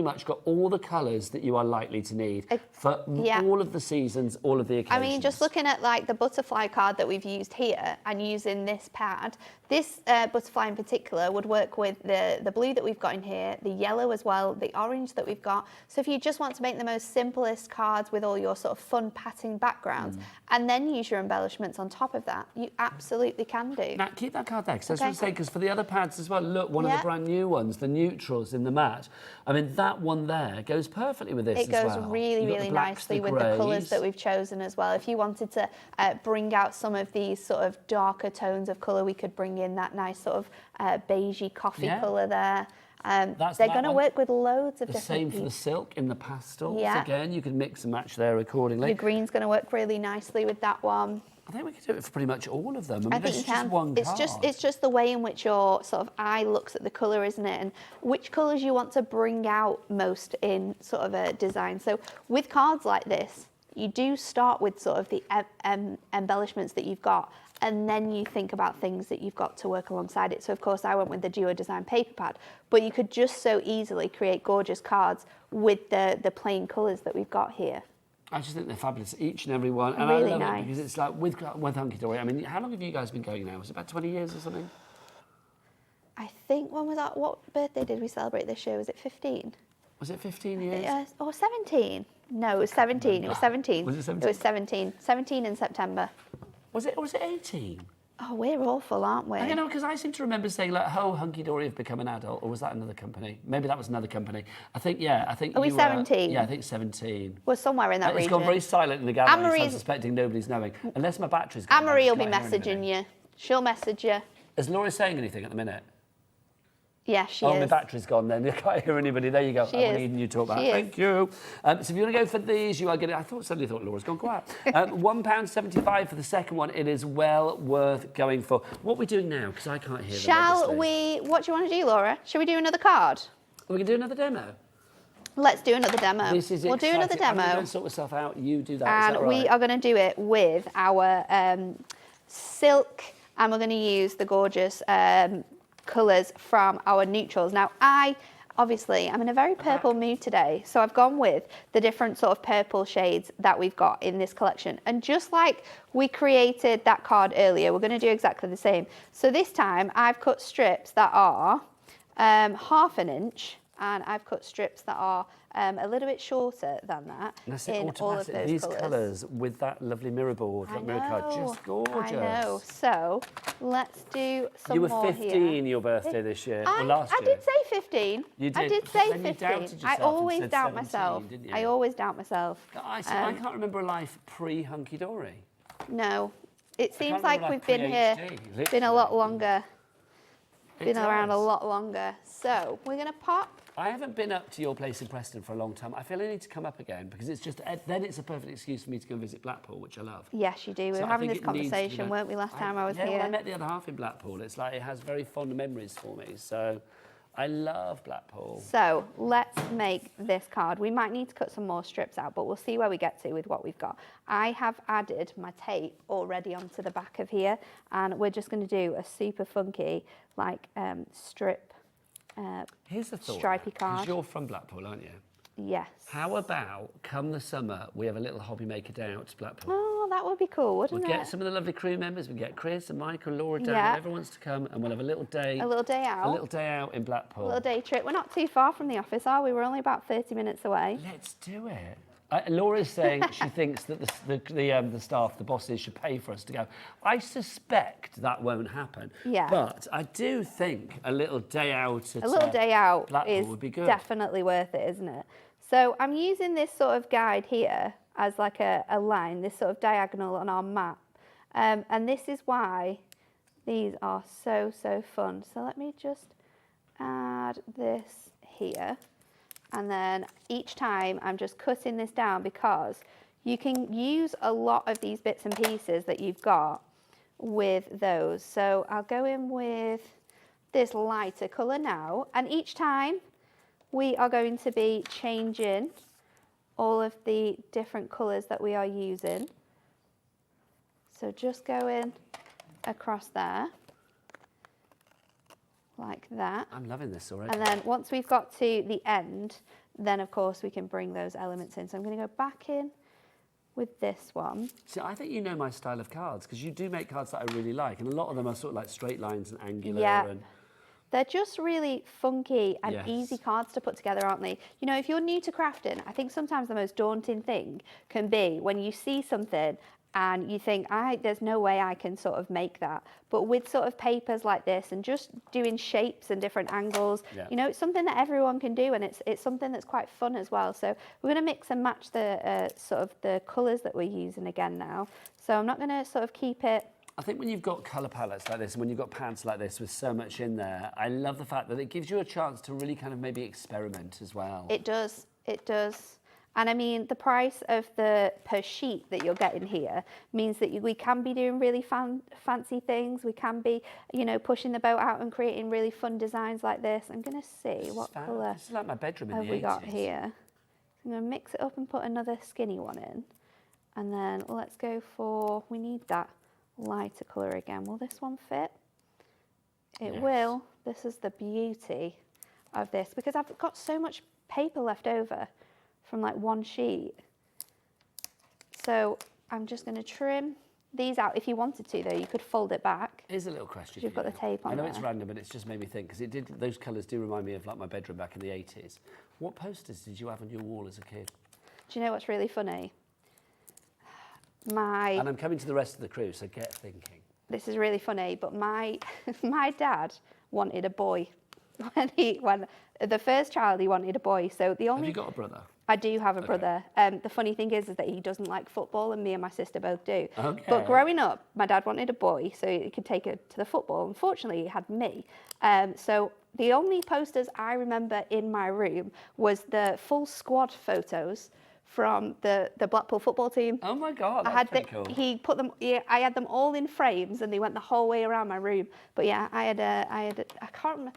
much got all the colours that you are likely to need for all of the seasons, all of the occasions. I mean, just looking at like the butterfly card that we've used here and using this pad, this butterfly in particular would work with the blue that we've got in here, the yellow as well, the orange that we've got. So if you just want to make the most simplest cards with all your sort of fun patting backgrounds and then use your embellishments on top of that, you absolutely can do. Now, keep that card there, because that's what I'm saying, because for the other pads as well, look, one of the brand new ones, the neutrals in the matte, I mean, that one there goes perfectly with this It as goes well. really, You've got really the blacks, nicely with the colours that we've chosen as well. If you wanted to bring out some of these sort of darker tones of colour, we could bring in that nice sort of beigey coffee colour there. They're going to work with loads of different same for the silk in the pastels. Yeah. Again, you can mix and match there accordingly. Your green's going to work really nicely with that one. I think we could do it for pretty much all of them. I mean, I think this you is can. just one card. It's just the way in which your sort of eye looks at the colour, isn't it? And which colours you want to bring out most in sort of a design. So with cards like this, you do start with sort of the embellishments that you've got, and then you think about things that you've got to work alongside it. So of course I went with the Duo Design paper pad, but you could just so easily create gorgeous cards with the plain colours that we've got here. I just think they're fabulous, each and every one. And Really I love nice. it because it's like with Hunkydory. I mean, how long have you guys been going now? Was it about 20 years or something? I think what birthday did we celebrate this year? Was it 15? Was it 15 years? Or 17? No, it was 17. It was 17. Was it 17? It was 17. 17 in September. Was it 18? Oh, we're awful, aren't we? I don't know, because I seem to remember saying, like, oh, Hunkydory have become an adult, or was that another company? Maybe that was another company. I think Are we 17? Yeah, I think 17. We're somewhere in that region. It's gone very silent in the gallery, so I'm Anne-Marie's- suspecting nobody's knowing. Unless my battery's gone. Anne-Marie will be messaging you. She'll message you. Is Laura saying anything at the minute? Yeah, she Oh, is. my battery's gone then. I can't hear anybody. There you go. She I'm is. needing you to talk about. She is. Thank you. So if you want to go for these, you are getting... Suddenly thought Laura's gone quiet. £1.75 for the second one. It is well worth going for. What are we doing now? Because I can't hear them. Shall we... What do you want to do, Laura? Shall we do another card? We can do another demo. Let's do another demo. This is We'll do another exciting. I'm demo. going to sort myself out. You do that. And is that right? we are going to do it with our silk, and we're going to use the gorgeous colours from our neutrals. Now, I'm in a very purple mood today, so I've gone with the different sort of purple shades that we've got in this collection. And just like we created that card earlier, we're going to do exactly the same. So this time, I've cut strips that are 1/2 inch and I've cut strips that are a little bit shorter than that in all of those these colours. colours with that lovely mirror board, that mirror card, just gorgeous. I know. So let's do some You were more 15 your birthday this year, or last year? I did say 15. You did. I did say Then you 15. doubted yourself I always and said doubt 17, myself. didn't you? I always doubt myself. I can't remember a life pre-Hunkydory. No, it seems can't like remember we've been here, pre-HD, been a lot longer, It been around a does. lot longer. So we're gonna pop. I haven't been up to your place in Preston for a long time. I feel I need to come up again because it's just then it's a perfect excuse for me to go and visit Blackpool, which I love. Yes, you do. We So were I having think this it needs to be conversation, done. weren't we, last time I was yeah, here? well, I met the other half in Blackpool. It's like it has very fond memories for me. So I love Blackpool. So let's make this card. We might need to cut some more strips out, but we'll see where we get to with what we've got. I have added my tape already onto the back of here, and we're just going to do a super funky, like, strip, Here's the thought. stripy card. Because you're from Blackpool, aren't you? Yes. How about, come the summer, we have a little HobbyMaker day out to Blackpool? Oh, that would be cool, wouldn't We'll it? get some of the lovely crew members. We'll get Chris and Michael, Laura, Dan, Yeah. everyone wants to come, and we'll have a little day. A little day out. A little day out in Blackpool. A little day trip. We're not too far from the office, are we? We're only about 30 minutes away. Let's do it. Laura's saying she thinks that the staff, the bosses, should pay for us to go. I suspect that won't happen. Yeah. But I do think a little day out at A little day out Blackpool is would be good. definitely worth it, isn't it? So I'm using this sort of guide here as like a line, this sort of diagonal on our map. And this is why these are so, so fun. So let me just add this here. And then each time I'm just cutting this down because you can use a lot of these bits and pieces that you've got with those. So I'll go in with this lighter colour now. And each time we are going to be changing all of the different colours that we are using. So just going across there. Like that. I'm loving this already. And then once we've got to the end, then of course we can bring those elements in. So I'm going to go back in with this one. See, I think you know my style of cards because you do make cards that I really like, and a lot of them are sort of like straight lines and angular. Yeah. And They're just really funky and Yes. easy cards to put together, aren't they? You know, if you're new to crafting, I think sometimes the most daunting thing can be when you see something and you think, there's no way I can sort of make that. But with sort of papers like this and just doing shapes and different angles, you know, it's something that everyone can do, and it's something that's quite fun as well. So we're going to mix and match the sort of the colours that we're using again now. So I'm not going to sort of keep it. I think when you've got colour palettes like this and when you've got pants like this with so much in there, I love the fact that it gives you a chance to really kind of maybe experiment as well. It does, it does. And I mean, the price of the per sheet that you're getting here means that we can be doing really fancy things. We can be, you know, pushing the boat out and creating really fun designs like this. I'm going to see what colour This is like my bedroom in have the we 80s. got here. I'm going to mix it up and put another skinny one in. And then let's go for, we need that lighter colour again. Will this one fit? It will. This is the beauty of this, because I've got so much paper left over from like one sheet. So I'm just going to trim these out. If you wanted to, though, you could fold it back. Here's a little question. You've got the tape on I know there. it's random, but it's just made me think because those colours do remind me of like my bedroom back in the 80s. What posters did you have on your wall as a kid? Do you know what's really funny? And I'm coming to the rest of the crew, so get thinking. This is really funny, but my dad wanted a boy. When the first child, he wanted a boy. So the only. Have you got a brother? I do have a brother. The funny thing is that he doesn't like football, and me and my sister both do. Okay. But growing up, my dad wanted a boy, so he could take it to the football. Unfortunately, he had me. So the only posters I remember in my room was the full squad photos from the Blackpool football team. Oh my God, that's pretty cool. He put them. Yeah, I had them all in frames, and they went the whole way around my room. But yeah, I can't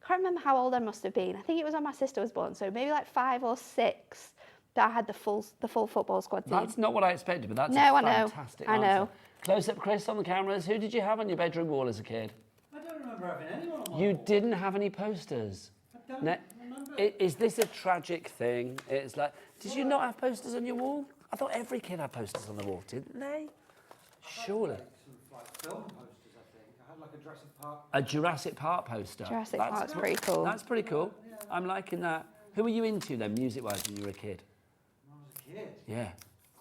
remember how old I must have been. I think it was when my sister was born, so maybe like 5 or 6 that I had the full football squad team. That's not what I expected, but that's No, a I know. fantastic I answer. know. Close up, Chris, on the cameras. Who did you have on your bedroom wall as a kid? I don't remember having anyone on my You wall. didn't have any posters. I don't remember. Is this a tragic thing? It's like, did you not have posters on your wall? I thought every kid had posters on the wall, didn't they? Surely. Some like film posters, I think. I had like like a Jurassic Park. A Jurassic Park poster. Jurassic Park's pretty cool. That's pretty cool. I'm liking that. Who were you into then, music-wise, when you were a kid? When I was a kid. Yeah.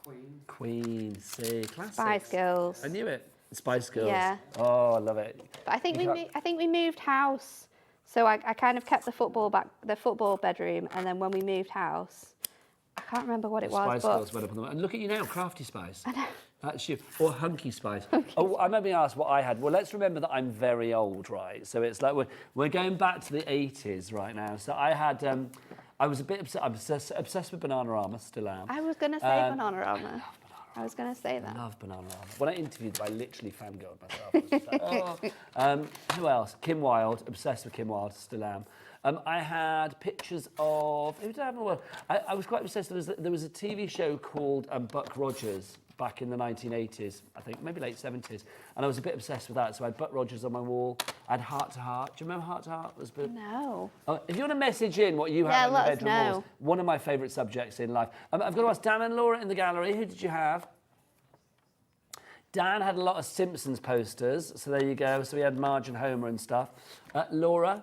Queen. Queen, see, classics. Spice Girls. I knew it. Spice Girls. Yeah. Oh, I love it. But I think we moved house, so I kind of kept the football bedroom, and then when we moved house, I can't remember what it was. Spice but Girls went up on them. And look at you now, Crafty Spice. I know. That's you. Or Hunky Spice. Oh, I made me ask what I had. Well, let's remember that I'm very old, right? So it's like we're going back to the 80s right now. So I had, I was a bit obsessed with Bananarama, still am. I was going to say Bananarama. I was going to say that. I love Bananarama. When I interviewed them, I literally fangirled myself. I was just like, oh. Who else? Kim Wilde, obsessed with Kim Wilde, still am. I had pictures of, who did I have? I was quite obsessed. There was a TV show called Buck Rogers back in the 1980s, I think, maybe late 70s. And I was a bit obsessed with that. So I had Buck Rogers on my wall. I had Heart to Heart. Do you remember Heart to Heart? It was a bit... No. If you want to message in what you have in the bedroom know. walls, one of my favourite subjects in life. I've got to ask Dan and Laura in the gallery, who did you have? Dan had a lot of Simpsons posters, so there you go. So we had Marge and Homer and stuff. Laura?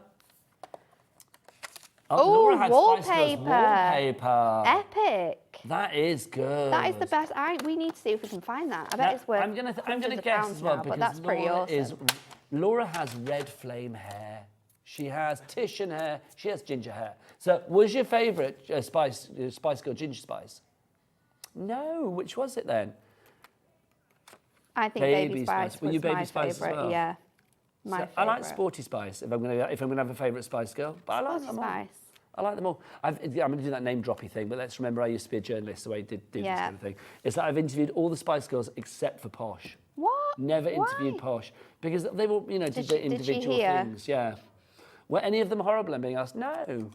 Oh, Laura had wallpaper. Wallpaper. Epic. That is good. That is the best. We need to see if we can find that. I bet it's worth. I'm gonna guess as now, well, because but that's pretty awesome. Laura has red flame hair. She has Titian hair. She has ginger hair. So, was your favourite Spice Girl Ginger Spice? No. Which was it then? I think Baby Spice Were you was Baby my Spice favourite. as well? Yeah. My favourite. I like Sporty Spice if I'm gonna have a favourite Spice Girl. But I like them all. Spice. I like them all. I'm going to do that name droppy thing, but let's remember I used to be a journalist, so I did do this kind of thing. It's that I've interviewed all the Spice Girls except for Posh. What? Never interviewed Why? Posh because they all, did their individual things. Yeah. Were any of them horrible? I'm being asked. No.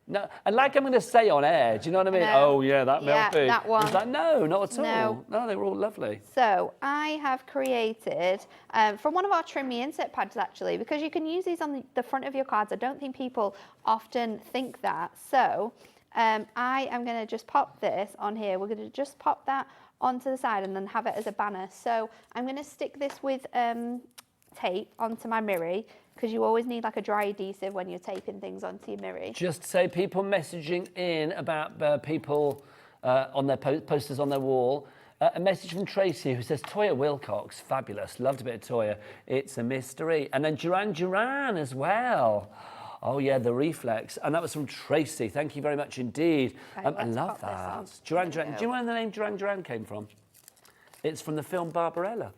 No, and like I'm going to say on air, do you know what I mean? No. Oh, yeah, that milk food. That one. It's like, no, not at all. No. No, they were all lovely. So I have created, from one of our trim me insert pads actually, because you can use these on the front of your cards. I don't think people often think that. So I am going to just pop this on here. We're going to just pop that onto the side and then have it as a banner. So I'm going to stick this with tape onto my mirror, because you always need like a dry adhesive when you're taping things onto your mirror. Just say people messaging in about people on their posters on their wall. A message from Tracy who says, Toya Wilcox, fabulous, loved a bit of Toya. It's a mystery. And then Duran as well. Oh yeah, the reflex. And that was from Tracy. Thank you very much indeed. I love that. Duran. Do you know where the name Duran came from? It's from the film Barbarella.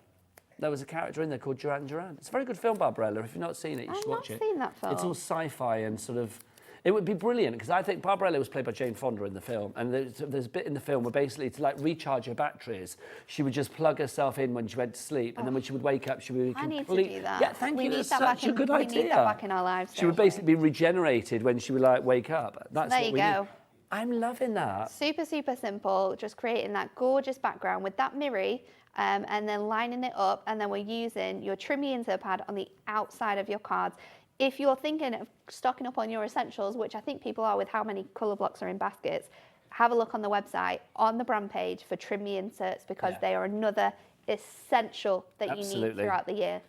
There was a character in there called Duran. It's a very good film, Barbarella. If you've not seen it, you should watch it. I've not seen that film. It's all sci-fi and sort of... It would be brilliant, because I think Barbarella was played by Jane Fonda in the film, and there's a bit in the film where basically to like recharge her batteries, she would just plug herself in when she went to sleep, and then when she would wake up, she would be complete... I need to do that. Yeah, thank you. That's such a good idea. We need that back in our lives. She would basically be regenerated when she would like wake up. That's there what you we go. Need. I'm loving that. Super, super simple. Just creating that gorgeous background with that mirror, and then lining it up, and then we're using your trim me insert pad on the outside of your cards. If you're thinking of stocking up on your essentials, which I think people are with how many colour blocks are in baskets, have a look on the website, on the brand page for trim me inserts, because they are another essential that you need throughout the year.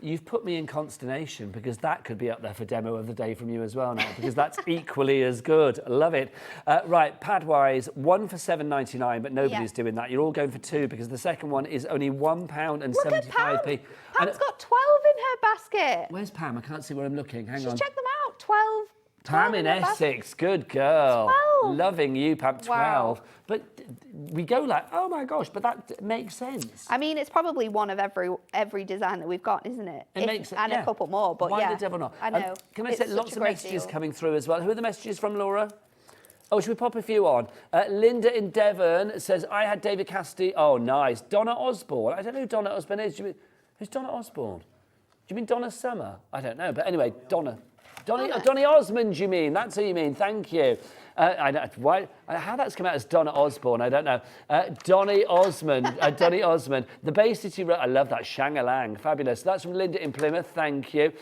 You've put me in consternation, because that could be up there for demo of the day from you as well now, because that's equally as good. Love it. Right, pad-wise, one for £7.99, but nobody's doing that. You're all going for two, because the second one is only £1.75. Look at Pam. Pam's got 12 in her basket. Where's Pam? I can't see where I'm looking. Hang on. Check them out. 12. Pam in Essex, good girl. 12. Loving you, Pam, 12. Wow. But we go like, oh my gosh, but that makes sense. I mean, it's probably one of every design that we've got, isn't it? It makes sense. And a couple more, but Why the devil not? I know. Can I say lots of messages coming through as well? Who are the messages from, Laura? Oh, should we pop a few on? Linda in Devon says, I had David Cassidy. Oh, nice. Donna Osborne. I don't know who Donna Osborne is. Who's Donna Osborne? Do you mean Donna Summer? I don't know. But anyway, Donny Osmond, you mean? That's who you mean. Thank you. How that's come out as Donna Osborne, I don't know. Donny Osmond. The Bay City Road. I love that. Shang-a-lang. Fabulous. That's from Linda in Plymouth. Thank you.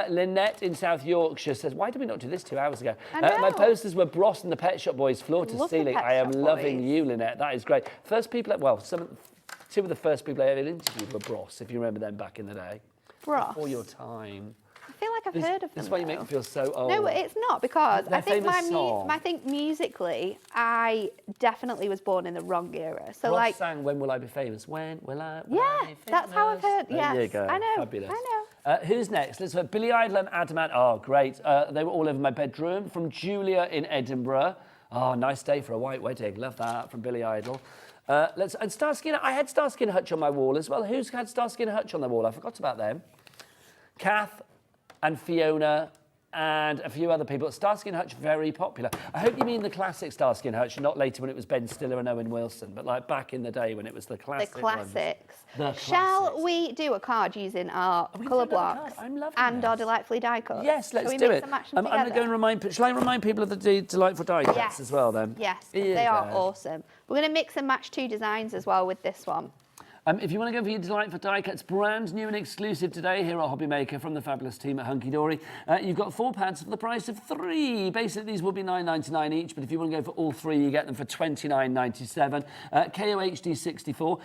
Lynette in South Yorkshire says, why did we not do this 2 hours ago? My posters were Bros and the Pet Shop Boys, floor to ceiling. I am loving you, Lynette. That is great. First people, two of the first people I ever interviewed were Bros, if you remember them back in the day. Bros. Before your time. I feel like I've heard of them. This is why you make me feel so old. No, it's not, because Their I think famous song. I think musically, I definitely was born in the wrong era. So Ross like, sang "When Will I Be Famous?" When will I? yeah, that's how I've heard. There you Yes, go. I know. Fabulous. I know. Who's next? Let's have Billy Idol and Adamant. Oh, great. They were all over my bedroom. From Julia in Edinburgh. Oh, nice day for a white wedding. Love that from Billy Idol. And Starsky. I had Starsky and Hutch on my wall as well. Who's had Starsky and Hutch on their wall? I forgot about them. Kath and Fiona and a few other people. Starsky and Hutch, very popular. I hope you mean the classic Starsky and Hutch, not later when it was Ben Stiller and Owen Wilson, but like back in the day when it was the classic The classics. ones. Shall we do a card using our colour blocks and our delightfully die cuts? Yes, let's Shall we do mix it. and match them I'm going to together? go and remind. Shall I remind people of the delightful die cuts Yes. as well then? Yes, Here they you are go. awesome. We're going to mix and match 2 designs as well with this one. If you want to go for your delightful die cuts, brand new and exclusive today here at HobbyMaker from the fabulous team at Hunkydory. You've got 4 pads for the price of 3. Basically, these will be $9.99 each, but if you want to go for all 3, you get them for $29.97. KOHD 64.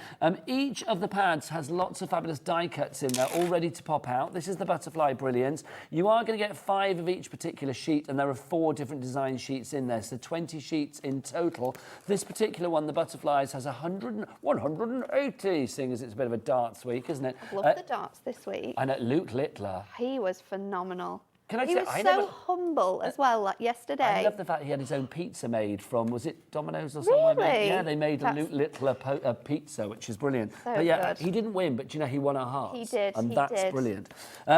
Each of the pads has lots of fabulous die cuts in there, all ready to pop out. This is the Butterfly Brilliance. You are going to get 5 of each particular sheet, and there are 4 different design sheets in there, so 20 sheets in total. This particular one, the Butterflies, has 180. Seeing as it's a bit of a darts week, isn't it? I've loved the darts this week. I know, Luke Littler. He was phenomenal. Can I he say, was I so never- humble as well, like yesterday. I love the fact he had his own pizza made from, was it Domino's or somewhere? Really? Yeah, they made That's- a Luke Littler pizza, which is brilliant. So but yeah, good. he didn't win, but you know, he won our hearts. He did, And he that's did. brilliant.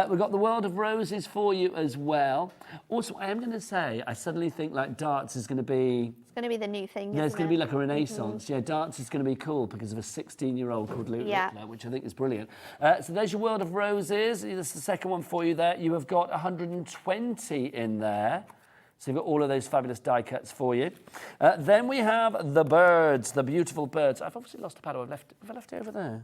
We've got the World of Roses for you as well. Also, I am going to say, I suddenly think like darts is going to be... It's going to be the new thing, Yeah, it's isn't going to be it? like a renaissance. Yeah, darts is going to be cool because of a 16-year-old called Luke Yeah. Littler, which I think is brilliant. So there's your World of Roses. That's the second one for you there. You have got 120 in there. So you've got all of those fabulous die cuts for you. Then we have the birds, the beautiful birds. I've obviously lost a paddle. Have I left it over there?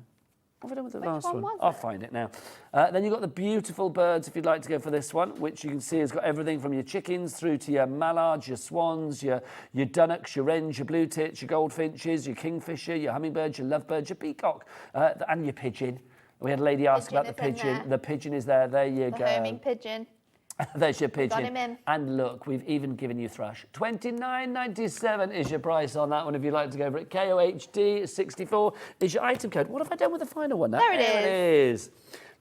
What have I done with the last one was I'll it? find it now. Then you've got the beautiful birds, if you'd like to go for this one, which you can see has got everything from your chickens through to your mallards, your swans, your dunnocks, your wrens, your blue tits, your goldfinches, your kingfisher, your hummingbirds, your lovebirds, your peacock, and your pigeon. We had a lady ask about the Pigeon is in pigeon. there. The pigeon is there. There you The go. homing pigeon. There's your pigeon. Got him in. And look, we've even given you thrush. $29.97 is your price on that one if you'd like to go for it. KOHD 64 is your item code. What have I done with the final one now? There it is.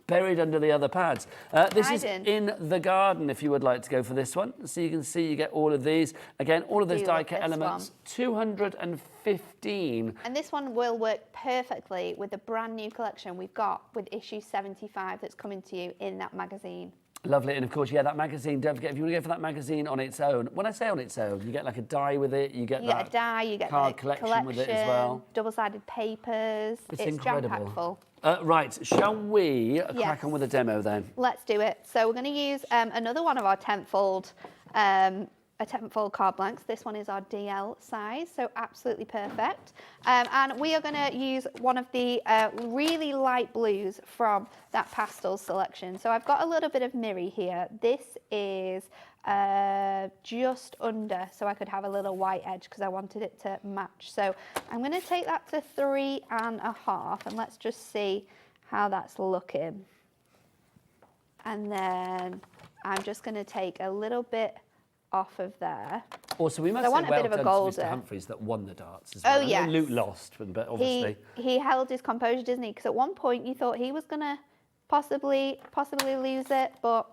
Buried under the other pads. This is Hiding. in the garden if you would like to go for this one. So you can see you get all of these. Again, all of those Do die love cut this elements. 215. And this one will work perfectly with the brand new collection we've got with issue 75 that's coming to you in that magazine. Lovely, and of course, yeah, that magazine, don't forget, if you want to go for that magazine on its own, when I say on its own, you get like a die with it, you get You that get a die, you get card the collection with it as well. double-sided papers. It's jam-packed incredible. full. Right, shall we crack Yes. on with a demo then? Let's do it. So we're going to use another one of our tenfold card blanks. This one is our DL size, so absolutely perfect. And we are going to use one of the really light blues from that pastel selection. So I've got a little bit of Miri here. This is just under, so I could have a little white edge because I wanted it to match. So I'm going to take that to 3.5, and let's just see how that's looking. And then I'm just going to take a little bit off of there. Also, we must I say want a well bit of a done to Mr. golden. Humphreys that won the darts as well. Oh, I know yes. Luke lost, but obviously... He held his composure, didn't he? Because at one point you thought he was going to possibly lose it, but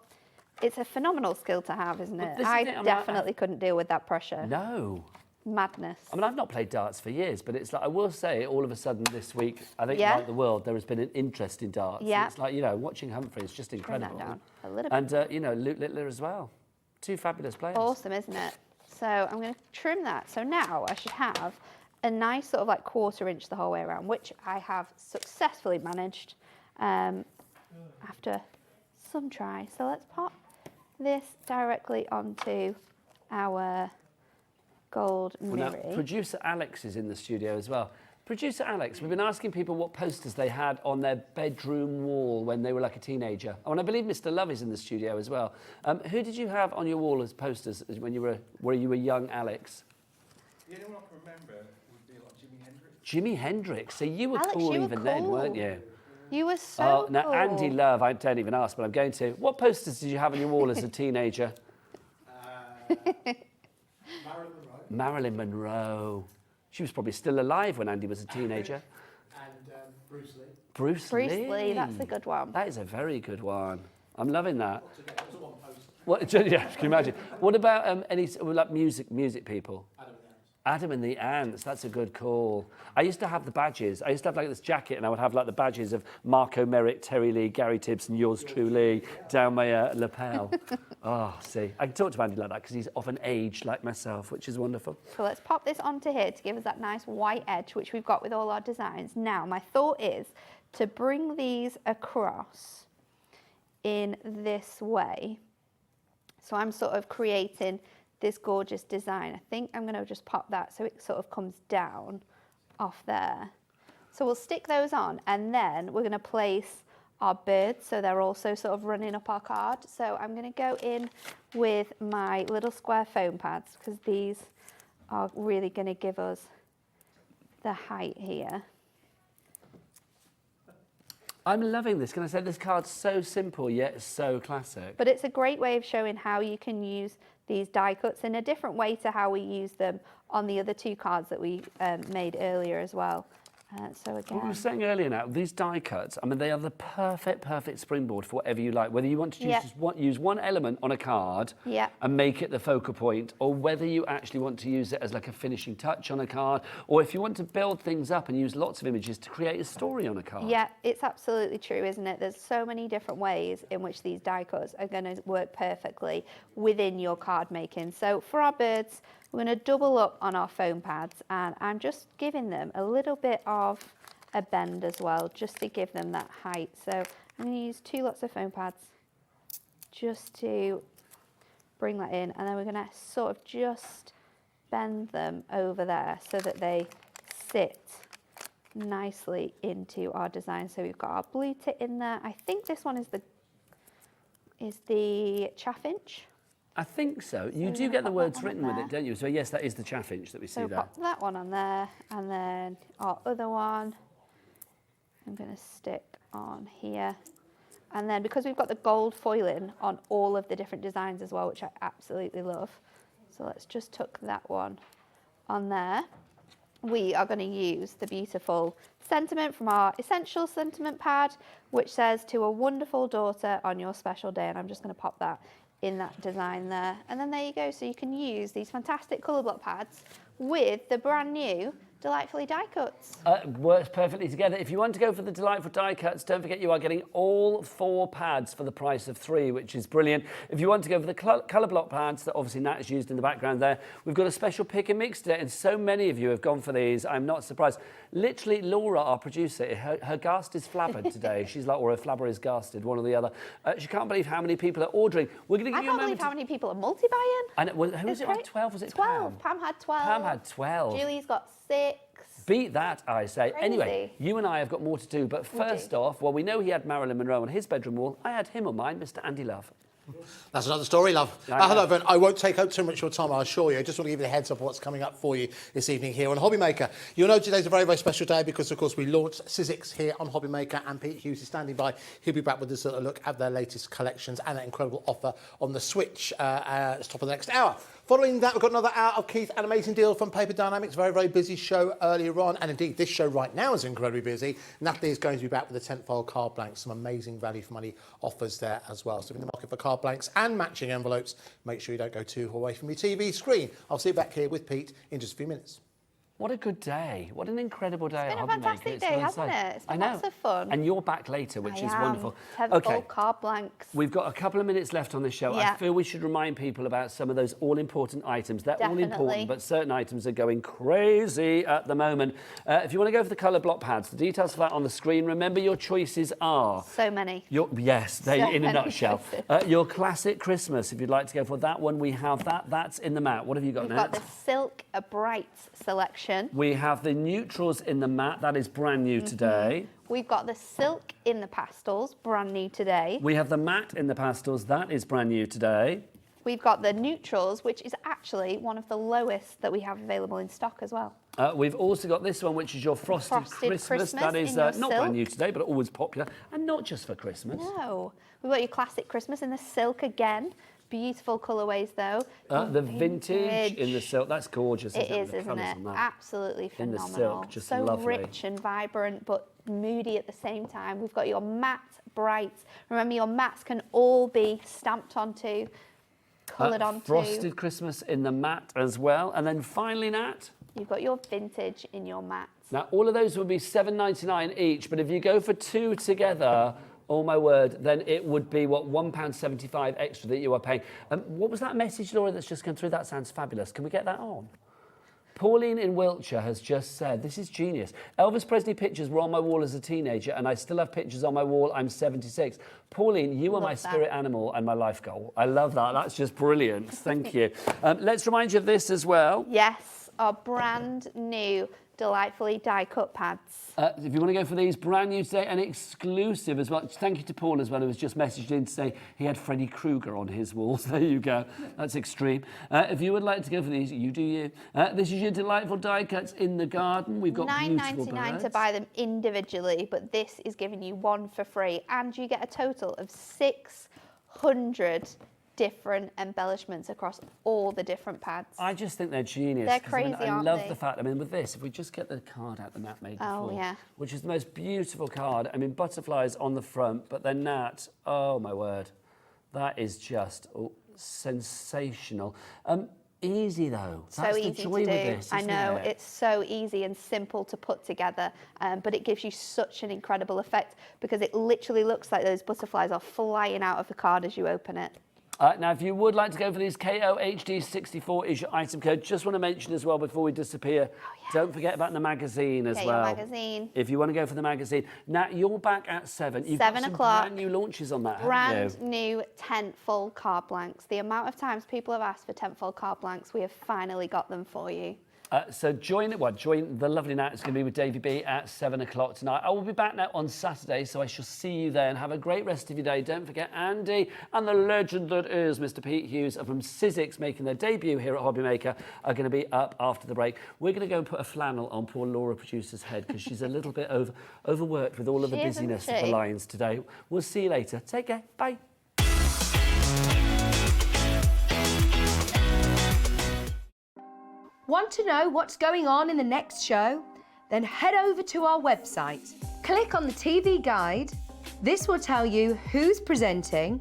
it's a phenomenal skill to have, isn't But it? this is I it, I mean, definitely couldn't deal with that pressure. No. Madness. I mean, I've not played darts for years, but it's like, I will say, all of a sudden this week, I think, Yeah. like the world, there has been an interest in darts. Yeah. It's like, you know, watching Humphrey is just Bring incredible. that down a little bit. And, you know, Luke Littler as well. 2 fabulous players. Awesome, isn't it? So I'm going to trim that. So now I should have a nice sort of like 1/4 inch the whole way around, which I have successfully managed after some try. So let's pop this directly onto our gold Well, Miri. now, producer Alex is in the studio as well. Producer Alex, we've been asking people what posters they had on their bedroom wall when they were like a teenager. Oh, and I believe Mr. Love is in the studio as well. Who did you have on your wall as posters when you were young Alex? The only one I can remember would be like Jimi Hendrix. Jimi Hendrix. So you were Alex, cool you were even then, cool. weren't you? You were so now, cool. Andy Love, I don't even ask, but I'm going to. What posters did you have on your wall as a teenager? Marilyn Monroe. She was probably still alive when Andy was a teenager. And Bruce Lee. Bruce Lee, that's a good one. That is a very good one. I'm loving that. What, yeah, can you imagine? What about any like music people? Adam and the Ants, that's a good call. I used to have the badges. I used to have like this jacket and I would have like the badges of Marco Merrick, Terry Lee, Gary Tibbs and yours truly down my lapel. Oh, see, I can talk to Andy like that because he's of an age like myself, which is wonderful. So let's pop this onto here to give us that nice white edge, which we've got with all our designs. Now, my thought is to bring these across in this way. So I'm sort of creating this gorgeous design. I think I'm going to just pop that so it sort of comes down off there. So we'll stick those on and then we're going to place our birds so they're also sort of running up our card. So I'm going to go in with my little square foam pads because these are really going to give us the height here. I'm loving this. Can I say this card's so simple yet so classic? But it's a great way of showing how you can use these die cuts in a different way to how we use them on the other two cards that we made earlier as well. So again, we were saying earlier now, these die cuts, I mean, they are the perfect springboard for whatever you like. Whether you want to use one element on a card and make it the focal point, or whether you actually want to use it as like a finishing touch on a card, or if you want to build things up and use lots of images to create a story on a card. Yeah, it's absolutely true, isn't it? There's so many different ways in which these die cuts are going to work perfectly within your card making. So for our birds, we're going to double up on our foam pads and I'm just giving them a little bit of a bend as well, just to give them that height. So I'm going to use 2 lots of foam pads just to bring that in, and then we're going to sort of just bend them over there so that they sit nicely into our design. So we've got our blue tit in there. I think this one is the chaffinch. I think so. You do get the words written with it, don't you? So yes, that is the chaffinch that we see there. So pop that one on there, and then our other one I'm going to stick on here. And then because we've got the gold foiling on all of the different designs as well, which I absolutely love. So let's just tuck that one on there. We are going to use the beautiful sentiment from our Essential Sentiment pad, which says, "To a wonderful daughter on your special day." And I'm just going to pop that in that design there. And then there you go. So you can use these fantastic colour block pads with the brand new Delightfully die cuts. Works perfectly together. If you want to go for the delightful die cuts, don't forget you are getting all 4 pads for the price of 3, which is brilliant. If you want to go for the colour block pads that obviously Nat has used in the background there, we've got a special pick and mix today, and so many of you have gone for these. I'm not surprised. Literally, Laura, our producer, her ghast is flabbered today. She's like, or her flabber is ghasted, one or the other. She can't believe how many people are ordering. We're going to give you a moment. I can't believe how many people are multi-buying. And who was it? Like 12? Was it 12? Pam had 12. Pam had 12. Julie's got 6. Beat that, I say. Crazy. Anyway, you and I have got more to do, but first off, well, we know he had Marilyn Monroe on his bedroom wall. I had him on mine, Mr. Andy Love. That's another story, love. Hello, everyone. I won't take up too much of your time, I assure you. I just want to give you a heads up of what's coming up for you this evening here on HobbyMaker. You'll know today's a very, very special day because, of course, we launched Sizzix here on HobbyMaker, and Pete Hughes is standing by. He'll be back with us a look at their latest collections and that incredible offer on the Switch at the top of the next hour. Following that, we've got another hour of Keith, an amazing deal from Paper Dienamics. Very, very busy show earlier on. And indeed, this show right now is incredibly busy. Natalie is going to be back with a 10th file card blank. Some amazing value for money offers there as well. So if you're in the market for card blanks and matching envelopes, make sure you don't go too away from your TV screen. I'll see you back here with Pete in just a few minutes. What a good day. What an incredible day. It's been a fantastic day, hasn't it? It's been lots of fun. And you're back later, which is wonderful. 10th file card blanks. We've got a couple of minutes left on this show. Yeah. I feel we should remind people about some of those all-important items. They're all important, but certain items are going crazy at the moment. If you want to go for the colour block pads, the details for that on the screen. Remember, your choices are... So many. Yes, they in a nutshell. Your classic Christmas, if you'd like to go for that one, we have that. That's in the mat. What have you got now? We've got the Silk Brights selection. We have the neutrals in the matte. That is brand new today. We've got the silk in the pastels, brand new today. We have the matte in the pastels. That is brand new today. We've got the neutrals, which is actually one of the lowest that we have available in stock as well. We've also got this one, which is your Frosted Christmas. That is not brand new today, but always popular, and not just for Christmas. No. We've got your classic Christmas in the silk again. Beautiful colourways though. The vintage in the silk, that's gorgeous. It is, isn't it? Absolutely phenomenal. In the silk, just so lovely. Rich and vibrant, but moody at the same time. We've got your matte brights. Remember, your mattes can all be stamped onto, coloured onto. Frosted Christmas in the matte as well. And then finally, Nat, you've got your vintage in your matte. Now, all of those would be £7.99 each, but if you go for two together, oh my word, then it would be, what, £1.75 extra that you are paying. What was that message, Laura, that's just come through? That sounds fabulous. Can we get that on? Pauline in Wiltshire has just said, this is genius. Elvis Presley pictures were on my wall as a teenager, and I still have pictures on my wall. I'm 76. Pauline, you are my spirit animal and my life goal. I love that. That's just brilliant. Thank you. Let's remind you of this as well. Yes, our brand new delightfully die-cut pads. If you want to go for these, brand new today and exclusive as well. Thank you to Paul as well, who has just messaged in to say he had Freddy Krueger on his walls. There you go. That's extreme. If you would like to go for these, you do you. This is your delightful die cuts in the garden. We've got beautiful birds. $9.99 to buy them individually, but this is giving you one for free, and you get a total of 600 different embellishments across all the different pads. I just think they're genius. They're crazy, I love the fact, with this, if we just get the card out the Nat made before, yeah, which is the most beautiful card. Butterflies on the front, but then Nat, oh my word, that is just sensational. Easy though. That's so easy the joy to do. With this, I know, it? it's so easy and simple to put together, but it gives you such an incredible effect because it literally looks like those butterflies are flying out of the card as you open it. Now, if you would like to go for these, KOHD64 is your item code. Just want to mention as well before we disappear, don't forget about the magazine as well. Your magazine. If you want to go for the magazine. Now, you're back at 7. You've 7 got some o'clock. brand new launches on that, Brand new tentfold card blanks. The amount of times people have asked for tentfold card blanks, we have finally got them for you. So join the lovely Nat. It's going to be with Davey B at 7 o'clock tonight. I will be back now on Saturday, so I shall see you then. Have a great rest of your day. Don't forget Andy and the legend that is Mr. Pete Hughes from Sizzix making their debut here at HobbyMaker are going to be up after the break. We're going to go and put a flannel on poor Laura, producer's head, because she's a little bit overworked with all of the busyness of the lines today. We'll see you later. Take care. Bye. Want to know what's going on in the next show? Then head over to our website. Click on the TV guide. This will tell you who's presenting,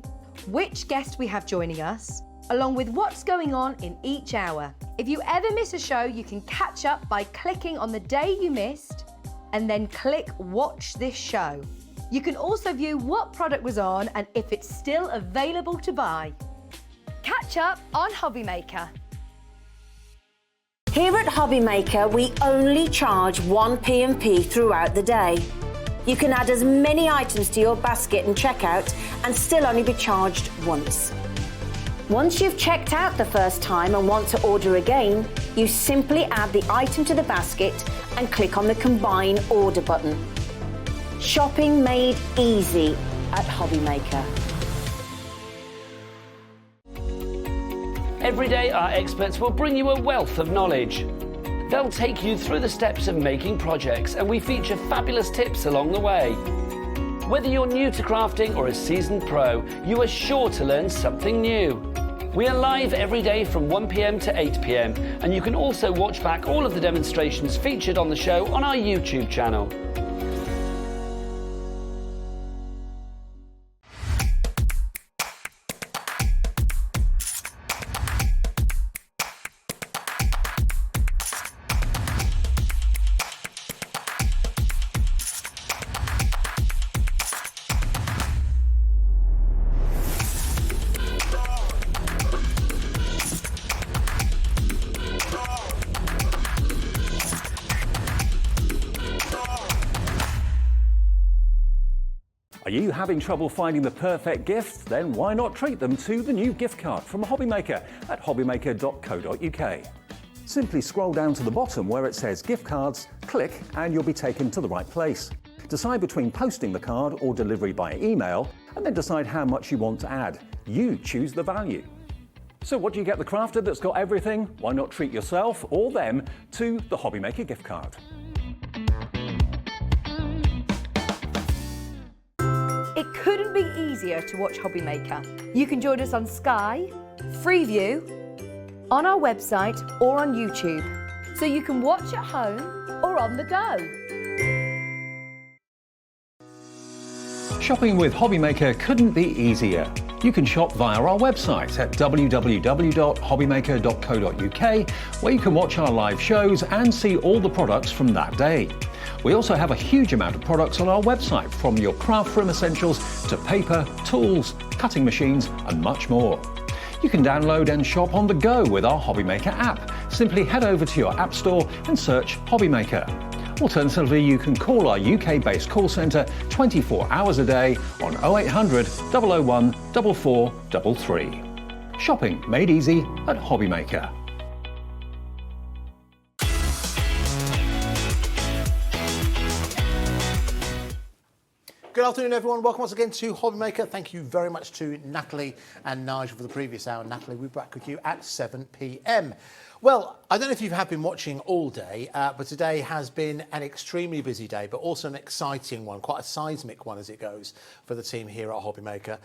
which guest we have joining us, along with what's going on in each hour. If you ever miss a show, you can catch up by clicking on the day you missed and then click Watch This Show. You can also view what product was on and if it's still available to buy. Catch up on HobbyMaker. Here at HobbyMaker, we only charge 1 P&P throughout the day. You can add as many items to your basket and checkout and still only be charged once. Once you've checked out the first time and want to order again, you simply add the item to the basket and click on the Combine Order button. Shopping made easy at HobbyMaker. Every day, our experts will bring you a wealth of knowledge. They'll take you through the steps of making projects, and we feature fabulous tips along the way. Whether you're new to crafting or a seasoned pro, you are sure to learn something new. We are live every day from 1 p.m. to 8 p.m, and you can also watch back all of the demonstrations featured on the show on our YouTube channel. Are you having trouble finding the perfect gift? Then why not treat them to the new gift card from HobbyMaker at hobbymaker.co.uk. Simply scroll down to the bottom where it says gift cards, click and you'll be taken to the right place. Decide between posting the card or delivery by email and then decide how much you want to add. You choose the value. So what do you get the crafter that's got everything? Why not treat yourself or them to the HobbyMaker gift card? It couldn't be easier to watch HobbyMaker. You can join us on Sky, Freeview, on our website or on YouTube. So you can watch at home or on the go. Shopping with HobbyMaker couldn't be easier. You can shop via our website at www.hobbymaker.co.uk, where you can watch our live shows and see all the products from that day. We also have a huge amount of products on our website, from your craft room essentials to paper, tools, cutting machines and much more. You can download and shop on the go with our HobbyMaker app. Simply head over to your app store and search HobbyMaker. Alternatively, you can call our UK-based call centre 24 hours a day on 0800 001 4433. Shopping made easy at HobbyMaker. Good afternoon, everyone. Welcome once again to HobbyMaker. Thank you very much to Natalie and Nigel for the previous hour. Natalie, we're back with you at 7 p.m. Well, I don't know if you have been watching all day, but today has been an extremely busy day, but also an exciting one, quite a seismic one as it goes for the team here at HobbyMaker,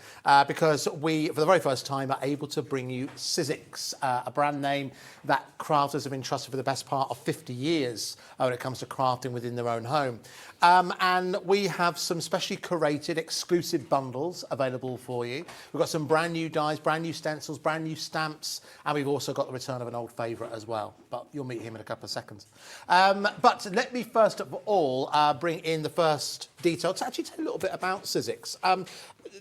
because we, for the very first time, are able to bring you Sizzix, a brand name that crafters have been trusted for the best part of 50 years when it comes to crafting within their own home. And we have some specially curated exclusive bundles available for you. We've got some brand new dies, brand new stencils, brand new stamps, and we've also got the return of an old favourite as well, but you'll meet him in a couple of seconds. But let me first of all bring in the first detail to actually tell you a little bit about Sizzix.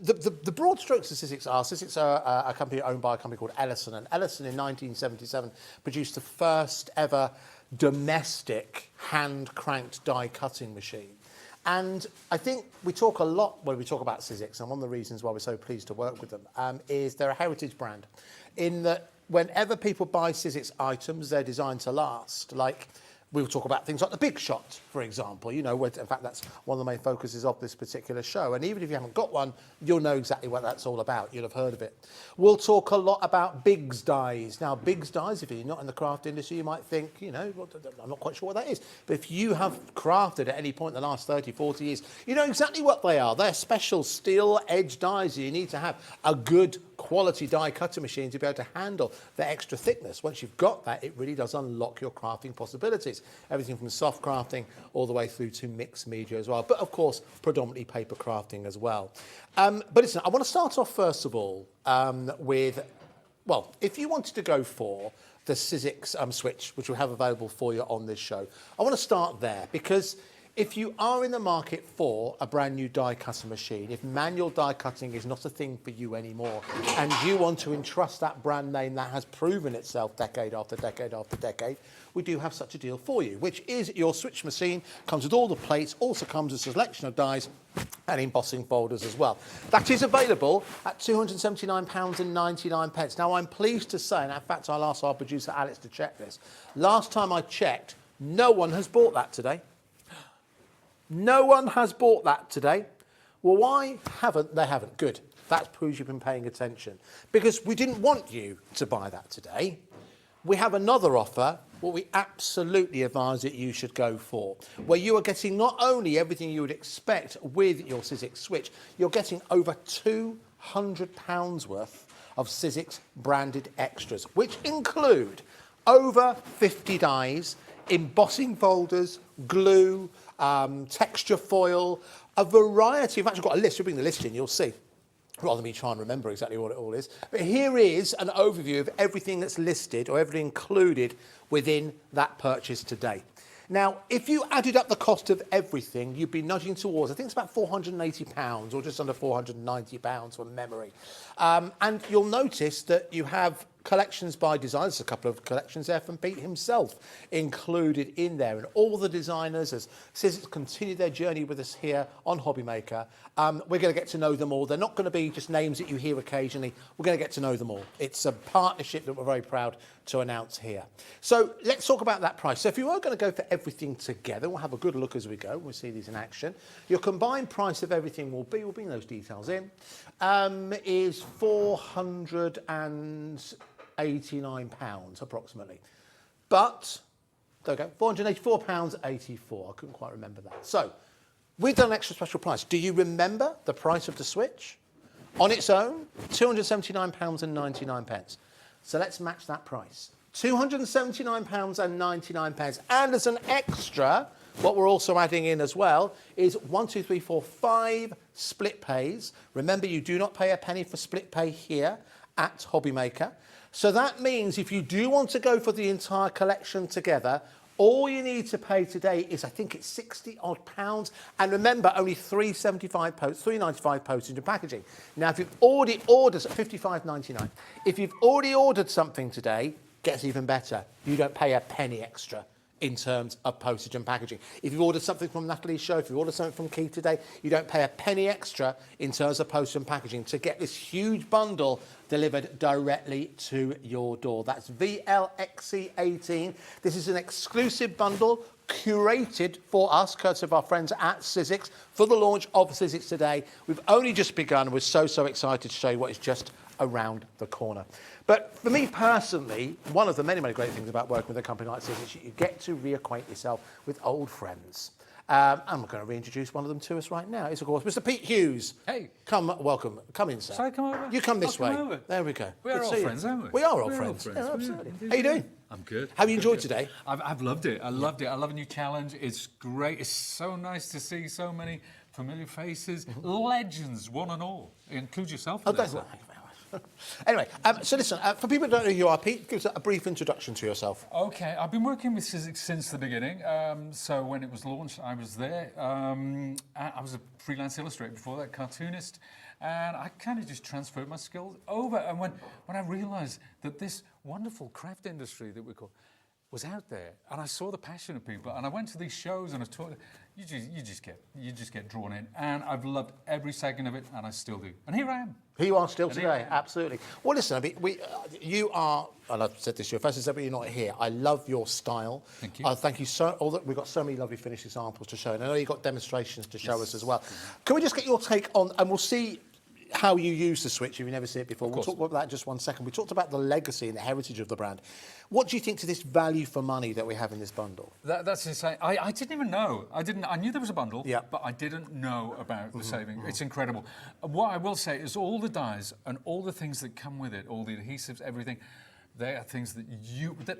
The broad strokes of Sizzix are a company owned by a company called Ellison, and Ellison in 1977 produced the first ever domestic hand-cranked die cutting machine. And I think we talk a lot when we talk about Sizzix, and one of the reasons why we're so pleased to work with them is they're a heritage brand, in that whenever people buy Sizzix items, they're designed to last. Like, we'll talk about things like the Big Shot, for example, you know, where, in fact, that's one of the main focuses of this particular show. And even if you haven't got one, you'll know exactly what that's all about. You'll have heard of it. We'll talk a lot about Biggs dies. Now, Biggs dies, if you're not in the craft industry, you might think, you know, I'm not quite sure what that is. But if you have crafted at any point in the last 30, 40 years, you know exactly what they are. They're special steel edge dies. You need to have a good quality die cutter machine to be able to handle the extra thickness. Once you've got that, it really does unlock your crafting possibilities. Everything from soft crafting all the way through to mixed media as well. But of course, predominantly paper crafting as well. But listen, I want to start off first of all with, well, if you wanted to go for the Sizzix switch, which we have available for you on this show, I want to start there, because if you are in the market for a brand new die cutting machine, if manual die cutting is not a thing for you anymore, and you want to entrust that brand name that has proven itself decade after decade after decade, we do have such a deal for you, which is your switch machine. Comes with all the plates, also comes with a selection of dies and embossing folders as well. That is available at £279.99. Now, I'm pleased to say, and in fact I'll ask our producer Alex to check this, last time I checked, no one has bought that today. No one has bought that today. Well, why haven't they? Haven't. Good. That proves you've been paying attention. Because we didn't want you to buy that today. We have another offer, what we absolutely advise that you should go for, where you are getting not only everything you would expect with your Sizzix switch, you're getting over £200 worth of Sizzix branded extras, which include over 50 dies, embossing folders, glue, texture foil, a variety. In fact, I've got a list. We'll bring the list in, you'll see, rather than me try and remember exactly what it all is. But here is an overview of everything that's listed or everything included within that purchase today. Now, if you added up the cost of everything, you'd be nudging towards, I think it's about £480 or just under £490 from memory. And you'll notice that you have collections by designers, a couple of collections there from Pete himself included in there, and all the designers, as Sizzix continue their journey with us here on HobbyMaker, we're going to get to know them all. They're not going to be just names that you hear occasionally. We're going to get to know them all. It's a partnership that we're very proud to announce here. So let's talk about that price. So if you are going to go for everything together, we'll have a good look as we go. We'll see these in action. Your combined price of everything will be, we'll bring those details in, is £489 approximately. But, there we go, £484.84. I couldn't quite remember that. So, we've done an extra special price. Do you remember the price of the Switch? On its own, £279.99. So let's match that price. £279.99. And as an extra, what we're also adding in as well is 5 split pays. Remember, you do not pay a penny for split pay here at HobbyMaker. So that means if you do want to go for the entire collection together, all you need to pay today is, I think it's £60 odd. And remember, only £3.95 postage and packaging. Now, if you've already ordered, £55.99. If you've already ordered something today, gets even better. You don't pay a penny extra in terms of postage and packaging. If you've ordered something from Natalie's show, if you ordered something from Keith today, you don't pay a penny extra in terms of postage and packaging to get this huge bundle delivered directly to your door. That's VLXC18. This is an exclusive bundle curated for us, courtesy of our friends at Sizzix, for the launch of Sizzix today. We've only just begun. We're so excited to show you what is just around the corner. But for me personally, one of the many great things about working with a company like Sizzix, you get to reacquaint yourself with old friends. I'm going to reintroduce one of them to us right now. It's, of course, Mr. Pete Hughes. Hey. Welcome. Come in, sir. Shall I come over? You come this way. Come over. There we go. We are old friends, aren't we? We are old friends. Yeah, absolutely. How you doing? I'm good. Have you enjoyed today? I've loved it. I loved it. I love a new challenge. It's great. It's so nice to see so many familiar faces, legends, one and all. Include yourself in this. Anyway, so listen, for people who don't know who you are, Pete, give us a brief introduction to yourself. Okay, I've been working with Sizzix since the beginning. So when it was launched, I was there. I was a freelance illustrator before that, cartoonist, and I kind of just transferred my skills over. And when I realised that this wonderful craft industry that we call was out there, and I saw the passion of people, and I went to these shows and I taught. You just get drawn in, and I've loved every second of it, and I still do. And here I am. Here you are still today, absolutely. Well, listen, I mean, you are, and I've said this to you first, but you're not here. I love your style. Thank you. Thank you so. We've got so many lovely finished examples to show, and I know you've got demonstrations to show us as well. Can we just get your take on, and we'll see how you use the Switch if you've never seen it before. We'll talk about that in just 1 second. We talked about the legacy and the heritage of the brand. What do you think to this value for money that we have in this bundle? That's insane. I didn't even know. I knew there was a bundle, but I didn't know about the saving. It's incredible. What I will say is all the dies and all the things that come with it, all the adhesives, everything, they are things that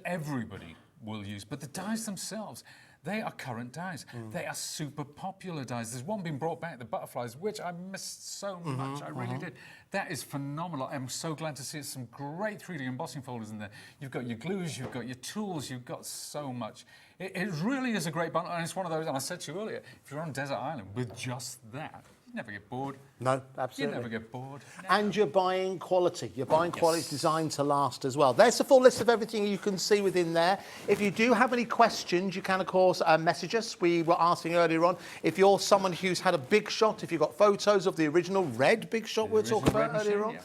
everybody will use. But the dies themselves, they are current dies. They are super popular dies. There's one being brought back, the butterflies, which I missed so much. I really did. That is phenomenal. I'm so glad to see it. Some great 3D embossing folders in there. You've got your glues, you've got your tools, you've got so much. It really is a great bundle, and it's one of those, and I said to you earlier, if you're on a desert island with just that, you never get bored. No, absolutely. You never get bored. Never. And you're buying quality. You're buying quality designed to last as well. There's the full list of everything you can see within there. If you do have any questions, you can, of course, message us. We were asking earlier on, if you're someone who's had a big shot, if you've got photos of the original red big shot we were talking about earlier on,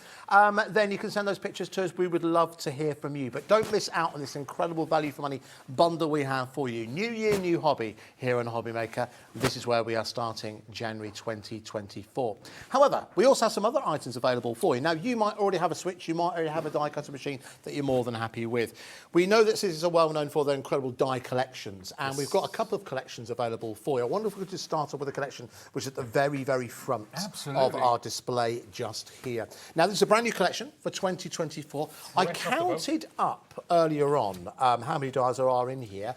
then you can send those pictures to us. We would love to hear from you. But don't miss out on this incredible value for money bundle we have for you. New year, new hobby here on HobbyMaker. This is where we are starting January 2024. However, we also have some other items available for you. Now, you might already have a Switch, you might already have a die cutter machine that you're more than happy with. We know that Sizzix are well known for their incredible die collections, and we've got a couple of collections available for you. I wonder if we could just start off with a collection which is at the very, very front of our display just here. Now, this is a brand new collection for 2024. I counted up earlier on how many dies there are in here.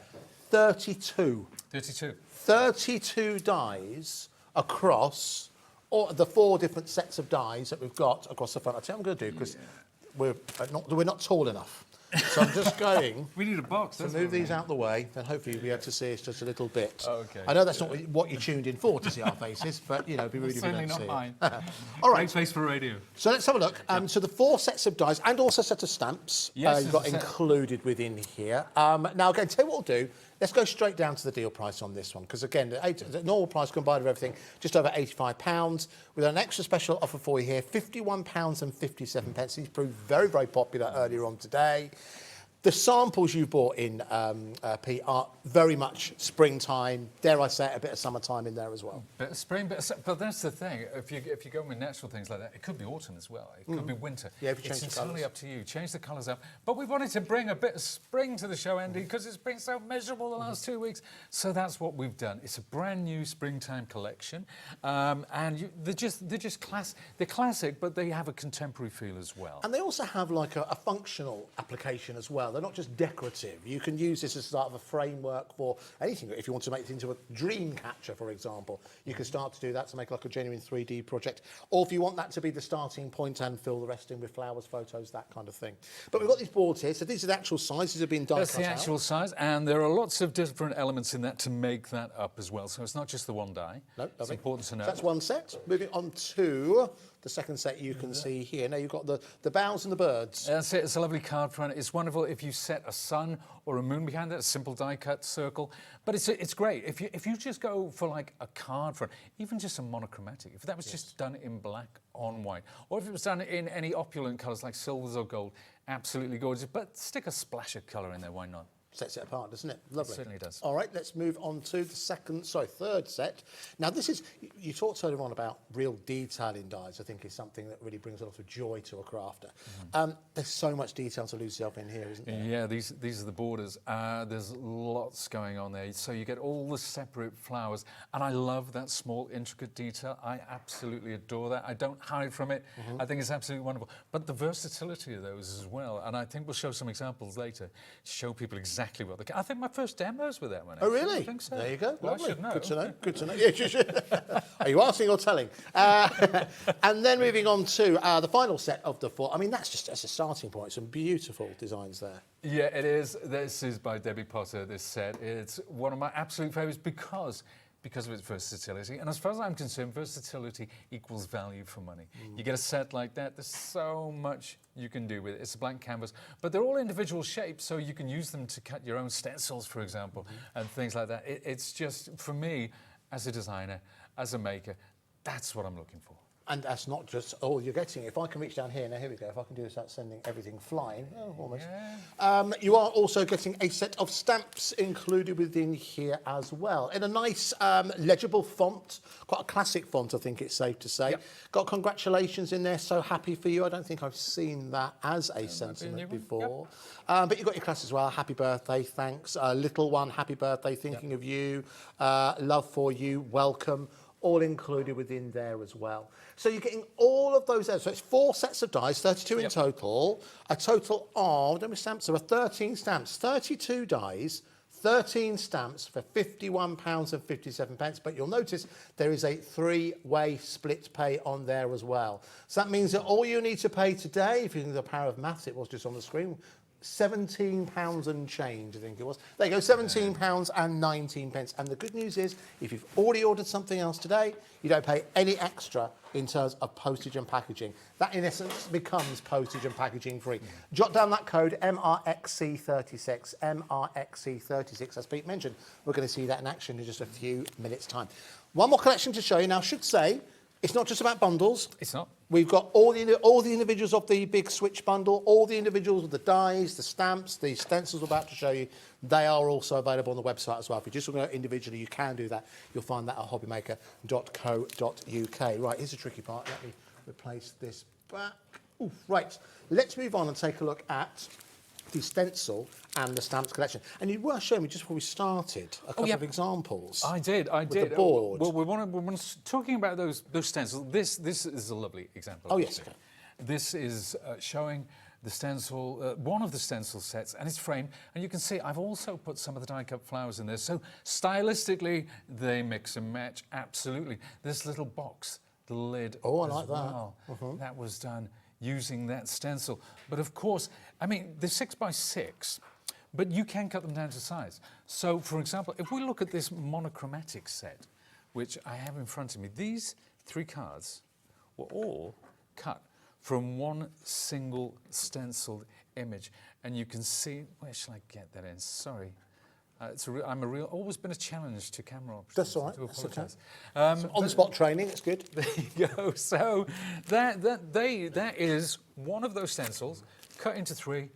32. 32. 32 dies across the 4 different sets of dies that we've got across the front. I'll tell you what I'm going to do, because we're not tall enough. So I'm just going we need a box, to move these out the way, and hopefully you'll be able to see us just a little bit. Okay. I know that's not what you tuned in for, to see our faces, but, you know, it'd be really certainly good to not see mine. All right. Great face for radio. So let's have a look. So the 4 sets of dies and also a set of stamps you've got included within here. Now, again, tell you what we'll do. Let's go straight down to the deal price on this one, because, again, the normal price combined with everything, just over £85. With an extra special offer for you here, £51.57. These proved very, very popular earlier on today. The samples you brought in, Pete, are very much springtime. Dare I say it, a bit of summertime in there as well. Bit of spring, but that's the thing. If you go with natural things like that, it could be autumn as well. It could be winter. Yeah, if you change it's the entirely colours. up to you. Change the colours up. But we wanted to bring a bit of spring to the show, Andy, because it's been so miserable the last 2 weeks. So that's what we've done. It's a brand new springtime collection, and they're classic, but they have a contemporary feel as well. And they also have like a functional application as well. They're not just decorative. You can use this as sort of a framework for anything. If you want to make it into a dream catcher, for example, you can start to do that to make like a genuine 3D project. Or if you want that to be the starting point and fill the rest in with flowers, photos, that kind of thing. But we've got these boards here. So these are the actual sizes have been die That's cut the out. actual size, and there are lots of different elements in that to make that up as well. So it's not just the one die. No, it's lovely. important to know. So that's one set. Moving on to the second set you can see here. Now you've got the boughs and the birds. That's it. It's a lovely card front. It's wonderful if you set a sun or a moon behind it, a simple die-cut circle. But it's great if you just go for like a card front, even just a monochromatic. If that was just done in black on white, or if it was done in any opulent colours like silvers or gold, absolutely gorgeous. But stick a splash of colour in there. Why not? Sets it apart, doesn't it? Lovely. It certainly does. All right, let's move on to the third set. Now, this is, you talked earlier on about real detail in dies, I think is something that really brings a lot of joy to a crafter. There's so much detail to lose yourself in here, isn't there? Yeah, these are the borders. There's lots going on there. So you get all the separate flowers. And I love that small, intricate detail. I absolutely adore that. I don't hide from it. I think it's absolutely wonderful. But the versatility of those as well. And I think we'll show some examples later to show people exactly what they can. I think my first demos were that one. Oh, really? I think so. There you go. Well, Lovely. I should know. Good to know. Good to know. Yeah, you should. Are you asking or telling? And then moving on to the final set of the four. I mean, that's a starting point. Some beautiful designs there. Yeah, it is. This is by Debbie Potter, this set. It's one of my absolute favourites because of its versatility. And as far as I'm concerned, versatility equals value for money. You get a set like that, there's so much you can do with it. It's a blank canvas, but they're all individual shapes, so you can use them to cut your own stencils, for example, and things like that. It's just, for me, as a designer, as a maker, that's what I'm looking for. And that's not just all you're getting. If I can reach down here, now here we go, if I can do this without sending everything flying, almost. Yeah. You are also getting a set of stamps included within here as well. In a nice legible font, quite a classic font, I think it's safe to say. Yep. Got congratulations in there, so happy for you. I don't think I've seen that as a sentiment before. Yep. But you've got your class as well, happy birthday, thanks. Little one, happy birthday, thinking of you, love for you, welcome. All included within there as well. So you're getting all of those there. So it's 4 sets of dies, 32 in total. A total of, how many stamps? There are 13 stamps, 32 dies, 13 stamps for £51.57. But you'll notice there is a 3-way split pay on there as well. So that means that all you need to pay today, if you think the power of maths, it was just on the screen, £17 and change, I think it was. There you go, £17 and 19 pence. And the good news is, if you've already ordered something else today, you don't pay any extra in terms of postage and packaging. That, in essence, becomes postage and packaging free. Jot down that code, MRXC36, MRXC36. As Pete mentioned, we're going to see that in action in just a few minutes' time. One more collection to show you. Now, I should say, it's not just about bundles. It's not. We've got all the individuals of the big switch bundle, all the individuals of the dies, the stamps, the stencils we're about to show you. They are also available on the website as well. If you just want to go individually, you can do that. You'll find that at hobbymaker.co.uk. Right, here's the tricky part. Let me replace this back. Ooh, right, let's move on and take a look at the stencil and the stamps collection. And you were showing me just before we started a couple of examples. I did. With the board. Well, we're talking about those stencils. This is a lovely example. Oh, yes. Okay. This is showing the stencil, one of the stencil sets, and it's framed. And you can see I've also put some of the die-cut flowers in there. So stylistically, they mix and match, absolutely. This little box, the lid. Oh, I like that. Well, that was done using that stencil. But of course, I mean, they're 6x6, but you can cut them down to size. So, for example, if we look at this monochromatic set, which I have in front of me, these 3 cards were all cut from one single stenciled image. And you can see, where shall I get that in? Sorry. Always been a challenge to camera operators. That's all right. To apologise. On-the-spot training, it's good. There you go. So that is one of those stencils cut into 3,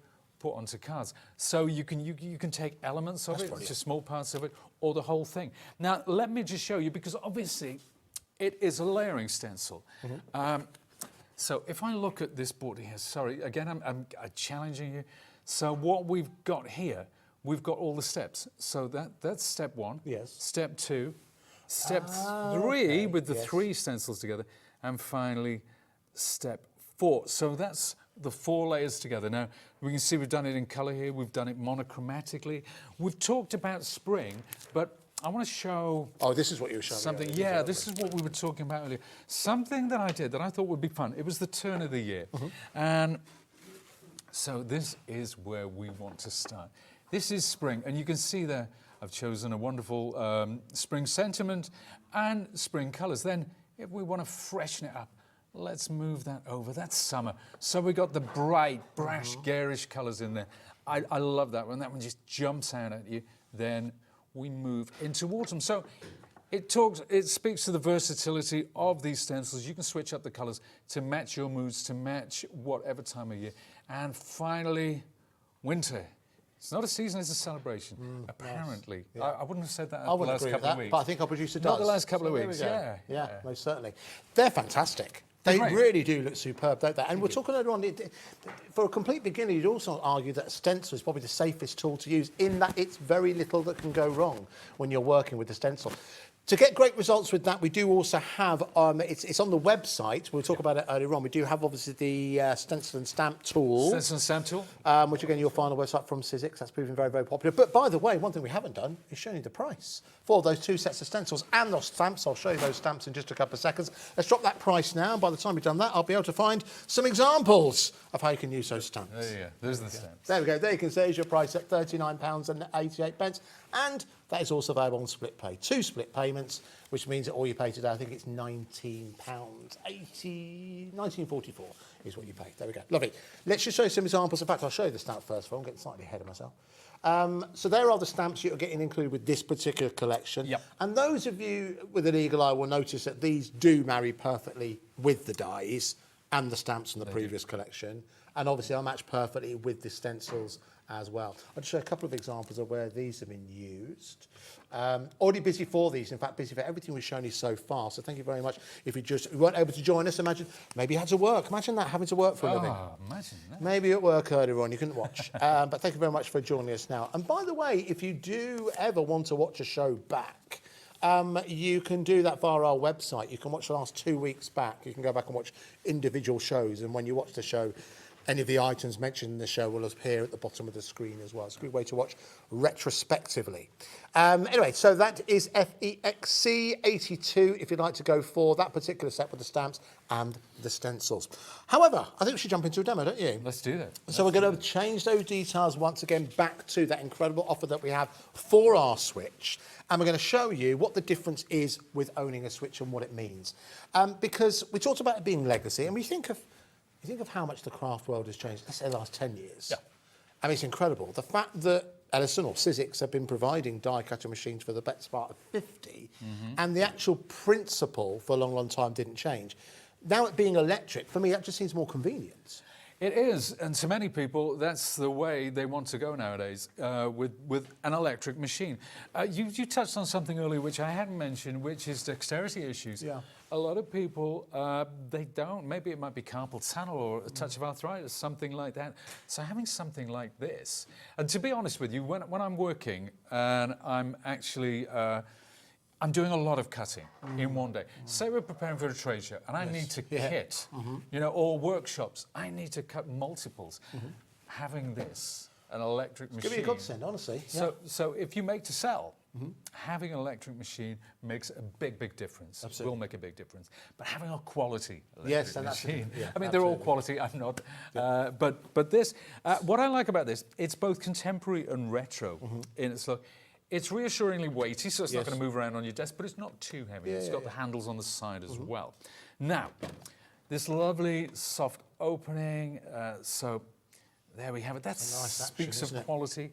put onto cards. So you can take elements of it, just small parts of it, or the whole thing. Now, let me just show you, because obviously it is a layering stencil. So if I look at this board here, sorry, again, I'm challenging you. So what we've got here, we've got all the steps. So that's step 1, step 2, step 3 with the 3 stencils together, and finally step 4. So that's the 4 layers together. Now, we can see we've done it in colour here, we've done it monochromatically. We've talked about spring, but I want to show... Oh, this is what you were showing something. me. Yeah, this is what we were talking about earlier. Something that I did that I thought would be fun. It was the turn of the year. And so this is where we want to start. This is spring, and you can see there I've chosen a wonderful spring sentiment and spring colours. Then, if we want to freshen it up, let's move that over. That's summer. So we got the bright, brash, garish colours in there. I love that one. That one just jumps out at you. Then we move into autumn. So it speaks to the versatility of these stencils. You can switch up the colours to match your moods, to match whatever time of year. And finally, winter. It's not a season, it's a celebration, apparently. Nice. I wouldn't have said that I the last couple of weeks. But I think our producer does. Not the last couple of There we weeks, go. yeah. Most certainly. They're fantastic. They Great. really do look superb, don't they? And we're talking later on, for a complete beginner, you'd also argue that a stencil is probably the safest tool to use, in that it's very little that can go wrong when you're working with the stencil. To get great results with that, we do also have, it's on the website, we'll talk about it earlier on, we do have obviously the stencil and stamp tool. Stencil and stamp tool. Which again you'll find on the website from Sizzix. That's proving very, very popular. But by the way, one thing we haven't done is shown you the price for those 2 sets of stencils and those stamps. I'll show you those stamps in just a couple of seconds. Let's drop that price now. By the time we've done that, I'll be able to find some examples of how you can use those stamps. There you go. There's the stamps. There we go. There you can see is your price at £39.88. And that is also available on split pay. 2 split payments, which means that all you pay today, I think it's £19.44 is what you pay. There we go. Lovely. Let's just show you some examples. In fact, I'll show you the stamp first of all. I'm getting slightly ahead of myself. So there are the stamps you're getting included with this particular collection. Yep. And those of you with an eagle eye will notice that these do marry perfectly with the dies and the stamps from the previous collection. And obviously, I'll match perfectly with the stencils as well. I'll just show a couple of examples of where these have been used. Already busy for these, in fact, busy for everything we've shown you so far. So thank you very much. If you weren't able to join us, imagine, maybe you had to work. Imagine that, having to work for a living. Imagine that. Maybe at work earlier on, you couldn't watch. But thank you very much for joining us now. And by the way, if you do ever want to watch a show back, you can do that via our website. You can watch the last 2 weeks back. You can go back and watch individual shows. And when you watch the show, any of the items mentioned in the show will appear at the bottom of the screen as well. It's a good way to watch retrospectively. Anyway, so that is FEXC82 if you'd like to go for that particular set with the stamps and the stencils. However, I think we should jump into a demo, don't you? Let's do that. So we're going to change those details once again back to that incredible offer that we have for our Switch. And we're going to show you what the difference is with owning a Switch and what it means. Because we talked about it being legacy, and we think of how much the craft world has changed, let's say the last 10 years. Yeah. I mean, it's incredible. The fact that Ellison or Sizzix have been providing die-cutting machines for the best part of 50, and the actual principle for a long, long time didn't change. Now it being electric, for me, that just seems more convenient. It is, and to many people, that's the way they want to go nowadays, with an electric machine. You touched on something earlier which I hadn't mentioned, which is dexterity issues. Yeah. A lot of people, they don't. Maybe it might be carpal tunnel or a touch of arthritis, something like that. So having something like this, and to be honest with you, when I'm working and I'm actually I'm doing a lot of cutting in one day. Say we're preparing for a trade show and I need to kit, you know, or workshops, I need to cut multiples. Having this, an electric machine. Give me a godsend, honestly. So if you make to sell, having an electric machine makes a big, big difference. Absolutely. Will make a big difference. But having a quality electric machine, I mean, they're all quality, I'm not. But this, what I like about this, it's both contemporary and retro in its look. It's reassuringly weighty, so it's not going to move around on your desk, but it's not too heavy. It's got the handles on the side as well. Now, this lovely soft opening, so there we have it. That speaks of quality.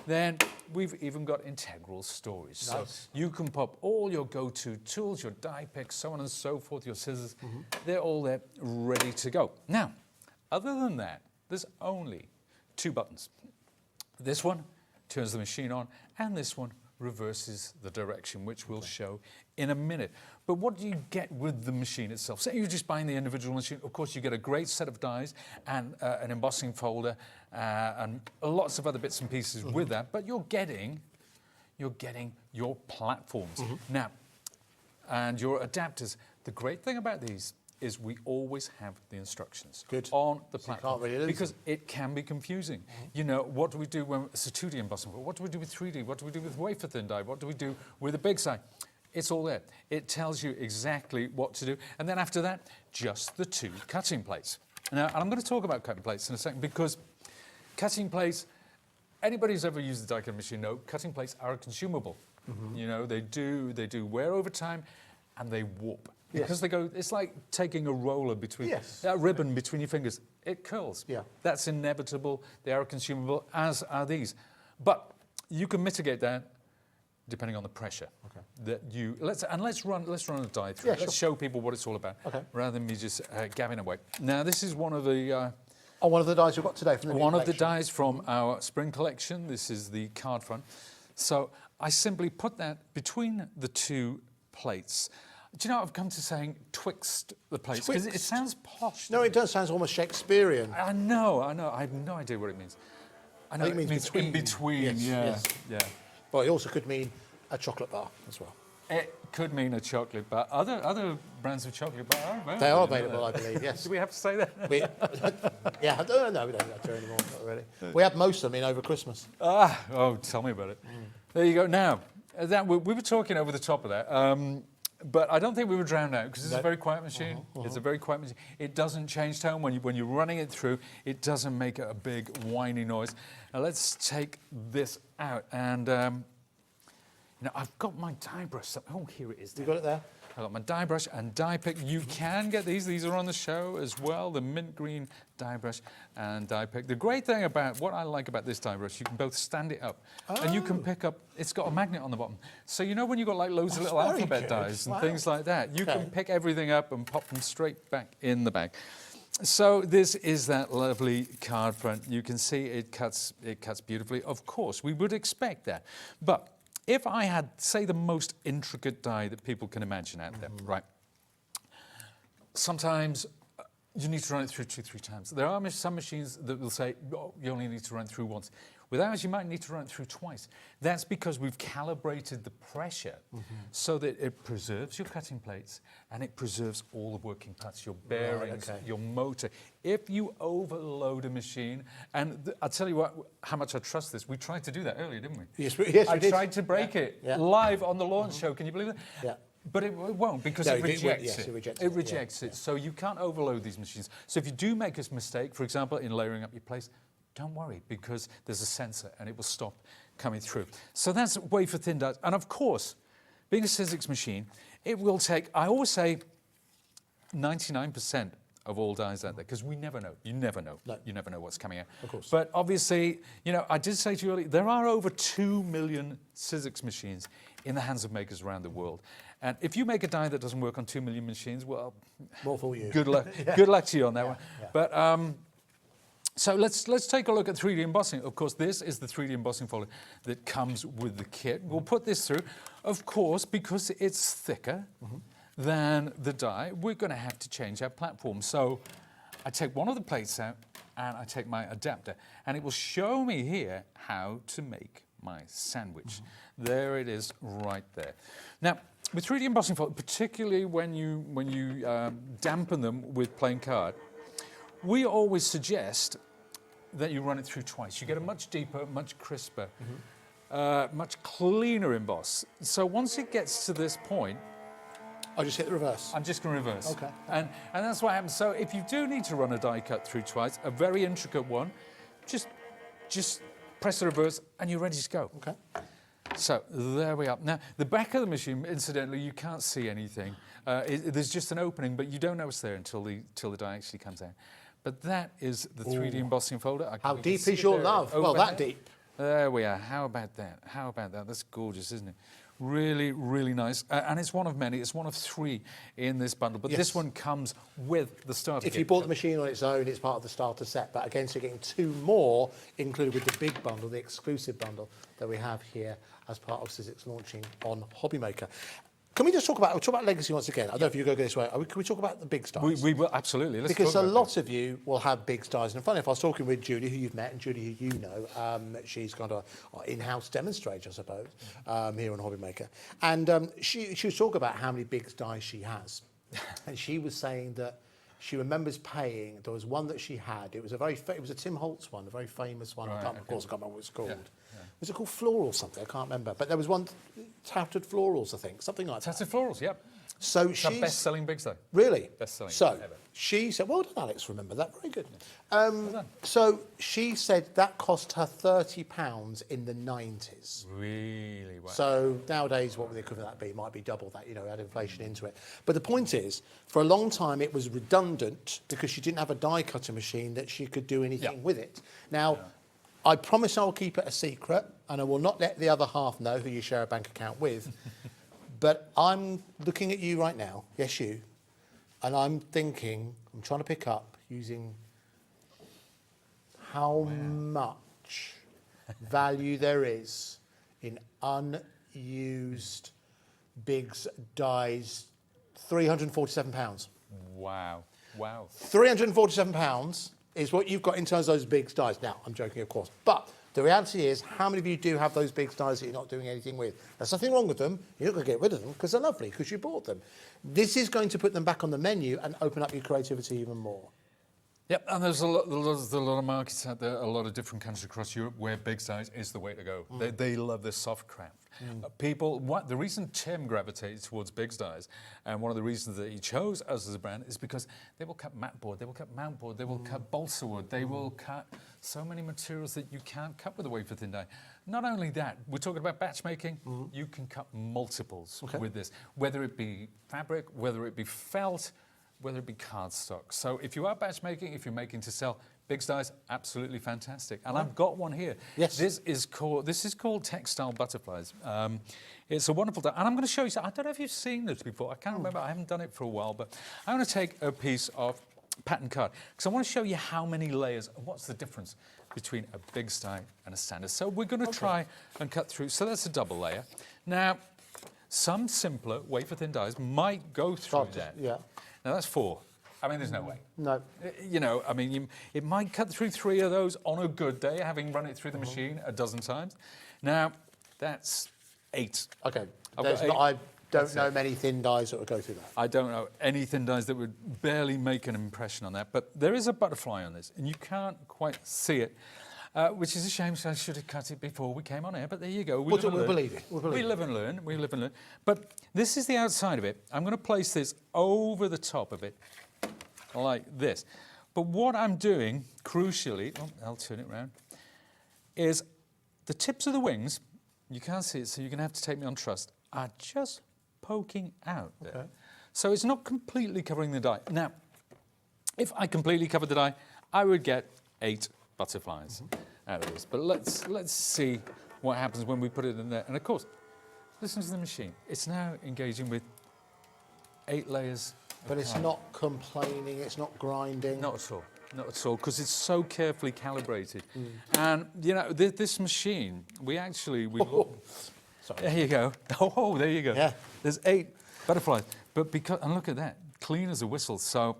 Then we've even got integral storage. So you can pop all your go-to tools, your die picks, so on and so forth, your scissors. They're all there ready to go. Now, other than that, there's only 2 buttons. This one turns the machine on, and this one reverses the direction, which we'll show in a minute. But what do you get with the machine itself? Say you're just buying the individual machine. Of course, you get a great set of dies and an embossing folder and lots of other bits and pieces with that. But you're getting your platforms now, and your adapters. The great thing about these is we always have the instructions on the platform, because it can be confusing. You know, what do we do when it's a 2D embossing? What do we do with 3D? What do we do with wafer thin die? What do we do with a big side? It's all there. It tells you exactly what to do. And then after that, just the 2 cutting plates. Now, and I'm going to talk about cutting plates in a second, because cutting plates, anybody who's ever used a die cutting machine know cutting plates are consumable. You know, they do wear over time, and they warp. Because they go, it's like taking a roller between, that ribbon between your fingers. It curls. That's inevitable. They are consumable, as are these. But you can mitigate that depending on the pressure that you, let's run a die through. Let's show people what it's all about, rather than me just gabbing away. Now, this is one of the... one of the dies we've got today from the one of the dies from our spring collection. This is the card front. So I simply put that between the 2 plates. Do you know what I've come to saying twixt the plates? Because it sounds posh. No, it does. Sounds almost Shakespearean. I know. I have no idea what it means. I know it means between. In between, yeah. But it also could mean a chocolate bar as well. It could mean a chocolate bar. Other brands of chocolate bar are available. They are available, I believe, yes. Do we have to say that? Yeah, no, we don't have to anymore, not really. We had most of them in over Christmas. Tell me about it. There you go. Now, we were talking over the top of that. But I don't think we were drowned out, because it's a very quiet machine. It's a very quiet machine. It doesn't change tone when you're running it through. It doesn't make a big whiny noise. Now let's take this out, and you know, I've got my die brush. Oh, here it is. You got it there? I've got my die brush and die pick. You can get these. These are on the show as well. The mint green die brush and die pick. The great thing about what I like about this die brush, you can both stand it up and you can pick up. It's got a magnet on the bottom, so you know when you've got like loads of little alphabet dies and things like that, you can pick everything up and pop them straight back in the bag. So this is that lovely card front. You can see it cuts beautifully. Of course, we would expect that, but if I had, say, the most intricate die that people can imagine out there, right? Sometimes you need to run it through 2-3 times. There are some machines that will say, oh, you only need to run it through once. With ours, you might need to run it through twice. That's because we've calibrated the pressure so that it preserves your cutting plates and it preserves all the working parts, your bearings, your motor. If you overload a machine, and I'll tell you what, how much I trust this. We tried to do that earlier, didn't we? Yes, we did. I tried to break it live on the launch show. Can you believe that? Yeah. But it won't, because it rejects it. It rejects it. So you can't overload these machines. So if you do make a mistake, for example, in layering up your plates, don't worry, because there's a sensor and it will stop coming through. So that's wafer thin dies. And of course, being a Sizzix machine, it will take, I always say, 99% of all dies out there, because we never know. You never know. No. You never know what's coming out. Of course. But obviously, you know, I did say to you earlier, there are over 2 million Sizzix machines in the hands of makers around the world. And if you make a die that doesn't work on 2 million machines, well, more for you. Good luck. Good luck to you on that one. Yeah. But so let's take a look at 3D embossing. Of course, this is the 3D embossing folder that comes with the kit. We'll put this through. Of course, because it's thicker than the die, we're going to have to change our platform. So I take one of the plates out and I take my adapter, and it will show me here how to make my sandwich. There it is right there. Now, with 3D embossing folder, particularly when you dampen them with plain card, we always suggest that you run it through twice. You get a much deeper, much crisper, much cleaner emboss. So once it gets to this point, I'll just hit the reverse. I'm just going to reverse. Okay. And that's what happens. So if you do need to run a die cut through twice, a very intricate one, just press the reverse and you're ready to go. Okay. So there we are. Now, the back of the machine, incidentally, you can't see anything. There's just an opening, but you don't know it's there until the die actually comes out. But that is the 3D embossing folder. How deep is your love? Well, that deep. There we are. How about that? How about that? That's gorgeous, isn't it? Really, really nice. And it's one of many. It's one of 3 in this bundle. But this one comes with the starter If kit. you bought the machine on its own, it's part of the starter set. But again, so you're getting 2 more included with the big bundle, the exclusive bundle that we have here as part of Sizzix launching on HobbyMaker. Can we just talk about legacy once again? I don't know if you go this way. Can we talk about the big stars? We will, absolutely. Let's because talk a about lot of you will have big stars. And funny enough, I was talking with Julie, who you've met, and Julie, who you know. She's kind of an in-house demonstrator, I suppose, here on HobbyMaker. And she was talking about how many big stars she has. And she was saying that she remembers paying, there was one that she had, it was a Tim Holtz one, a very famous one. Right, Of course, I can't remember what it's called. Yeah. Was it called Floral something? I can't remember. But there was one, Tattered Florals, I think, something like that. Tattered Florals, yep. So it's our she's best-selling big star. Really? Best-selling So ever. she said, well done, Alex, remember that. Very good. So she said that cost her £30 in the 90s. Really? Wow. So nowadays, what would the equivalent of that be? Might be double that, you know, add inflation into it. But the point is, for a long time, it was redundant because she didn't have a die cutter machine that she could do anything with it. Now, I promise I'll keep it a secret, and I will not let the other half know who you share a bank account with. But I'm looking at you right now, yes you, and I'm thinking, I'm trying to pick up using how much value there is in unused Biggs dies, £347. Wow. Wow. £347 is what you've got in terms of those Biggs dies. Now, I'm joking, of course, but the reality is, how many of you do have those Biggs dies that you're not doing anything with? There's nothing wrong with them. You're not going to get rid of them because they're lovely, because you bought them. This is going to put them back on the menu and open up your creativity even more. Yep, and there's a lot of markets out there, a lot of different countries across Europe where big size is the way to go. They love this soft craft. The reason Tim gravitated towards big size, and one of the reasons that he chose us as a brand, is because they will cut mat board, they will cut mount board, they will cut balsa wood, they will cut so many materials that you can't cut with a wafer thin die. Not only that, we're talking about batch making, you can cut multiples with this, whether it be fabric, whether it be felt, whether it be cardstock. So if you are batch making, if you're making to sell, big size, absolutely fantastic. And I've got one here. Yes. This is called Textile Butterflies. It's a wonderful die. And I'm going to show you, I don't know if you've seen this before. I can't remember, I haven't done it for a while, but I'm going to take a piece of pattern card because I want to show you how many layers and what's the difference between a big die and a standard. So we're going to try and cut through. So that's a double layer. Now, some simpler wafer thin dies might go through that. Yeah. Now that's 4. I mean, there's no way. No. You know, I mean, it might cut through 3 of those on a good day, having run it through the machine a dozen times. Now, that's 8. Okay. I don't know many thin dies that would go through that. I don't know any thin dies that would barely make an impression on that. But there is a butterfly on this, and you can't quite see it. Which is a shame, so I should have cut it before we came on air, but there you go. We'll believe it. We live and learn. We live and learn. But this is the outside of it. I'm going to place this over the top of it, like this. But what I'm doing, crucially, I'll turn it around, is the tips of the wings, you can't see it, so you're going to have to take me on trust, are just poking out there. Okay. So it's not completely covering the die. Now, if I completely covered the die, I would get 8 butterflies out of this. But let's see what happens when we put it in there. And of course, listen to the machine. It's now engaging with 8 layers. But it's not complaining, it's not grinding. Not at all. Not at all, because it's so carefully calibrated. And, you know, this machine, sorry. There you go. Oh, there you go. Yeah. There's 8 butterflies. But and look at that, clean as a whistle. So,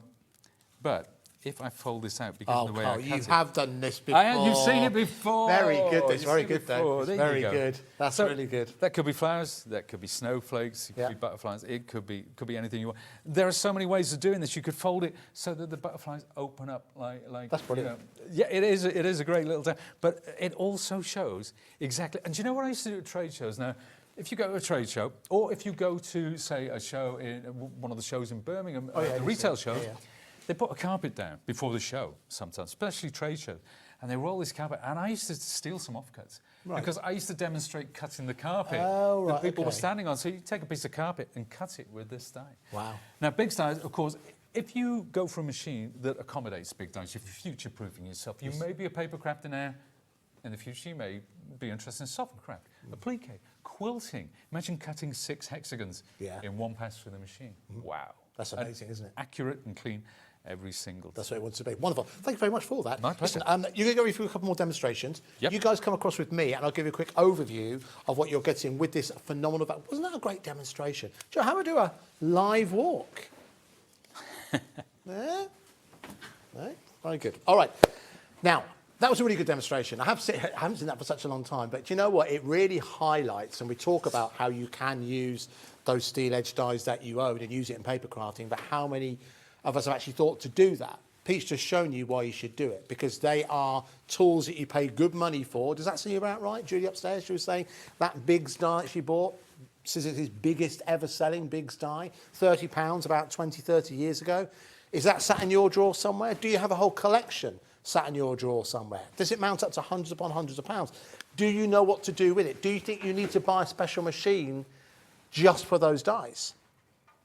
but if I fold this out because of the way I cut it. You have done this before. You've seen it before. Very good. It's very good, though. It's very go. good. That's really good. That could be flowers. That could be snowflakes. It could be butterflies. It could be anything you want. There are so many ways of doing this. You could fold it so that the butterflies open up like. That's brilliant. You know, yeah, it is a great little thing. But it also shows exactly. And do you know what I used to do at trade shows? Now, if you go to a trade show, or if you go to, say, a show in one of the shows in Birmingham, the retail shows. Yeah. They put a carpet down before the show sometimes, especially trade shows, and they roll this carpet. And I used to steal some offcuts because I used to demonstrate cutting the carpet that people were standing on. So you take a piece of carpet and cut it with this die. Wow. Now, big dies, of course, if you go for a machine that accommodates big dies, you're future-proofing yourself. You may be a paper crafter now. In the future, you may be interested in soft craft, applique, Quilting. Imagine cutting 6 hexagons in one pass through the machine. Wow. That's amazing, isn't it? Accurate and clean every single time. That's what it wants to be. Wonderful. Thank you very much for that. My pleasure. Listen, you're going to go through a couple more demonstrations. Yep. You guys come across with me, and I'll give you a quick overview of what you're getting with this phenomenal... Wasn't that a great demonstration? Joe, how would I do a live walk? Yeah? No? Very good. All right. Now, that was a really good demonstration. I haven't seen that for such a long time, but do you know what? It really highlights, and we talk about how you can use those steel edge dies that you own and use it in paper crafting, but how many of us have actually thought to do that? Pete's just shown you why you should do it, because they are tools that you pay good money for. Does that seem about right? Julie upstairs, she was saying that Biggs die that she bought, Sizzix's biggest ever selling Biggs die, £30 about 20, 30 years ago. Is that sat in your drawer somewhere? Do you have a whole collection sat in your drawer somewhere? Does it mount up to hundreds upon hundreds of pounds? Do you know what to do with it? Do you think you need to buy a special machine just for those dies?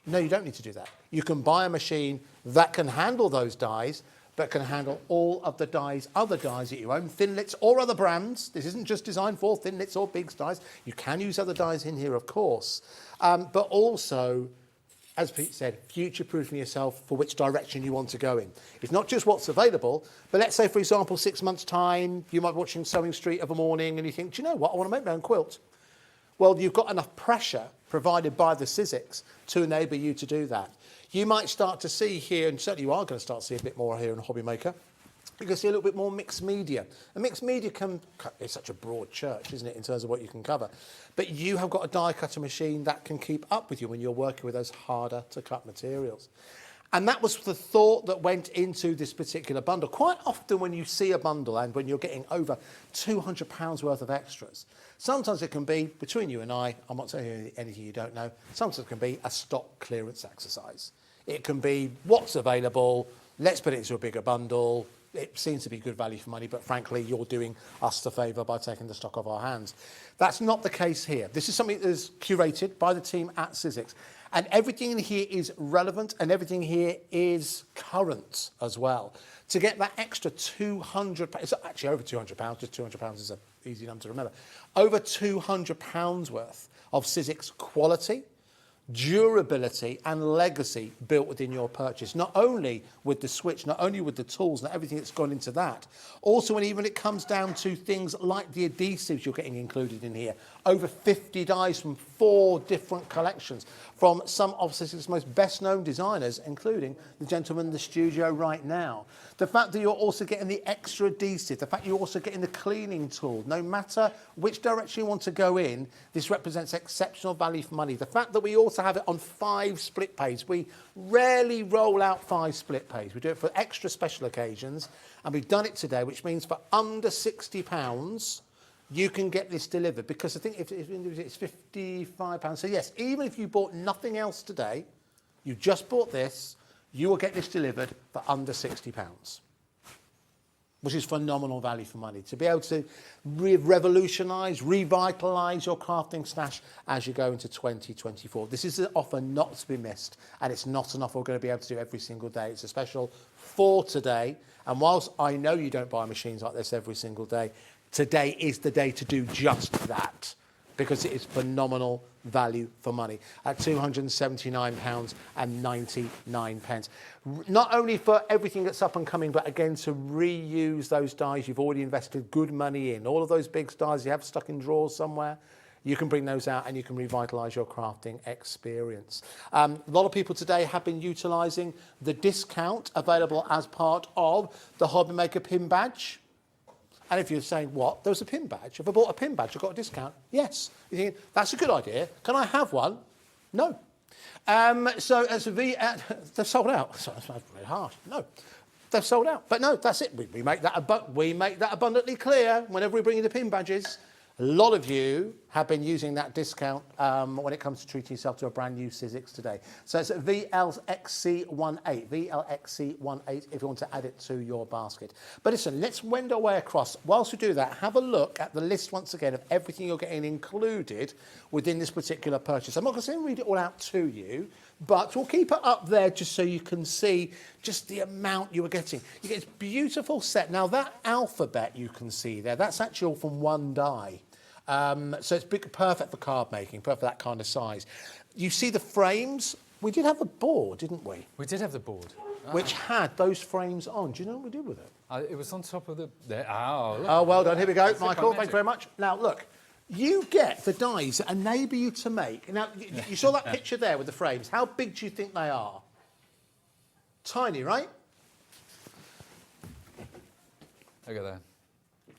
No, you don't need to do that. You can buy a machine that can handle those dies, but can handle all of the dies, other dies that you own, Thinlits or other brands. This isn't just designed for Thinlits or Biggs dies. You can use other dies in here, of course, but also, as Pete said, future-proofing yourself for which direction you want to go in. It's not just what's available, but let's say, for example, 6 months' time, you might be watching Sewing Street of a morning and you think, do you know what, I want to make my own quilt. Well, you've got enough pressure provided by the Sizzix to enable you to do that. You might start to see here, and certainly you are going to start to see a bit more here in HobbyMaker, you can see a little bit more mixed media. And mixed media it's such a broad church, isn't it, in terms of what you can cover. But you have got a die cutter machine that can keep up with you when you're working with those harder to cut materials. And that was the thought that went into this particular bundle. Quite often when you see a bundle and when you're getting over £200 worth of extras, sometimes it can be, between you and I'm not telling you anything you don't know, sometimes it can be a stock clearance exercise. It can be what's available, let's put it into a bigger bundle. It seems to be good value for money, but frankly, you're doing us the favour by taking the stock off our hands. That's not the case here. This is something that is curated by the team at Sizzix. And everything in here is relevant and everything here is current as well. To get that extra £200, it's actually over £200, just £200 is an easy number to remember. Over £200 worth of Sizzix quality, durability and legacy built within your purchase, not only with the switch, not only with the tools and everything that's gone into that, also when even it comes down to things like the adhesives you're getting included in here. Over 50 dies from 4 different collections from some of Sizzix's most best known designers, including the gentleman in the studio right now. The fact that you're also getting the extra adhesive, the fact you're also getting the cleaning tool, no matter which direction you want to go in, this represents exceptional value for money. The fact that we also have it on 5 split pays. We rarely roll out 5 split pays. We do it for extra special occasions, and we've done it today, which means for under £60, you can get this delivered, because I think if it's £55. So yes, even if you bought nothing else today, you just bought this, you will get this delivered for under £60, which is phenomenal value for money. To be able to revolutionise, revitalise your crafting stash as you go into 2024. This is an offer not to be missed, and it's not an offer we're going to be able to do every single day. It's a special for today, and whilst I know you don't buy machines like this every single day, today is the day to do just that, because it is phenomenal value for money at £279.99. Not only for everything that's up and coming, but again to reuse those dies you've already invested good money in. All of those big dies you have stuck in drawers somewhere, you can bring those out and you can revitalise your crafting experience. A lot of people today have been utilising the discount available as part of the HobbyMaker pin badge. And if you're saying, what, there was a pin badge? If I bought a pin badge, I got a discount? Yes. You're thinking, that's a good idea. Can I have one? No. So as they've sold out. Sorry, that's very harsh. No, they've sold out. But no, that's it. We make that abundantly clear whenever we bring in the pin badges. A lot of you have been using that discount when it comes to treating yourself to a brand new Sizzix today. So it's VLXC18, VLXC18 if you want to add it to your basket. But listen, let's wend our way across. Whilst we do that, have a look at the list once again of everything you're getting included within this particular purchase. I'm not going to read it all out to you, but we'll keep it up there just so you can see just the amount you are getting. You get this beautiful set. Now that alphabet you can see there, that's actually all from one die. So it's perfect for card making, perfect for that kind of size. You see the frames? We did have a board, didn't we? We did have the board. Which had those frames on. Do you know what we did with it? It was on top of the... There. Oh, look. Oh, well done. Here we go, That's Michael. Thank you very much. Now, look. You get the dies that enable you to make... Now, you saw that picture there with the frames. How big do you think they are? Tiny, right? Look at that.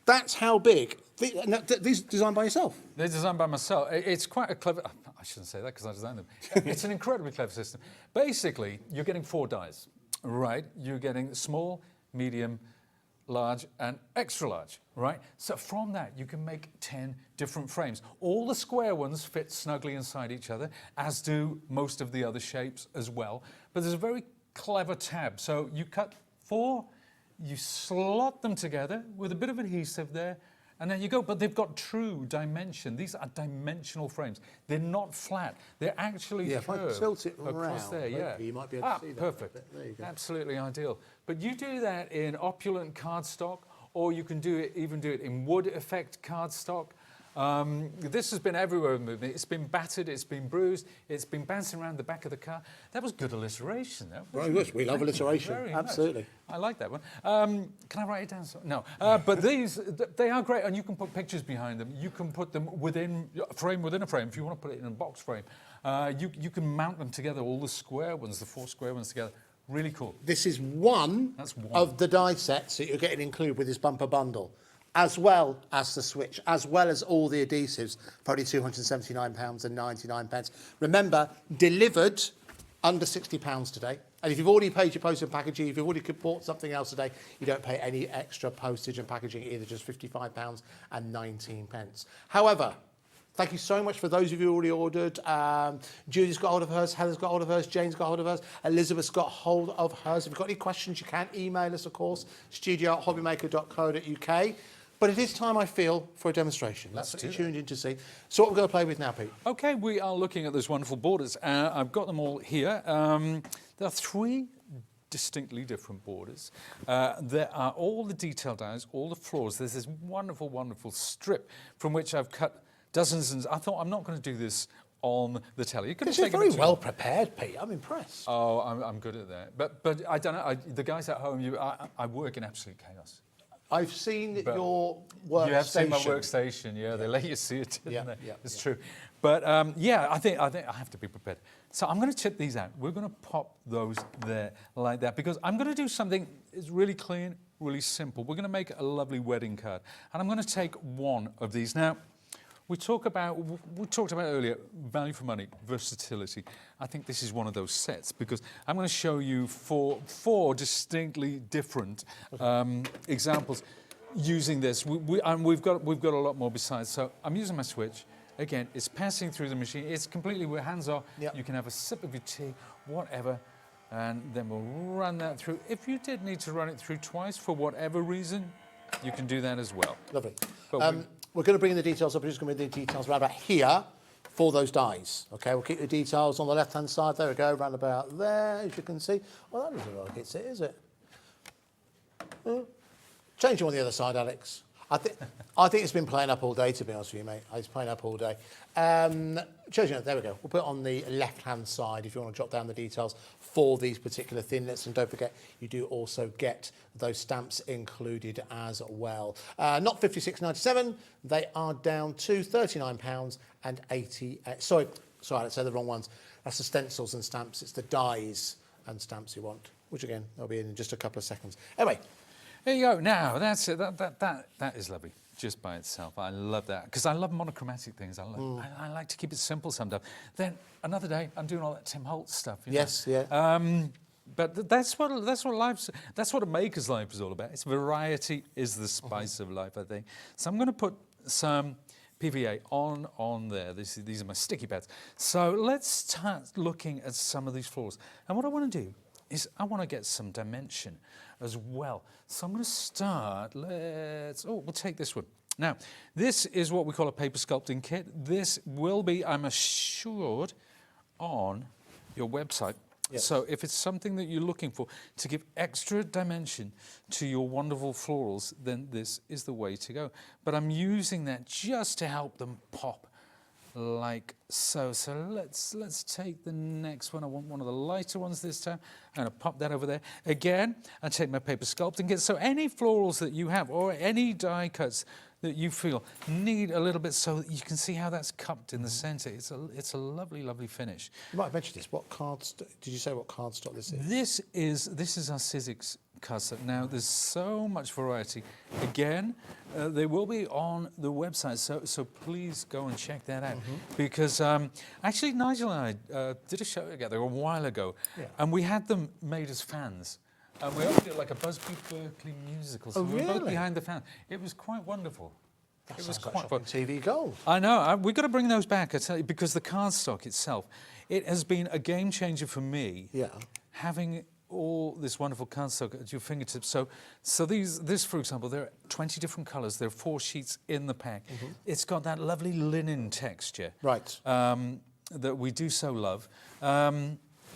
That's how big. These are designed by yourself? They're designed by myself. It's quite a clever... I shouldn't say that because I designed them. It's an incredibly clever system. Basically, you're getting 4 dies, right? You're getting small, medium, large, and extra large, right? So from that, you can make 10 different frames. All the square ones fit snugly inside each other, as do most of the other shapes as well. But there's a very clever tab. So you cut 4, you slot them together with a bit of adhesive there, and then you go. But they've got true dimension. These are dimensional frames. They're not flat. They're actually curved. If I tilt it across around, there, yeah. you might be able to see that. Perfect. There you go. Absolutely ideal. But you do that in opulent cardstock, or you can even do it in wood effect cardstock. This has been everywhere with me. It's been battered, it's been bruised, it's been bouncing around the back of the car. That was good alliteration. Very good. We love alliteration. Absolutely. I like that one. Can I write it down? No. But these, they are great, and you can put pictures behind them. You can put them within a frame. If you want to put it in a box frame, you can mount them together, all the square ones, the 4 square ones together. Really cool. This is one of the die sets that you're getting included with this bumper bundle, as well as the switch, as well as all the adhesives for only £279.99. Remember, delivered under £60 today. And if you've already paid your postage and packaging, if you've already bought something else today, you don't pay any extra postage and packaging either, just £55.19. However, thank you so much for those of you who already ordered. Julie's got hold of hers, Heather's got hold of hers, Jane's got hold of hers, Elizabeth's got hold of hers. If you've got any questions, you can email us, of course, studio@hobbymaker.co.uk. But it is time, I feel, for a demonstration. That's what you're tuned in to see. So what we're going to play with now, Pete? OK, we are looking at those wonderful borders. I've got them all here. There are 3 distinctly different borders. There are all the detail dies, all the floors. There's this wonderful, wonderful strip from which I've cut dozens. And I thought, I'm not going to do this on the telly. You're very well prepared, Pete. I'm impressed. Oh, I'm good at that. But I don't know. The guys at home, I work in absolute chaos. I've seen your workstation. You have seen my workstation, yeah. They let you see it, didn't they? Yeah, it's true. But yeah, I think I have to be prepared. So I'm going to chip these out. We're going to pop those there like that because I'm going to do something that's really clean, really simple. We're going to make a lovely wedding card, and I'm going to take one of these now. We talked about earlier value for money, versatility. I think this is one of those sets because I'm going to show you 4 distinctly different examples using this. We've got a lot more besides. So I'm using my switch. Again, it's passing through the machine. It's completely hands off. Yep. You can have a sip of your tea, whatever, and then we'll run that through. If you did need to run it through twice for whatever reason, you can do that as well. Lovely. We're going to bring in the details up. We're just going to bring the details right about here for those dies. OK, we'll keep the details on the left-hand side. There we go, round about there, as you can see. Well, that doesn't look like it's it, is it? Change them on the other side, Alex. I think it's been playing up all day, to be honest with you, mate. It's playing up all day. There we go. We'll put it on the left-hand side if you want to jot down the details for these particular thinlets. And don't forget, you do also get those stamps included as well. Not £56.97. They are down to £39.80. Sorry, let's say the wrong ones. That's the stencils and stamps. It's the dies and stamps you want, which, again, they'll be in just a couple of seconds. Anyway. There you go. Now, that's it. That is lovely, just by itself. I love that, because I love monochromatic things. I like to keep it simple sometimes. Then, another day, I'm doing all that Tim Holtz stuff. Yes, yeah. But that's what a maker's life is all about. It's variety is the spice of life, I think. So I'm going to put some PVA on there. These are my sticky pads. So let's start looking at some of these floors. And what I want to do is I want to get some dimension as well. So I'm going to start, we'll take this one. Now, this is what we call a paper sculpting kit. This will be, I'm assured, on your website. Yes. So if it's something that you're looking for to give extra dimension to your wonderful florals, then this is the way to go. But I'm using that just to help them pop like so. So let's take the next one. I want one of the lighter ones this time. I'm going to pop that over there. Again, I take my paper sculpting kit. So any florals that you have or any die cuts that you feel need a little bit so that you can see how that's cupped in the centre. It's a lovely, lovely finish. You might have mentioned this. What cards? Did you say what cardstock this is? This is our Sizzix cardstock. Now there's so much variety. Again, they will be on the website, so please go and check that out. Because actually Nigel and I did a show together a while ago, and we had them made as fans. And we opened it like a Busby Berkeley musical. So we were both behind the fan. It was quite wonderful. It was quite fun. TV gold. I know. We've got to bring those back, I tell you, because the cardstock itself, it has been a game changer for me. Yeah. Having all this wonderful cardstock at your fingertips. So this, for example, there are 20 different colours. There are 4 sheets in the pack. It's got that lovely linen texture. Right. That we do so love.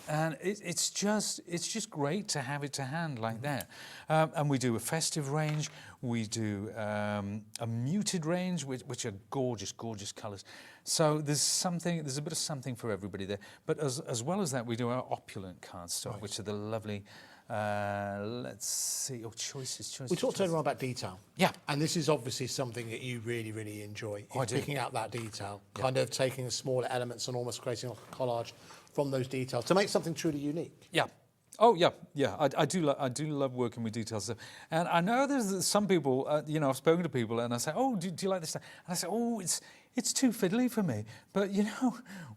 And it's just great to have it to hand like that. And we do a festive range. We do a muted range, which are gorgeous, gorgeous colours. So there's a bit of something for everybody there. But as well as that, we do our opulent cardstock, which are the lovely. Let's see. Oh, choices. We talked earlier on about detail. Yeah. And this is obviously something that you really, really enjoy. I do. Picking out that detail, kind of taking smaller elements and almost creating a collage from those details to make something truly unique. Yeah. Oh yeah. I do love working with details, and I know there's some people. I've spoken to people, and I say, "Oh, do you like this stuff?" And I say, "Oh, it's too fiddly for me." But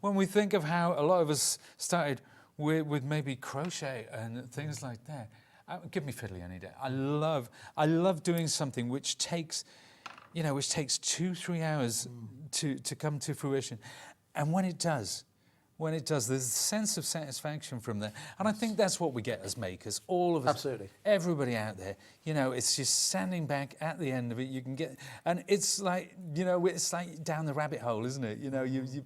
when we think of how a lot of us started with maybe crochet and things like that, give me fiddly any day. I love doing something which takes 2-3 hours to come to fruition, and when it does, there's a sense of satisfaction from that. And I think that's what we get as makers, all of us. Absolutely. Everybody out there, it's just standing back at the end of it, you can get, and it's like, it's like down the rabbit hole, isn't it? You're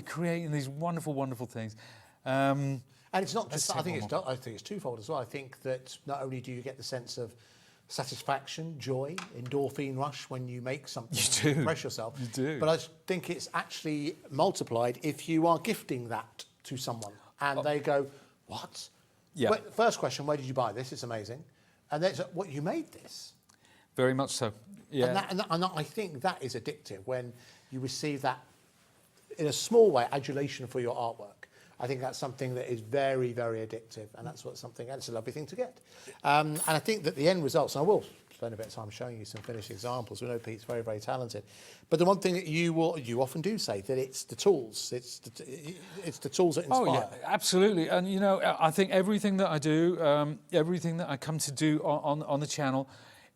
creating these wonderful, wonderful things. And it's not just, I think it's twofold as well. I think that not only do you get the sense of satisfaction, joy, endorphin rush when you make something, you do. Express yourself. You do. But I think it's actually multiplied if you are gifting that to someone and they go, "What?" Yeah. First question: where did you buy this? It's amazing. And then it's like, "What, you made this?" Very much so. Yeah. And I think that is addictive when you receive that in a small way, adulation for your artwork. I think that's something that is very, very addictive, and that's a lovely thing to get. And I think that the end results, and I will spend a bit of time showing you some finished examples. We know Pete's very, very talented. But the one thing that you often do say, that it's the tools, it's the tools that inspire. Oh yeah, absolutely. And I think everything that I do, everything that I come to do on the channel,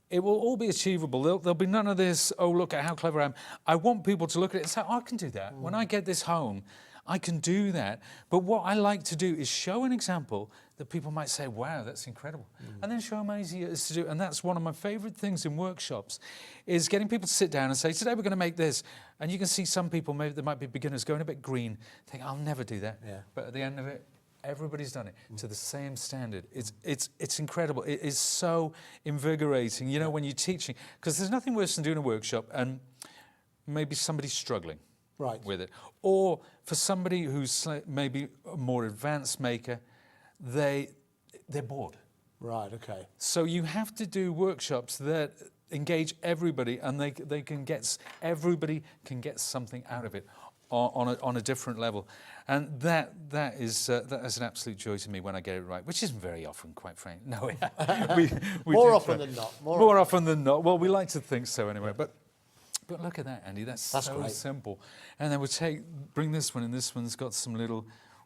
it will all be achievable. There'll be none of this, "Oh, look at how clever I am." I want people to look at it and say, "Oh, I can do that. When I get this home, I can do that." But what I like to do is show an example that people might say, "Wow, that's incredible." And then show them how easy it is to do. And that's one of my favourite things in workshops, is getting people to sit down and say, "Today we're going to make this." And you can see some people, maybe they might be beginners, going a bit green, think, "I'll never do that." Yeah. But at the end of it, everybody's done it to the same standard. It's incredible. It is so invigorating, when you're teaching, because there's nothing worse than doing a workshop and maybe somebody's struggling with it, or for somebody who's maybe a more advanced maker, they're bored. Right. Okay. So you have to do workshops that engage everybody, and everybody can get something out of it on a different level, and that is an absolute joy to me when I get it right, which isn't very often, quite frankly. No, we more often than not. More often than not. Well, we like to think so anyway, but look at that, Andy. That's so great. simple. And then bring this one, and this one's got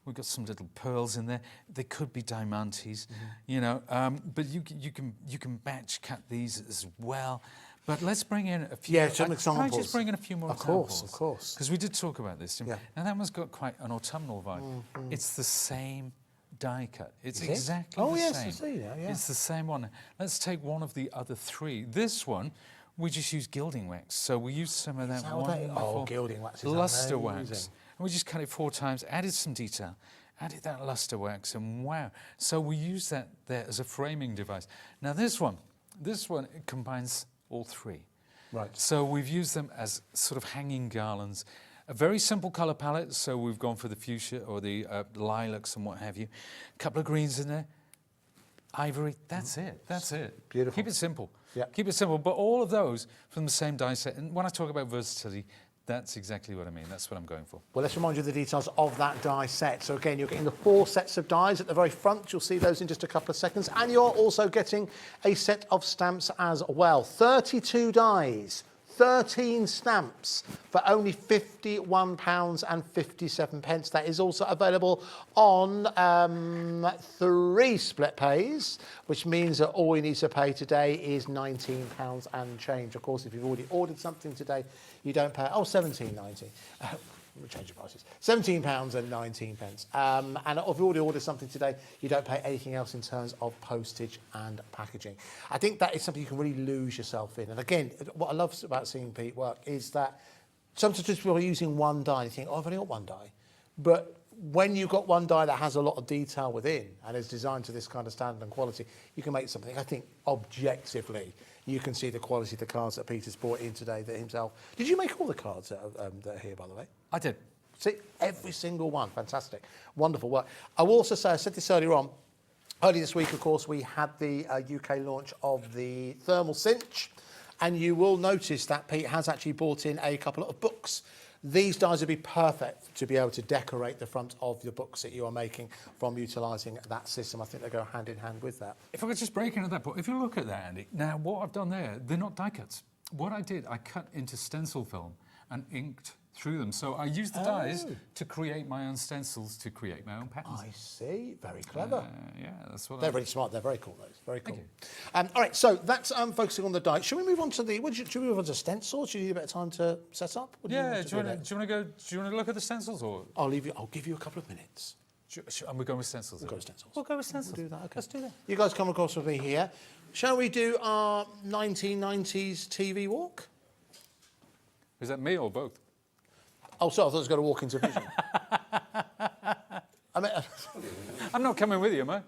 we've got some little pearls in there. They could be diamantes, but you can batch cut these as well. But let's bring in a few. Yeah, some examples. Can I just bring in a few more examples? Of course. Because we did talk about this. Yeah. Now that one's got quite an autumnal vibe. It's the same die cut. It's Is exactly it? Oh the yes, same. I see that. Yeah. It's the same one. Let's take one of the other 3. This one, we just use gilding wax. So we use some of that wonderful gilding wax is luster amazing. wax. And we just cut it 4 times, added some detail, added that luster wax, and wow. So we use that there as a framing device. Now this one it combines all three. Right. So we've used them as sort of hanging garlands. A very simple colour palette, so we've gone for the fuchsia or the lilacs and what have you. A couple of greens in there. Ivory, that's it. Beautiful. Keep it simple. Yeah. Keep it simple, but all of those from the same die set. And when I talk about versatility, that's exactly what I mean. That's what I'm going for. Well, let's remind you of the details of that die set. So again, you're getting the 4 sets of dies at the very front. You'll see those in just a couple of seconds. And you're also getting a set of stamps as well. 32 dies, 13 stamps for only £51.57. That is also available on 3 split pays, which means that all you need to pay today is £19 and change. Of course, if you've already ordered something today, you don't pay, £17.90. We'll change the prices. £17.19. And if you already ordered something today, you don't pay anything else in terms of postage and packaging. I think that is something you can really lose yourself in. And again, what I love about seeing Pete work is that sometimes people are using one die and you think, oh, I've only got one die. But when you've got one die that has a lot of detail within and is designed to this kind of standard and quality, you can make something, I think, objectively. You can see the quality of the cards that Peter's brought in today that himself. Did you make all the cards that are here, by the way? I did. See, every single one. Fantastic. Wonderful work. I will also say, I said this earlier on, early this week, of course, we had the UK launch of the Thermal Cinch, and you will notice that Pete has actually brought in a couple of books. These dies would be perfect to be able to decorate the front of your books that you are making from utilising that system. I think they go hand in hand with that. If I could just break into that book, if you look at that, Andy, now what I've done there, they're not die cuts. What I did, I cut into stencil film and inked through them. So I used the dies to create my own stencils, to create my own patterns. I see. Very clever. Yeah, that's what They're really smart. They're very cool, those. Very cool. All right, so that's focusing on the die. Should we move on to the? Should we move on to stencils? Do you need a bit of time to set up? Do you want to look at the stencils, or I'll give you a couple of minutes. And we're going with stencils. We'll go with stencils. We'll go with stencils. We'll do that. Okay. Let's do that. You guys come across with me here. Shall we do our 1990s TV walk? Is that me or both? Oh, sorry, I thought I was going to walk into vision. I mean, I'm not coming with you, am I?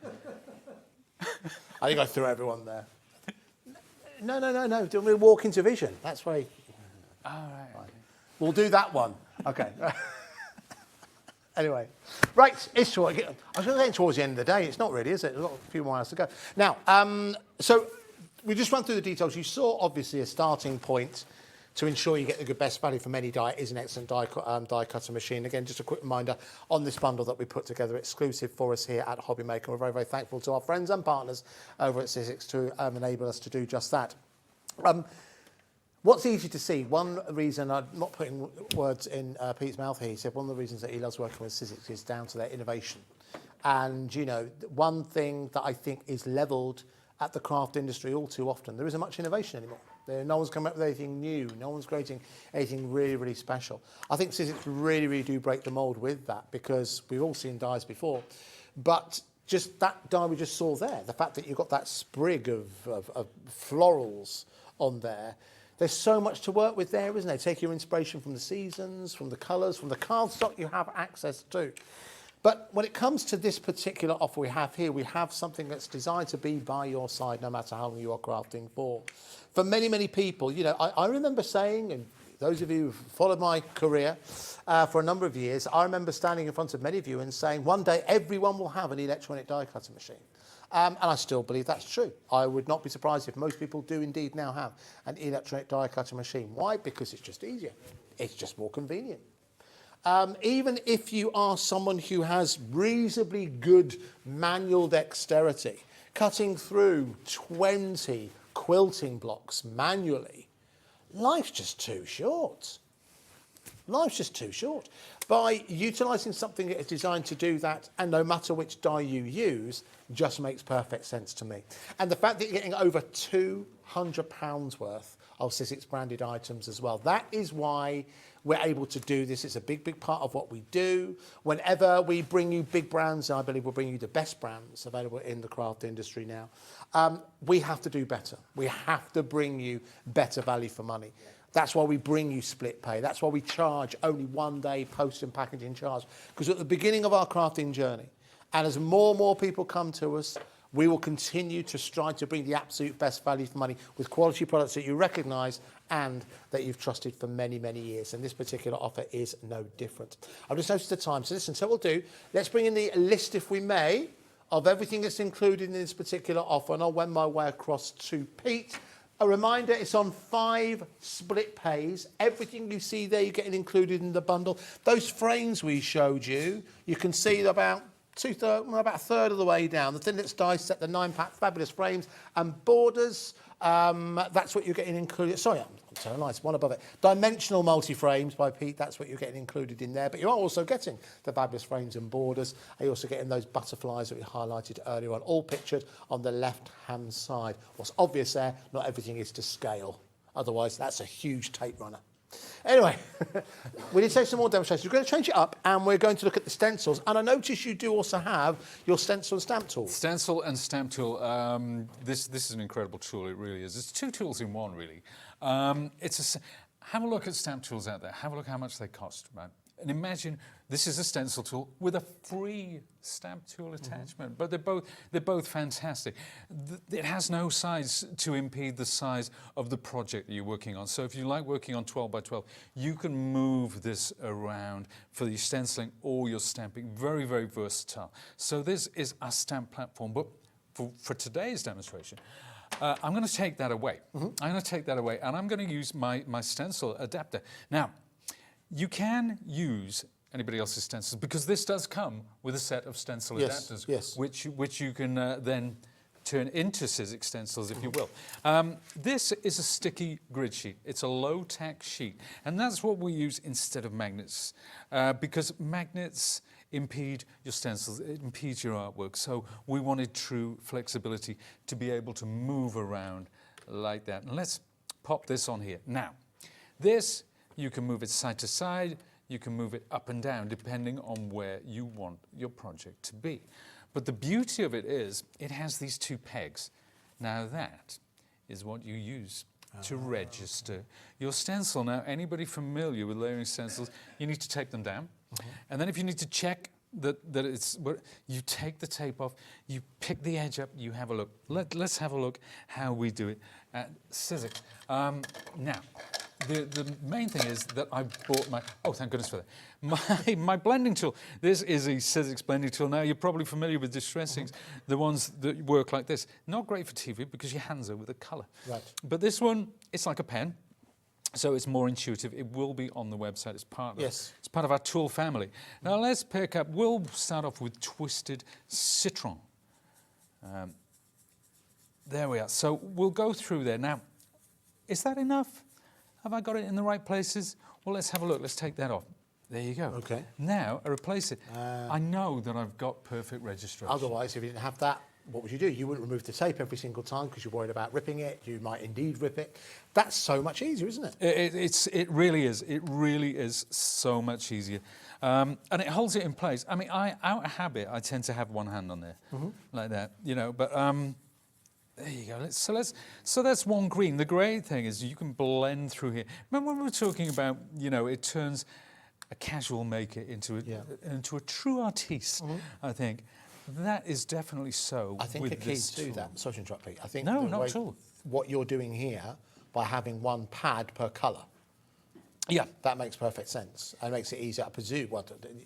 I think I threw everyone there. No. Do we walk into vision? That's why. All right. Okay. We'll do that one. Okay. Anyway, right, it's towards. I was going to say towards the end of the day. It's not really, is it? There's a few more hours to go. Now, so we just run through the details. You saw, obviously, a starting point to ensure you get the best value from any die. It is an excellent die cutter machine. Again, just a quick reminder on this bundle that we put together, exclusive for us here at HobbyMaker. We're very, very thankful to our friends and partners over at Sizzix to enable us to do just that. What's easy to see, one reason, I'm not putting words in Pete's mouth here, he said one of the reasons that he loves working with Sizzix is down to their innovation. And, you know, one thing that I think is levelled at the craft industry all too often, there isn't much innovation anymore. No one's coming up with anything new. No one's creating anything really, really special. I think Sizzix really, really do break the mould with that, because we've all seen dies before. But just that die we just saw there, the fact that you've got that sprig of florals on there, there's so much to work with there, isn't there? Take your inspiration from the seasons, from the colours, from the cardstock you have access to. But when it comes to this particular offer we have here, we have something that's designed to be by your side no matter how long you are crafting for. For many, many people, you know, I remember saying, and those of you who've followed my career for a number of years, I remember standing in front of many of you and saying, one day everyone will have an electronic die cutter machine. And I still believe that's true. I would not be surprised if most people do indeed now have an electronic die cutter machine. Why? Because it's just easier. It's just more convenient. Even if you are someone who has reasonably good manual dexterity, cutting through 20 quilting blocks manually, life's just too short. Life's just too short. By utilising something that is designed to do that, and no matter which die you use, just makes perfect sense to me. And the fact that you're getting over £200 worth of Sizzix branded items as well, that is why we're able to do this. It's a big, big part of what we do. Whenever we bring you big brands, I believe we'll bring you the best brands available in the craft industry now, we have to do better. We have to bring you better value for money. That's why we bring you split pay. That's why we charge only 1 day post and packaging charge. Because at the beginning of our crafting journey, and as more and more people come to us, we will continue to strive to bring the absolute best value for money with quality products that you recognise and that you've trusted for many, many years. And this particular offer is no different. I've just noticed the time. So listen, so we'll do, let's bring in the list, if we may, of everything that's included in this particular offer. And I'll wend my way across to Pete. A reminder, it's on 5 split pays. Everything you see there, you're getting included in the bundle. Those frames we showed you, you can see about about a third of the way down. The thin that's diced set, the 9-pack fabulous frames and borders. That's what you're getting included. Sorry, I'm so nice, one above it. Dimensional multi-frames by Pete, that's what you're getting included in there. But you are also getting the fabulous frames and borders. You're also getting those butterflies that we highlighted earlier on, all pictured on the left-hand side. What's obvious there, not everything is to scale. Otherwise, that's a huge tape runner. Anyway, we did say some more demonstrations. We're going to change it up and we're going to look at the stencils. And I notice you do also have your stencil and stamp tool. Stencil and stamp tool. This is an incredible tool, it really is. It's 2 tools in one, really. Have a look at stamp tools out there. Have a look how much they cost, right? And imagine this is a stencil tool with a free stamp tool attachment, but they're both fantastic. It has no size to impede the size of the project that you're working on. So if you like working on 12 by 12, you can move this around for your stenciling or your stamping. Very, very versatile. So this is a stamp platform, but for today's demonstration, I'm going to take that away. I'm going to take that away, and I'm going to use my stencil adapter. Now, you can use anybody else's stencils because this does come with a set of stencil adapters, which you can then turn into Sizzix stencils, if you will. This is a sticky grid sheet. It's a low-tack sheet, and that's what we use instead of magnets because magnets impede your stencils, it impedes your artwork. So we wanted true flexibility to be able to move around like that. And let's pop this on here. Now, this, you can move it side to side, you can move it up and down, depending on where you want your project to be. But the beauty of it is, it has these 2 pegs. Now that is what you use to register your stencil. Now, anybody familiar with layering stencils, you need to tape them down. And then if you need to check that it's, you take the tape off, you pick the edge up, you have a look. Let's have a look how we do it at Sizzix. Now, the main thing is that I bought oh, thank goodness for that. My blending tool. This is a Sizzix blending tool. Now, you're probably familiar with distressings, the ones that work like this. Not great for TV because your hands are with the colour. Right. But this one, it's like a pen. So it's more intuitive. It will be on the website. It's part of our tool family. Now let's pick up, we'll start off with Twisted Citron. There we are. So we'll go through there. Now, is that enough? Have I got it in the right places? Well, let's have a look. Let's take that off. There you go. Okay. Now, I replace it. I know that I've got perfect registration. Otherwise, if you didn't have that, what would you do? You wouldn't remove the tape every single time because you're worried about ripping it. You might indeed rip it. That's so much easier, isn't it? It really is. It really is so much easier. And it holds it in place. I mean, out of habit, I tend to have one hand on there, like that, you know, but there you go. So that's one green. The great thing is you can blend through here. Remember when we were talking about, you know, it turns a casual maker into a true artiste, I think. That is definitely so. I think a key to that, sorry to interrupt, Pete. I think no, not at all. What you're doing here by having one pad per colour, that makes perfect sense and makes it easier. I presume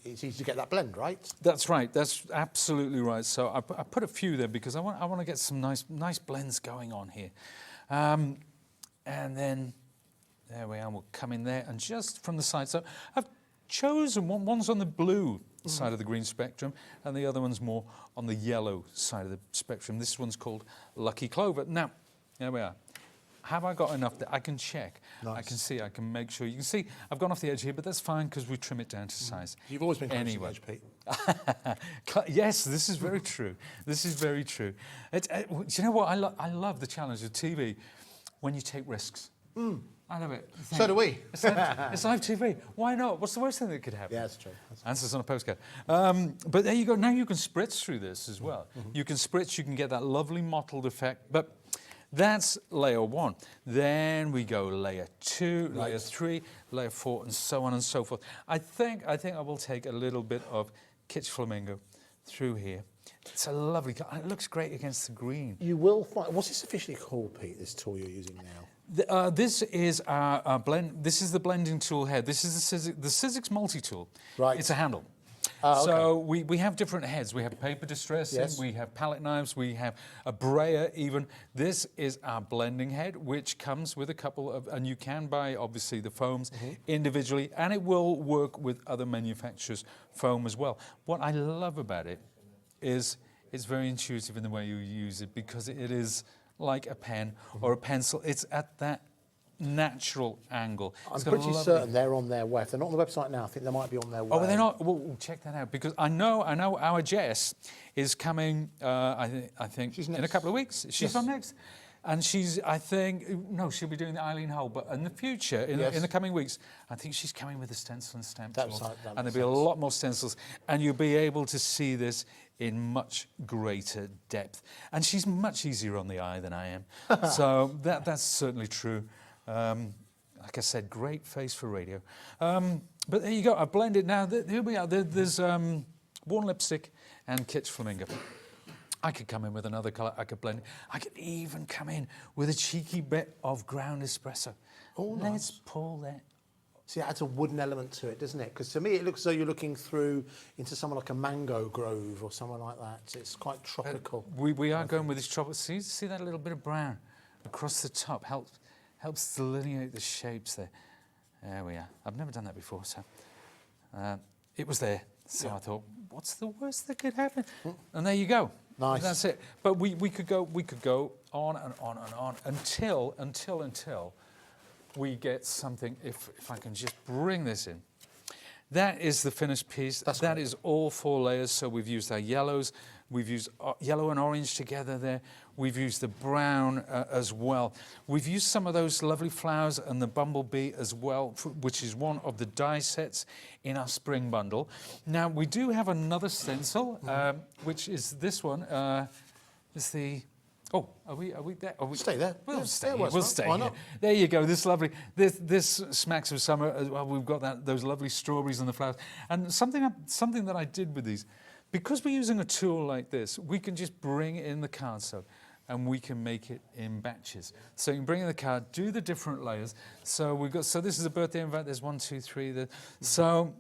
it's easy to get that blend, right? That's right. That's absolutely right. So I put a few there because I want to get some nice blends going on here, and then there we are. We'll come in there and just from the side. So I've chosen one's on the blue side of the green spectrum, and the other one's more on the yellow side of the spectrum. This one's called Lucky Clover. Now, there we are. Have I got enough that I can check? Nice. I can see, I can make sure. You can see I've gone off the edge here, but that's fine because we trim it down to size. You've always been close to the edge, Pete. Yes, this is very true. This is very true. Do you know what? I love the challenge of TV when you take risks. I love it. So do we. It's live TV. Why not? What's the worst thing that could happen? Yeah, that's true. Answers on a postcard. But there you go. Now you can spritz through this as well. You can spritz, you can get that lovely mottled effect. But That's layer 1. Then we go layer 2, layer 3, layer 4, and so on and so forth. I think I will take a little bit of Kitsch Flamingo through here. It's a lovely colour. It looks great against the green. You will find. What's this officially called, Pete? This tool you're using now? This is our blend. This is the blending tool head. This is the Sizzix multi-tool. Right. It's a handle. So we have different heads. We have paper distressing, we have palette knives, we have a brayer even. This is our blending head, which comes with a couple of, and you can buy obviously the foams individually, and it will work with other manufacturers' foam as well. What I love about it is it's very intuitive in the way you use it, because it is like a pen or a pencil. It's at that natural angle. I'm pretty certain they're on their way. If they're not on the website now, I think they might be on their way. Oh, but they're not. Well, check that out, because I know our Jess is coming. I think she's in a couple of weeks. She's on next, and I think she'll be doing the Eileen Hole. But in the future, in the coming weeks, I think she's coming with a stencil and stamp tool, and there'll be a lot more stencils, and you'll be able to see this in much greater depth. And she's much easier on the eye than I am, so that's certainly true. Like I said, great face for radio. But there you go, I've blended now. Here we are. There's Worn Lipstick and Kitsch Flamingo. I could come in with another colour, I could blend it. I could even come in with a cheeky bit of ground espresso. Oh, nice. Let's pull that. See, it adds a wooden element to it, doesn't it? Because to me, it looks as though you're looking through into somewhere like a mango grove or somewhere like that. It's quite tropical. We are going with this tropical. See that little bit of brown across the top helps delineate the shapes there. There we are. I've never done that before, so it was there. So I thought, what's the worst that could happen? And there you go. Nice. That's it. But we could go on and on and on until we get something. If I can just bring this in. That is the finished piece. That is all 4 layers. So we've used our yellows. We've used yellow and orange together there. We've used the brown as well. We've used some of those lovely flowers and the bumblebee as well, which is one of the die sets in our spring bundle. Now, we do have another stencil, which is this one. It's the... Oh, are we there? Stay there. We'll stay. We'll stay. Why not? There you go. This lovely. This smacks of summer as well. We've got those lovely strawberries and the flowers. And something that I did with these, because we're using a tool like this, we can just bring in the cardstock, and we can make it in batches. So you can bring in the card, do the different layers. So we've got. So this is a birthday invite. There's 1, 2, 3. So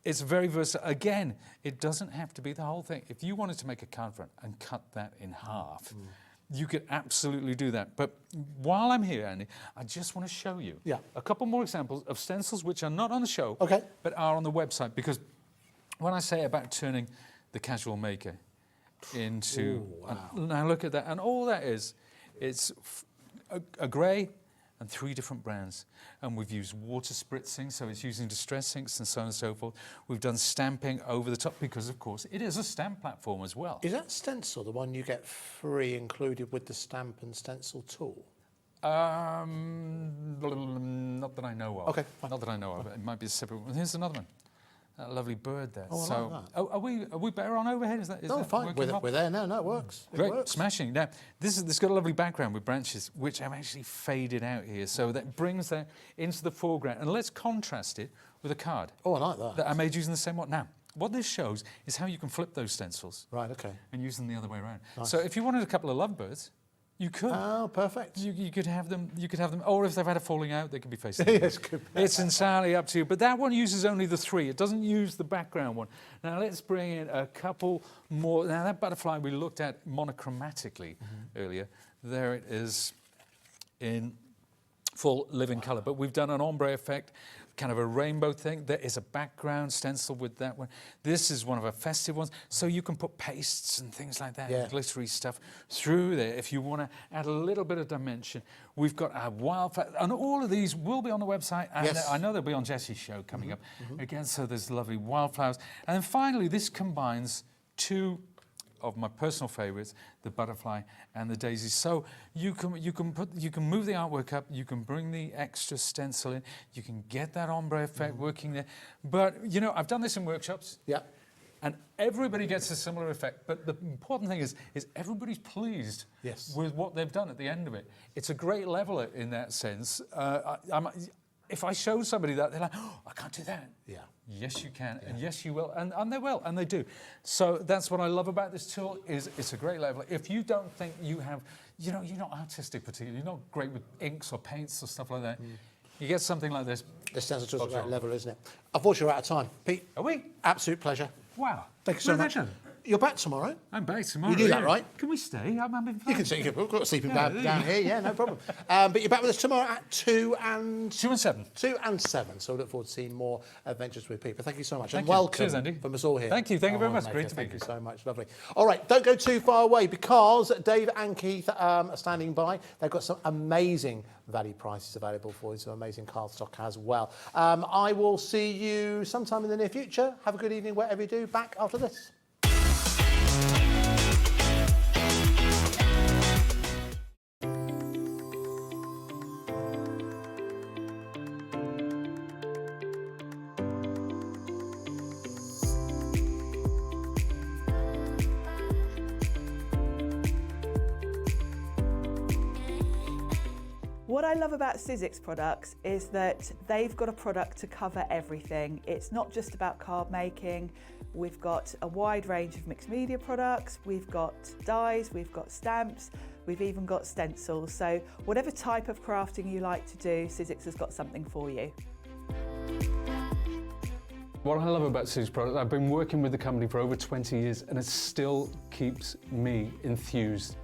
it's very versatile. Again, it doesn't have to be the whole thing. If you wanted to make a card front and cut that in half. You could absolutely do that. But while I'm here, Andy, I just want to show you a couple more examples of stencils which are not on the show, but are on the website. Because when I say about turning the casual maker into... now look at that. And all that is, it's a grey and 3 different brands. And we've used water spritzing, so it's using distress inks and so on and so forth. We've done stamping over the top because, of course, it is a stamp platform as well. Is that stencil the one you get free included with the stamp and stencil tool? Not that I know of. Okay, fine. Not that I know of. It might be a separate one. Here's another one. That lovely bird there. Oh, I like that. Are we better on overhead? Is no, that fine. We're there now. No, it works. Great, works. Smashing. Now, this got a lovely background with branches, which I've actually faded out here, so that brings that into the foreground. And let's contrast it with a card. Oh, I like that. That I made using the same one. Now, what this shows is how you can flip those stencils. Right. Okay. And use them the other way around. Nice. So if you wanted a couple of lovebirds, you could. Oh, perfect. You could have them. You could have them, or if they've had a falling out, they could be facing. Yes, it's entirely up to you. But that one uses only the 3. It doesn't use the background one. Now let's bring in a couple more. Now that butterfly we looked at monochromatically earlier. There it is in full living colour. But we've done an ombre effect, kind of a rainbow thing. There is a background stencil with that one. This is one of our festive ones. So you can put pastes and things like that, and glittery stuff through there if you want to add a little bit of dimension. We've got our wildflower, and all of these will be on the website. And I know they'll be on Jesse's show coming up again. So there's lovely wildflowers. And then finally, this combines 2 of my personal favourites, the butterfly and the daisy. So you can move the artwork up, you can bring the extra stencil in, you can get that ombre effect working there. But you know, I've done this in workshops. Yeah. and everybody gets a similar effect. But the important thing is everybody's pleased with what they've done at the end of it. It's a great leveler in that sense. If I show somebody that, they're like, oh, I can't do that. Yeah. Yes, you can, and yes, you will, and they will, and they do. So that's what I love about this tool, is it's a great leveler. If you don't think you have, you're not artistic particularly, you're not great with inks or paints or stuff like that, you get something like this. This stencil tool's a great leveler, isn't it? Unfortunately, we're out of time. Pete. Are we? Absolute pleasure. Wow. Thank you so much. You're back tomorrow. I'm back tomorrow. You knew that, right? Can we stay? I'm having fun. You can stay. We've got a sleeping bag down here. Yeah, no problem. But you're back with us tomorrow at 2 and 7. 2 and 7. So we look forward to seeing more adventures with people. Thank you so much. Thank and you. welcome Cheers, Andy. from us all here. Thank you. Thank you very much. Great to be Thank here. you so much. Lovely. All right, don't go too far away because Dave and Keith are standing by. They've got some amazing value prices available for you, some amazing card stock as well. I will see you sometime in the near future. Have a good evening wherever you do. Back after this. What I love about Sizzix products is that they've got a product to cover everything. It's not just about card making. We've got a wide range of mixed media products. We've got dies, we've got stamps, we've even got stencils. So whatever type of crafting you like to do, Sizzix has got something for you. What I love about Sizzix products, I've been working with the company for over 20 years and it still keeps me enthused.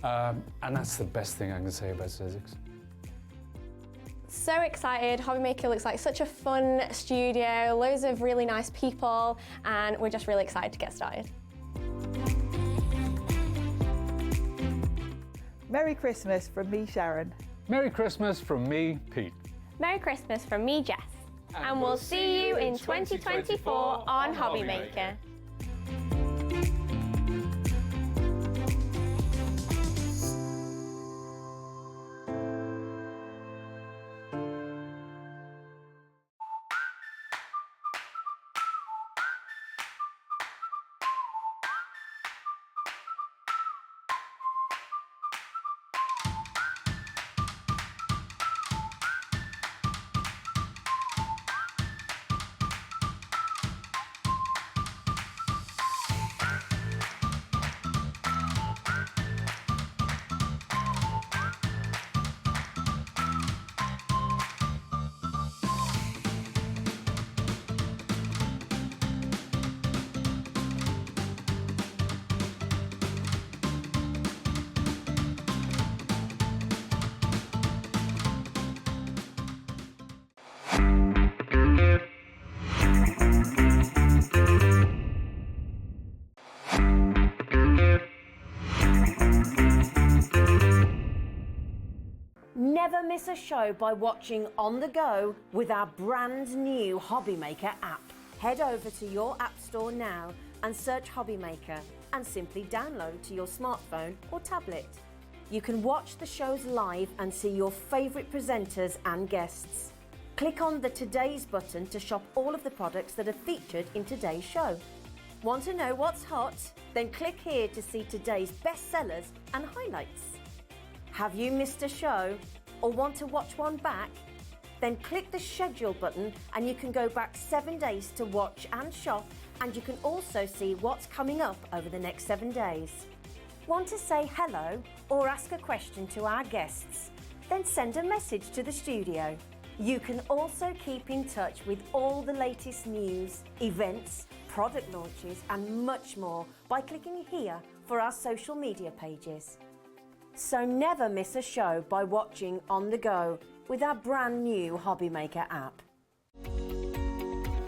And that's the best thing I can say about Sizzix. So excited. HobbyMaker looks like such a fun studio, loads of really nice people, and we're just really excited to get started. Merry Christmas from me, Sharon. Merry Christmas from me, Pete. Merry Christmas from me, Jess. And we'll see you in 2024 on HobbyMaker. Never miss a show by watching on the go with our brand new HobbyMaker app. Head over to your app store now and search HobbyMaker and simply download to your smartphone or tablet. You can watch the shows live and see your favourite presenters and guests. Click on the Today's button to shop all of the products that are featured in today's show. Want to know what's hot? Then click here to see today's bestsellers and highlights. Have you missed a show or want to watch one back? Then click the schedule button and you can go back 7 days to watch and shop, and you can also see what's coming up over the next 7 days. Want to say hello or ask a question to our guests? Then send a message to the studio. You can also keep in touch with all the latest news, events, product launches and much more by clicking here for our social media pages. So never miss a show by watching on the go with our brand new HobbyMaker app.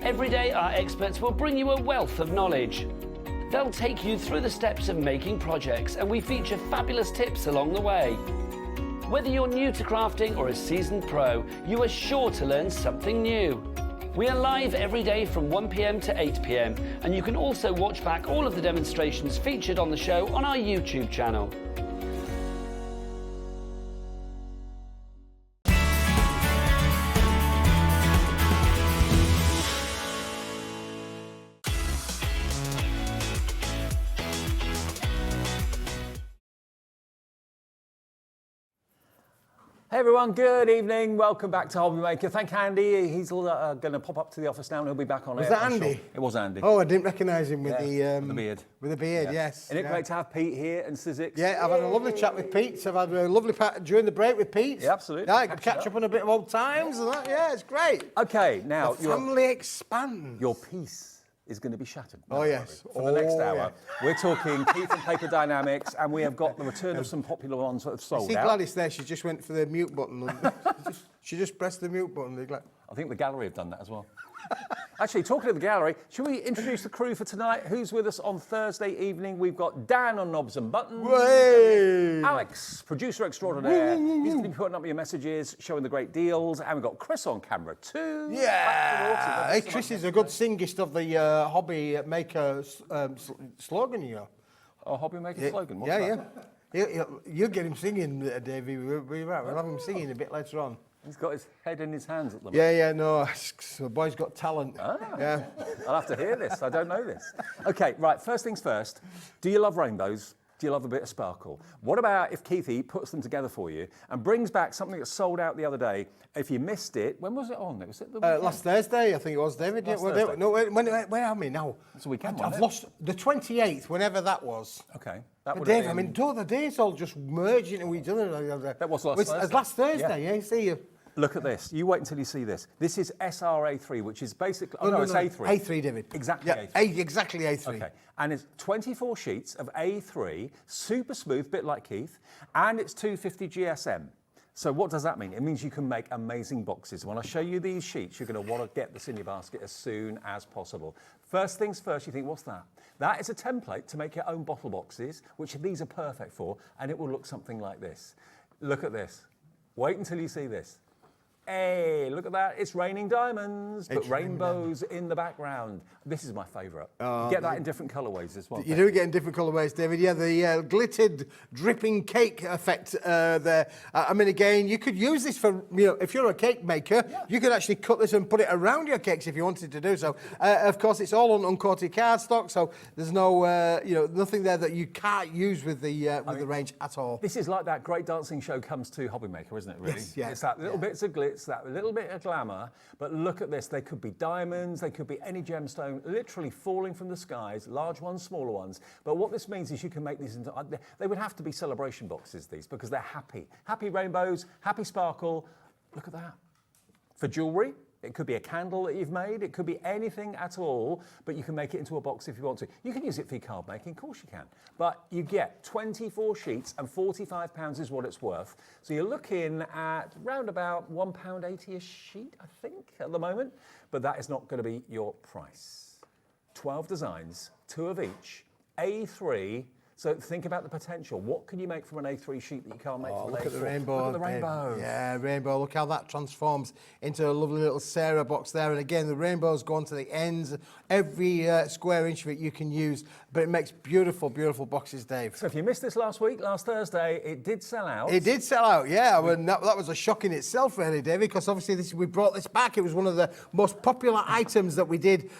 Every day our experts will bring you a wealth of knowledge. They'll take you through the steps of making projects, and we feature fabulous tips along the way. Whether you're new to crafting or a seasoned pro, you are sure to learn something new. We are live every day from 1 PM to 8 PM, and you can also watch back all of the demonstrations featured on the show on our YouTube channel. Hey everyone, good evening. Welcome back to HobbyMaker. Thank Andy. He's going to pop up to the office now and he'll be back on Was air. that Andy? Sure. It was Andy. Oh, I didn't recognise him with the beard. With the beard, yes. Isn't it great to have Pete here and Sizzix? Yeah, I've had a lovely chat with Pete. I've had a lovely during the break with Pete. Yeah, absolutely. Yeah, I could catch up on a bit of old times and that. Yeah, it's great. Okay, now the family expands. Your piece is going to be shattered. Oh, yes. For the next hour. We're talking Keith and Paper Dynamics, and we have got the return of some popular ones that have sold See out. Gladys there, she just went for the mute button. She just pressed the mute button. I think the gallery have done that as well. Actually, talking of the gallery, should we introduce the crew for tonight? Who's with us on Thursday evening? We've got Dan on knobs and buttons. Way! Alex, producer extraordinaire. He's going to be putting up your messages, showing the great deals. And we've got Chris on camera too. Yeah! Hey, Chris is a good singist of the hobby maker slogan, you know. Oh, hobby maker slogan? What's that? You'll get him singing, Davey. We'll have him singing a bit later on. He's got his head in his hands at the moment. Yeah, no. The boy's got talent. Yeah. I'll have to hear this. I don't know this. Okay, right. First things first. Do you love rainbows? Do you love a bit of sparkle? What about if Keithy puts them together for you and brings back something that sold out the other day? If you missed it, when was it on? Was it the last Thursday, I think it was, David. Thursday. No, where am I now? It's a weekend. I've lost the 28th, whenever that was. Okay. That would Dave, I mean, the days all just merge into each other. That was last Thursday. It was last Thursday, yeah. See you. Look at this. You wait until you see this. This is SRA3, which is basically... Oh, it's A3. A3, David. Exactly A3. Exactly A3. Okay. And it's 24 sheets of A3, super smooth, bit like Keith, and it's 250 GSM. So what does that mean? It means you can make amazing boxes. When I show you these sheets, you're going to want to get this in your basket as soon as possible. First things first, you think, what's that? That is a template to make your own bottle boxes, which these are perfect for, and it will look something like this. Look at this. Wait until you see this. Hey, look at that. It's raining diamonds, but rainbows in the background. This is my favourite. You get that in different colourways as well. You do get in different colourways, David. Yeah, the glittered, dripping cake effect there. I mean, again, you could use this for, if you're a cake maker, you could actually cut this and put it around your cakes if you wanted to do so. Of course, it's all on uncoated cardstock, so there's no, nothing there that you can't use with the range at all. This is like that great dancing show comes to HobbyMaker, isn't it, really? Yes, yeah. It's that little bits of glitz, that little bit of glamour, but look at this. They could be diamonds, they could be any gemstone, literally falling from the skies, large ones, smaller ones. But what this means is you can make these into, they would have to be celebration boxes, these, because they're happy. Happy rainbows, happy sparkle. Look at that. For jewellery, it could be a candle that you've made. It could be anything at all, but you can make it into a box if you want to. You can use it for your card making, of course you can. But you get 24 sheets and £45 is what it's worth. So you're looking at round about £1.80 a sheet, I think, at the moment. But that is not going to be your price. 12 designs, 2 of each, A3. So think about the potential. What can you make from an A3 sheet that you can't make from an A4? Look at the rainbow. Look at the rainbow. Yeah, rainbow. Look how that transforms into a lovely little Sarah box there. And again, the rainbows go onto the ends. Every square inch of it you can use. But it makes beautiful, beautiful boxes, Dave. So if you missed this last Thursday, it did sell out. It did sell out, yeah. I mean, that was a shock in itself, really, David, because obviously we brought this back. It was one of the most popular items that we did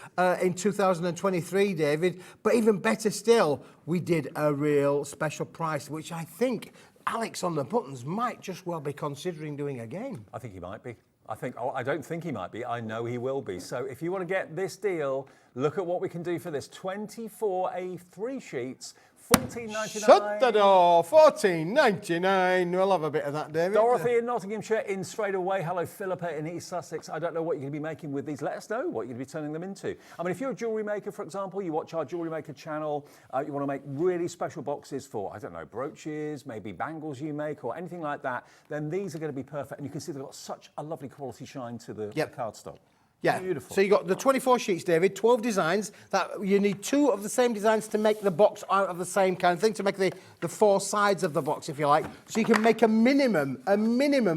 in 2023, David. But even better still, we did a real special price, which I think Alex on the buttons might just well be considering doing again. I think he might be. I don't think he might be. I know he will be. So if you want to get this deal, look at what we can do for this. 24 A3 sheets, $14.99. Shut the door, $14.99. We'll have a bit of that, David. Dorothy in Nottinghamshire in straight away. Hello, Philippa in East Sussex. I don't know what you're going to be making with these. Let us know what you're going to be turning them into. I mean, if you're a jewellery maker, for example, you watch our Jewellery Maker channel, you want to make really special boxes for, I don't know, brooches, maybe bangles you make or anything like that, then these are going to be perfect. And you can see they've got such a lovely quality shine to the cardstock. Yeah, beautiful. So you got the 24 sheets, David, 12 designs. That you need 2 of the same designs to make the box out of the same kind of thing, to make the 4 sides of the box, if you like. So you can make a minimum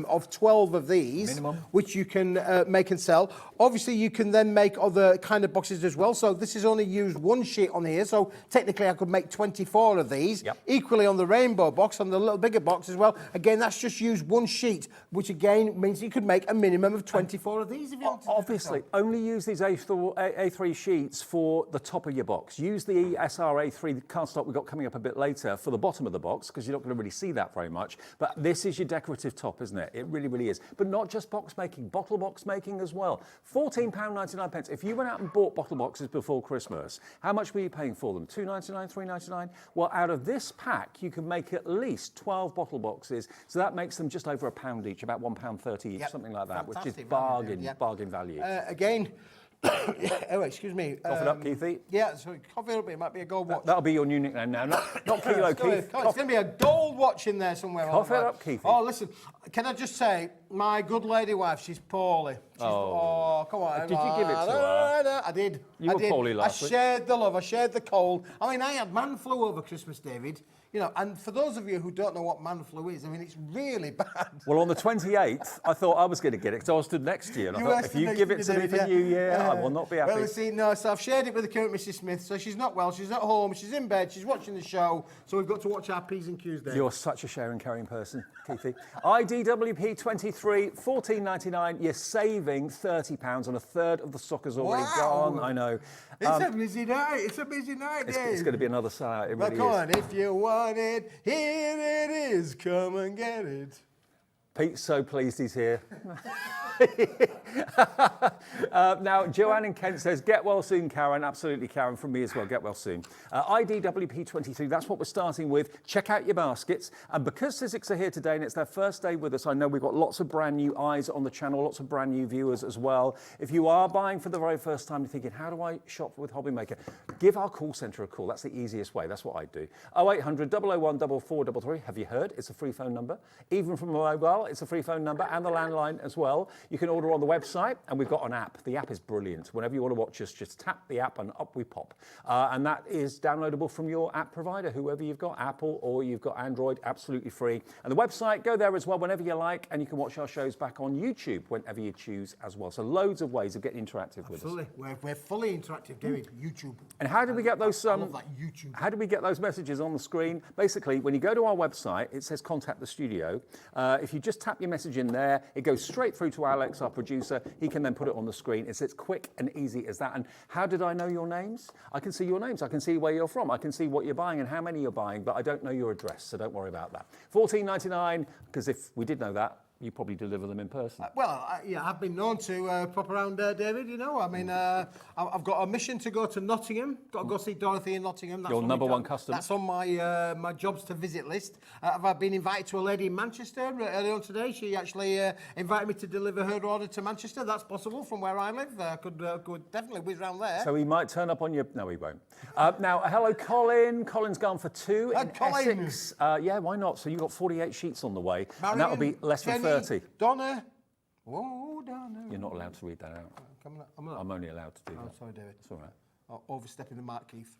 of 12 of these, which you can make and sell. Obviously, you can then make other kind of boxes as well. So this is only used 1 sheet on here. So technically, I could make 24 of these. Yep. Equally on the rainbow box, on the little bigger box as well. Again, that's just used 1 sheet, which again means you could make a minimum of 24 of these if you want to. Obviously. Honestly, only use these A3 sheets for the top of your box. Use the SR-A3 cardstock we've got coming up a bit later for the bottom of the box, because you're not going to really see that very much. But this is your decorative top, isn't it? It really, really is. But not just box making, bottle box making as well. £14.99. If you went out and bought bottle boxes before Christmas, how much were you paying for them? £2.99, £3.99? Well, out of this pack, you can make at least 12 bottle boxes. So that makes them just over £1 each, about £1.30 each, something like that, which is bargain value. Again, oh, excuse me. Cough it up, Keithy. Yeah, so cough it up. It might be a gold watch. That'll be your new nickname now. Not Kilo, Keith. It's going to be a gold watch in there somewhere. Cough it up, Keithy. Oh, listen, can I just say, my good lady wife, she's poorly. Oh, come on. Did you give it to her? I did. You were poorly last week. I shared the love. I shared the cold. I mean, I had man flu over Christmas, David. You know, and for those of you who don't know what man flu is, I mean, it's really bad. Well, on the 28th, I thought I was going to get it because I was stood next to you. And I thought, if you give it to me for New Year, I will not be happy. Well, you see, no, so I've shared it with the current Mrs. Smith. So she's not well. She's at home. She's in bed. She's watching the show. So we've got to watch our P's and Q's there. You're such a sharing, caring person, Keithy. IDWP 23, $14.99. You're saving £30 on a third of the stock has already gone. I know. It's a busy night. It's a busy night, Dave. It's going to be another sellout. It really come is. on, if you want it, here it is. Come and get it. Pete's so pleased he's here. Now, Joanne in Kent says, get well soon, Karen. Absolutely, Karen, from me as well. Get well soon. IDWP23, that's what we're starting with. Check out your baskets. And because Sizzix are here today and it's their first day with us, I know we've got lots of brand new eyes on the channel, lots of brand new viewers as well. If you are buying for the very first time, you're thinking, how do I shop with HobbyMaker? Give our call centre a call. That's the easiest way. That's what I do. 0800 001 4433. Have you heard? It's a free phone number. Even from a mobile, it's a free phone number, and the landline as well. You can order on the website, and we've got an app. The app is brilliant. Whenever you want to watch us, just tap the app and up we pop. And that is downloadable from your app provider, whoever you've got, Apple or you've got Android, absolutely free. And the website, go there as well whenever you like, and you can watch our shows back on YouTube whenever you choose as well. So loads of ways of getting interactive with us. Absolutely. We're fully interactive, David. YouTube. And how do we get those? I love that YouTube. How do we get those messages on the screen? Basically, when you go to our website, it says contact the studio. If you just tap your message in there, it goes straight through to Alex, our producer. He can then put it on the screen. It's as quick and easy as that. And how did I know your names? I can see your names. I can see where you're from. I can see what you're buying and how many you're buying, but I don't know your address, so don't worry about that. $14.99, because if we did know that, you probably deliver them in person. Yeah, I've been known to pop around, David, you know. I mean, I've got a mission to go to Nottingham. Got to go see Dorothy in Nottingham. That's your number one customer? That's on my my jobs to visit list. I've been invited to a lady in Manchester earlier on today. She actually invited me to deliver her order to Manchester. That's possible from where I live. Could definitely whiz around there. So he might turn up on your... No, he won't. Now, hello, Colin. Colin's gone for 2 in Colin. Essex. Yeah, why not? So you've got 48 sheets on the way, and that'll be less than 30. Donna. Oh, Donna. You're not allowed to read that out. I'm only allowed to do that. Sorry, David. It's all right. Overstepping the mark, Keith.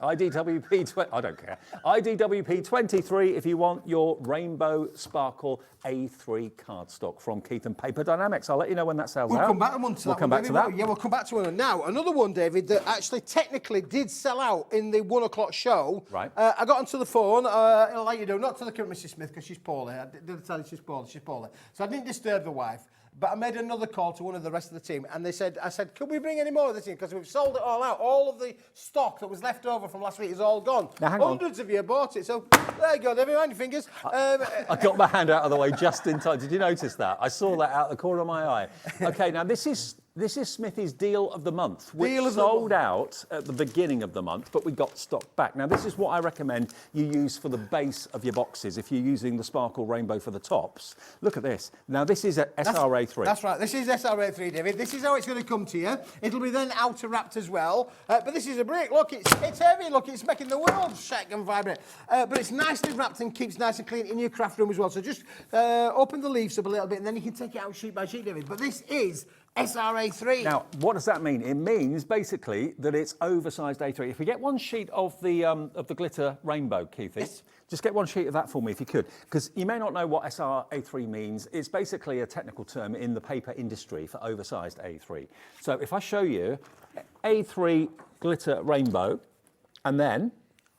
IDWP, I don't care. IDWP 23 if you want your Rainbow Sparkle A3 cardstock from Keith and Paper Dynamics. I'll let you know when that sells out. We'll come back to one. We'll come back to that. Yeah, we'll come back to one. Now, another one, David, that actually technically did sell out in the 1 o'clock show. Right. I got onto the phone, like you do, not to the current Mrs. Smith, because she's poorly. I did tell you she's poorly. So I didn't disturb the wife. But I made another call to one of the rest of the team, and I said, could we bring any more of this in? Because we've sold it all out. All of the stock that was left over from last week is all gone. Now, hang on. Hundreds of you bought it, so there you go, David, mind your fingers. I got my hand out of the way just in time. Did you notice that? I saw that out the corner of my eye. Okay, now this is Smithy's deal of the month, which sold out at the beginning of the month, but we got stock back. Now, this is what I recommend you use for the base of your boxes if you're using the Sparkle Rainbow for the tops. Look at this. Now, this is a SRA3. That's right. This is SRA3, David. This is how it's going to come to you. It'll be then outer wrapped as well. But this is a brick. Look, it's heavy. Look, it's making the world shake and vibrate. But it's nicely wrapped and keeps nice and clean in your craft room as well. So just open the leaves up a little bit, and then you can take it out sheet by sheet, David. But this is SRA3. Now, what does that mean? It means basically that it's oversized A3. If we get one sheet of the glitter rainbow, Keithy, yes. Just get one sheet of that for me if you could, because you may not know what SRA3 means. It's basically a technical term in the paper industry for oversized A3. So if I show you A3 glitter rainbow, and then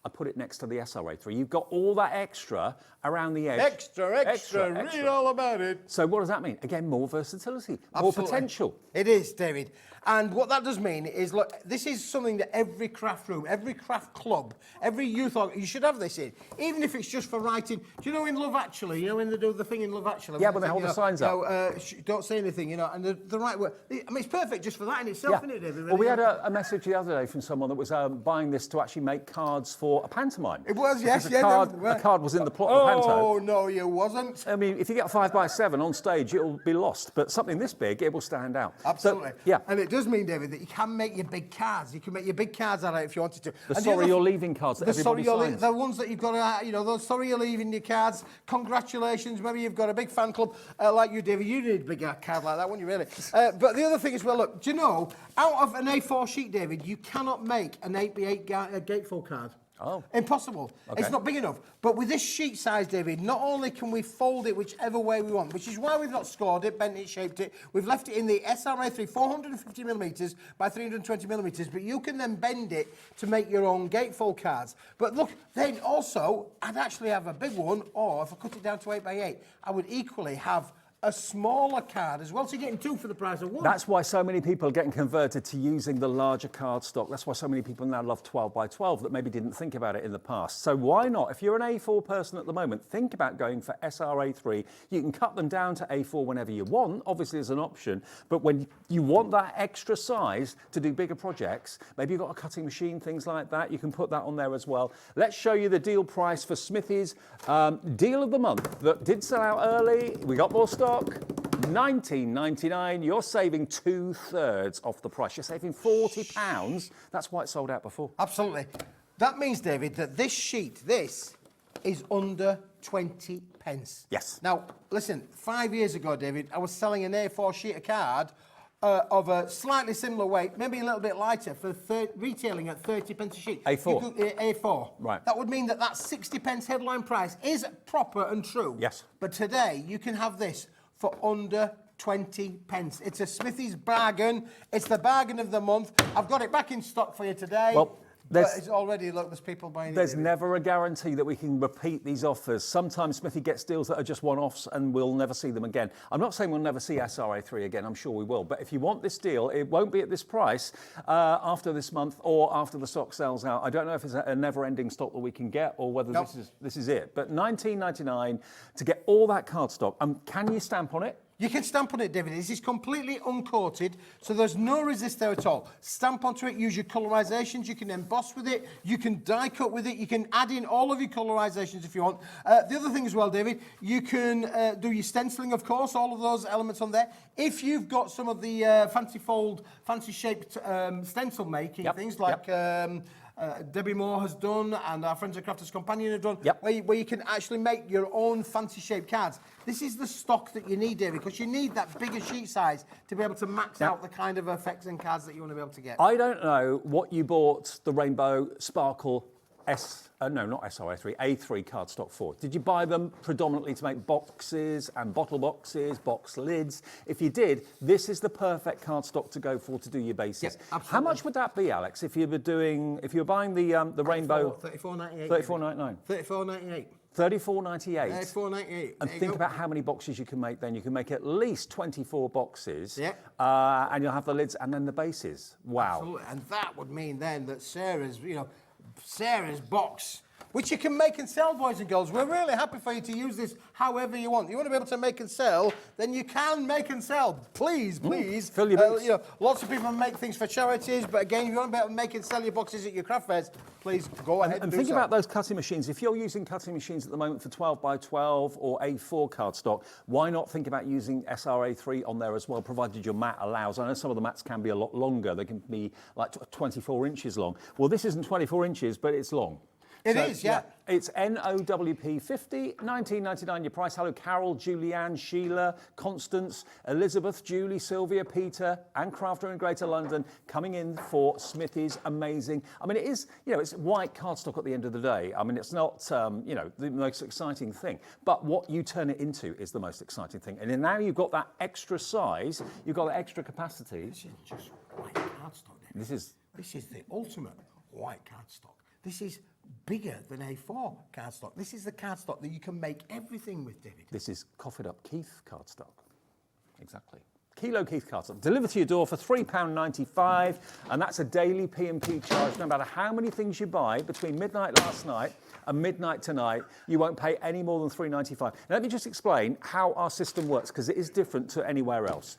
I put it next to the SRA3. You've got all that extra around the edge. Extra. Read all about it. So what does that mean? Again, more versatility, more Absolutely. potential. It is, David. And what that does mean is, look, this is something that every craft room, every craft club, every youth, you should have this in. Even if it's just for writing. Do you know in Love Actually, you know when they do the thing in Love Actually? Yeah, when they hold the signs up. Don't say anything, you know, and the right word. I mean, it's perfect just for that in itself, isn't it, David? Really? Well, we had a message the other day from someone that was buying this to actually make cards for a pantomime. It was, yes. A card was in the plot of the panto. Oh, no, you wasn't. I mean, if you get a 5x7 on stage, it'll be lost. But something this big, it will stand out. Absolutely. So, yeah. And it does mean, David, that you can make your big cards. You can make your big cards out of it if you wanted to. The sorry you're leaving cards that everybody signs. The ones that you've got to, you know, those sorry you're leaving your cards. Congratulations. Maybe you've got a big fan club like you, David. You need a big card like that, wouldn't you, really? But the other thing is, well, look, do you know, out of an A4 sheet, David, you cannot make an 8x8 gatefold card. Oh. Impossible. Okay. It's not big enough. But with this sheet size, David, not only can we fold it whichever way we want, which is why we've not scored it, bent it, shaped it, we've left it in the SRA3 450mm by 320mm, but you can then bend it to make your own gatefold cards. But look, then also, I'd actually have a big one, or if I cut it down to 8x8, I would equally have a smaller card as well, so you're getting two for the price of one. That's why so many people are getting converted to using the larger cardstock. That's why so many people now love 12x12 that maybe didn't think about it in the past. So why not? If you're an A4 person at the moment, think about going for SRA3. You can cut them down to A4 whenever you want, obviously as an option, but when you want that extra size to do bigger projects, maybe you've got a cutting machine, things like that, you can put that on there as well. Let's show you the deal price for Smithy's deal of the month that did sell out early. We got more stock. $19.99. You're saving 2/3 off the price. You're saving £40. That's why it sold out before. Absolutely. That means, David, that this sheet, this, is under 20 pence. Yes. Now, listen, 5 years ago, David, I was selling an A4 sheet of card of a slightly similar weight, maybe a little bit lighter, for retailing at 30 pence a sheet. A4. A4. Right. That would mean that that 60 pence headline price is proper and true. Yes. But today, you can have this for under 20 pence. It's a Smithy's bargain. It's the bargain of the month. I've got it back in stock for you today. Well, but it's already, look, there's people buying it. There's never a guarantee that we can repeat these offers. Sometimes Smithy gets deals that are just one-offs and we'll never see them again. I'm not saying we'll never see SRA3 again, I'm sure we will. But if you want this deal, it won't be at this price after this month or after the stock sells out. I don't know if it's a never-ending stock that we can get or whether this is it. But $19.99 to get all that cardstock. Can you stamp on it? You can stamp on it, David. This is completely uncoated, so there's no resist there at all. Stamp onto it, use your colorizations, you can emboss with it, you can die cut with it, you can add in all of your colorizations if you want. The other thing as well, David, you can do your stenciling, of course, all of those elements on there. If you've got some of the fancy fold, fancy shaped stencil making things like Debbie Moore has done and our friends at Crafters Companion have done, where you can actually make your own fancy shaped cards. This is the stock that you need, David, because you need that bigger sheet size to be able to max out the kind of effects and cards that you want to be able to get. I don't know what you bought the Rainbow Sparkle A3 cardstock for. Did you buy them predominantly to make boxes and bottle boxes, box lids? If you did, this is the perfect cardstock to go for to do your bases. How much would that be, Alex, if you were buying the Rainbow? $34.98. $34.99. $34.98. $34.98. $34.98. And think about how many boxes you can make then. You can make at least 24 boxes. And you'll have the lids and then the bases. Wow. Absolutely. And that would mean then that Sarah's box, which you can make and sell, boys and girls. We're really happy for you to use this however you want. You want to be able to make and sell, then you can make and sell. Please. Fill your boots. Lots of people make things for charities, but again, if you want to be able to make and sell your boxes at your craft fairs, please go ahead and do think so. about those cutting machines. If you're using cutting machines at the moment for 12x12 or A4 cardstock, why not think about using SRA3 on there as well, provided your mat allows? I know some of the mats can be a lot longer. They can be like 24 inches long. Well, this isn't 24 inches, but it's long. It is. It's NOWP 50, $19.99 your price. Hello, Carol, Julianne, Sheila, Constance, Elizabeth, Julie, Sylvia, Peter, and Crafter in Greater London coming in for Smithy's amazing. I mean, it is, it's white cardstock at the end of the day. I mean, it's not, the most exciting thing, but what you turn it into is the most exciting thing. And then now you've got that extra size, you've got that extra capacity. This is just white cardstock. This is the ultimate white cardstock. This is bigger than A4 cardstock. This is the cardstock that you can make everything with, David. This is coffeed up Keith cardstock. Exactly. Kilo Keith cardstock. Delivered to your door for £3.95, and that's a daily P&P charge. No matter how many things you buy between midnight last night and midnight tonight, you won't pay any more than £3.95. Now, let me just explain how our system works, because it is different to anywhere else.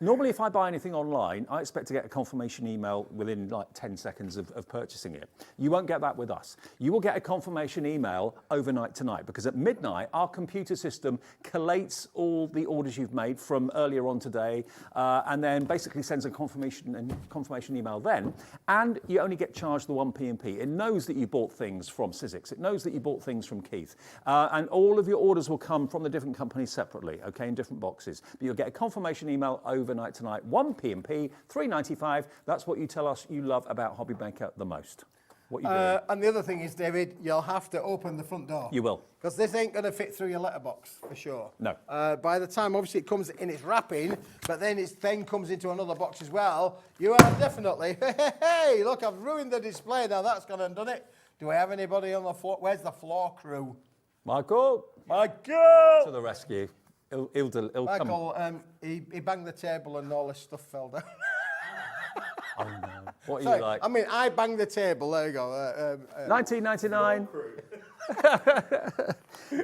Normally, if I buy anything online, I expect to get a confirmation email within like 10 seconds of purchasing it. You won't get that with us. You will get a confirmation email overnight tonight, because at midnight, our computer system collates all the orders you've made from earlier on today, and then basically sends a confirmation email then, and you only get charged the 1 P&P. It knows that you bought things from Sizzix. It knows that you bought things from Keith. And all of your orders will come from the different companies separately, okay, in different boxes. But you'll get a confirmation email overnight tonight, 1 P&P, £3.95. That's what you tell us you love about HobbyMaker the most. What you doing? And the other thing is, David, you'll have to open the front door. You will. Because this ain't going to fit through your letterbox, for sure. No. By the time, obviously, it comes in its wrapping, but then it then comes into another box as well, you are definitely, hey, look, I've ruined the display. Now that's gone and done it. Do I have anybody on the floor? Where's the floor crew? Michael. Michael! To the rescue. He'll Michael, come. he banged the table and all this stuff fell down. Oh, no. What are Sorry, you like? I mean, I banged the table. There you go. 1999.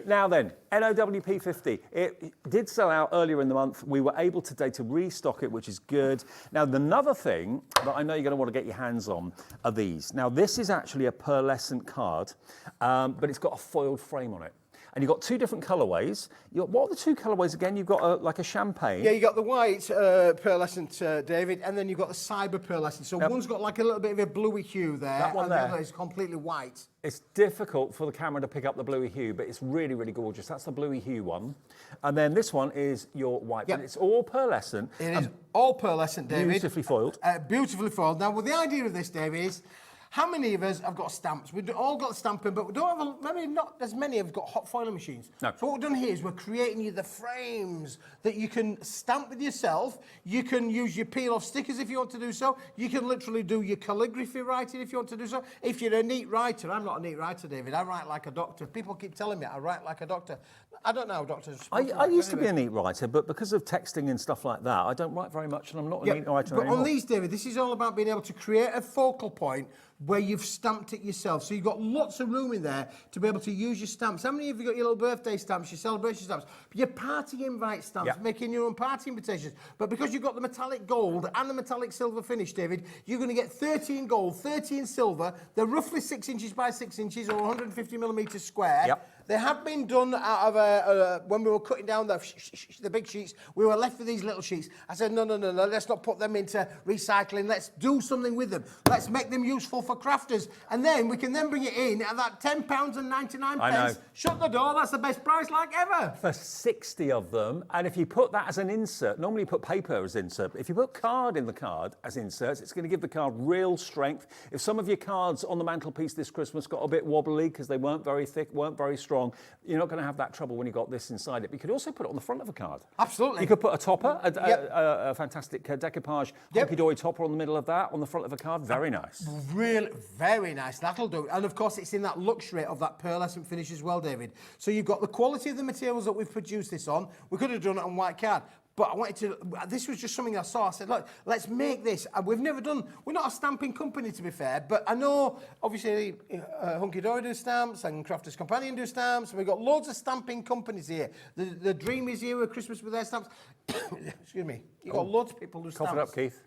Now then, NOWP50. It did sell out earlier in the month. We were able today to restock it, which is good. Now, another thing that I know you're going to want to get your hands on are these. Now, this is actually a pearlescent card, but it's got a foiled frame on it. And you've got two different colourways. What are the two colourways again? You've got like a champagne. Yeah, you got the white pearlescent, David, and then you've got the cyber pearlescent. So one's got like a little bit of a bluey hue there, That one and there the other is completely white. It's difficult for the camera to pick up the bluey hue, but it's really, really gorgeous. That's the bluey hue one. And then this one is your white one. It's all pearlescent. It is all pearlescent, David. Beautifully foiled. Beautifully foiled. Now, well, the idea of this, David, is how many of us have got stamps? We've all got stamping, but we don't have, maybe not as many have got hot foiling machines. No. So what we've done here is we're creating you the frames that you can stamp with yourself. You can use your peel-off stickers if you want to do so. You can literally do your calligraphy writing if you want to do so. If you're a neat writer, I'm not a neat writer, David. I write like a doctor. People keep telling me I write like a doctor. I don't know how doctors... I used to be a neat writer, but because of texting and stuff like that, I don't write very much, and I'm not a neat writer but anymore. on these, David, this is all about being able to create a focal point where you've stamped it yourself. So you've got lots of room in there to be able to use your stamps. How many of you got your little birthday stamps, your celebration stamps, your party invite stamps, making your own party invitations? But because you've got the metallic gold and the metallic silver finish, David, you're going to get 13 gold, 13 silver. They're roughly 6 inches by 6 inches or 150 millimetres square. Yep. They have been done out of when we were cutting down the big sheets, we were left with these little sheets. I said, no, let's not put them into recycling. Let's do something with them. Let's make them useful for crafters. And then we can then bring it in at that £10.99. I know. Shut the door, that's the best price like ever. For 60 of them, and if you put that as an insert, normally you put paper as insert, but if you put card in the card as inserts, it's going to give the card real strength. If some of your cards on the mantelpiece this Christmas got a bit wobbly because they weren't very thick, weren't very strong, you're not going to have that trouble when you got this inside it. But you could also put it on the front of a card. Absolutely. You could put a topper, a fantastic decoupage Hunkydory topper on the middle of that, on the front of a card. Very nice. Really, very nice. That'll do. And of course, it's in that luxury of that pearlescent finish as well, David. So you've got the quality of the materials that we've produced this on. We could have done it on white card. But I wanted to, this was just something I saw. I said, look, let's make this. And we've never done, we're not a stamping company, to be fair, but I know, obviously, Hunkydory do stamps and Crafters Companion do stamps. We've got loads of stamping companies here. The Dream is here with Christmas with their stamps. Excuse me. You've got loads of people who do stamps. Cough it up, Keith.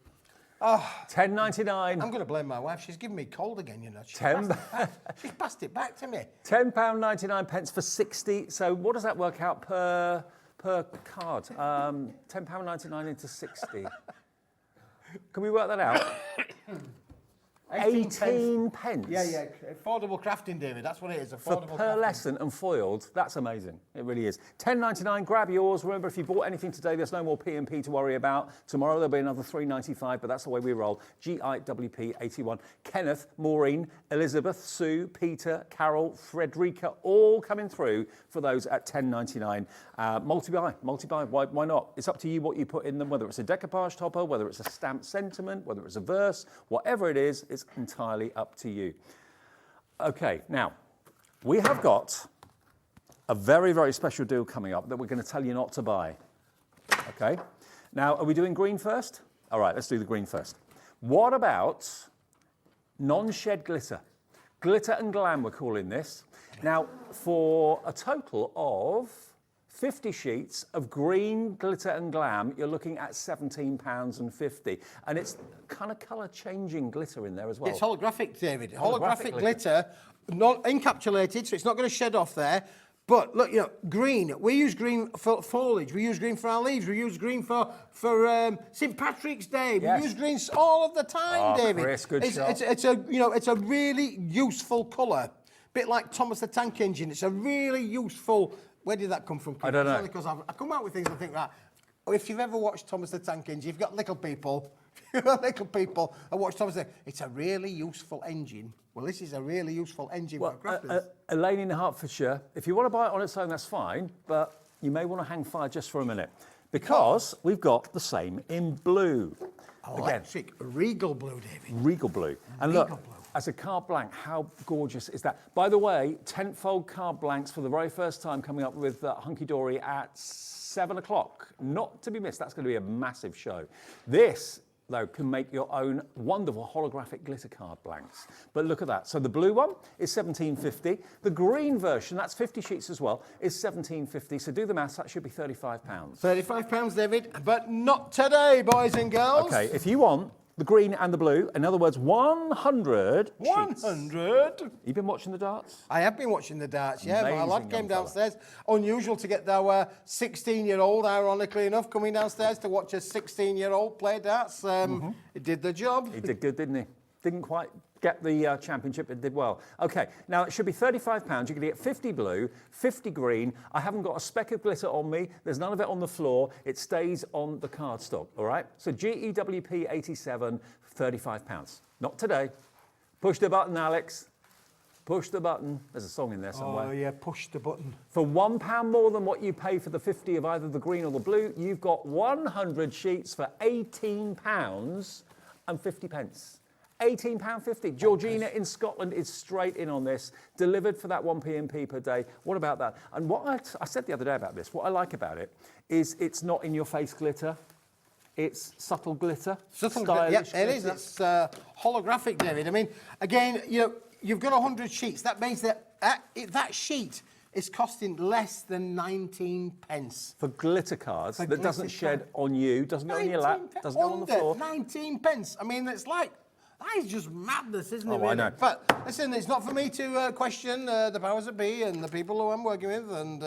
Oh, £10.99. I'm going to blame my wife. She's giving me cold again, you know. She's passed it back to me. £10.99 for 60. So what does that work out per card? £10.99 into 60. Can we work that out? 18 pence. Yeah. Affordable crafting, David. That's what it is. Affordable for pearlescent and foiled. That's amazing. It really is. £10.99. Grab yours. Remember, if you bought anything today, there's no more P&P to worry about. Tomorrow there'll be another £3.95, but that's the way we roll. GIWP81. Kenneth, Maureen, Elizabeth, Sue, Peter, Carol, Frederica, all coming through for those at £10.99. Multi-buy. Why not? It's up to you what you put in them, whether it's a decoupage topper, whether it's a stamped sentiment, whether it's a verse, whatever it is, it's entirely up to you. Okay, now, we have got a very, very special deal coming up that we're going to tell you not to buy. Okay? Now, are we doing green first? All right, let's do the green first. What about non-shed glitter? Glitter and glam, we're calling this. Now, for a total of 50 sheets of green glitter and glam, you're looking at £17.50. And it's kind of colour changing glitter in there as well. It's holographic, David. Holographic glitter, not encapsulated, so it's not going to shed off there. But look, you know, green. We use green for foliage. We use green for our leaves. We use green for St Patrick's Day. Yes. We use green all of the time, David. Chris, good shot. It's a really useful colour. Bit like Thomas the Tank Engine. It's a really useful. Where did that come from? I don't know. Because I come out with things and think that if you've ever watched Thomas the Tank Engine, you've got little people. I watch Thomas say, it's a really useful engine. Well, this is a really useful engine for crafters. Elaine in Hertfordshire, if you want to buy it on its own, that's fine, but you may want to hang fire just for a minute because we've got the same in blue. Electric, regal blue, David. Regal blue. And Regal look, blue. as a card blank, how gorgeous is that? By the way, 10-fold card blanks for the very first time coming up with Hunkydory at 7 o'clock. Not to be missed. That's going to be a massive show. This, though, can make your own wonderful holographic glitter card blanks. But look at that. So the blue one is £17.50. The green version, that's 50 sheets as well, is £17.50. So do the maths, that should be £35. £35, David, but not today, boys and girls. Okay, if you want the green and the blue, in other words, 100 sheets. 100? You've been watching the darts? I have been watching the darts, yeah. Amazing My lad came young fella. downstairs. Unusual to get our 16-year-old, ironically enough, coming downstairs to watch a 16-year-old play darts. He did the job. He did good, didn't he? Didn't quite get the championship, but did well. Okay, now it should be £35. You're going to get 50 blue, 50 green. I haven't got a speck of glitter on me. There's none of it on the floor. It stays on the cardstock, all right? So GEWP 87, £35. Not today. Push the button, Alex. Push the button. There's a song in there somewhere. Oh, yeah, push the button. For £1 more than what you pay for the 50 of either the green or the blue, you've got 100 sheets for £18 and 50 pence. £18.50. Georgina in Scotland is straight in on this, delivered for that 1p&p per day. What about that? And what I said the other day about this, what I like about it is it's not in-your-face glitter. It's subtle glitter. Subtle glitter, yeah, it is. It's holographic, David. I mean, again, you know, you've got 100 sheets. That means that that sheet is costing less than 19 pence. For glitter cards that doesn't shed on you, doesn't go on your lap, doesn't go on the floor. 19 pence. I mean, it's like, that is just madness, isn't it? Oh, I know. But listen, it's not for me to question the powers that be and the people who I'm working with. And,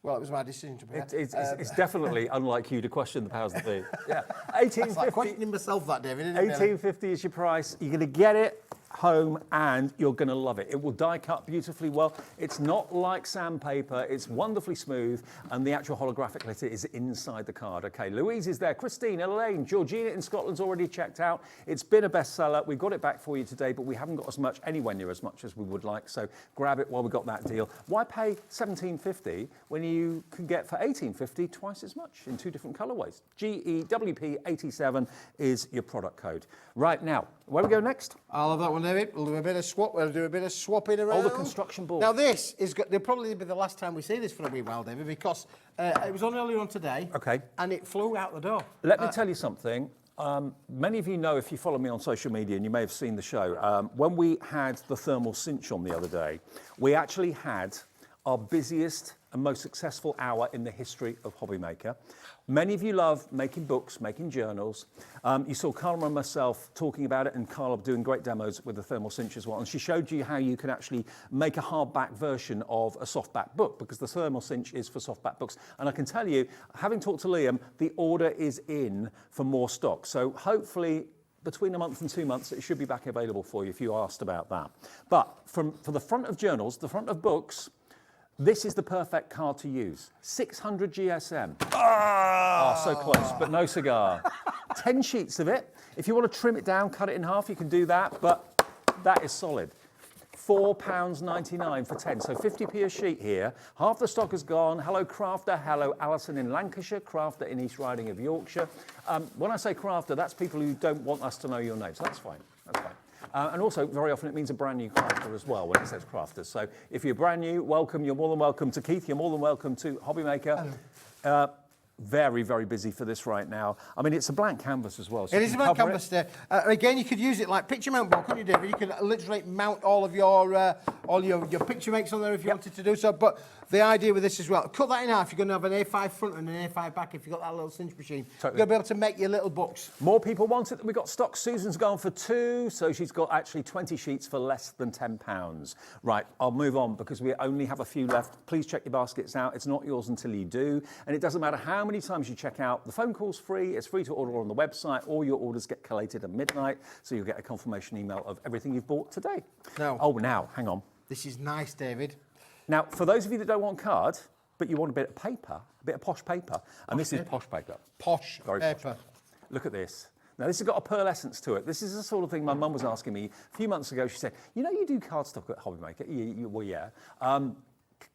well, it was my decision to be. It's definitely unlike you to question the powers that be. Yeah. 1850. It's like questioning myself, that, David, isn't it? 18.50 is your price. You're going to get it home and you're going to love it. It will die cut beautifully well. It's not like sandpaper. It's wonderfully smooth and the actual holographic glitter is inside the card. Okay, Louise is there. Christine, Elaine, Georgina in Scotland's already checked out. It's been a bestseller. We've got it back for you today, but we haven't got as much, anywhere near as much as we would like. So grab it while we've got that deal. Why pay $17.50 when you can get for $18.50 twice as much in two different colorways? GEWP87 is your product code. Right now, where we go next? I'll have that one, David. We'll do a bit of swap. We'll do a bit of swapping around. Oh, the construction board. Now, this is they'll probably be the last time we see this for a wee while, David, because it was on earlier on today. Okay. And it flew out the door. Let me tell you something. Many of you know, if you follow me on social media, and you may have seen the show, when we had the thermal cinch on the other day, we actually had our busiest and most successful hour in the history of HobbyMaker. Many of you love making books, making journals. You saw Carla and myself talking about it, and Carla doing great demos with the thermal cinch as well. And she showed you how you can actually make a hardback version of a softback book, because the thermal cinch is for softback books. And I can tell you, having talked to Liam, the order is in for more stock. So hopefully, between a month and 2 months, it should be back available for you if you asked about that. But for the front of journals, the front of books, this is the perfect card to use. 600 GSM. Oh, so close, but no cigar. 10 sheets of it. If you want to trim it down, cut it in half, you can do that, but that is solid. £4.99 for 10, so 50p a sheet here. Half the stock is gone. Hello, Crafter. Hello, Alison in Lancashire. Crafter in East Riding of Yorkshire. When I say Crafter, that's people who don't want us to know your name, so that's fine. That's fine. And also, very often it means a brand new crafter as well when it says crafters. So if you're brand new, welcome. You're more than welcome to Keith. You're more than welcome to HobbyMaker. Very, very busy for this right now. I mean, it's a blank canvas as well. So it is a blank canvas there. Again, you could use it like picture mount board, couldn't you, David? You could literally mount all your picture makes on there if you wanted to do so. But the idea with this as well, cut that in half. You're going to have an A5 front and an A5 back if you've got that little cinch machine. Totally. You're going to be able to make your little books. More people want it than we got stock. Susan's gone for 2, so she's got actually 20 sheets for less than £10. Right, I'll move on because we only have a few left. Please check your baskets out. It's not yours until you do. And it doesn't matter how many times you check out. The phone call's free. It's free to order on the website. All your orders get collated at midnight, so you'll get a confirmation email of everything you've bought today. Now, hang on. This is nice, David. Now, for those of you that don't want card, but you want a bit of paper, a bit of posh paper, and this is posh paper. Posh Very paper. Posh. Look at this. Now, this has got a pearlescence to it. This is the sort of thing my mum was asking me a few months ago. She said, you know, you do cardstock at HobbyMaker? Well, yeah.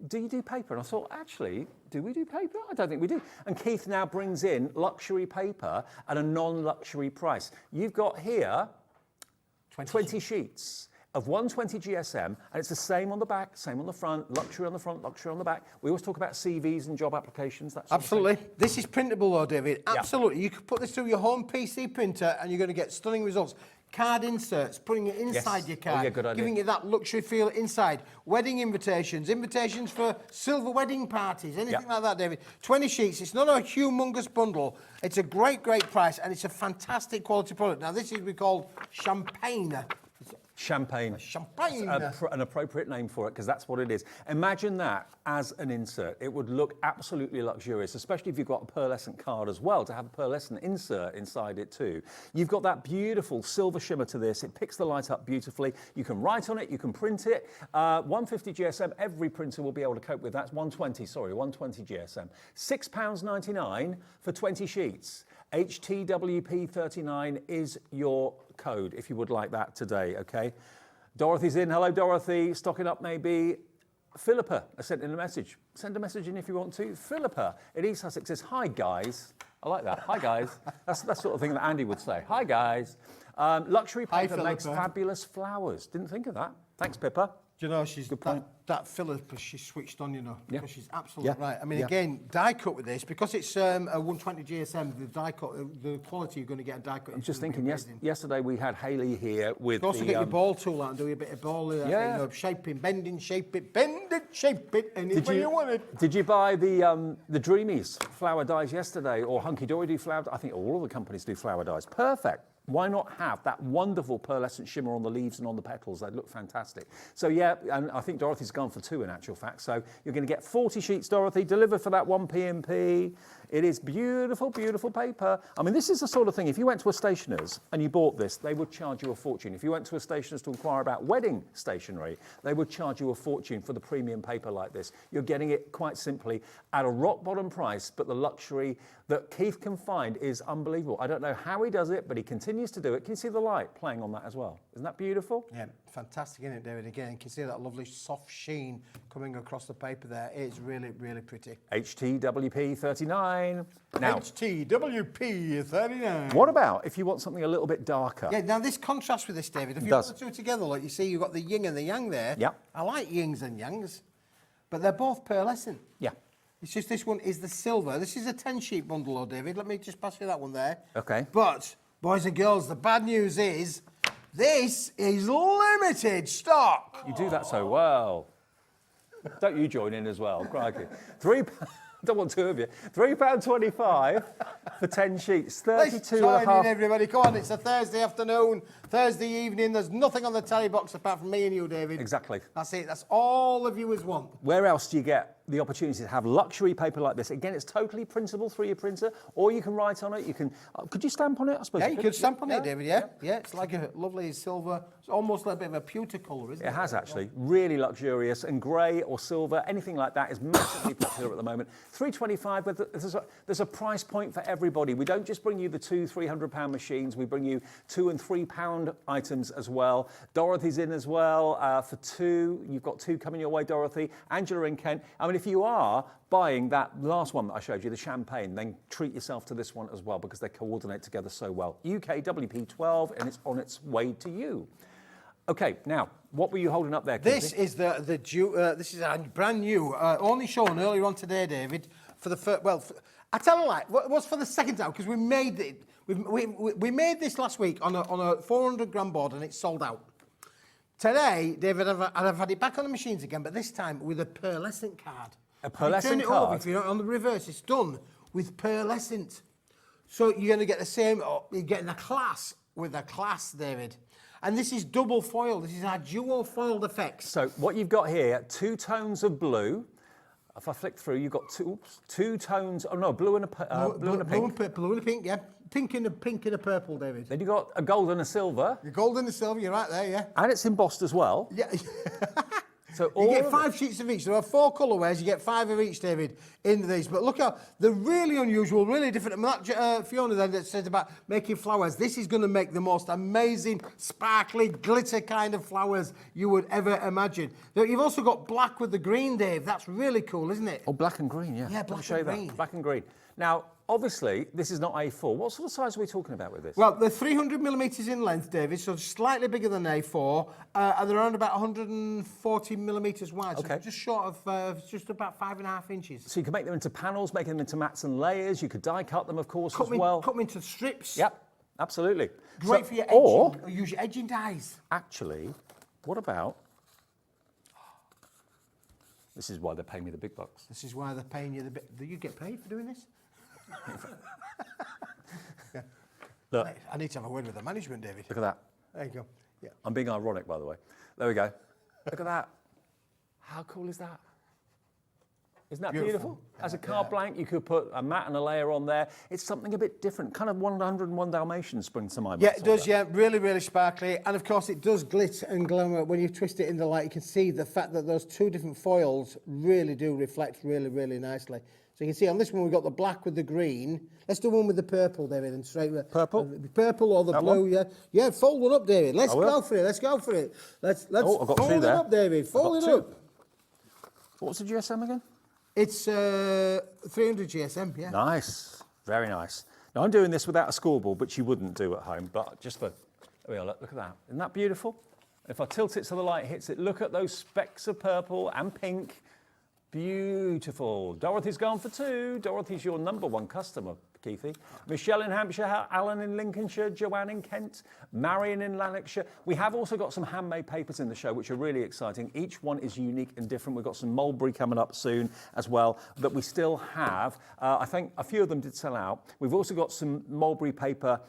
Do you do paper? And I thought, actually, do we do paper? I don't think we do. And Keith now brings in luxury paper at a non-luxury price. You've got here 20 sheets of 120 GSM, and it's the same on the back, same on the front, luxury on the front, luxury on the back. We always talk about CVs and job applications. That sort Absolutely. Of thing. This is printable though, David. Absolutely. You could put this through your home PC printer and you're going to get stunning results. Card inserts, putting it inside your card, good idea. giving it that luxury feel inside. Wedding invitations, invitations for silver wedding parties, anything like that, David. 20 sheets. It's not a humongous bundle. It's a great, great price, and it's a fantastic quality product. Now, this is called champagne. Champagne. Champagne. An appropriate name for it, because that's what it is. Imagine that as an insert. It would look absolutely luxurious, especially if you've got a pearlescent card as well, to have a pearlescent insert inside it too. You've got that beautiful silver shimmer to this. It picks the light up beautifully. You can write on it, you can print it. 150 GSM, every printer will be able to cope with that. It's 120 GSM. £6.99 for 20 sheets. HTWP39 is your code if you would like that today, okay? Dorothy's in. Hello, Dorothy. Stocking up maybe. Philippa has sent in a message. Send a message in if you want to. Philippa in East Sussex says, hi, guys. I like that. Hi, guys. That's the sort of thing that Andy would say. Hi, guys. Luxury paper makes fabulous flowers. Didn't think of that. Thanks, Pippa. Do you know, she's that Philippa, she's switched on, you know, because she's absolutely right. I mean, again, die cut with this, because it's a 120 GSM, the die cut, the quality you're going to get a die cut. I'm just thinking, yesterday we had Hayley here with you can also get your ball tool out and do a bit of ball, you know, shaping, bending, shape it, bend it, shape it, any way you want it. Did you buy the Dreamies flower dies yesterday, or Hunkydory do flower? I think all of the companies do flower dies. Perfect. Why not have that wonderful pearlescent shimmer on the leaves and on the petals? They look fantastic. So yeah, and I think Dorothy's gone for 2 in actual fact. So you're going to get 40 sheets, Dorothy, delivered for that 1 PMP. It is beautiful, beautiful paper. I mean, this is the sort of thing, if you went to a stationer's and you bought this, they would charge you a fortune. If you went to a stationer's to inquire about wedding stationery, they would charge you a fortune for the premium paper like this. You're getting it quite simply at a rock bottom price, but the luxury that Keith can find is unbelievable. I don't know how he does it, but he continues to do it. Can you see the light playing on that as well? Isn't that beautiful? Yeah, fantastic, isn't it, David? Again, you can see that lovely soft sheen coming across the paper there. It's really, really pretty. HTWP 39. Now, HTWP 39. What about if you want something a little bit darker? Yeah, now this contrasts with this, David. If you put the two together, like you see, you've got the yin and the yang there. Yeah. I like yings and yangs, but they're both pearlescent. Yeah. It's just this one is the silver. This is a 10-sheet bundle, though, David. Let me just pass you that one there. Okay. But, boys and girls, the bad news is this is limited stock. You do that so well. Don't you join in as well? Crikey. £3. Don't want 2 of you. £3.25 for 10 sheets. 32 Let's and a join half. in, everybody. Come on, it's a Thursday afternoon, Thursday evening. There's nothing on the telly box apart from me and you, David. Exactly. That's it. That's all the viewers want. Where else do you get the opportunity to have luxury paper like this? Again, it's totally printable through your printer, or you can write on it. You can. Could you stamp on it? I suppose. Yeah, you could stamp on it, David. Yeah, it's like a lovely silver. It's almost like a bit of a pewter colour, isn't it? It has actually. Really luxurious, and grey or silver, anything like that is massively popular at the moment. £3.25. But there's a price point for everybody. We don't just bring you the £200-300 machines. We bring you £2 and £3 items as well. Dorothy's in as well for 2. You've got 2 coming your way, Dorothy. Angela in Kent. I mean, if you are buying that last one that I showed you, the champagne, then treat yourself to this one as well, because they coordinate together so well. UK WP12, and it's on its way to you. Okay, now, what were you holding up there, This Keithy? is this is a brand new, only shown earlier on today, David. For the first, well, I tell you like, what's for the second time because we made it. We made this last week on a 400 gram board and it's sold out. Today, David, I've had it back on the machines again, but this time with a pearlescent card. A pearlescent turn it card? over, if you're on the reverse, it's done with pearlescent. So you're going to get the same, you're getting a class with a class, David. And this is double foil. This is our dual foiled effects. So what you've got here, 2 tones of blue. If I flick through, you've got two tones. Oh no, blue and a pink. Blue and a pink, yeah. Pink and a purple, David. Then you've got a gold and a silver. The gold and the silver, you're right there, yeah. And it's embossed as well. Yeah. So you get 5 sheets of each. There are 4 colourways. You get 5 of each, David, in these. But look how they're really unusual, really different. I mean, that Fiona then that said about making flowers. This is going to make the most amazing, sparkly, glitter kind of flowers you would ever imagine. Now, you've also got black with the green, Dave. That's really cool, isn't it? Oh, black and green, yeah. Yeah, Let me black show you and that. green. Black and green. Now, obviously, this is not A4. What sort of size are we talking about with this? Well, they're 300 millimetres in length, David, so slightly bigger than A4, and they're around about 140 millimetres wide, so just short of, just about 5.5 inches. So you can make them into panels, make them into mats and layers. You could die cut them, of course, as well. Cut them into strips. Yep, absolutely. Great for your edging, or use your edging dies. Actually, what about... This is why they're paying me the big bucks. This is why they're paying you the bit. Do you get paid for doing this? Yeah. Look. I need to have a word with the management, David. Look at that. There you go. Yeah. I'm being ironic, by the way. There we go. Look at that. How cool is that? Isn't that beautiful? As a carte blank, you could put a mat and a layer on there. It's something a bit different. Kind of 101 Dalmatians springs to mind. Yeah, it does, yeah. Really, really sparkly. And of course, it does glitter and glimmer. When you twist it in the light, you can see the fact that those 2 different foils really do reflect really, really nicely. So you can see on this one, we've got the black with the green. Let's do one with the purple, David, and straight with... Purple? Purple or the blue, one? Yeah. Yeah, fold one up, David. Let's go for it. Let's go for it. Let's I've got fold it up, David. Fold it up. What was the GSM again? It's 300 GSM, yeah. Nice. Very nice. Now, I'm doing this without a scoreboard, which you wouldn't do at home, but just for... There we are, look at that. Isn't that beautiful? If I tilt it so the light hits it, look at those specks of purple and pink. Beautiful. Dorothy's gone for 2. Dorothy's your #1 customer, Keithy. Michelle in Hampshire, Alan in Lincolnshire, Joanne in Kent, Marion in Lanarkshire. We have also got some handmade papers in the show, which are really exciting. Each one is unique and different. We've got some mulberry coming up soon as well that we still have. I think a few of them did sell out. We've also got some mulberry paper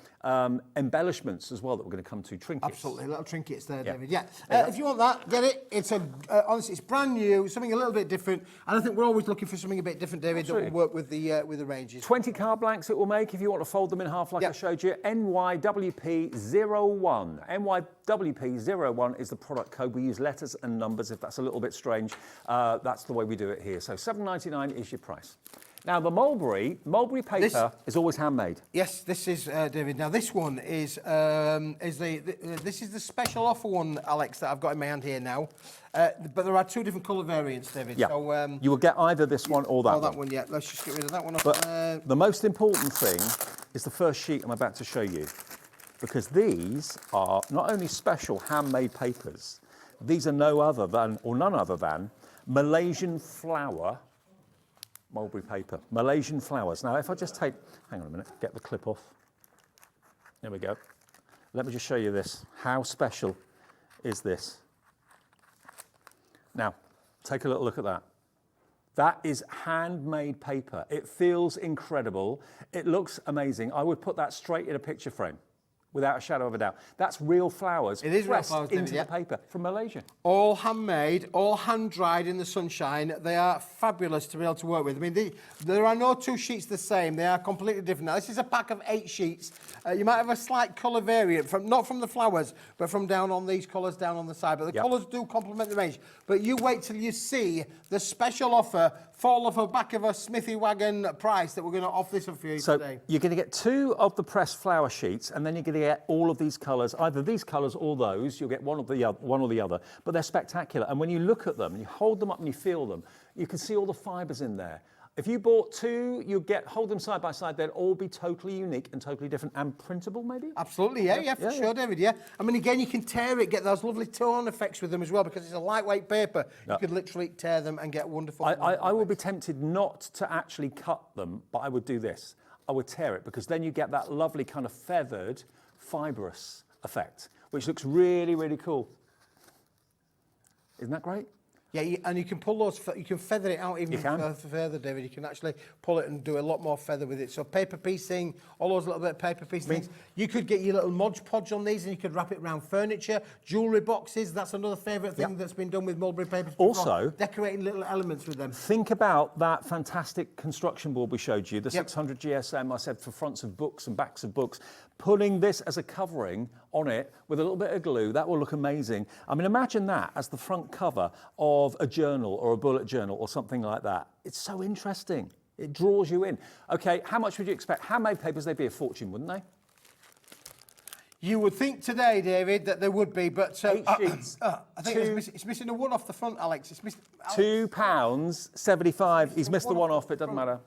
embellishments as well that we're going to come to, trinkets. Absolutely, little trinkets there, David. Yeah. If you want that, get it. It's honestly, it's brand new, something a little bit different. And I think we're always looking for something a bit different, David, that will work with the ranges. 20 card blanks it will make if you want to fold them in half like I showed you. NYWP01. NYWP01 is the product code. We use letters and numbers if that's a little bit strange. That's the way we do it here. So $7.99 is your price. Now, the mulberry paper is always handmade. Yes, this is, David. Now, this one is this is the special offer one, Alex, that I've got in my hand here now. But there are 2 different colour variants, David. Yeah. So, you will get either this one or that one. Or that one, yeah. Let's just get rid of that one off. But the most important thing is the first sheet I'm about to show you, because these are not only special handmade papers, these are none other than Malaysian flower mulberry paper, Malaysian flowers. Now, if I just take, hang on a minute, get the clip off. There we go. Let me just show you this. How special is this? Now, take a little look at that. That is handmade paper. It feels incredible. It looks amazing. I would put that straight in a picture frame, without a shadow of a doubt. That's real flowers. It is real pressed flowers, into David, the paper from Malaysia. All handmade, all hand-dried in the sunshine. They are fabulous to be able to work with. I mean, there are no 2 sheets the same. They are completely different. Now, this is a pack of 8 sheets. You might have a slight colour variant, not from the flowers, but from down on these colours down on the side. But the colours do complement the range. But you wait till you see the special offer fall off the back of a Smithy wagon price that we're going to offer this for you today. So you're going to get 2 of the pressed flower sheets, and then you're going to get all of these colours, either these colours or those. You'll get one or the other, but they're spectacular. And when you look at them, and you hold them up and you feel them, you can see all the fibres in there. If you bought two, hold them side by side, they'd all be totally unique and totally different and printable, maybe? Absolutely, yeah, for sure, David, yeah. I mean, again, you can tear it, get those lovely tone effects with them as well, because it's a lightweight paper. You could literally tear them and get wonderful. I would be tempted not to actually cut them, but I would do this. I would tear it, because then you get that lovely kind of feathered, fibrous effect, which looks really, really cool. Isn't that great? Yeah, and you can pull those, you can feather it out even further, David. You can actually pull it and do a lot more feather with it. So paper piecing, all those little bit of paper piecing things. You could get your little Mod Podge on these and you could wrap it around furniture, jewellery boxes. That's another favourite thing that's been done with mulberry papers before. Also, decorating little elements with them. Think about that fantastic construction board we showed you, the 600 GSM, I said, for fronts of books and backs of books. Putting this as a covering on it with a little bit of glue, that will look amazing. I mean, imagine that as the front cover of a journal or a bullet journal or something like that. It's so interesting. It draws you in. Okay, how much would you expect? Handmade papers, they'd be a fortune, wouldn't they? You would think today, David, that there would be, but 8 sheets. I think it's missing a one off the front, Alex. It's missing £2.75. He's missed the one off, but it doesn't matter.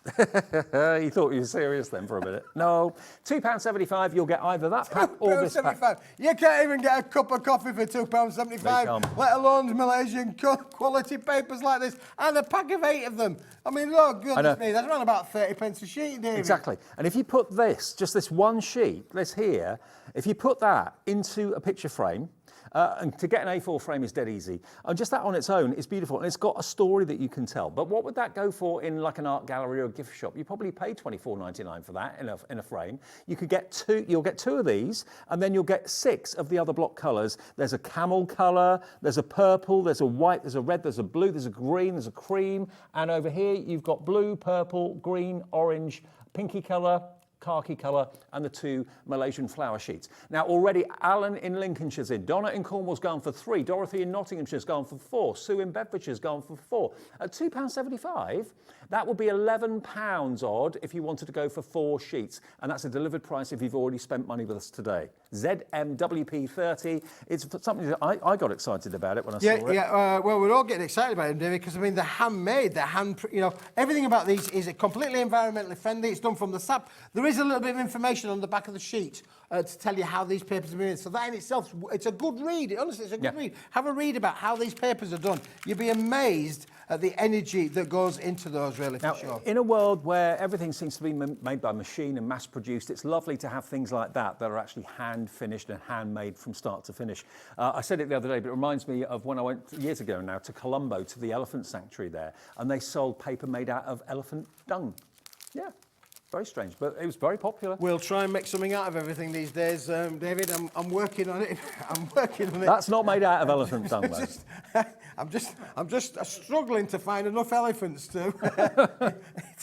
He thought you were serious then for a minute. No, £2.75. You'll get either that pack or this pack. You can't even get a cup of coffee for £2.75, let alone Malaysian quality papers like this, and a pack of 8 of them. I mean, look, goodness me, that's around about 30 pence a sheet, David. Exactly. And if you put this, just this one sheet, this here, if you put that into a picture frame, and to get an A4 frame is dead easy. And just that on its own is beautiful, and it's got a story that you can tell. But what would that go for in like an art gallery or a gift shop? You probably pay $24.99 for that in a frame. You could get you'll get 2 of these, and then you'll get 6 of the other block colours. There's a camel colour, there's a purple, there's a white, there's a red, there's a blue, there's a green, there's a cream, and over here you've got blue, purple, green, orange, pinky colour, khaki colour, and the 2 Malaysian flower sheets. Now already Alan in Lincolnshire's in, Donna in Cornwall's gone for 3, Dorothy in Nottinghamshire's gone for 4, Sue in Bedfordshire's gone for 4. At £2.75, that would be £11 odd if you wanted to go for 4 sheets, and that's a delivered price if you've already spent money with us today. ZMWP30, it's something that I got excited about it when I saw it. Well, we're all getting excited about it, David, because I mean, they're handmade, everything about these is completely environmentally friendly. It's done from the sap. There is a little bit of information on the back of the sheet to tell you how these papers are made. So that in itself, it's a good read. Honestly, it's a good read. Have a read about how these papers are done. You'll be amazed at the energy that goes into those, really, for sure. In a world where everything seems to be made by machine and mass-produced, it's lovely to have things like that that are actually hand-finished and handmade from start to finish. I said it the other day, but it reminds me of when I went years ago now to Colombo, to the elephant sanctuary there, and they sold paper made out of elephant dung. Yeah. Very strange, but it was very popular. We'll try and make something out of everything these days, David. I'm working on it. I'm working on it. That's not made out of elephant dung, though. I'm just struggling to find enough elephants to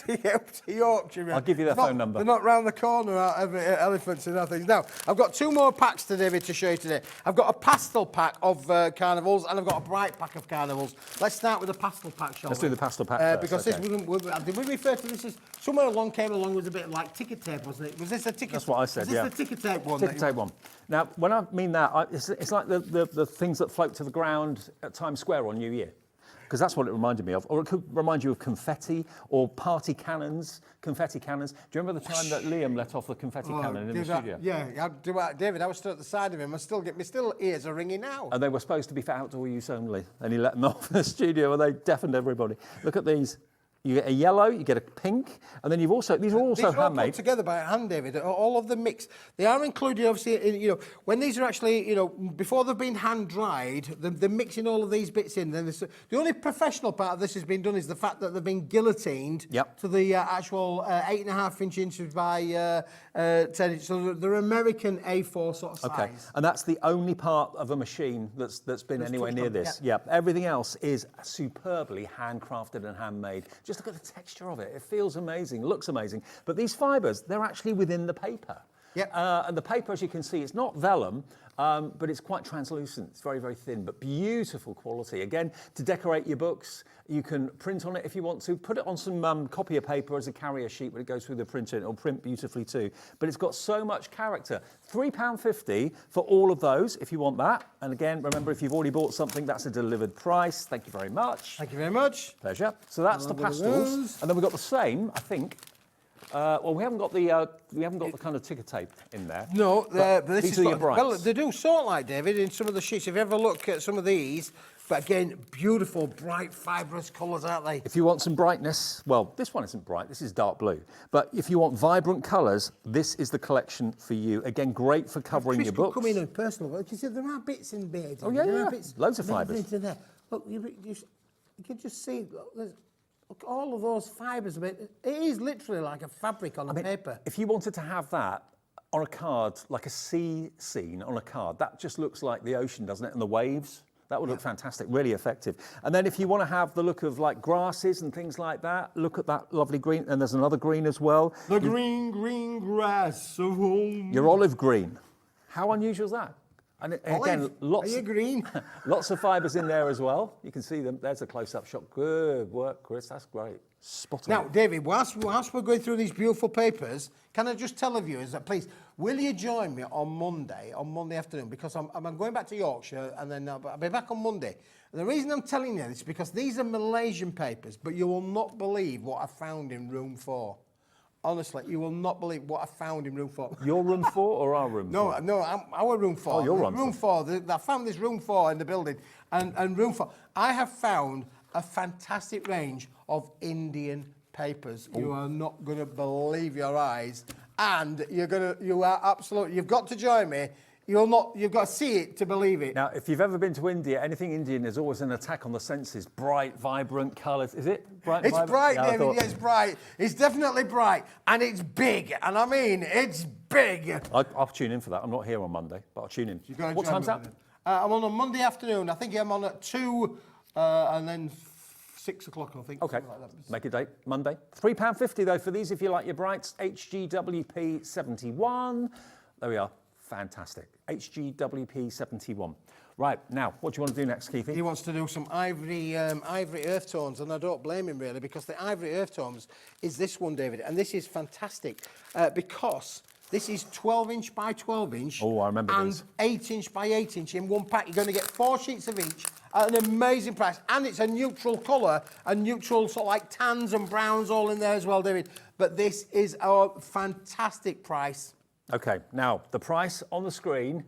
get up to Yorkshire. I'll give you their phone number. They're not round the corner, elephants and other things. Now, I've got 2 more packs to David to show you today. I've got a pastel pack of carnivals, and I've got a bright pack of carnivals. Let's start with the pastel pack, shall we? Let's do the pastel pack first. Because this did we refer to this as somewhere came along with a bit like ticker tape, wasn't it? Was this a ticker? That's what I said. Was this the ticker tape one? Ticker tape one. Now, when I mean that, it's like the things that float to the ground at Times Square on New Year, because that's what it reminded me of. Or it could remind you of confetti or party cannons, confetti cannons. Do you remember the time that Liam let off the confetti cannon in the studio? Yeah, David, I was stood at the side of him. My ears are ringing now. And they were supposed to be for outdoor use only, and he let them off in the studio, and they deafened everybody. Look at these. You get a yellow, you get a pink, and then these are also these are all handmade. Put together by hand, David. All of them mixed. They are included, obviously, when these are actually, before they've been hand dried, they're mixing all of these bits in. Then the only professional part of this has been done is the fact that they've been guillotined to the actual 8.5 inches by 10 inches. So they're American A4 sort of size. Okay, and that's the only part of a machine that's been anywhere near this. Yeah, everything else is superbly handcrafted and handmade. Just look at the texture of it. It feels amazing, looks amazing. But these fibres, they're actually within the paper. Yep. And the paper, as you can see, it's not vellum, but it's quite translucent. It's very, very thin, but beautiful quality. Again, to decorate your books, you can print on it if you want to. Put it on some copier paper as a carrier sheet when it goes through the printer. It'll print beautifully too. But it's got so much character. £3.50 for all of those if you want that. And again, remember, if you've already bought something, that's a delivered price. Thank you very much. Thank you very much. Pleasure. So that's the pastels. And then we've got the same, I think. Well, we haven't got the kind of ticker tape in there. No, but this these is are your brights. well, they do sort like, David, in some of the sheets. If you ever look at some of these, but again, beautiful, bright, fibrous colours, aren't they? If you want some brightness, well, this one isn't bright, this is dark blue. But if you want vibrant colours, this is the collection for you. Again, great for covering Chris your could books. come in and personal. You see, there are bits in there. Oh, yeah, there yeah. Are bits, Loads of bits fibres. into there. Look, you can just see, look, all of those fibres. It is literally like a fabric on a paper. If you wanted to have that on a card, like a sea scene on a card, that just looks like the ocean, doesn't it? And the waves. That would look fantastic, really effective. And then if you want to have the look of like grasses and things like that, look at that lovely green. And there's another green as well. The green grass of home. Your olive green. How unusual is that? And again, Are you green? lots of fibres in there as well. You can see them. There's a close-up shot. Good work, Chris. That's great. Spot on. Now, David, whilst we're going through these beautiful papers, can I just tell the viewers that, please, will you join me on Monday afternoon? Because I'm going back to Yorkshire, and then I'll be back on Monday. And the reason I'm telling you this is because these are Malaysian papers, but you will not believe what I found in room 4. Honestly, you will not believe what I found in room 4. Your room 4 or our room 4? No, our room 4. Oh, your room 4. Room 4. I found this room 4 in the building. And room 4. I have found a fantastic range of Indian papers. Ooh. You are not going to believe your eyes. And you are absolutely, you've got to join me. You've got to see it to believe it. Now, if you've ever been to India, anything Indian is always an attack on the senses. Bright, vibrant colours. Is it bright? It's vibrant? bright, Yeah, David. Yeah, it's bright. It's definitely bright. And it's big. And I mean, it's big. I'll tune in for that. I'm not here on Monday, but I'll tune in. What time's that? I'm on Monday afternoon. I think I'm on at 2 and then 6 o'clock, I think. Okay, Like that. make a date, Monday. £3.50 though for these if you like your brights. HGWP 71. There we are. Fantastic. HGWP 71. Right, now, what do you want to do next, Keithy? He wants to do some ivory earth tones, and I don't blame him, really, because the ivory earth tones is this one, David, and this is fantastic because this is 12-inch by 12-inch. Oh, I remember and these. 8-inch by 8-inch in one pack. You're going to get 4 sheets of each at an amazing price, and it's a neutral colour, a neutral sort of like tans and browns all in there as well, David. But this is our fantastic price. Okay, now, the price on the screen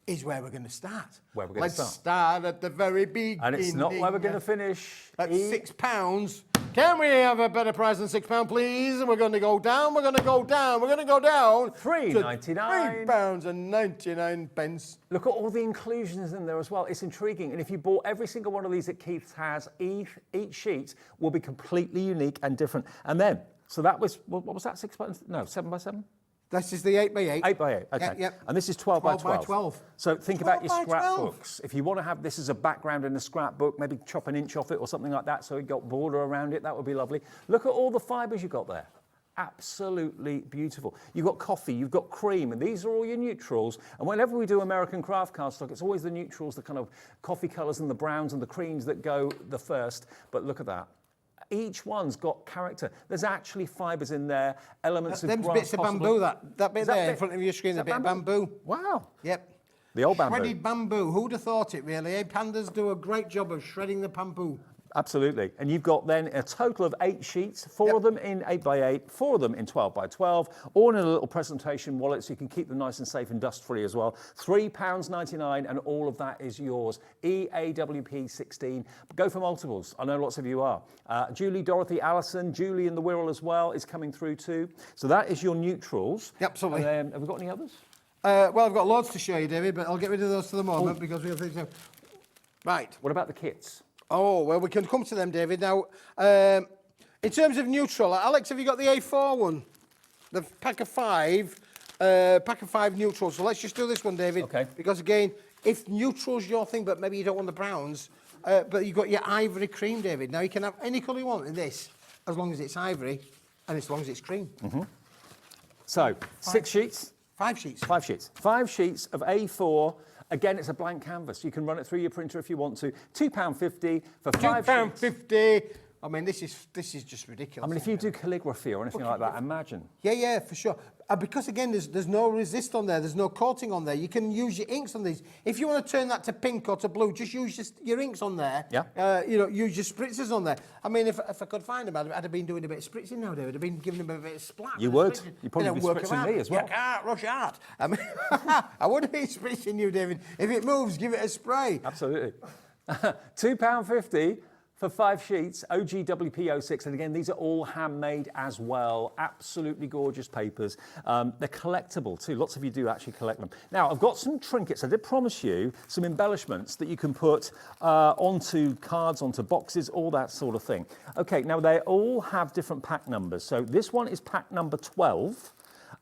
is where we're going to start. Where we're going to Let's start at the very beginning. And it's not where we're going to finish. At £6. Can we have a better price than £6, please? And we're going to go down, we're going to go down, we're going to go down. £3.99. £3.99. Look at all the inclusions in there as well. It's intriguing. And if you bought every single one of these that Keith has, each sheet will be completely unique and different. And then, so that was, what was that, 6 by, no, 7 by 7? This is the 8x8. 8x8, okay. Yep. And this is 12 by 12. by 12. So think about your 12 by 12. scrapbooks. If you want to have this as a background in a scrapbook, maybe chop an inch off it or something like that so it got border around it, that would be lovely. Look at all the fibres you've got there. Absolutely beautiful. You've got coffee, you've got cream, and these are all your neutrals. And whenever we do American craft cardstock, it's always the neutrals, the kind of coffee colours and the browns and the creams that go the first. But look at that. Each one's got character. There's actually fibres in there, elements of grass. Bits of bamboo, that bit there in front of your screen, the bit of bamboo. Wow. Yep. The old bamboo. Shredded bamboo. Who'd have thought it, really? Pandas do a great job of shredding the bamboo. Absolutely. And you've got then a total of 8 sheets, 4 of them in 8x8, 4 of them in 12 by 12, all in a little presentation wallet so you can keep them nice and safe and dust-free as well. £3.99 and all of that is yours. EAWP 16. Go for multiples. I know lots of you are. Julie, Dorothy, Alison, Julie in the Wirral as well is coming through too. So that is your neutrals. Yep, absolutely. And then, have we got any others? Well, I've got loads to show you, David, but I'll get rid of those for the moment because we have things. Right. What about the kits? Oh, well, we can come to them, David. Now, in terms of neutral, Alex, have you got the A4 one? The pack of 5 neutrals. So let's just do this one, David. Okay. Because, again, if neutral's your thing, but maybe you don't want the browns, but you've got your ivory cream, David. Now, you can have any colour you want in this, as long as it's ivory and as long as it's cream. Mm-hmm. So, 6 sheets. 5 sheets. 5 sheets. 5 sheets of A4. Again, it's a blank canvas. You can run it through your printer if you want to. £2.50 for 5 sheets. £2.50. I mean, this is just ridiculous. I mean, if you do calligraphy or anything like that, imagine. Yeah, for sure. Because again, there's no resist on there. There's no coating on there. You can use your inks on these. If you want to turn that to pink or to blue, just use your inks on there. Yeah. Use your spritzers on there. I mean, if I could find them, I'd have been doing a bit of spritzing now, David. I'd have been giving them a bit of splat. You would. You'd probably be spritzing me as well. You can't rush out. I mean, I wouldn't be spritzing you, David. If it moves, give it a spray. Absolutely. £2.50 for 5 sheets, OGWP06, and again, these are all handmade as well. Absolutely gorgeous papers. They're collectible too. Lots of you do actually collect them. Now, I've got some trinkets. I did promise you some embellishments that you can put onto cards, onto boxes, all that sort of thing. Okay, now they all have different pack numbers. So this one is pack number 12,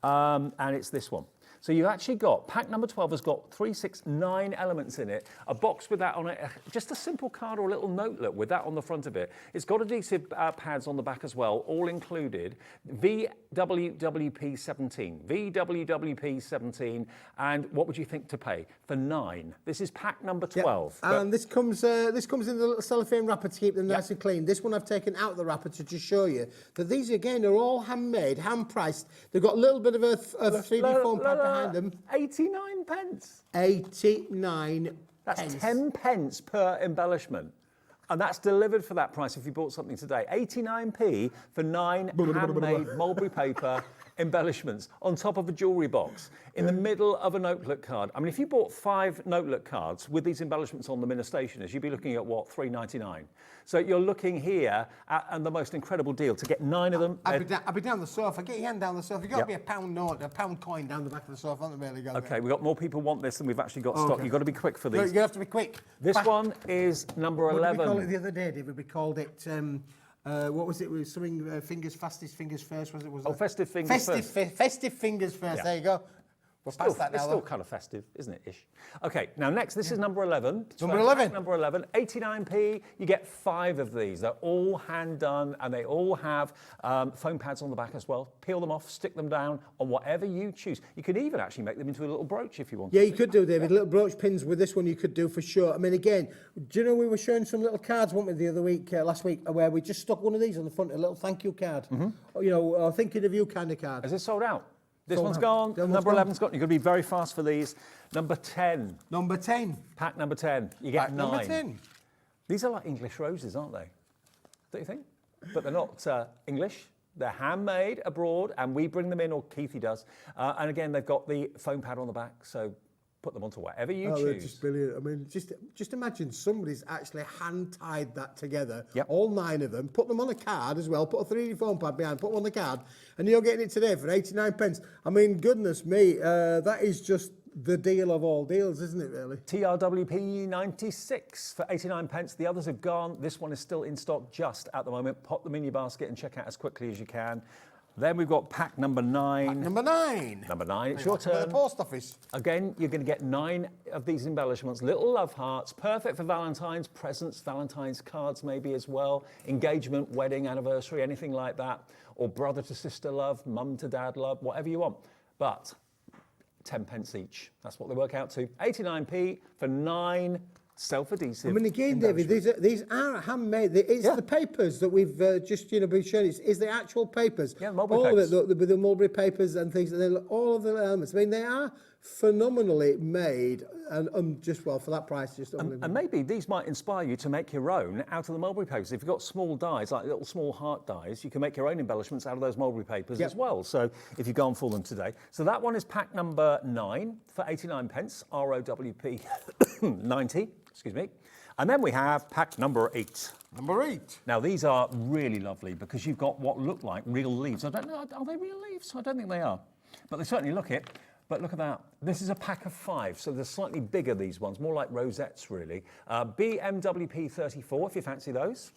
and it's this one. So you've actually got, pack number 12 has got 3, 6, 9 elements in it, a box with that on it, just a simple card or a little notelet with that on the front of it. It's got adhesive pads on the back as well, all included. VWWP17, VWWP17, and what would you think to pay? For 9. This is pack number 12. Yeah. And this comes in the little cellophane wrapper to keep them nice and clean. This one I've taken out the wrapper to just show you that these, again, are all handmade, hand-priced. They've got a little bit of a 3D foam pad behind them. 89 pence. 89 That's pence. 10 pence per embellishment. And that's delivered for that price if you bought something today. 89p for 9 handmade mulberry paper embellishments on top of a jewellery box in the middle of a notelet card. I mean, if you bought 5 notelet cards with these embellishments on them in a stationer's, you'd be looking at, what, $3.99? So you're looking here at the most incredible deal to get 9 of them. I'll be down the sofa. Get your hand down the sofa. You've got to be a £1 note, a £1 coin down the back of the sofa, haven't they, really? Okay, we've got more people want this than we've actually got stock. You've got to be quick for these. You have to be quick. This one is number 11. What did we call it the other day, David? We called it... what was it? It was something fastest fingers first, was it? Festive fingers first. Festive fingers first. Yeah. There you go. We're past that now. It's still kind of festive, isn't it, ish? Okay, now next, this is number 11. Number 11. Number 11, 89p. You get 5 of these. They're all hand done, and they all have foam pads on the back as well. Peel them off, stick them down on whatever you choose. You could even actually make them into a little brooch if you want. Yeah, you could do, David. Little brooch pins with this one you could do for sure. I mean, again, do you know we were showing some little cards, weren't we, the other week, last week, where we just stuck one of these on the front, a little thank you card. You know, thinking of you kind of card. Has it sold out? This one's gone. Number 11's gone. You've got to be very fast for these. Number 10. Number 10. Pack number 10. You get 9. Number 10. These are like English roses, aren't they? Don't you think? But they're not English. They're handmade abroad, and we bring them in, or Keithy does. And again, they've got the foam pad on the back, so put them onto whatever you choose. They're just brilliant. I mean, just imagine somebody's actually hand-tied that together, all 9 of them, put them on a card as well, put a 3D foam pad behind, put them on the card, and you're getting it today for 89 pence. I mean, goodness me, that is just the deal of all deals, isn't it, really? TRWP 96 for 89 pence. The others have gone. This one is still in stock just at the moment. Pop them in your basket and check out as quickly as you can. Then we've got pack number 9. Pack number 9. Number 9, it's your turn. The post office. Again, you're going to get 9 of these embellishments. Little love hearts, perfect for Valentine's presents, Valentine's cards maybe as well. Engagement, wedding, anniversary, anything like that. Or brother to sister love, mum to dad love, whatever you want. But 10 pence each. That's what they work out to. 89p for 9 self-adhesive. I mean, again, David, these are handmade. It's the papers that we've just been showing. It's the actual papers. Yeah, mulberry all papers. Of it, the mulberry papers and things. All of the elements. I mean, they are phenomenally made, and just for that price, just unbelievable. And maybe these might inspire you to make your own out of the mulberry papers. If you've got small dies, like little small heart dies, you can make your own embellishments out of those mulberry papers as well. So if you've gone for them today. So that one is pack number 9 for 89 pence, ROWP 90, excuse me. And then we have pack number 8. Number 8. Now, these are really lovely because you've got what look like real leaves. I don't know, are they real leaves? I don't think they are. But they certainly look it. But look at that. This is a pack of 5, so they're slightly bigger, these ones, more like rosettes, really. BMWP 34, if you fancy those.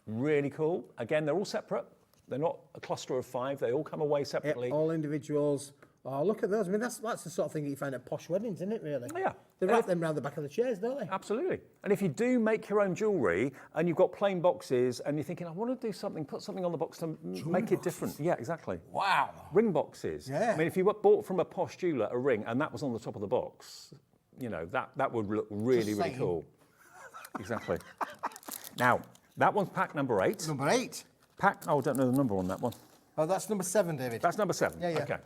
Really cool. Again, they're all separate. They're not a cluster of 5. They all come away separately. All individuals, Oh, look at those. I mean, that's the sort of thing that you find at posh weddings, isn't it, really? Yeah. They wrap them around the back of the chairs, don't they? Absolutely. And if you do make your own jewellery and you've got plain boxes and you're thinking, I want to do something, put something on the box to make it different. Yeah, exactly. Wow. Ring boxes. Yeah. I mean, if you bought from a posh jeweller a ring and that was on the top of the box, you know, that would look really, really cool. Exactly. Now, that one's pack number 8. Number 8. I don't know the number on that one. Oh, that's number 7, David. That's number 7. Yeah, yeah. Okay.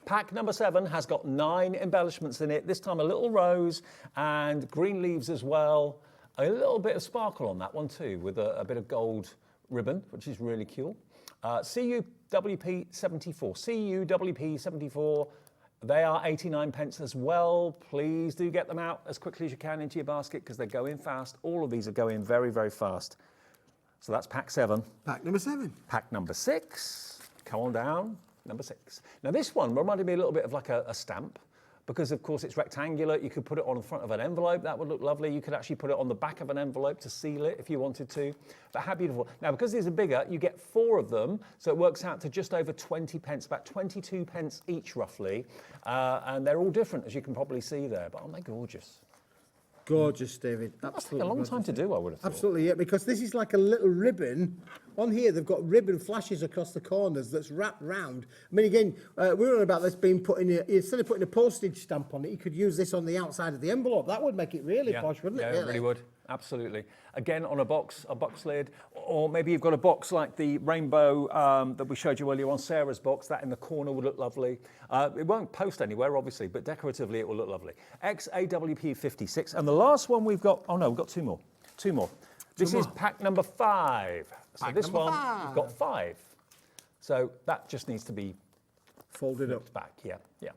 Pack number 7 has got 9 embellishments in it. This time a little rose and green leaves as well. A little bit of sparkle on that one too, with a bit of gold ribbon, which is really cool. CUWP74. CUWP74. They are 89 pence as well. Please do get them out as quickly as you can into your basket because they're going fast. All of these are going very, very fast. So that's pack 7. Pack number 7. Pack number 6. Come on down. Number 6. Now this one reminded me a little bit of like a stamp because of course it's rectangular. You could put it on the front of an envelope. That would look lovely. You could actually put it on the back of an envelope to seal it if you wanted to. But how beautiful. Now because these are bigger, you get 4 of them. So it works out to just over 20 pence, about 22 pence each roughly. And they're all different as you can probably see there. But aren't they gorgeous? Gorgeous, David. That's a long time to do, I would have thought. Absolutely, yeah, because this is like a little ribbon. On here, they've got ribbon flashes across the corners that's wrapped round. I mean, again, we were on about this being put in, instead of putting a postage stamp on it, you could use this on the outside of the envelope. That would make it really posh, wouldn't it? Yeah, it really would. Absolutely. Again, on a box lid, or maybe you've got a box like the rainbow that we showed you earlier on, Sarah's box. That in the corner would look lovely. It won't post anywhere, obviously, but decoratively it will look lovely. XAWP56. And the last one we've got, oh no, we've got 2 more. 2 more. This is pack number 5. So this one, we've got 5. So that just needs to be folded up back. Yeah, yeah.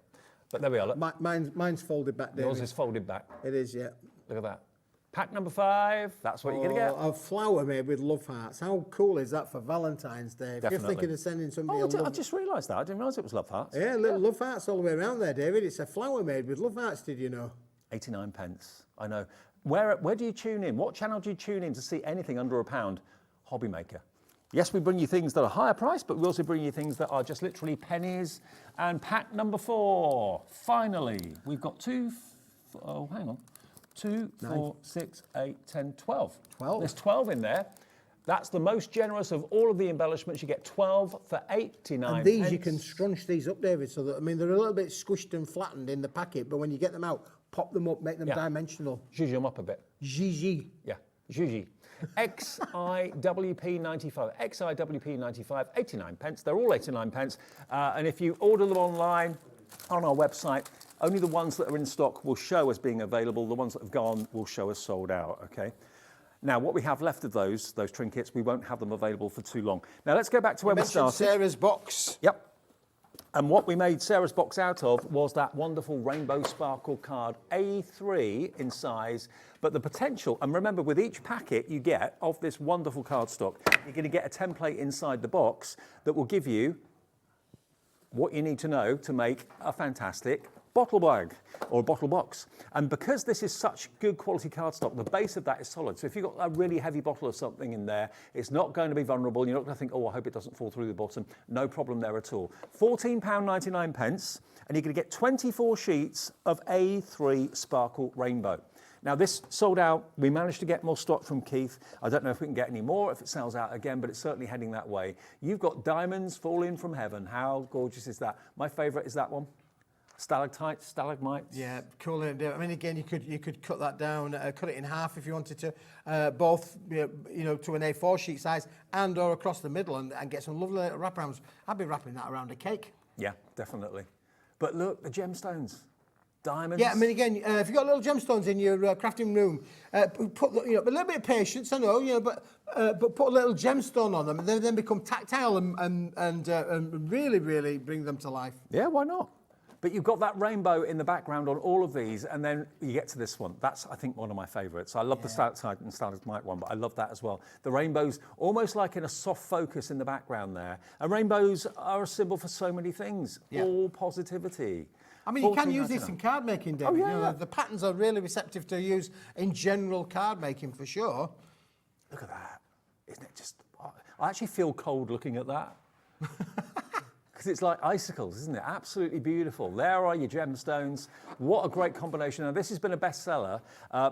But there we are. Look. Mine's folded back, David. Yours is folded back. It is, yeah. Look at that. Pack number 5, that's what you're going to get. A flower made with love hearts. How cool is that for Valentine's Day? If Definitely. you're thinking of sending somebody I just realised that. I didn't realise it was love hearts. Yeah, little love hearts all the way around there, David. It's a flower made with love hearts, did you know? 89 pence, I know. Where do you tune in? What channel do you tune in to see anything under £1? HobbyMaker. Yes, we bring you things that are higher priced, but we also bring you things that are just literally pennies. And pack number 4, finally, we've got 2, hang on. 2, 4, 6, 8, 10, 12. 12. There's 12 in there. That's the most generous of all of the embellishments. You get 12 for 89 And these, pence. you can scrunch these up, David, so that, I mean, they're a little bit squished and flattened in the packet, but when you get them out, pop them up, make them dimensional. Zhuzh them up a bit. Gigi. Yeah, Gigi. XIWP95. XIWP95, 89 pence. They're all 89 pence. And if you order them online, on our website, only the ones that are in stock will show as being available. The ones that have gone will show as sold out, okay? Now, what we have left of those trinkets, we won't have them available for too long. Now, let's go back to where we started. Sarah's box. Yep. And what we made Sarah's box out of was that wonderful rainbow sparkle card, A3 in size, but the potential, and remember with each packet you get of this wonderful cardstock, you're going to get a template inside the box that will give you what you need to know to make a fantastic bottle bag or bottle box. And because this is such good quality cardstock, the base of that is solid. So if you've got a really heavy bottle of something in there, it's not going to be vulnerable. You're not going to think, oh, I hope it doesn't fall through the bottom. No problem there at all. £14.99, and you're going to get 24 sheets of A3 Sparkle Rainbow. Now, this sold out. We managed to get more stock from Keith. I don't know if we can get any more, if it sells out again, but it's certainly heading that way. You've got diamonds falling from heaven. How gorgeous is that? My favourite is that one. Stalactites, stalagmites. Yeah, cool. I mean, again, you could cut that down, cut it in half if you wanted to, both you know, to an A4 sheet size and or across the middle, and get some lovely little wraparounds. I'd be wrapping that around a cake. Yeah, definitely. But look, the gemstones. Diamonds. Yeah, I mean, again, if you've got little gemstones in your crafting room, put a little bit of patience, I know, but put a little gemstone on them, and they then become tactile and really, really bring them to life. Yeah, why not? But you've got that rainbow in the background on all of these, and then you get to this one. That's, I think, one of my favourites. I love the stalactite and stalagmite one, but I love that as well. The rainbow's almost like in a soft focus in the background there. And rainbows are a symbol for so many things. Yeah. All positivity. I mean, you can use this in card making, David. Oh, yeah, you know, the patterns are really receptive to use in general card making for sure. Look at that. Isn't it just... I actually feel cold looking at that. because it's like icicles, isn't it? Absolutely beautiful. There are your gemstones. What a great combination. Now, this has been a bestseller.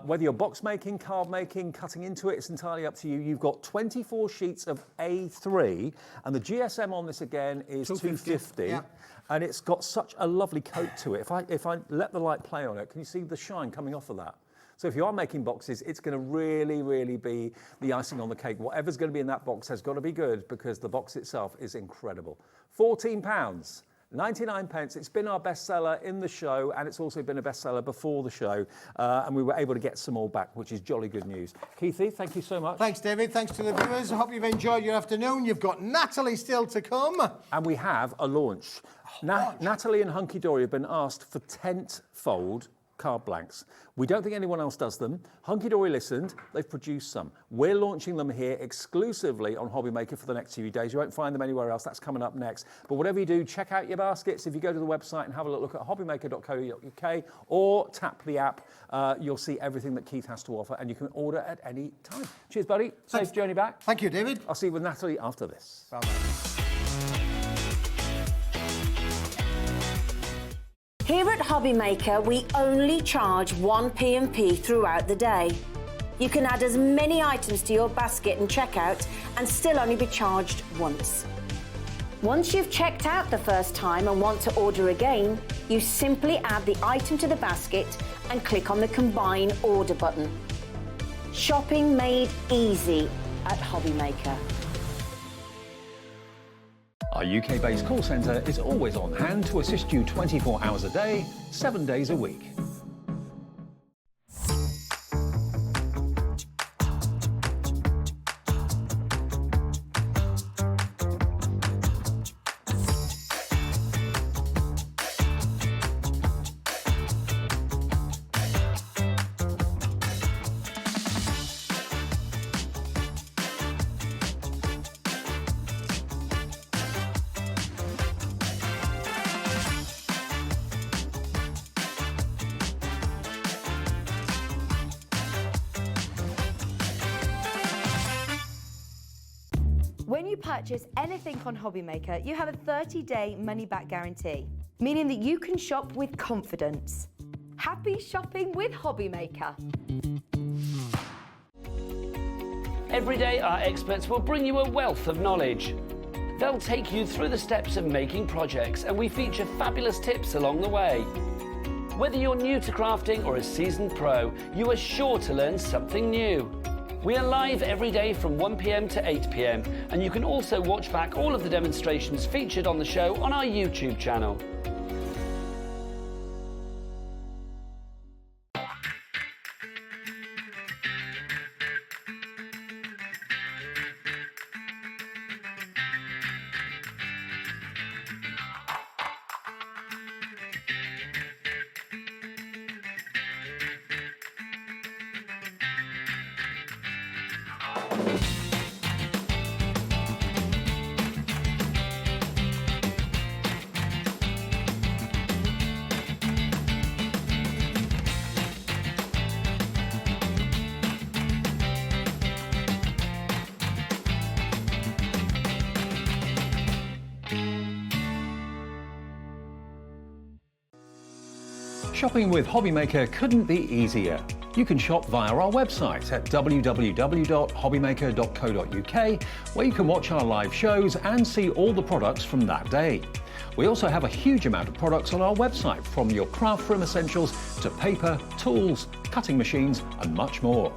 Whether you're box making, card making, cutting into it, it's entirely up to you. You've got 24 sheets of A3, and the GSM on this again is 250. Yeah. And it's got such a lovely coat to it. If I let the light play on it, can you see the shine coming off of that? So if you are making boxes, it's going to really, really be the icing on the cake. Whatever's going to be in that box has got to be good, because the box itself is incredible. £14, 99 pence. It's been our bestseller in the show, and it's also been a bestseller before the show. And we were able to get some more back, which is jolly good news. Keithy, thank you so much. Thanks, David. Thanks to the viewers. I hope you've enjoyed your afternoon. You've got Natalie still to come. And we have a launch. Natalie and Hunkydory have been asked for tent-fold card blanks. We don't think anyone else does them. Hunkydory listened, they've produced some. We're launching them here exclusively on HobbyMaker for the next few days. You won't find them anywhere else, that's coming up next. But whatever you do, check out your baskets. If you go to the website and have a look at hobbymaker.co.uk or tap the app, you'll see everything that Keith has to offer, and you can order at any time. Cheers, buddy. Safe journey back. Thank you, David. I'll see you with Natalie after this. Bye-bye. Here at HobbyMaker, we only charge 1 P&P throughout the day. You can add as many items to your basket and checkout and still only be charged once. Once you've checked out the first time and want to order again, you simply add the item to the basket and click on the Combine Order button. Shopping made easy at HobbyMaker. Our UK-based call centre is always on hand to assist you 24 hours a day, 7 days a week. When you purchase anything on HobbyMaker, you have a 30-day money-back guarantee, meaning that you can shop with confidence. Happy shopping with HobbyMaker. Every day, our experts will bring you a wealth of knowledge. They'll take you through the steps of making projects, and we feature fabulous tips along the way. Whether you're new to crafting or a seasoned pro, you are sure to learn something new. We are live every day from 1 p.m. to 8 p.m, and you can also watch back all of the demonstrations featured on the show on our YouTube channel. Shopping with HobbyMaker couldn't be easier. You can shop via our website at www.hobbymaker.co.uk, where you can watch our live shows and see all the products from that day. We also have a huge amount of products on our website, from your craft room essentials to paper, tools, cutting machines and much more.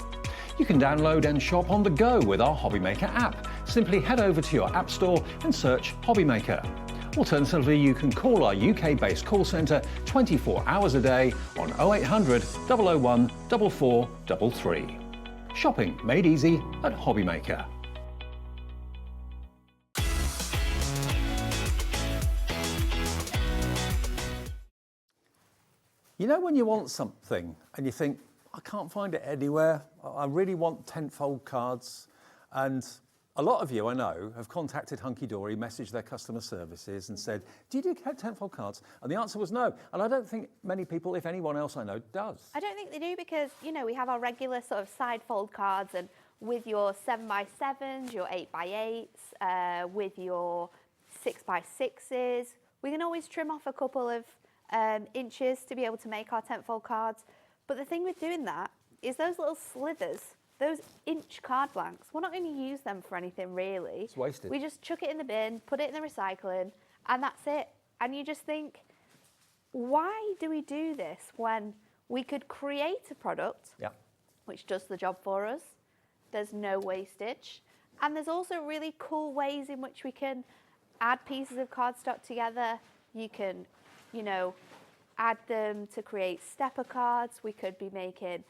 You can download and shop on the go with our HobbyMaker app. Simply head over to your app store and search HobbyMaker. Alternatively, you can call our UK-based call centre 24 hours a day on 0800 001 4433. Shopping made easy at HobbyMaker. You know when you want something and you think, I can't find it anywhere, I really want tent-fold cards, and a lot of you, I know, have contacted Hunkydory, messaged their customer services and said, do you do tent-fold cards? And the answer was no. And I don't think many people, if anyone else I know, does. I don't think they do, because, you know, we have our regular sort of side fold cards, and with your 7x7s, your 8x8s, with your 6x6s. We can always trim off a couple of inches to be able to make our tentfold cards. But the thing with doing that is those little slithers, those inch card blanks, we're not going to use them for anything really. It's wasted. We just chuck it in the bin, put it in the recycling, and that's it. And you just think, why do we do this when we could create a product which does the job for us? There's no wastage. And there's also really cool ways in which we can add pieces of cardstock together. You can, you know, add them to create stepper cards. We could be making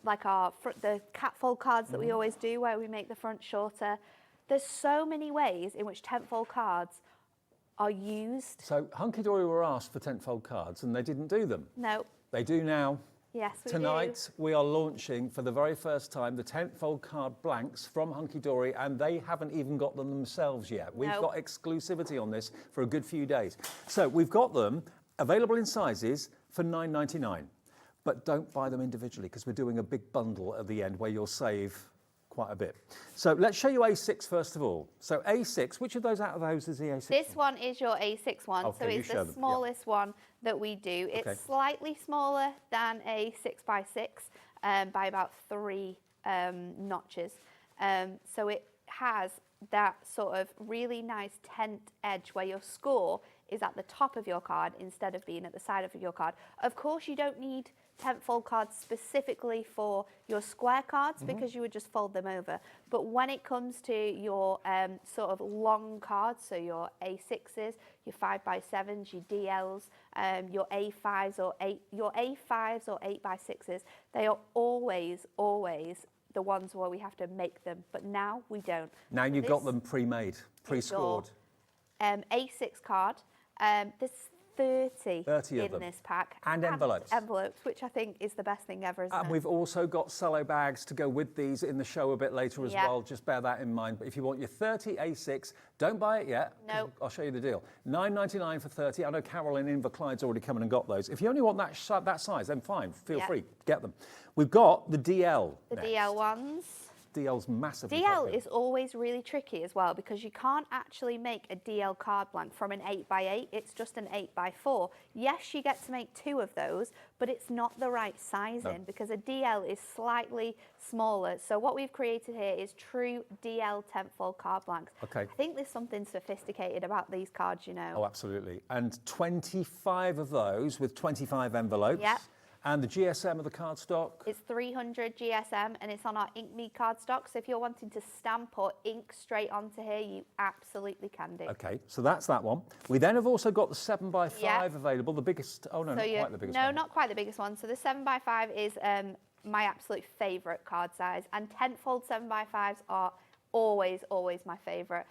like the catfold cards that we always do, where we make the front shorter. There's so many ways in which tentfold cards are used. So Hunkydory were asked for tentfold cards and they didn't do them. No. They do now. Yes, we Tonight we are launching for the very first time the tentfold card blanks from Hunkydory, and they haven't even got them themselves yet. We've got exclusivity on this for a good few days. So we've got them available in sizes for $9.99, but don't buy them individually because we're doing a big bundle at the end where you'll save quite a bit. So let's show you A6 first of all. So A6, which of those out of those is the A6? This one is your A6 one, Okay, so it's the smallest one that we do. It's slightly smaller than a 6x6 by about 3 notches. So it has that sort of really nice tent edge where your score is at the top of your card instead of being at the side of your card. Of course, you don't need tentfold cards specifically for your square cards because you would just fold them over. But when it comes to your sort of long cards, so your A6s, your 5x7s, your DLs, your A5s or 8x6s, they are always the ones where we have to make them. But now we don't. Now you've got them pre-made, pre-scored. A6 card. There's 30 in them. this pack. And envelopes. Envelopes, which I think is the best thing ever, isn't And it? we've also got cello bags to go with these in the show a bit later as well. Just bear that in mind. But if you want your 30 A6, don't buy it yet. No. I'll show you the deal. $9.99 for 30. I know Carol in Inverclyde's already come in and got those. If you only want that size, then fine. Feel free. Get them. We've got the DL. The DL ones. DL's massively DL popular. is always really tricky as well because you can't actually make a DL card blank from an 8x8. It's just an 8x4. Yes, you get to make 2 of those, but it's not the right sizing because a DL is slightly smaller. So what we've created here is true DL tentfold card blanks. Okay. I think there's something sophisticated about these cards, you know. Oh, absolutely. And 25 of those with 25 envelopes. Yep. And the GSM of the cardstock? It's 300 GSM and it's on our Ink Me cardstock. So if you're wanting to stamp or ink straight onto here, you absolutely can do. Okay, so that's that one. We then have also got the 7x5 available, the biggest, oh no, not quite the biggest one. No, not quite the biggest one. So the 7x5 is my absolute favourite card size, and tentfold 7x5s are always my favourite.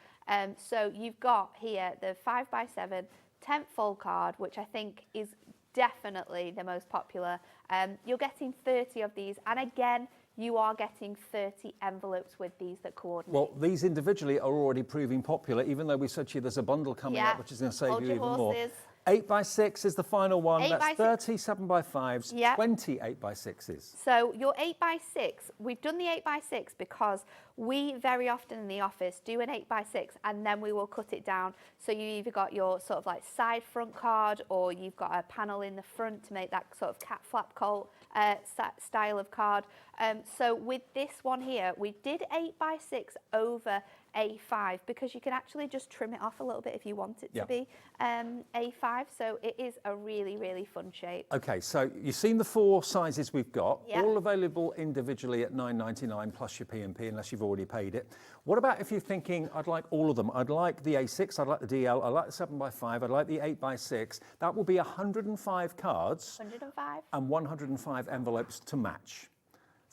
So you've got here the 5x7 tentfold card, which I think is definitely the most popular. You're getting 30 of these, and again, you are getting 30 envelopes with these that coordinate. Well, these individually are already proving popular, even though we said to you there's a bundle coming up, which is going to save you even more. 8x6 is the final one. That's 30 7x5s, 20 8x6s. So your 8x6, we've done the 8x6 because we very often in the office do an 8x6 and then we will cut it down. So you either got your sort of like side front card, or you've got a panel in the front to make that sort of cat flap coat style of card. So with this one here, we did 8x6 over A5 because you can actually just trim it off a little bit if you want it to be A5. So it is a really fun shape. Okay, so you've seen the 4 sizes we've got, all available individually at $9.99 plus your P&P unless you've already paid it. What about if you're thinking, I'd like all of them? I'd like the A6, I'd like the DL, I'd like the 7x5, I'd like the 8x6. That will be 105 cards 105 and 105 envelopes to match.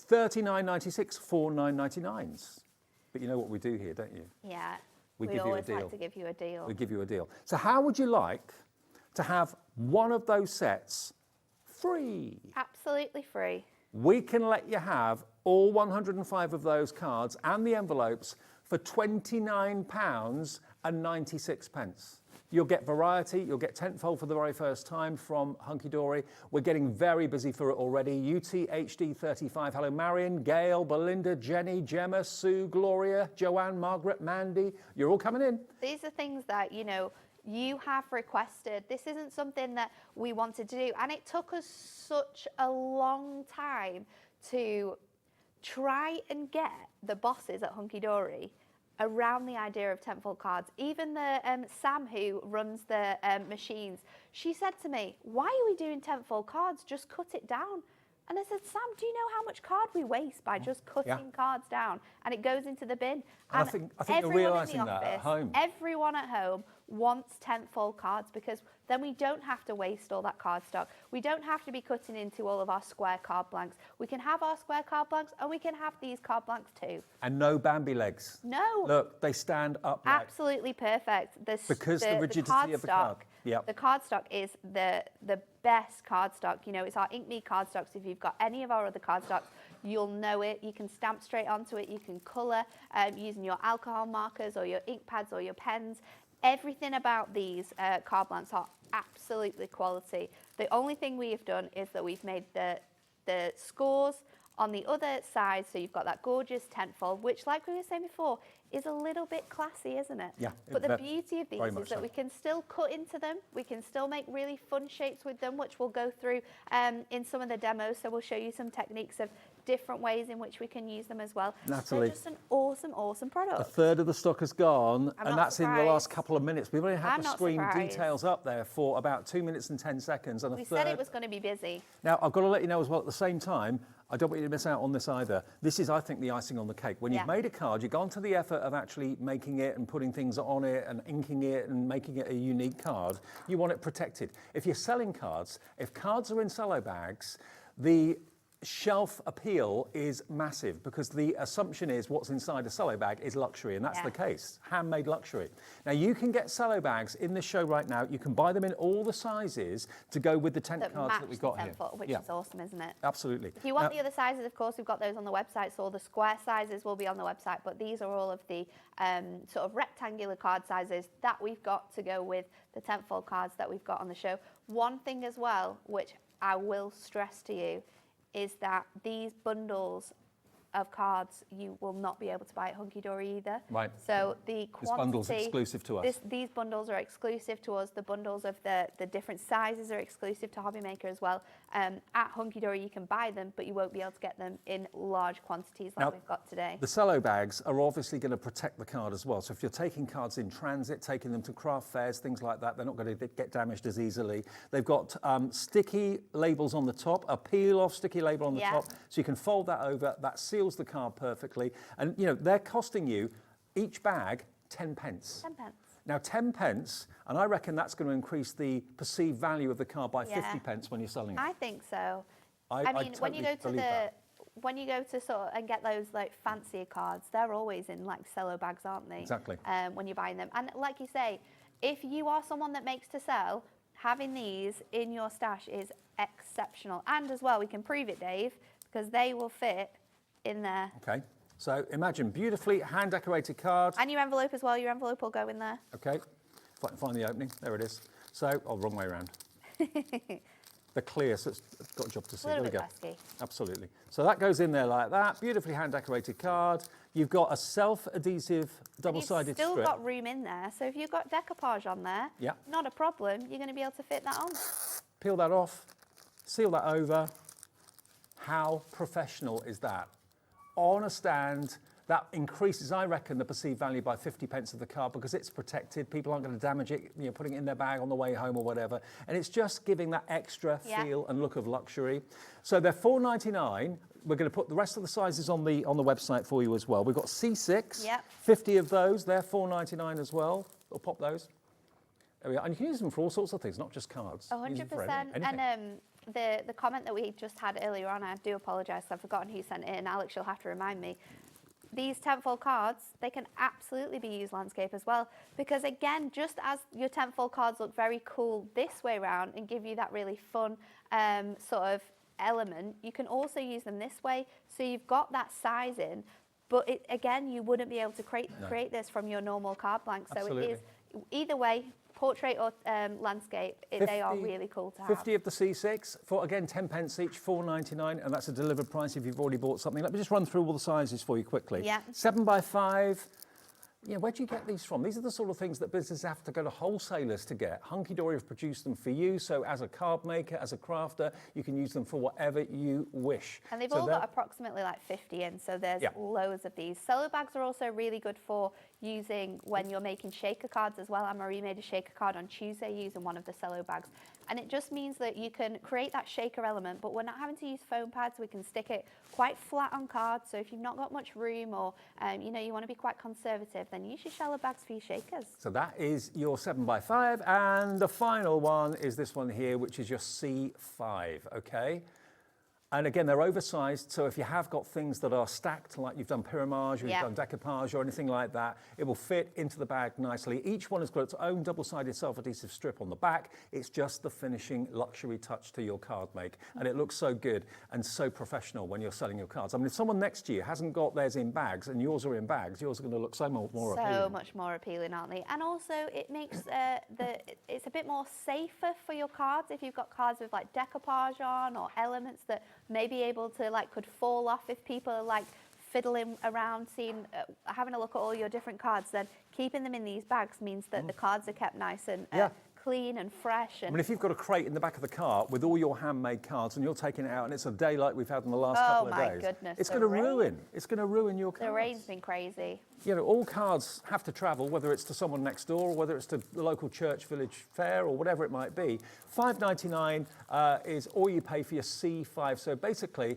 $39.96 for 9.99s. But you know what we do here, don't you? Yeah, we we give you a always deal. like to give you a deal. We give you a deal. So how would you like to have one of those sets free? Absolutely free. We can let you have all 105 of those cards and the envelopes for £29 £1.96. You'll get variety, you'll get tentfold for the very first time from Hunkydory. We're getting very busy for it already. UTHD35, hello Marion, Gail, Belinda, Jenny, Gemma, Sue, Gloria, Joanne, Margaret, Mandy. You're all coming in. These are things that, you know, you have requested. This isn't something that we wanted to do. And it took us such a long time to try and get the bosses at Hunkydory around the idea of tentfold cards. Even the Sam who runs the machines, she said to me, why are we doing tentfold cards? Just cut it down. And I said, Sam, do you know how much card we waste by just cutting cards down? And it goes into the bin. And I think you're realising that at home. Everyone at home wants tentfold cards because then we don't have to waste all that card stock. We don't have to be cutting into all of our square card blanks. We can have our square card blanks and we can have these card blanks too. And no Bambi legs. No. Look, they stand upright. Absolutely perfect. Because the rigidity of the card. Yep. The card stock is the best card stock. You know, it's our Inkme card stocks. If you've got any of our other card stocks, you'll know it. You can stamp straight onto it. You can colour using your alcohol markers or your ink pads or your pens. Everything about these card blanks are absolutely quality. The only thing we have done is that we've made the scores on the other side, so you've got that gorgeous tentfold, which, like we were saying before, is a little bit classy, isn't it? Yeah. But the beauty of these is that so. we can still cut into them. We can still make really fun shapes with them, which we'll go through in some of the demos. So we'll show you some techniques of different ways in which we can use them as well. Natalie, so just an awesome, awesome product. A third of the stock has gone, and that's in the last couple of minutes. We've only had the screen details up there for about 2 minutes and 10 seconds. And we said it was going to be busy. Now, I've got to let you know as well at the same time, I don't want you to miss out on this either. This is, I think, the icing on the cake. When you've made a card, you've gone to the effort of actually making it and putting things on it and inking it and making it a unique card. You want it protected. If you're selling cards, if cards are in cello bags, the shelf appeal is massive because the assumption is what's inside a cello bag is luxury, and that's the case, handmade luxury. Now you can get cello bags in this show right now. You can buy them in all the sizes to go with the tent cards that we've got here. Which is awesome, isn't it? Absolutely. If you want the other sizes, of course, we've got those on the website, so all the square sizes will be on the website, but these are all of the sort of rectangular card sizes that we've got to go with the tentfold cards that we've got on the show. One thing as well, which I will stress to you, is that these bundles of cards you will not be able to buy at Hunkydory either. Right. So the quantity... This bundle's exclusive to us. These bundles are exclusive to us. The bundles of the different sizes are exclusive to HobbyMaker as well. At Hunkydory you can buy them, but you won't be able to get them in large quantities like we've got today. The cello bags are obviously going to protect the card as well. So if you're taking cards in transit, taking them to craft fairs, things like that, they're not going to get damaged as easily. They've got sticky labels on the top, a peel-off sticky label on the top, so you can fold that over. That seals the card perfectly, and you know they're costing you each bag 10 pence. 10 pence. Now 10 pence, and I reckon that's going to increase the perceived value of the card by 50 pence when you're selling it. I think so. I mean, when you go to when you go to sort of and get those like fancier cards, they're always in like cello bags, aren't they? Exactly. When you're buying them, and like you say, if you are someone that makes to sell, having these in your stash is exceptional. And as well, we can prove it, Dave, because they will fit in there. Okay, so imagine beautifully hand-decorated cards. And your envelope as well. Your envelope will go in there. Okay, if I can find the opening, there it is. So, wrong way around. They're clear, so it's got a job to see. A little there we bit go. pesky. Absolutely. So that goes in there like that. Beautifully hand-decorated card. You've got a self-adhesive double-sided strip. You've still got room in there. So if you've got decoupage on there, not a problem. You're going to be able to fit that on. Peel that off. Seal that over. How professional is that? On a stand, that increases, I reckon, the perceived value by 50 pence of the card because it's protected. People aren't going to damage it, you know, putting it in their bag on the way home or whatever. And it's just giving that extra feel and look of luxury. So they're £4.99. We're going to put the rest of the sizes on the website for you as well. We've got C6, 50 of those. They're £4.99 as well. We'll pop those. There we are. And you can use them for all sorts of things, not just cards. 100%. And the comment that we just had earlier on, I do apologise, I've forgotten who sent it in. Alex, you'll have to remind me. These tentfold cards, they can absolutely be used landscape as well. Because again, just as your tentfold cards look very cool this way around and give you that really fun sort of element, you can also use them this way. So you've got that sizing, But again, you wouldn't be able to create this from your normal card blank. So Absolutely. it is, either way, portrait or landscape, they are really cool to have. 50 of the C6 for, again, 10 pence each, £4.99, and that's a delivered price if you've already bought something. Let me just run through all the sizes for you quickly. Yeah. 7x5. Yeah, where do you get these from? These are the sort of things that businesses have to go to wholesalers to get. Hunkydory have produced them for you, so as a card maker, as a crafter, you can use them for whatever you wish. And they've So all got approximately like 50 in, so there's loads of these. Cello bags are also really good for using when you're making shaker cards as well. Anne-Marie made a shaker card on Tuesday using one of the cello bags. And it just means that you can create that shaker element, but we're not having to use foam pads. We can stick it quite flat on cards. So if you've not got much room or, you know, you want to be quite conservative, then use your cello bags for your shakers. So that is your 7x5, and the final one is this one here, which is your C5, okay? And again, they're oversized, so if you have got things that are stacked, like you've done pyramage or you've done decoupage or anything like that, it will fit into the bag nicely. Each one has got its own double-sided self-adhesive strip on the back. It's just the finishing luxury touch to your card make, and it looks so good and so professional when you're selling your cards. I mean, if someone next to you hasn't got theirs in bags and yours are in bags, yours are going to look so more appealing. So much more appealing, aren't they? And also, it makes it's a bit more safer for your cards if you've got cards with like decoupage on or elements that may be able to could fall off if people are like fiddling around, having a look at all your different cards. Then keeping them in these bags means that the cards are kept nice and clean and fresh. And I mean, if you've got a crate in the back of the cart with all your handmade cards and you're taking it out and it's a day like we've had in the last couple of days, my goodness, it's going to ruin. It's going to ruin your cards. The rain's been crazy. You know, all cards have to travel, whether it's to someone next door or whether it's to the local church village fair or whatever it might be. $5.99 is all you pay for your C5. So basically,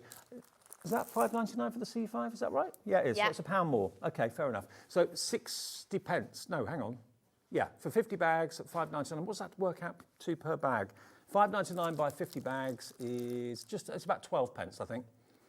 is that $5.99 for the C5? Is that right? Yeah, it is. Yeah. So it's £1 more. Okay, fair enough. So 60 pence. No, hang on. Yeah, for 50 bags at $5.99. What's that work out to per bag? $5.99 by 50 bags is it's about 12 pence, I think.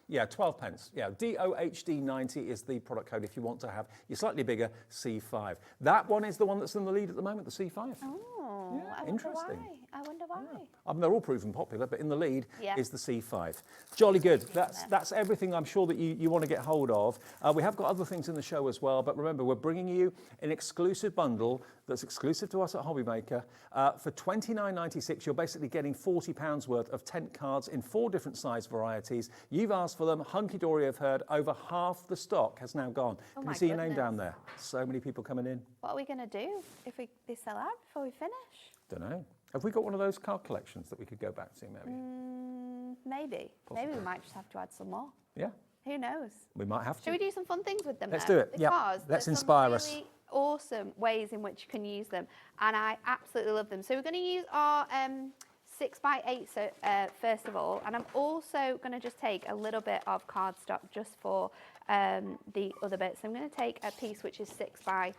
Yeah, 12 pence. Yeah, DOHD90 is the product code if you want to have your slightly bigger C5. That one is the one that's in the lead at the moment, the C5. Oh, yeah, I wonder interesting. why. I wonder why. I mean, they're all proven popular, but in the lead Yeah. is the C5. Jolly good. That's everything I'm sure that you want to get hold of. We have got other things in the show as well, but remember, we're bringing you an exclusive bundle that's exclusive to us at HobbyMaker. For $29.96, you're basically getting £40 worth of tent cards in 4 different size varieties. You've asked for them. Hunkydory have heard. Over half the stock has now gone. Oh Can my you see your name goodness. down there? So many people coming in. What are we going to do if they sell out before we finish? Don't know. Have we got one of those card collections that we could go back to, maybe? Maybe. Maybe we might just have to add some more. Yeah, Who knows? we might have to. Should we do some fun things with them Let's then? do it. Yep. Because Let's there's inspire some us. really awesome ways in which you can use them, and I absolutely love them. So we're going to use our 6x8 first of all, and I'm also going to just take a little bit of cardstock just for the other bits. So I'm going to take a piece which is 6x6,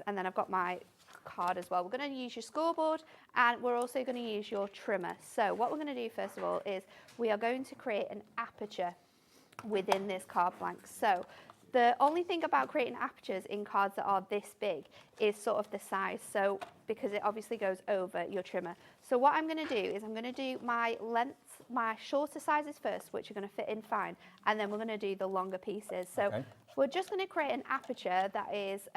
and then I've got my card as well. We're going to use your scoreboard, and we're also going to use your trimmer. So what we're going to do first of all is we are going to create an aperture within this card blank. So the only thing about creating apertures in cards that are this big is sort of the size, so because it obviously goes over your trimmer. So what I'm going to do is I'm going to do my lengths, my shorter sizes first, which are going to fit in fine, and then we're going to do the longer pieces. So we're just going to create an aperture that is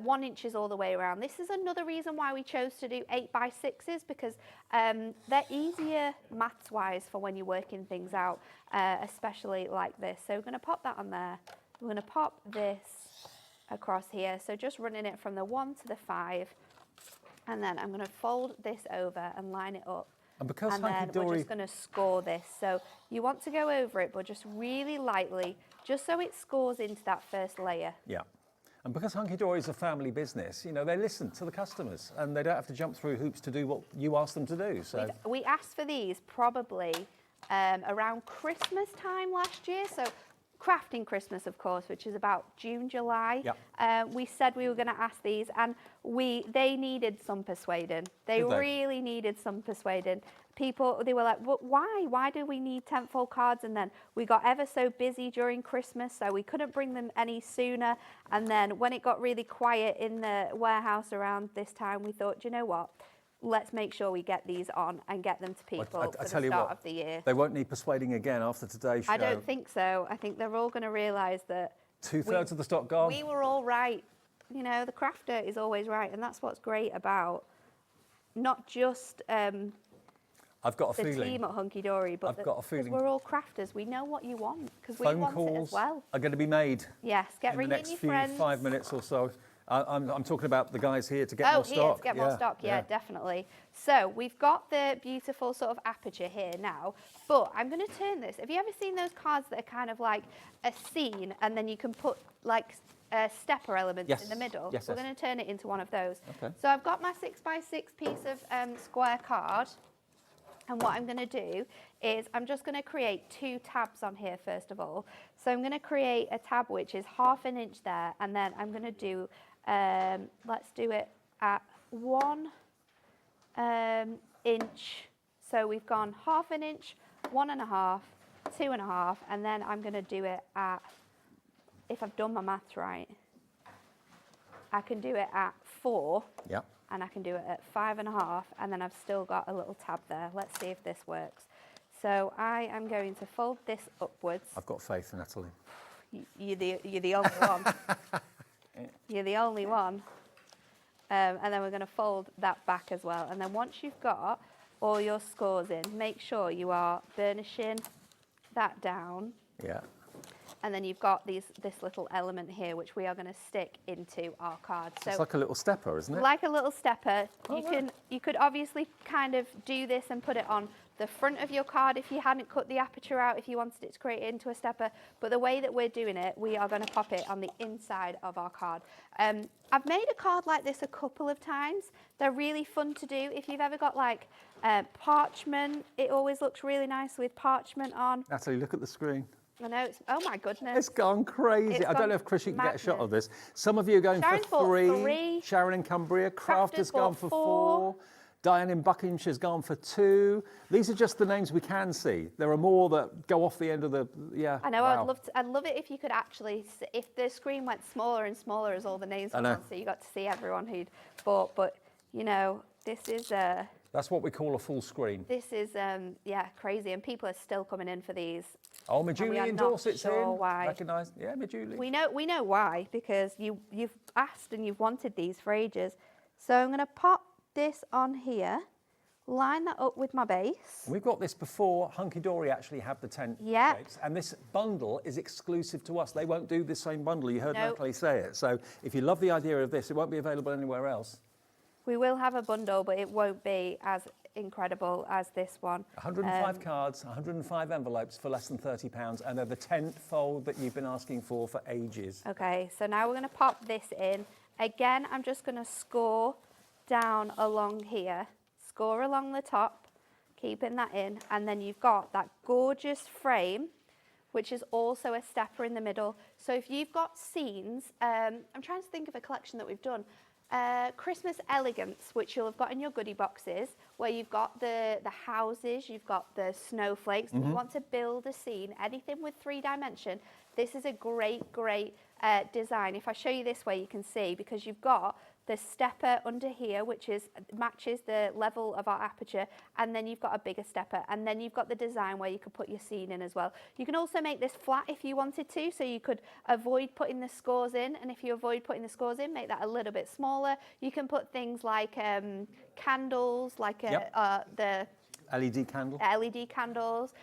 1 inch all the way around. This is another reason why we chose to do 8x6s, because they're easier maths-wise for when you're working things out, especially like this. So we're going to pop that on there. We're going to pop this across here. So just running it from the 1 to the 5, and then I'm going to fold this over and line it up. And because and then we're Hunkydory, just going to score this. So you want to go over it, but just really lightly, just so it scores into that first layer. yeah. And because Hunkydory is a family business, you know, they listen to the customers and they don't have to jump through hoops to do what you ask them to do. So We asked for these probably around Christmas time last year. So crafting Christmas, of course, which is about June, July. Yep. We said we were going to ask these, and they needed some persuading. They really needed some persuading. People, they were like, well, why? Why do we need tentfold cards? And then we got ever so busy during Christmas, so we couldn't bring them any sooner. And then when it got really quiet in the warehouse around this time, we thought, do you know what? let's make sure we get these on and get them to people for the tell you start what, of the year. They won't need persuading again after today's show. I don't think so. I think they're all going to realise that 2/3 of the stock gone. we were all right. You know, the crafter is always right, and that's what's great about not just I've got a the feeling. team at Hunkydory, but I've got a feeling. we're all crafters. We know what you want because we Phone want it calls as well. are going to be made. Yes, get in the ringing next your few friends. 5 minutes or so. I'm talking about the guys here to get more stock. Oh, here to get more stock, yeah, definitely. So we've got the beautiful sort of aperture here now, but I'm going to turn this. Have you ever seen those cards that are kind of like a scene and then you can put like stepper elements in the middle? Yes, We're going to turn it into one of those. Okay. So I've got my 6x6 piece of square card. And what I'm going to do is I'm just going to create 2 tabs on here first of all. So I'm going to create a tab which is 1/2 inch there, and then I'm going to do, let's do it at 1 inch. So we've gone 1/2 inch, 1.5, 2.5, and then I'm going to do it at, if I've done my maths right, I can do it at 4. Yep. And I can do it at 5.5, and then I've still got a little tab there. Let's see if this works. So I am going to fold this upwards. I've got faith in Natalie. You're the only one. You're the only one. And then we're going to fold that back as well. And then once you've got all your scores in, make sure you are burnishing that down. Yeah. And then you've got this little element here, which we are going to stick into our card. So It's like a little stepper, isn't it? like a little stepper. Oh, You could obviously kind of do this and put it on the front of your card if you hadn't cut the aperture out, if you wanted it to create it into a stepper. But the way that we're doing it, we are going to pop it on the inside of our card. I've made a card like this a couple of times. They're really fun to do. If you've ever got like parchment, it always looks really nice with parchment on. Natalie, look at the screen. I know, oh my goodness. It's gone crazy. It's I don't gone know if Chris, you can get a shot madness. of this. Some of you are going Sharon's for bought 3. 3. Sharon in Cumbria. Crafter's bought gone for 4. Diane in Buckinghamshire's gone for 2. These are just the names we can see. There are more that go off the end of the, yeah. I know, wow. I'd love it if you could actually, if the screen went smaller and smaller as all the names went on, so you got to see everyone who'd bought. But, you know, this is... That's what we call a full screen. This is, yeah, crazy. And people are still coming in for these. Oh, Majulie in Dorset's sure in. Why. Recognised. Yeah, Majulie. We know why, because you've asked and you've wanted these for ages. So I'm going to pop this on here, line that up with my base. We've got this before Hunkydory actually have the tent shapes, and this bundle is exclusive to us. They won't do the same bundle. You heard Natalie say it. So if you love the idea of this, it won't be available anywhere else. We will have a bundle, but it won't be as incredible as this one. 105 cards, 105 envelopes for less than £30, and they're the 10th fold that you've been asking for ages. Okay, so now we're going to pop this in. Again, I'm just going to score down along here, score along the top, keeping that in, and then you've got that gorgeous frame, which is also a stepper in the middle. So if you've got scenes, I'm trying to think of a collection that we've done. Christmas Elegance, which you'll have got in your goodie boxes, where you've got the houses, you've got the snowflakes, and you want to build a scene, anything with 3 dimension, this is a great design. If I show you this way, you can see, because you've got the stepper under here, which matches the level of our aperture, and then you've got a bigger stepper, and then you've got the design where you could put your scene in as well. You can also make this flat if you wanted to, so you could avoid putting the scores in, and if you avoid putting the scores in, make that a little bit smaller. You can put things like candles, like the LED candle. LED candles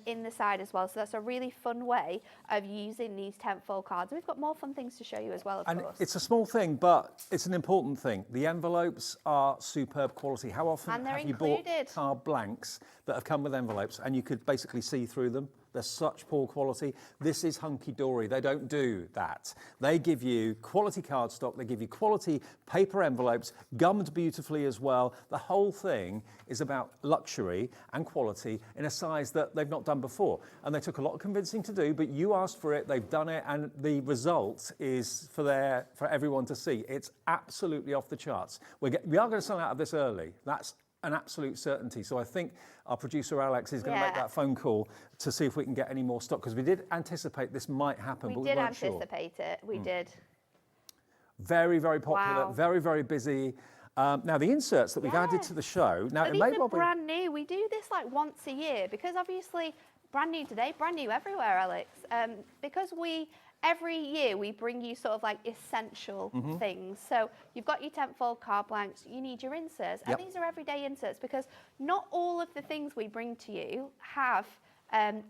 in the side as well. So that's a really fun way of using these tentfold cards. We've got more fun things to show you as well, of course. It's a small thing, but it's an important thing. The envelopes are superb quality. How often have you bought card blanks that have come with envelopes and you could basically see through them? They're such poor quality. This is Hunkydory. They don't do that. They give you quality cardstock. They give you quality paper envelopes, gummed beautifully as well. The whole thing is about luxury and quality in a size that they've not done before. And they took a lot of convincing to do, but you asked for it, they've done it, and the result is for everyone to see. It's absolutely off the charts. We are going to sell out of this early. That's an absolute certainty. So I think our producer Alex is going to make that phone call to see if we can get any more stock, because we did anticipate this might happen, but we weren't sure. We did anticipate it. We did. Very, very popular, very, very busy. Now, the inserts that we've added to the show, now But it these may are well be... brand new. We do this like once a year because obviously brand new today, brand new everywhere, Alex. Because every year we bring you sort of like essential things. So you've got your tentfold card blanks, you need your inserts, and these are everyday inserts because not all of the things we bring to you have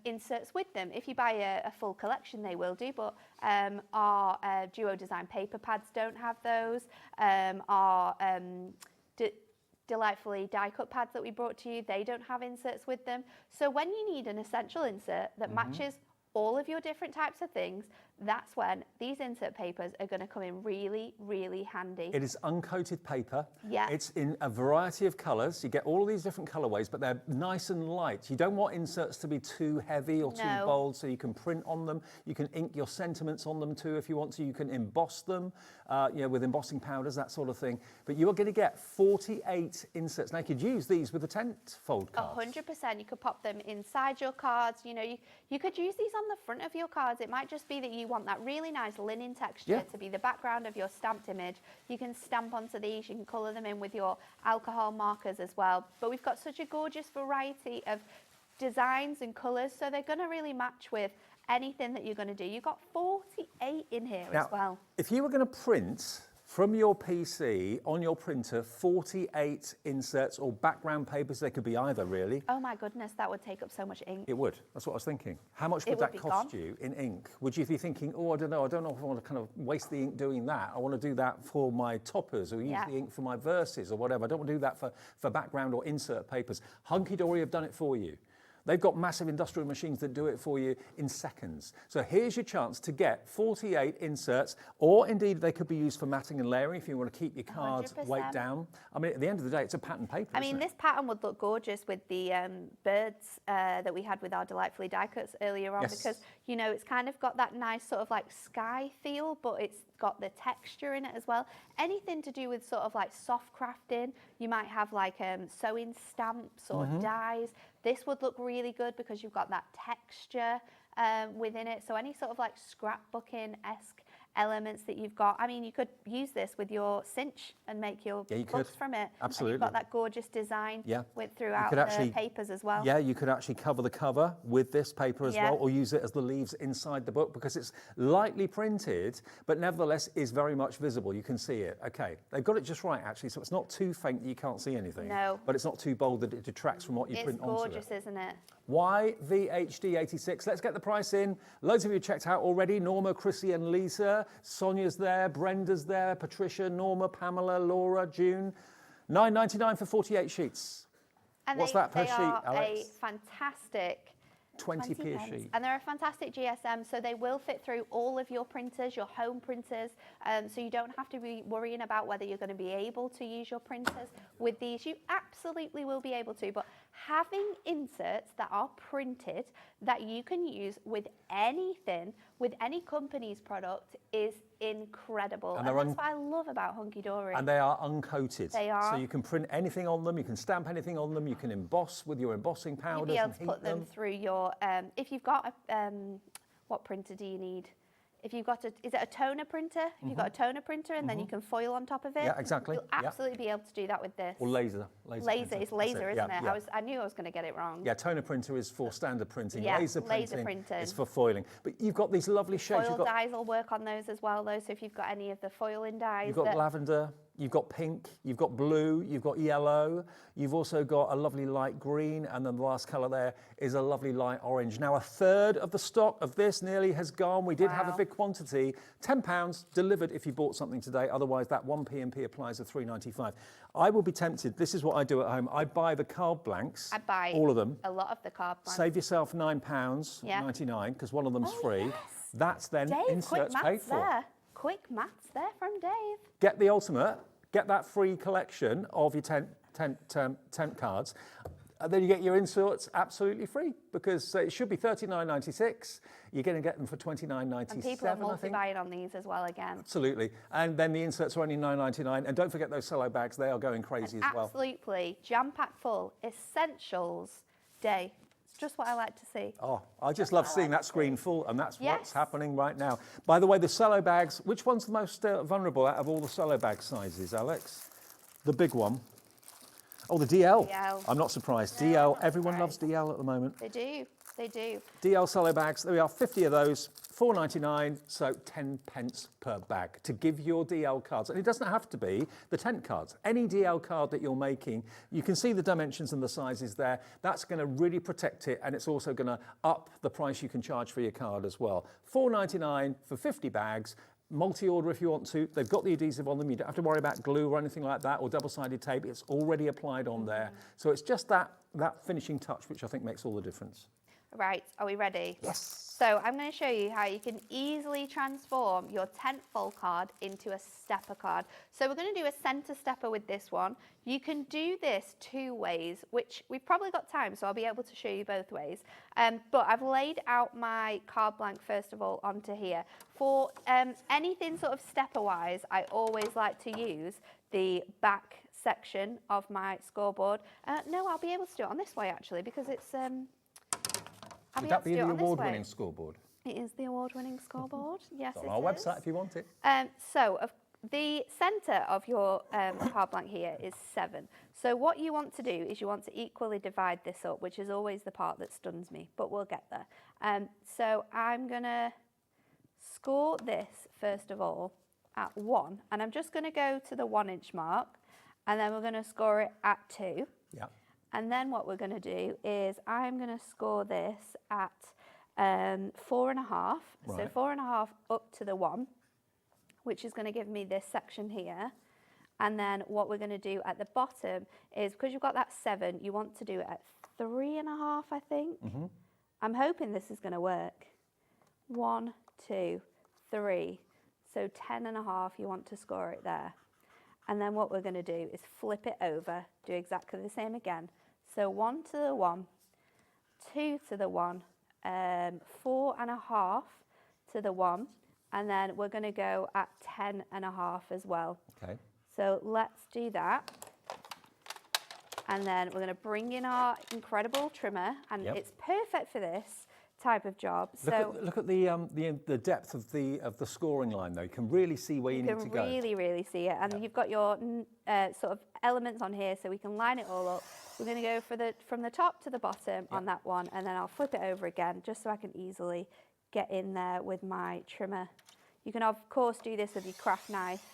inserts with them. If you buy a full collection, they will do, but our Duo Design paper pads don't have those. Our delightfully die cut pads that we brought to you, they don't have inserts with them. So when you need an essential insert that matches all of your different types of things, that's when these insert papers are going to come in really, really handy. It is uncoated paper. Yeah. It's in a variety of colours. You get all of these different colourways, but they're nice and light. You don't want inserts to be too heavy or too bold, so you can print on them. You can ink your sentiments on them too if you want to. You can emboss them, with embossing powders, that sort of thing. But you are going to get 48 inserts. Now, you could use these with a tent-fold cards. 100%. You could pop them inside your cards. You know, you could use these on the front of your cards. It might just be that you want that really nice linen texture to be the background of your stamped image. You can stamp onto these. You can colour them in with your alcohol markers as well. But we've got such a gorgeous variety of designs and colours, so they're going to really match with anything that you're going to do. You've got 48 in here Now, as well. if you were going to print from your PC on your printer 48 inserts or background papers, they could be either really. Oh my goodness, that would take up so much ink. It would. That's what I was thinking. How much would that cost you in ink? Would you be thinking, oh, I don't know if I want to kind of waste the ink doing that. I want to do that for my toppers or use the ink for my verses or whatever. I don't want to do that for background or insert papers. Hunkydory have done it for you. They've got massive industrial machines that do it for you in seconds. So here's your chance to get 48 inserts, or indeed they could be used for matting and layering if you want to keep your cards 100%. weight down. I mean, at the end of the day, it's a pattern paper. I mean, this pattern would look gorgeous with the birds that we had with our delightfully die cuts earlier on, because, you know, it's kind of got that nice sort of like sky feel, but it's got the texture in it as well. Anything to do with sort of like soft crafting, you might have like sewing stamps or dies. This would look really good because you've got that texture within it. So any sort of like scrapbooking-esque elements that you've got. I mean, you could use this with your cinch and make your books from it. Absolutely. And you've got that gorgeous design throughout the papers as well. Yeah, you could actually cover the cover with this paper as well, or use it as the leaves inside the book, because it's lightly printed, but nevertheless is very much visible. You can see it. Okay, they've got it just right, actually, so it's not too faint that you can't see anything. No. But it's not too bold that it detracts from what you print onto it. It's gorgeous, isn't it? YVHD86. Let's get the price in. Loads of you checked out already. Norma, Chrissy and Lisa. Sonia's there. Brenda's there. Patricia, Norma, Pamela, Laura, June. $9.99 for 48 sheets. And What's that per sheet, Alex? They are a fantastic 20p a sheet. And they're a fantastic GSM, so they will fit through all of your printers, your home printers, so you don't have to be worrying about whether you're going to be able to use your printers with these. You absolutely will be able to, but having inserts that are printed that you can use with anything, with any company's product, is incredible. And that's what I love about Hunkydory. And they are uncoated. They are. So you can print anything on them, you can stamp anything on them, you can emboss with your embossing powders. You'll be able to put them through your, if you've got a, what printer do you need? If you've got is it a toner printer? If you've got a toner printer and then you can foil on top of it. Yeah, exactly. You'll absolutely be able to do that with this. Or laser. It's laser, isn't it? Yeah. I knew I was going to get it wrong. Yeah, toner printer is for standard printing. Yeah, laser printing is for foiling. But you've got these lovely shades. Foil dyes will work on those as well, though. So if you've got any of the foiling dyes. You've got lavender, you've got pink, you've got blue, you've got yellow. You've also got a lovely light green, and then the last colour there is a lovely light orange. Now, a third of the stock of this nearly has gone. We did have a big quantity, £10 delivered if you bought something today. Otherwise, that 1p&p applies at $3.95. I will be tempted. This is what I do at home. I buy the card blanks. I buy all of them. A lot of the card blanks. Save yourself £9.99 because one of them's free. Yes. That's then Dave, inserts quick paid maths for. there. Quick maths there from Dave. Get the ultimate. Get that free collection of your tent cards. And then you get your inserts absolutely free, because it should be $39.96. You're going to get them for $29.97. And people are multi-buying on these as well again. Absolutely. And then the inserts are only $9.99. And don't forget those cello bags. They are going crazy as well. Absolutely. Jam-packed full. Essentials day. It's just what I like to see. Oh, I just love seeing that screen full, and that's what's happening right now. By the way, the cello bags, which one's the most vulnerable out of all the cello bag sizes, Alex? the big one. Oh, the DL. DL. I'm not surprised. No, DL, I'm not everyone surprised. loves DL at the moment. They do. They do. DL cello bags, there we are, 50 of those, £4.99, so 10 pence per bag to give your DL cards. And it doesn't have to be the tent cards. Any DL card that you're making, you can see the dimensions and the sizes there. That's going to really protect it, and it's also going to up the price you can charge for your card as well. £4.99 for 50 bags. Multi-order if you want to. They've got the adhesive on them. You don't have to worry about glue or anything like that, or double-sided tape. It's already applied on there. So it's just that finishing touch which I think makes all the difference. Right, are we ready? Yes. So I'm going to show you how you can easily transform your tentfold card into a stepper card. So we're going to do a centre stepper with this one. You can do this 2 ways, which we've probably got time, so I'll be able to show you both ways. But I've laid out my card blank first of all onto here. For anything sort of stepper-wise, I always like to use the back section of my scoreboard. No, I'll be able to do it on this way actually, because it's... Would that be the award-winning scoreboard? It is the award-winning scoreboard. Yes, It's on our website if you want it. So the centre of your card blank here is 7. So what you want to do is you want to equally divide this up, which is always the part that stuns me, but we'll get there. So I'm going to score this first of all at 1, and I'm just going to go to the 1-inch mark, and then we're going to score it at 2. Yeah. And then what we're going to do is I'm going to score this at 4.5. Right. So 4.5 up to the 1, which is going to give me this section here. And then what we're going to do at the bottom is, because you've got that 7, you want to do it at 3.5, I think. I'm hoping this is going to work. 1, 2, 3. So 10.5, you want to score it there. And then what we're going to do is flip it over, do exactly the same again. So 1 to the 1, 2 to the 1, 4.5 to the 1, and then we're going to go at 10.5 as well. Okay. So let's do that. And then we're going to bring in our incredible trimmer, and it's perfect for this type of job. Look at the depth of the scoring line though. You can really see where you need to go. You can really see it, and you've got your sort of elements on here, so we can line it all up. We're going to go from the top to the bottom on that one, and then I'll flip it over again just so I can easily get in there with my trimmer. You can of course do this with your craft knife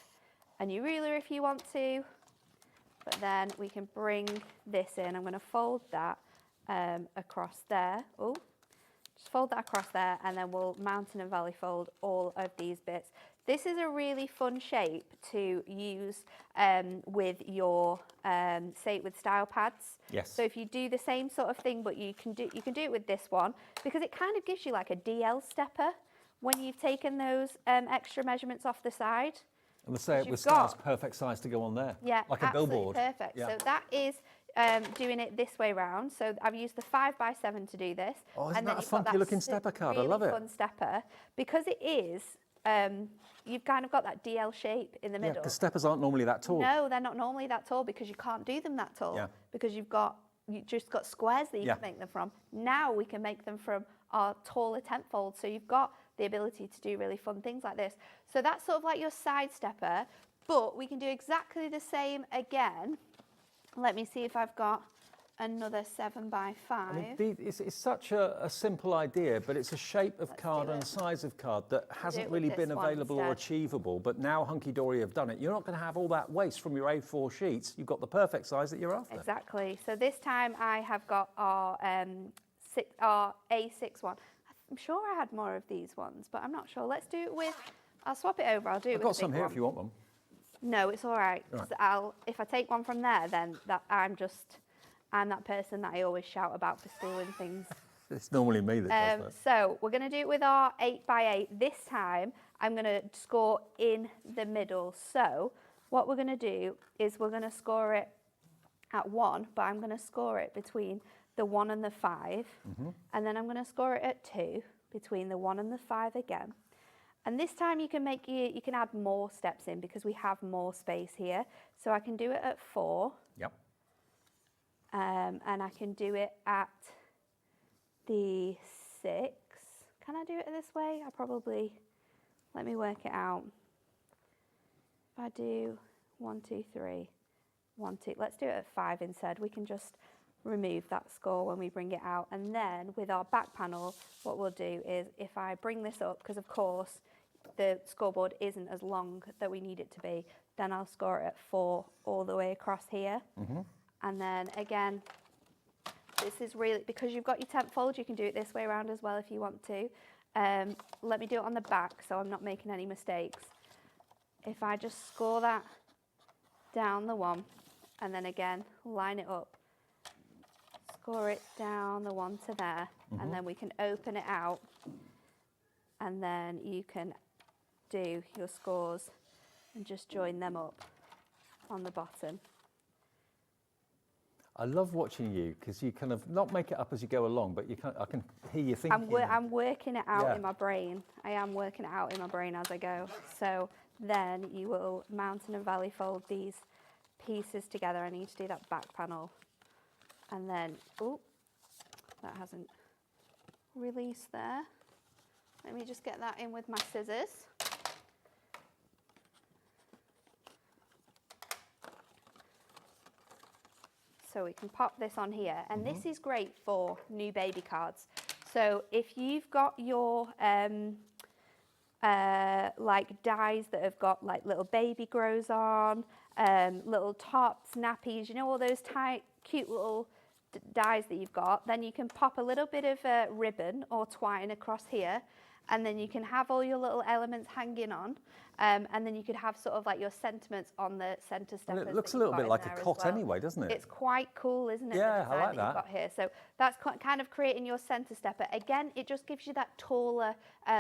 and your ruler if you want to, but then we can bring this in. I'm going to fold that across there. Oh. Just fold that across there, and then we'll mountain and valley fold all of these bits. This is a really fun shape to use with your, say, with style pads. Yes. So if you do the same sort of thing, but you can do it with this one, because it kind of gives you like a DL stepper when you've taken those extra measurements off the side. And we'll say it with styles perfect size to go on there. Yeah, like a billboard. Perfect. Yeah. So that is doing it this way round. So I've used the 5x7 to do this. Oh, isn't and that then a you've got funky looking stepper card? Really I love it. fun stepper, because it is. You've kind of got that DL shape in the Yeah, middle. because steppers aren't normally that tall. No, they're not normally that tall, because you can't do them that tall. Yeah. Because you just got squares that you can make them from. Now we can make them from our taller tentfold. So you've got the ability to do really fun things like this. So that's sort of like your side stepper, but we can do exactly the same again. Let me see if I've got another 7x5. I mean, it's such a simple idea, but it's a shape of card and a size of card that hasn't really been available or achievable, but now Hunkydory have done it. You're not going to have all that waste from your A4 sheets. You've got the perfect size that you're after. Exactly. So this time I have got our A6 one. I'm sure I had more of these ones, but I'm not sure. Let's do it with, I'll swap it over. I'll do it with I've got the big some here one. if you want them. No, it's all right. Right. If I take one from there, then I'm that person that I always shout about for stealing things. It's normally me that does that. So we're going to do it with our 8x8. This time I'm going to score in the middle. So what we're going to do is we're going to score it at 1, but I'm going to score it between the 1 and the 5. And then I'm going to score it at 2, between the 1 and the 5 again. And this time you can add more steps in, because we have more space here. So I can do it at 4. Yep. And I can do it at the 6. Can I do it this way? Let me work it out. If I do 1, 2, 3, want to. Let's do it at 5 instead. We can just remove that score when we bring it out. And then with our back panel, what we'll do is if I bring this up, because of course the scoreboard isn't as long that we need it to be, then I'll score it at 4 all the way across here. And then again, this is really, because you've got your tent fold, you can do it this way around as well if you want to. Let me do it on the back so I'm not making any mistakes. If I just score that down the one, and then again, line it up, score it down the one to there, and then we can open it out, and then you can do your scores and just join them up on the bottom. I love watching you because you kind of not make it up as you go along, but I can hear you thinking. I'm working it out in my brain. I am working it out in my brain as I go. So then you will mountain and valley fold these pieces together. I need to do that back panel. And then, oh, that hasn't released there. Let me just get that in with my scissors. So we can pop this on here, and this is great for new baby cards. So if you've got your like dies that have got like little baby grows on, little tops, nappies, you know, all those tight, cute little dies that you've got, then you can pop a little bit of ribbon or twine across here, and then you can have all your little elements hanging on, and then you could have sort of like your sentiments on the centre steppers. And it looks a little bit like a cot anyway, doesn't it? It's quite cool, isn't it? Yeah, the I like design that you've got here. So that's kind of creating your centre stepper. Again, it just gives you that taller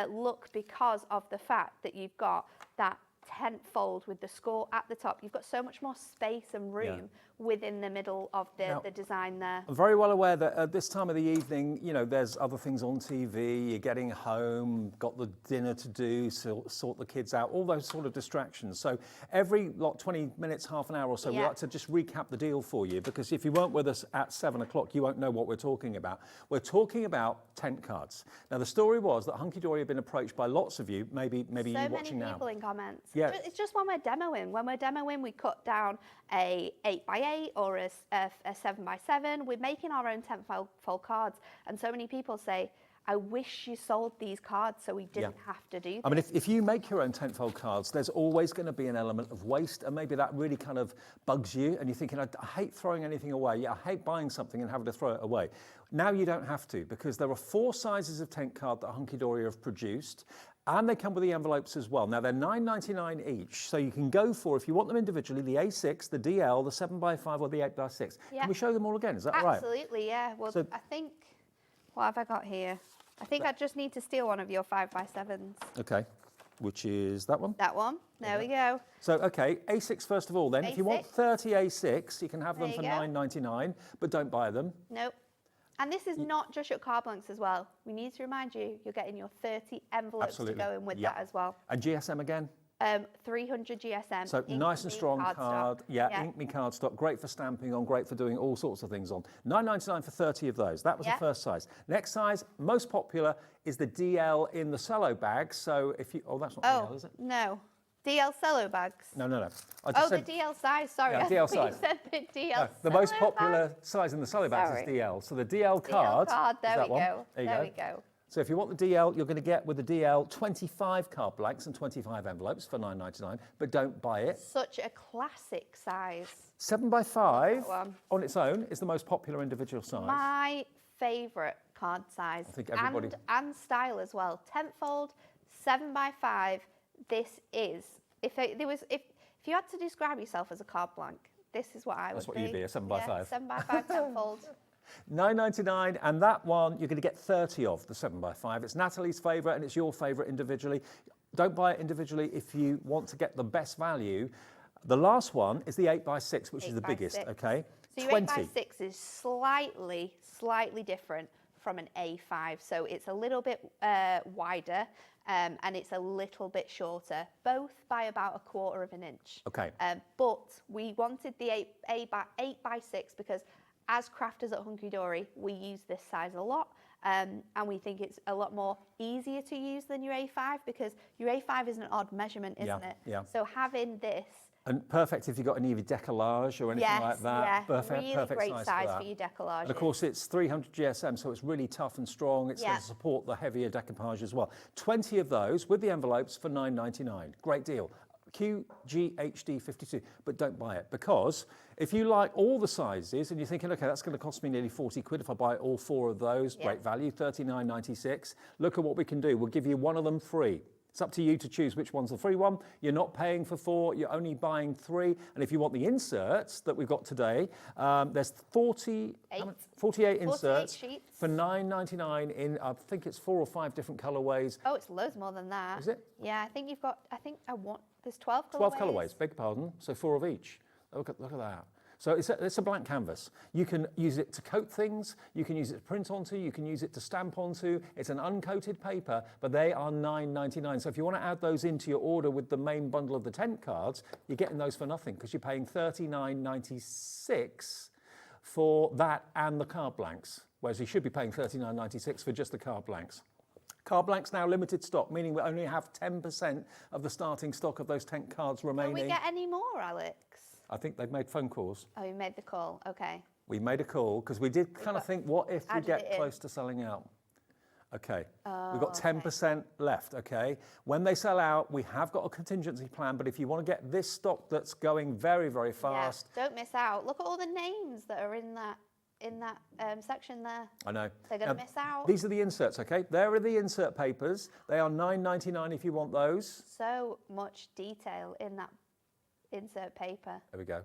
look because of the fact that you've got that tent fold with the score at the top. You've got so much more space and room within the middle of the design there. I'm very well aware that at this time of the evening, you know, there's other things on TV, you're getting home, got the dinner to do, sort the kids out, all those sort of distractions. So every 20 minutes, half an hour or so, we like to just recap the deal for you, because if you weren't with us at 7 o'clock, you won't know what we're talking about. We're talking about tent cards. Now, the story was that Hunkydory had been approached by lots of you, maybe you watching now. So many people in comments. Yeah. It's just when we're demoing. When we're demoing, we cut down a 8x8 or a 7x7. We're making our own tent fold cards. And so many people say, I wish you sold these cards so we didn't have to do this. I mean, if you make your own tent fold cards, there's always going to be an element of waste, and maybe that really kind of bugs you, and you're thinking, I hate throwing anything away. I hate buying something and having to throw it away. Now you don't have to, because there are 4 sizes of tent card that Hunkydory have produced, and they come with the envelopes as well. Now, they're $9.99 each, so you can go for, if you want them individually, the A6, the DL, the 7x5, or the 8x6. Yeah. Can we show them all again? Is that right? Absolutely, yeah. Well, So- I think, what have I got here? I think I just need to steal one of your 5x7s. Okay, which is that one? That one. There we go. So, okay, A6 first of all then. If you want A6. 30 A6, you can have them There for you go. $9.99, but don't buy them. Nope. And this is not just your card blanks as well. We need to remind you, you're getting your 30 envelopes Absolutely. to go in with Yeah. that as well. And GSM again? 300 GSM. So Ink nice and Me strong cardstock. card. Yeah, Ink Me cardstock, great for stamping on, great for doing all sorts of things on. $9.99 for 30 of those. That was the first size. Next size, most popular, is the DL in the cello bag. So if you, that's not DL, is it? No. DL cello bags. No. I just Oh, said, the DL size, sorry. Yeah, I DL thought you size. said the DL no, the most cello popular bag. size in the cello bags Sorry. is DL. So the DL DL card, card, is there that we one. go. There you There go. we go. So if you want the DL, you're going to get with the DL 25 card blanks and 25 envelopes for $9.99, but don't buy it. Such a classic size. 7x5 That one. on its own is the most popular individual size. My favourite card size. I think everybody- And style as well. Tenfold, 7x5. This is, if you had to describe yourself as a card blank, this is what I would That's what be. you'd be, a 7x5. Yeah, 7x5 tenfold. $9.99, and that one you're going to get 30 of, the 7x5. It's Natalie's favourite and it's your favourite individually. Don't buy it individually if you want to get the best value. The last one is the 8x6, which is the biggest, 8x6. okay? So your 8x6 is slightly different from an A5. So it's a little bit wider and it's a little bit shorter, both by about 1/4 of an inch. Okay. But we wanted the 8x6 because as crafters at Hunkydory, we use this size a lot, and we think it's a lot more easier to use than your A5 because your A5 is an odd measurement, isn't it? Yeah. So having this And perfect if you've got any of your decollage or anything like that. Yeah, Perfect, really perfect great size size for for your decollage. And of course, it's 300 GSM, so it's really tough and strong. It's going to support the heavier decoupage as well. 20 of those with the envelopes for $9.99. Great deal. QGHD52, but don't buy it, because if you like all the sizes and you're thinking, okay, that's going to cost me nearly 40 quid if I buy all 4 of those, great value, $39.96. Look at what we can do. We'll give you one of them free. It's up to you to choose which one's the free one. You're not paying for 4, you're only buying 3. And if you want the inserts that we've got today, there's 48 inserts sheets for $9.99 in, I think it's 4 or 5 different colorways. Oh, it's loads more than that. Is it? Yeah, I think you've got, there's 12 colorways. 12 colorways, beg your pardon, so 4 of each. Look at that. So it's a blank canvas. You can use it to coat things, you can use it to print onto, you can use it to stamp onto. It's an uncoated paper, but they are $9.99. So if you want to add those into your order with the main bundle of the tent cards, you're getting those for nothing, because you're paying $39.96 for that and the card blanks, whereas you should be paying $39.96 for just the card blanks. Card blanks now limited stock, meaning we only have 10% of the starting stock of those tent cards remaining. Will we get any more, Alex? I think they've made phone calls. Oh, you made the call, okay. We made a call because we did kind of think, what if we get close to selling out? Okay, we've got 10% left, okay? When they sell out, we have got a contingency plan, but if you want to get this stock that's going very, very fast. Yeah, don't miss out. Look at all the names that are in that section there. I know. They're going to miss out. These are the inserts, okay? There are the insert papers. They are $9.99 if you want those. So much detail in that insert paper. There we go.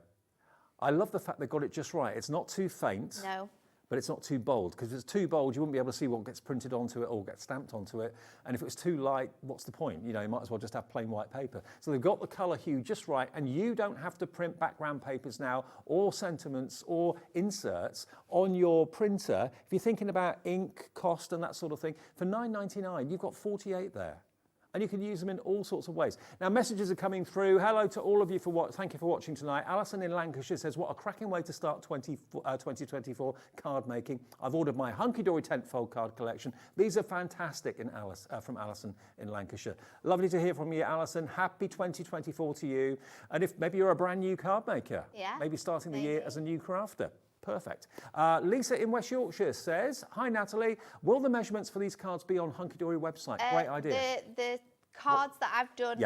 I love the fact they got it just right. It's not too faint. No. But it's not too bold, because if it's too bold, you wouldn't be able to see what gets printed onto it or gets stamped onto it. And if it was too light, what's the point? You know, you might as well just have plain white paper. So they've got the colour hue just right, and you don't have to print background papers now, or sentiments, or inserts on your printer. If you're thinking about ink, cost, and that sort of thing, for $9.99, you've got 48 there. And you can use them in all sorts of ways. Now, messages are coming through. Hello to all of you thank you for watching tonight. Alison in Lancashire says, what a cracking way to start 2024 card making. I've ordered my Hunkydory Tentfold card collection. These are fantastic from Alison in Lancashire. Lovely to hear from you, Alison. Happy 2024 to you. And if maybe you're a brand new card maker, maybe starting the year as a new crafter. Perfect. Lisa in West Yorkshire says, hi Natalie, will the measurements for these cards be on Hunkydory website? Great idea. The cards that I've done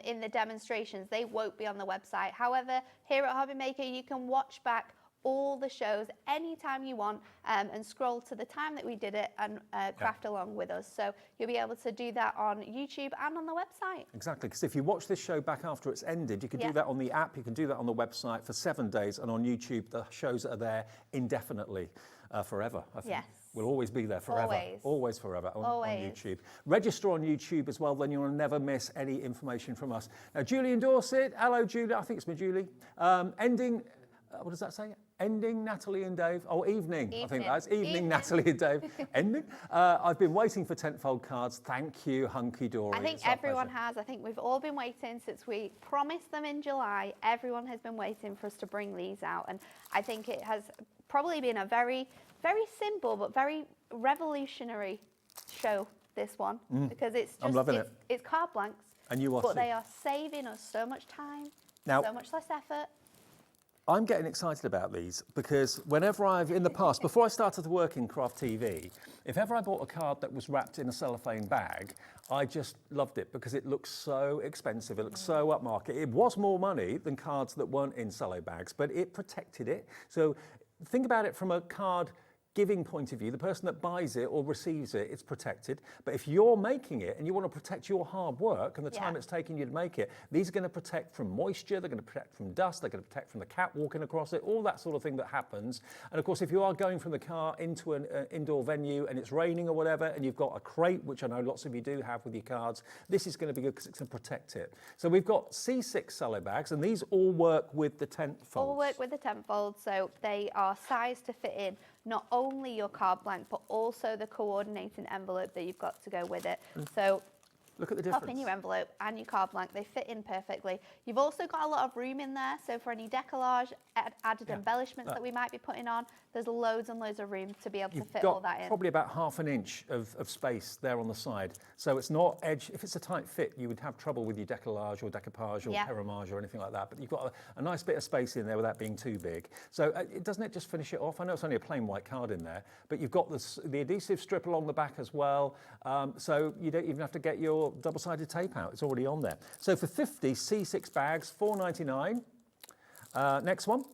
in the demonstrations, they won't be on the website. However, here at HobbyMaker, you can watch back all the shows anytime you want and scroll to the time that we did it and craft along with us. So you'll be able to do that on YouTube and on the website. Exactly, because if you watch this show back after it's ended, you can do that on the app, you can do that on the website for 7 days, and on YouTube, the shows are there indefinitely, forever, I think. Yes. Will always be there forever. Always. Always forever on YouTube. Register on YouTube as well, then you'll never miss any information from us. Now, Julie in Dorset, hello Julie, I think it's me, Julie. What does that say? Ending Natalie and Dave. Oh, evening. I think that's evening Natalie and Dave. Ending. I've been waiting for Tentfold cards. Thank you, Hunkydory. I think everyone has. I think we've all been waiting since we promised them in July. Everyone has been waiting for us to bring these out. And I think it has probably been a very, very simple but very revolutionary show, this one. Because it's just, I'm loving it. It's card blanks. And you are But they are saving us so much time, so much less effort. I'm getting excited about these because whenever in the past, before I started to work in Craft TV, if ever I bought a card that was wrapped in a cellophane bag, I just loved it because it looks so expensive, it looks so upmarket. It was more money than cards that weren't in cello bags, but it protected it. So think about it from a card giving point of view. The person that buys it or receives it, it's protected. But if you're making it and you want to protect your hard work and the time it's taking you to make it, these are going to protect from moisture, they're going to protect from dust, they're going to protect from the cat walking across it, all that sort of thing that happens. And of course, if you are going from the car into an indoor venue and it's raining or whatever, and you've got a crate, which I know lots of you do have with your cards, this is going to be good because it's going to protect it. So we've got C6 cello bags, and these all work with the Tentfold. All work with the Tentfold, so they are sized to fit in not only your card blank, but also the coordinating envelope that you've got to go with it. So Look at the pop in difference. your envelope and your card blank. They fit in perfectly. You've also got a lot of room in there, so for any decollage, added embellishments that we might be putting on, there's loads and loads of room to be able to fit all that in. Probably about half an inch of space there on the side. So it's not edge. If it's a tight fit, you would have trouble with your decollage or decoupage or peramage or anything like that. But you've got a nice bit of space in there without being too big. So doesn't it just finish it off? I know it's only a plain white card in there, but you've got the adhesive strip along the back as well. So you don't even have to get your double-sided tape out. It's already on there. So for 50 C6 bags, $4.99. Next one.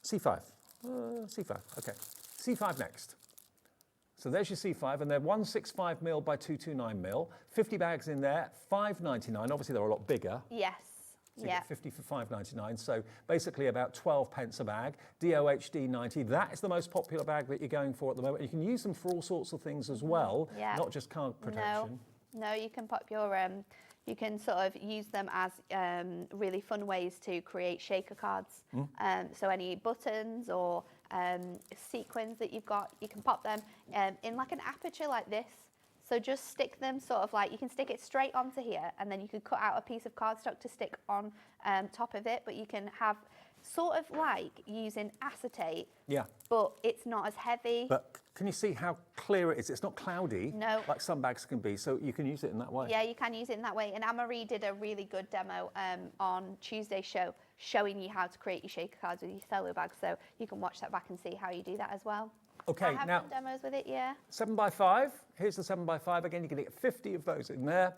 C5. C5, okay. C5 next. So there's your C5, and they're 165mm by 229mm. 50 bags in there, $5.99. Obviously, they're a lot bigger. Yes. So you get 50 for $5.99. So basically about 12 pence a bag. DOHD 90. That is the most popular bag that you're going for at the moment. You can use them for all sorts of things as well, not just card protection. No, you can pop your. You can sort of use them as really fun ways to create shaker cards. So any buttons or sequins that you've got, you can pop them in like an aperture like this. So just stick them sort of like, you can stick it straight onto here, and then you could cut out a piece of cardstock to stick on top of it, but you can have sort of like using acetate, but it's not as heavy. But can you see how clear it is? It's not cloudy like some bags can be, so you can use it in that way. Yeah, you can use it in that way. And Anne-Marie did a really good demo on Tuesday's show, showing you how to create your shaker cards with your cello bags, so you can watch that back and see how you do that as well. Okay, I have now done demos with it, 7x5. Here's the 7x5 again. You can get 50 of those in there.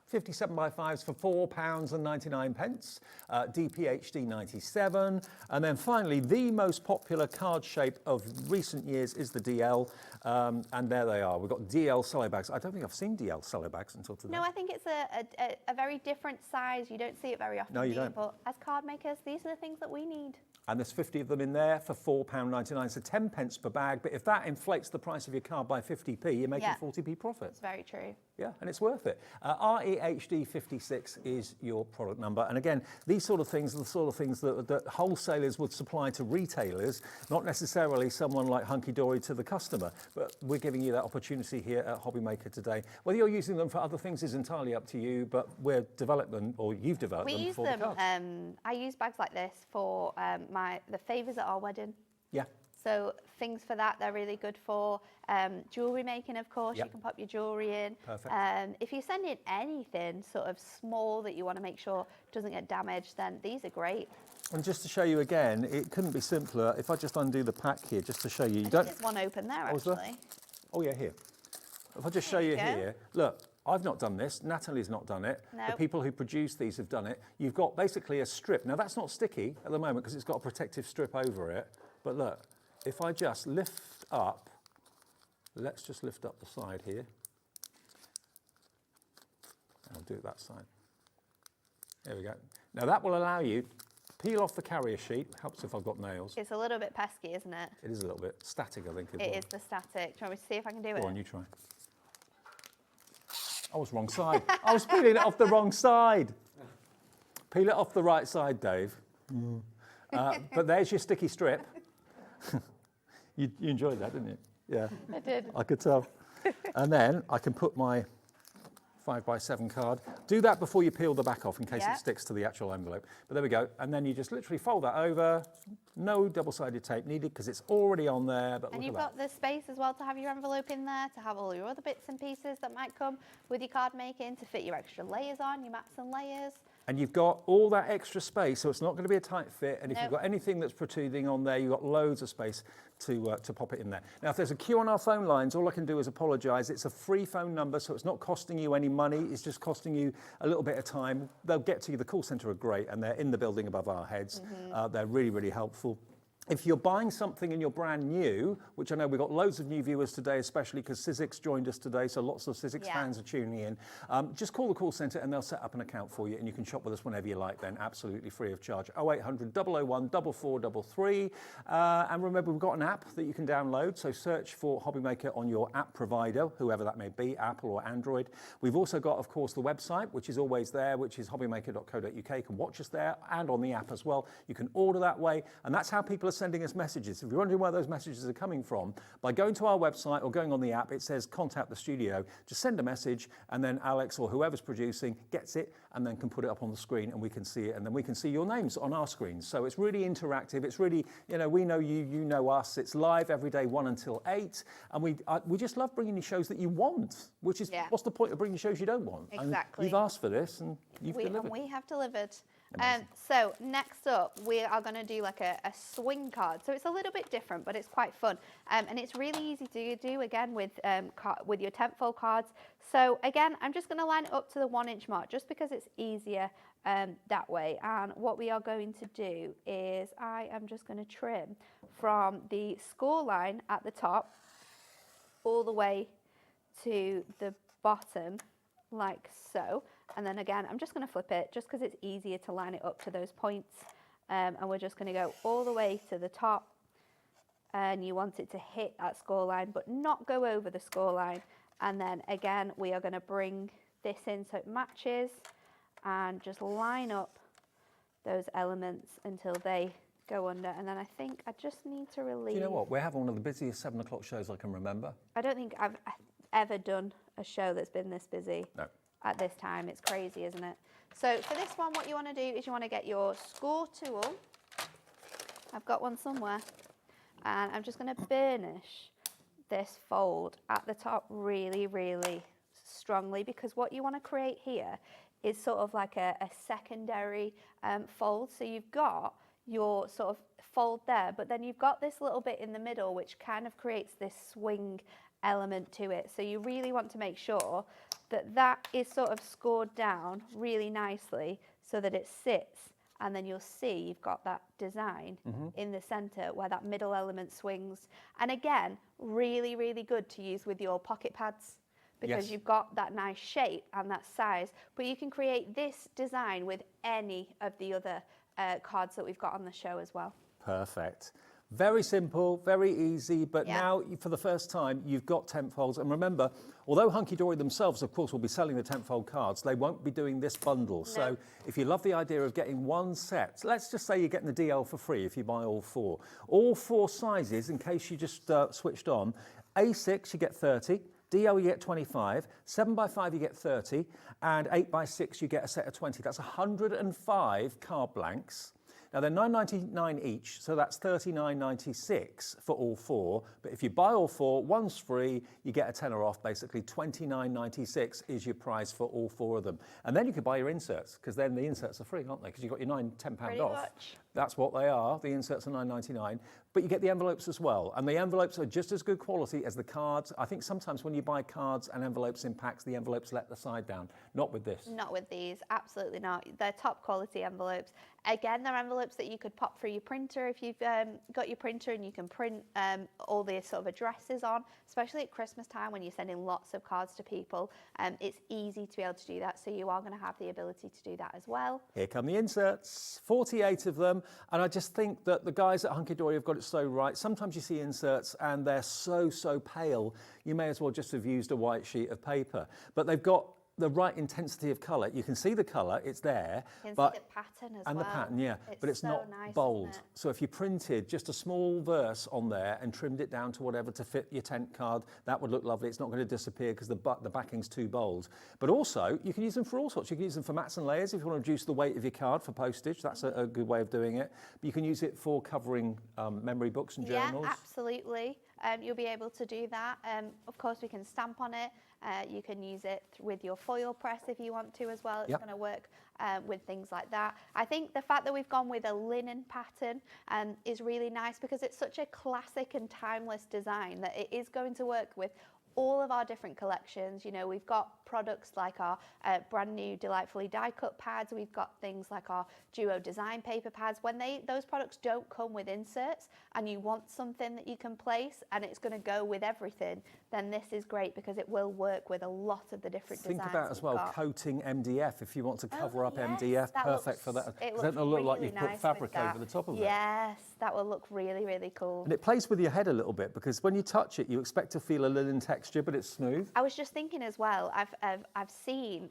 50 7x5s for £4.99. DPHD 97. And then finally, the most popular card shape of recent years is the DL. And there they are. We've got DL cello bags. I don't think I've seen DL cello bags until today. No, I think it's a very different size. You don't see it very often. No, you don't. But as card makers, these are the things that we need. And there's 50 of them in there for £4.99, so 10 pence per bag. But if that inflates the price of your card by 50p, you're making 40p profit. It's very true. Yeah, and it's worth it. REHD 56 is your product number. And again, these sort of things are the sort of things that wholesalers would supply to retailers, not necessarily someone like Hunkydory to the customer. But we're giving you that opportunity here at HobbyMaker today. Whether you're using them for other things is entirely up to you, but we're developing them, or you've developed them for the cards. I use bags like this for the favours at our wedding. Yeah. So things for that, they're really good for. Jewellery making, of course, you can pop your jewellery in. Perfect. If you're sending anything sort of small that you want to make sure doesn't get damaged, then these are great. And just to show you again, it couldn't be simpler. If I just undo the pack here, just to show you, you don't. There's one open there, Oh, is there? actually. Oh yeah, here. If I just show you here, look. I've not done this, Natalie's not done it, the people who produce these have done it. You've got basically a strip. Now that's not sticky at the moment because it's got a protective strip over it, but look, if I just lift up, let's just lift up the side here. I'll do it that side. There we go. Now that will allow you to peel off the carrier sheet, helps if I've got nails. It's a little bit pesky, isn't it? It is a little bit static, I think. It is the static. Do you want me to see if I can do it? Go on, you try. I was wrong side. I was peeling it off the wrong side. Peel it off the right side, Dave. But there's your sticky strip. You enjoyed that, didn't you? Yeah. I did. I could tell. And then I can put my 5x7 card. Do that before you peel the back off in case it sticks to the actual envelope. But there we go. And then you just literally fold that over. No double-sided tape needed because it's already on there. But and look you've at that. got the space as well to have your envelope in there, to have all your other bits and pieces that might come with your card making, to fit your extra layers on, your mats and layers. And you've got all that extra space, so it's not going to be a tight fit. And if you've got anything that's protruding on there, you've got loads of space to pop it in there. Now, if there's a queue on our phone lines, all I can do is apologise. It's a free phone number, so it's not costing you any money. It's just costing you a little bit of time. They'll get to you. The call centre are great, and they're in the building above our heads. They're really, really helpful. If you're buying something and you're brand new, which I know we've got loads of new viewers today, especially because Sizzix joined us today, so lots of Sizzix fans are tuning in, just call the call centre and they'll set up an account for you and you can shop with us whenever you like then, absolutely free of charge. 0800 001 4433. And remember, we've got an app that you can download, so search for HobbyMaker on your app provider, whoever that may be, Apple or Android. We've also got, of course, the website, which is always there, which is hobbymaker.co.uk. You can watch us there and on the app as well. You can order that way, and that's how people are sending us messages. If you're wondering where those messages are coming from, by going to our website or going on the app, it says contact the studio. Just send a message, and then Alex or whoever's producing gets it and then can put it up on the screen, and we can see it, and then we can see your names on our screens. So it's really interactive. It's really, you know, we know you, you know us. It's live every day, 1 until 8, and we just love bringing you shows that you want, which is what's the point of bringing shows you don't want? Exactly. And you've asked for this, and you've delivered. And we have delivered. So next up, we are going to do like a swing card. So it's a little bit different, but it's quite fun. And it's really easy to do, again, with your tentfold cards. So again, I'm just going to line it up to the 1 inch mark, just because it's easier that way. And what we are going to do is I am just going to trim from the score line at the top all the way to the bottom, like so. And then again, I'm just going to flip it just because it's easier to line it up to those points. And we're just going to go all the way to the top. And you want it to hit that score line, but not go over the score line. And then again, we are going to bring this in so it matches and just line up those elements until they go under. And then I think I just need to release. Do you know what? We're having one of the busiest 7 o'clock shows I can remember. I don't think I've ever done a show that's been this busy. No. At this time. It's crazy, isn't it? So for this one, what you want to do is you want to get your score tool. I've got one somewhere. And I'm just going to burnish this fold at the top really, really strongly, because what you want to create here is sort of like a secondary fold. So you've got your sort of fold there, but then you've got this little bit in the middle which kind of creates this swing element to it. So you really want to make sure that that is sort of scored down really nicely so that it sits, and then you'll see you've got that design in the center where that middle element swings. And again, really, really good to use with your pocket pads, because you've got that nice shape and that size, but you can create this design with any of the other cards that we've got on the show as well. Perfect. Very simple, very easy, but now for the first time you've got tentfolds. And remember, although Hunkydory themselves, of course, will be selling the tentfold cards, they won't be doing this bundle. No. So if you love the idea of getting one set, let's just say you're getting the DL for free if you buy all 4. All 4 sizes, in case you just switched on, A6 you get 30, DL you get 25, 7x5 you get 30, and 8x6 you get a set of 20. That's 105 card blanks. Now they're $9.99 each, so that's $39.96 for all 4. But if you buy all 4, one's free, you get a tenner off. Basically, $29.96 is your price for all 4 of them. And then you can buy your inserts, because then the inserts are free, aren't they? Because you've got your £10 Pretty off. much. That's what they are. The inserts are $9.99. But you get the envelopes as well. And the envelopes are just as good quality as the cards. I think sometimes when you buy cards and envelopes in packs, the envelopes let the side down. Not with this. Not with these, absolutely not. They're top quality envelopes. Again, they're envelopes that you could pop through your printer if you've got your printer, and you can print all the sort of addresses on, especially at Christmas time when you're sending lots of cards to people. It's easy to be able to do that, so you are going to have the ability to do that as well. Here come the inserts, 48 of them, and I just think that the guys at Hunkydory have got it so right. Sometimes you see inserts and they're so pale, you may as well just have used a white sheet of paper. But they've got the right intensity of colour. You can see the colour, it's there. You can but, see the pattern as and well. the pattern, yeah. But it's so not nice, bold. isn't it? So if you printed just a small verse on there and trimmed it down to whatever to fit your tent card, that would look lovely. It's not going to disappear because the backing's too bold. But also, you can use them for all sorts. You can use them for mats and layers if you want to reduce the weight of your card for postage. That's a good way of doing it. But you can use it for covering memory books and journals. Yeah, absolutely. You'll be able to do that. Of course, we can stamp on it. You can use it with your foil press if you want to as well. It's going to work with things like that. I think the fact that we've gone with a linen pattern is really nice, because it's such a classic and timeless design that it is going to work with all of our different collections. You know, we've got products like our brand new Delightfully die cut pads. We've got things like our duo design paper pads. When those products don't come with inserts and you want something that you can place and it's going to go with everything, then this is great because it will work with a lot of the different Think designs. about as well got. coating MDF if you want to cover up yes, MDF. that Perfect looks- for that. it Doesn't looks it look like really you've put nice fabric with that. over the top of it? Yes, that will look really, really cool. And it plays with your head a little bit because when you touch it, you expect to feel a linen texture, but it's smooth. I was just thinking as well. I've seen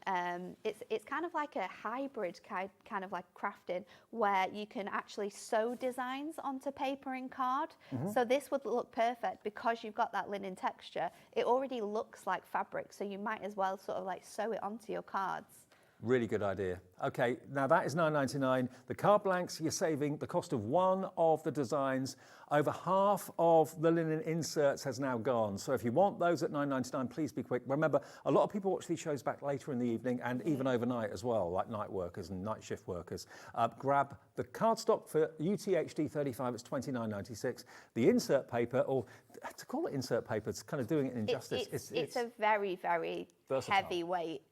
it's kind of like a hybrid kind of like crafting where you can actually sew designs onto paper and card. So this would look perfect because you've got that linen texture. It already looks like fabric, so you might as well sort of like sew it onto your cards. Really good idea. Okay, now that is $9.99. The card blanks, you're saving the cost of one of the designs. Over half of the linen inserts has now gone. So if you want those at $9.99, please be quick. Remember, a lot of people watch these shows back later in the evening and even overnight as well, like night workers and night shift workers. Grab the cardstock for UTHD 35, it's $29.96. The insert paper, or to call it insert paper, it's kind of doing it an injustice. It's a very, very versatile. heavyweight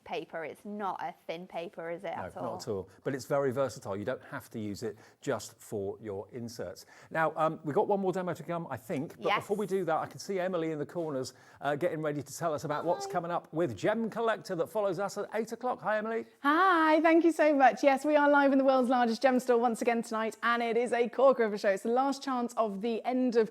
paper. It's not a thin paper, is it, No, at all? not at all. But it's very versatile. You don't have to use it just for your inserts. Now, we've got one more demo to come, I think. But Yes. before we do that, I can see Emily in the corners getting ready to tell us about what's coming up with Gem Collector that follows us at 8 o'clock. Hi, Emily. Hi, thank you so much. Yes, we are live in the world's largest gem store once again tonight, and it is a corker of a show. It's the last chance of the end of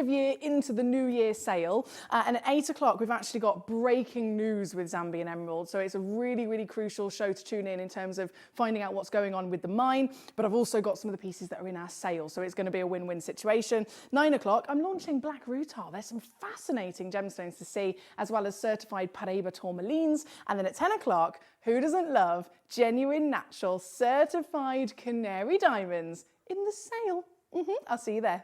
year into the new year sale. And at 8 o'clock, we've actually got breaking news with Zambian Emerald. So it's a really, really crucial show to tune in terms of finding out what's going on with the mine. But I've also got some of the pieces that are in our sale. So it's going to be a win-win situation. 9 o'clock, I'm launching Black Rutar. There's some fascinating gemstones to see, as well as certified Paraiba tourmalines. And then at 10 o'clock, who doesn't love genuine, natural, certified Canary diamonds in the sale? I'll see you there.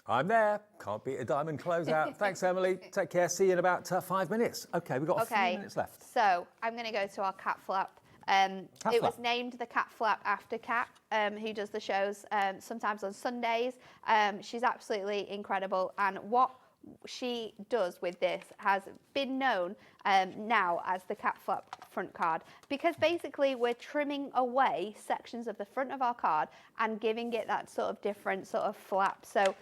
I'm there. Can't beat a diamond closeout. Thanks, Emily. Take care. See you in about 5 minutes. Okay, we've got a few minutes left. So I'm going to go to our cat flap. It was named the cat flap after Kat, who does the shows sometimes on Sundays. She's absolutely incredible, and what she does with this has been known now as the cat flap front card, because basically we're trimming away sections of the front of our card and giving it that sort of different sort of flap. So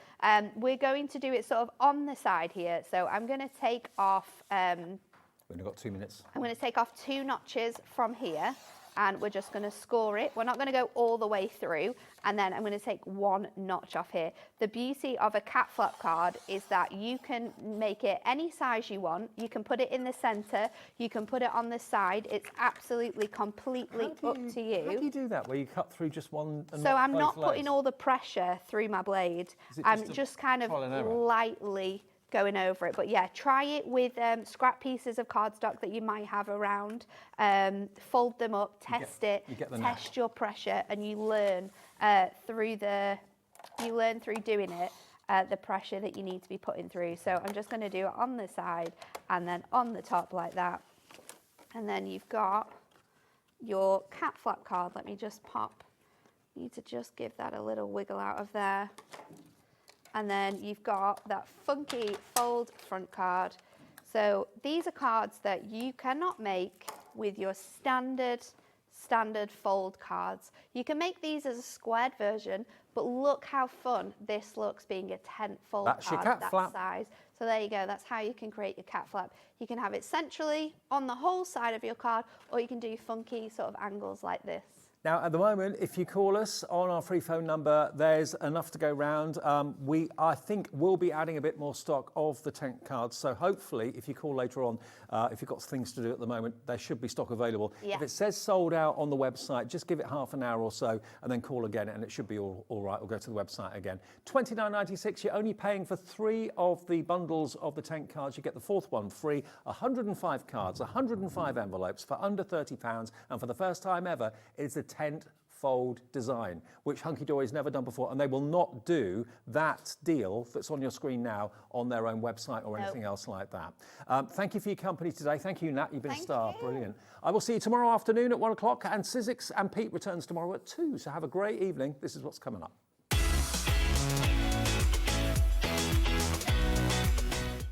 we're going to do it sort of on the side here. So I'm going to take off We've only got 2 minutes. I'm going to take off 2 notches from here, and we're just going to score it. We're not going to go all the way through, and then I'm going to take 1 notch off here. The beauty of a cat flap card is that you can make it any size you want. You can put it in the center, you can put it on the side. It's absolutely completely up to you. How do you do that, where you cut through just one and So I'm both not layers? putting all the pressure through my blade. Is it I'm just a just kind of trial and error? lightly going over it. But yeah, try it with scrap pieces of cardstock that you might have around. Fold them up, test you get the test your pressure, and you learn through doing it the pressure that you need to be putting through. So I'm just going to do it on the side and then on the top like that. And then you've got your cat flap card. Let me just pop. You need to just give that a little wiggle out of there. And then you've got that funky fold front card. So these are cards that you cannot make with your standard fold cards. You can make these as a squared version, but look how fun this looks being a 10 fold That's your card cat that flap. size. So there you go, that's how you can create your cat flap. You can have it centrally on the whole side of your card, or you can do funky sort of angles like this. Now, at the moment, if you call us on our free phone number, there's enough to go round. I think we'll be adding a bit more stock of the tank cards. So hopefully, if you call later on, if you've got things to do at the moment, there should be stock available. Yeah. If it says sold out on the website, just give it half an hour or so and then call again, and it should be all right. We'll go to the website again. $29.96, you're only paying for 3 of the bundles of the tank cards. You get the 4th one free, 105 cards, 105 envelopes for under £30. And for the first time ever, it's a tent fold design, which Hunkydory's never done before, and they will not do that deal that's on your screen now on their own website or anything else like that. Thank you for your company today. Thank you, Nat. You've been a star. Brilliant. I will see you tomorrow afternoon at 1 o'clock, and Sizzix and Pete returns tomorrow at 2. So have a great evening. This is what's coming up.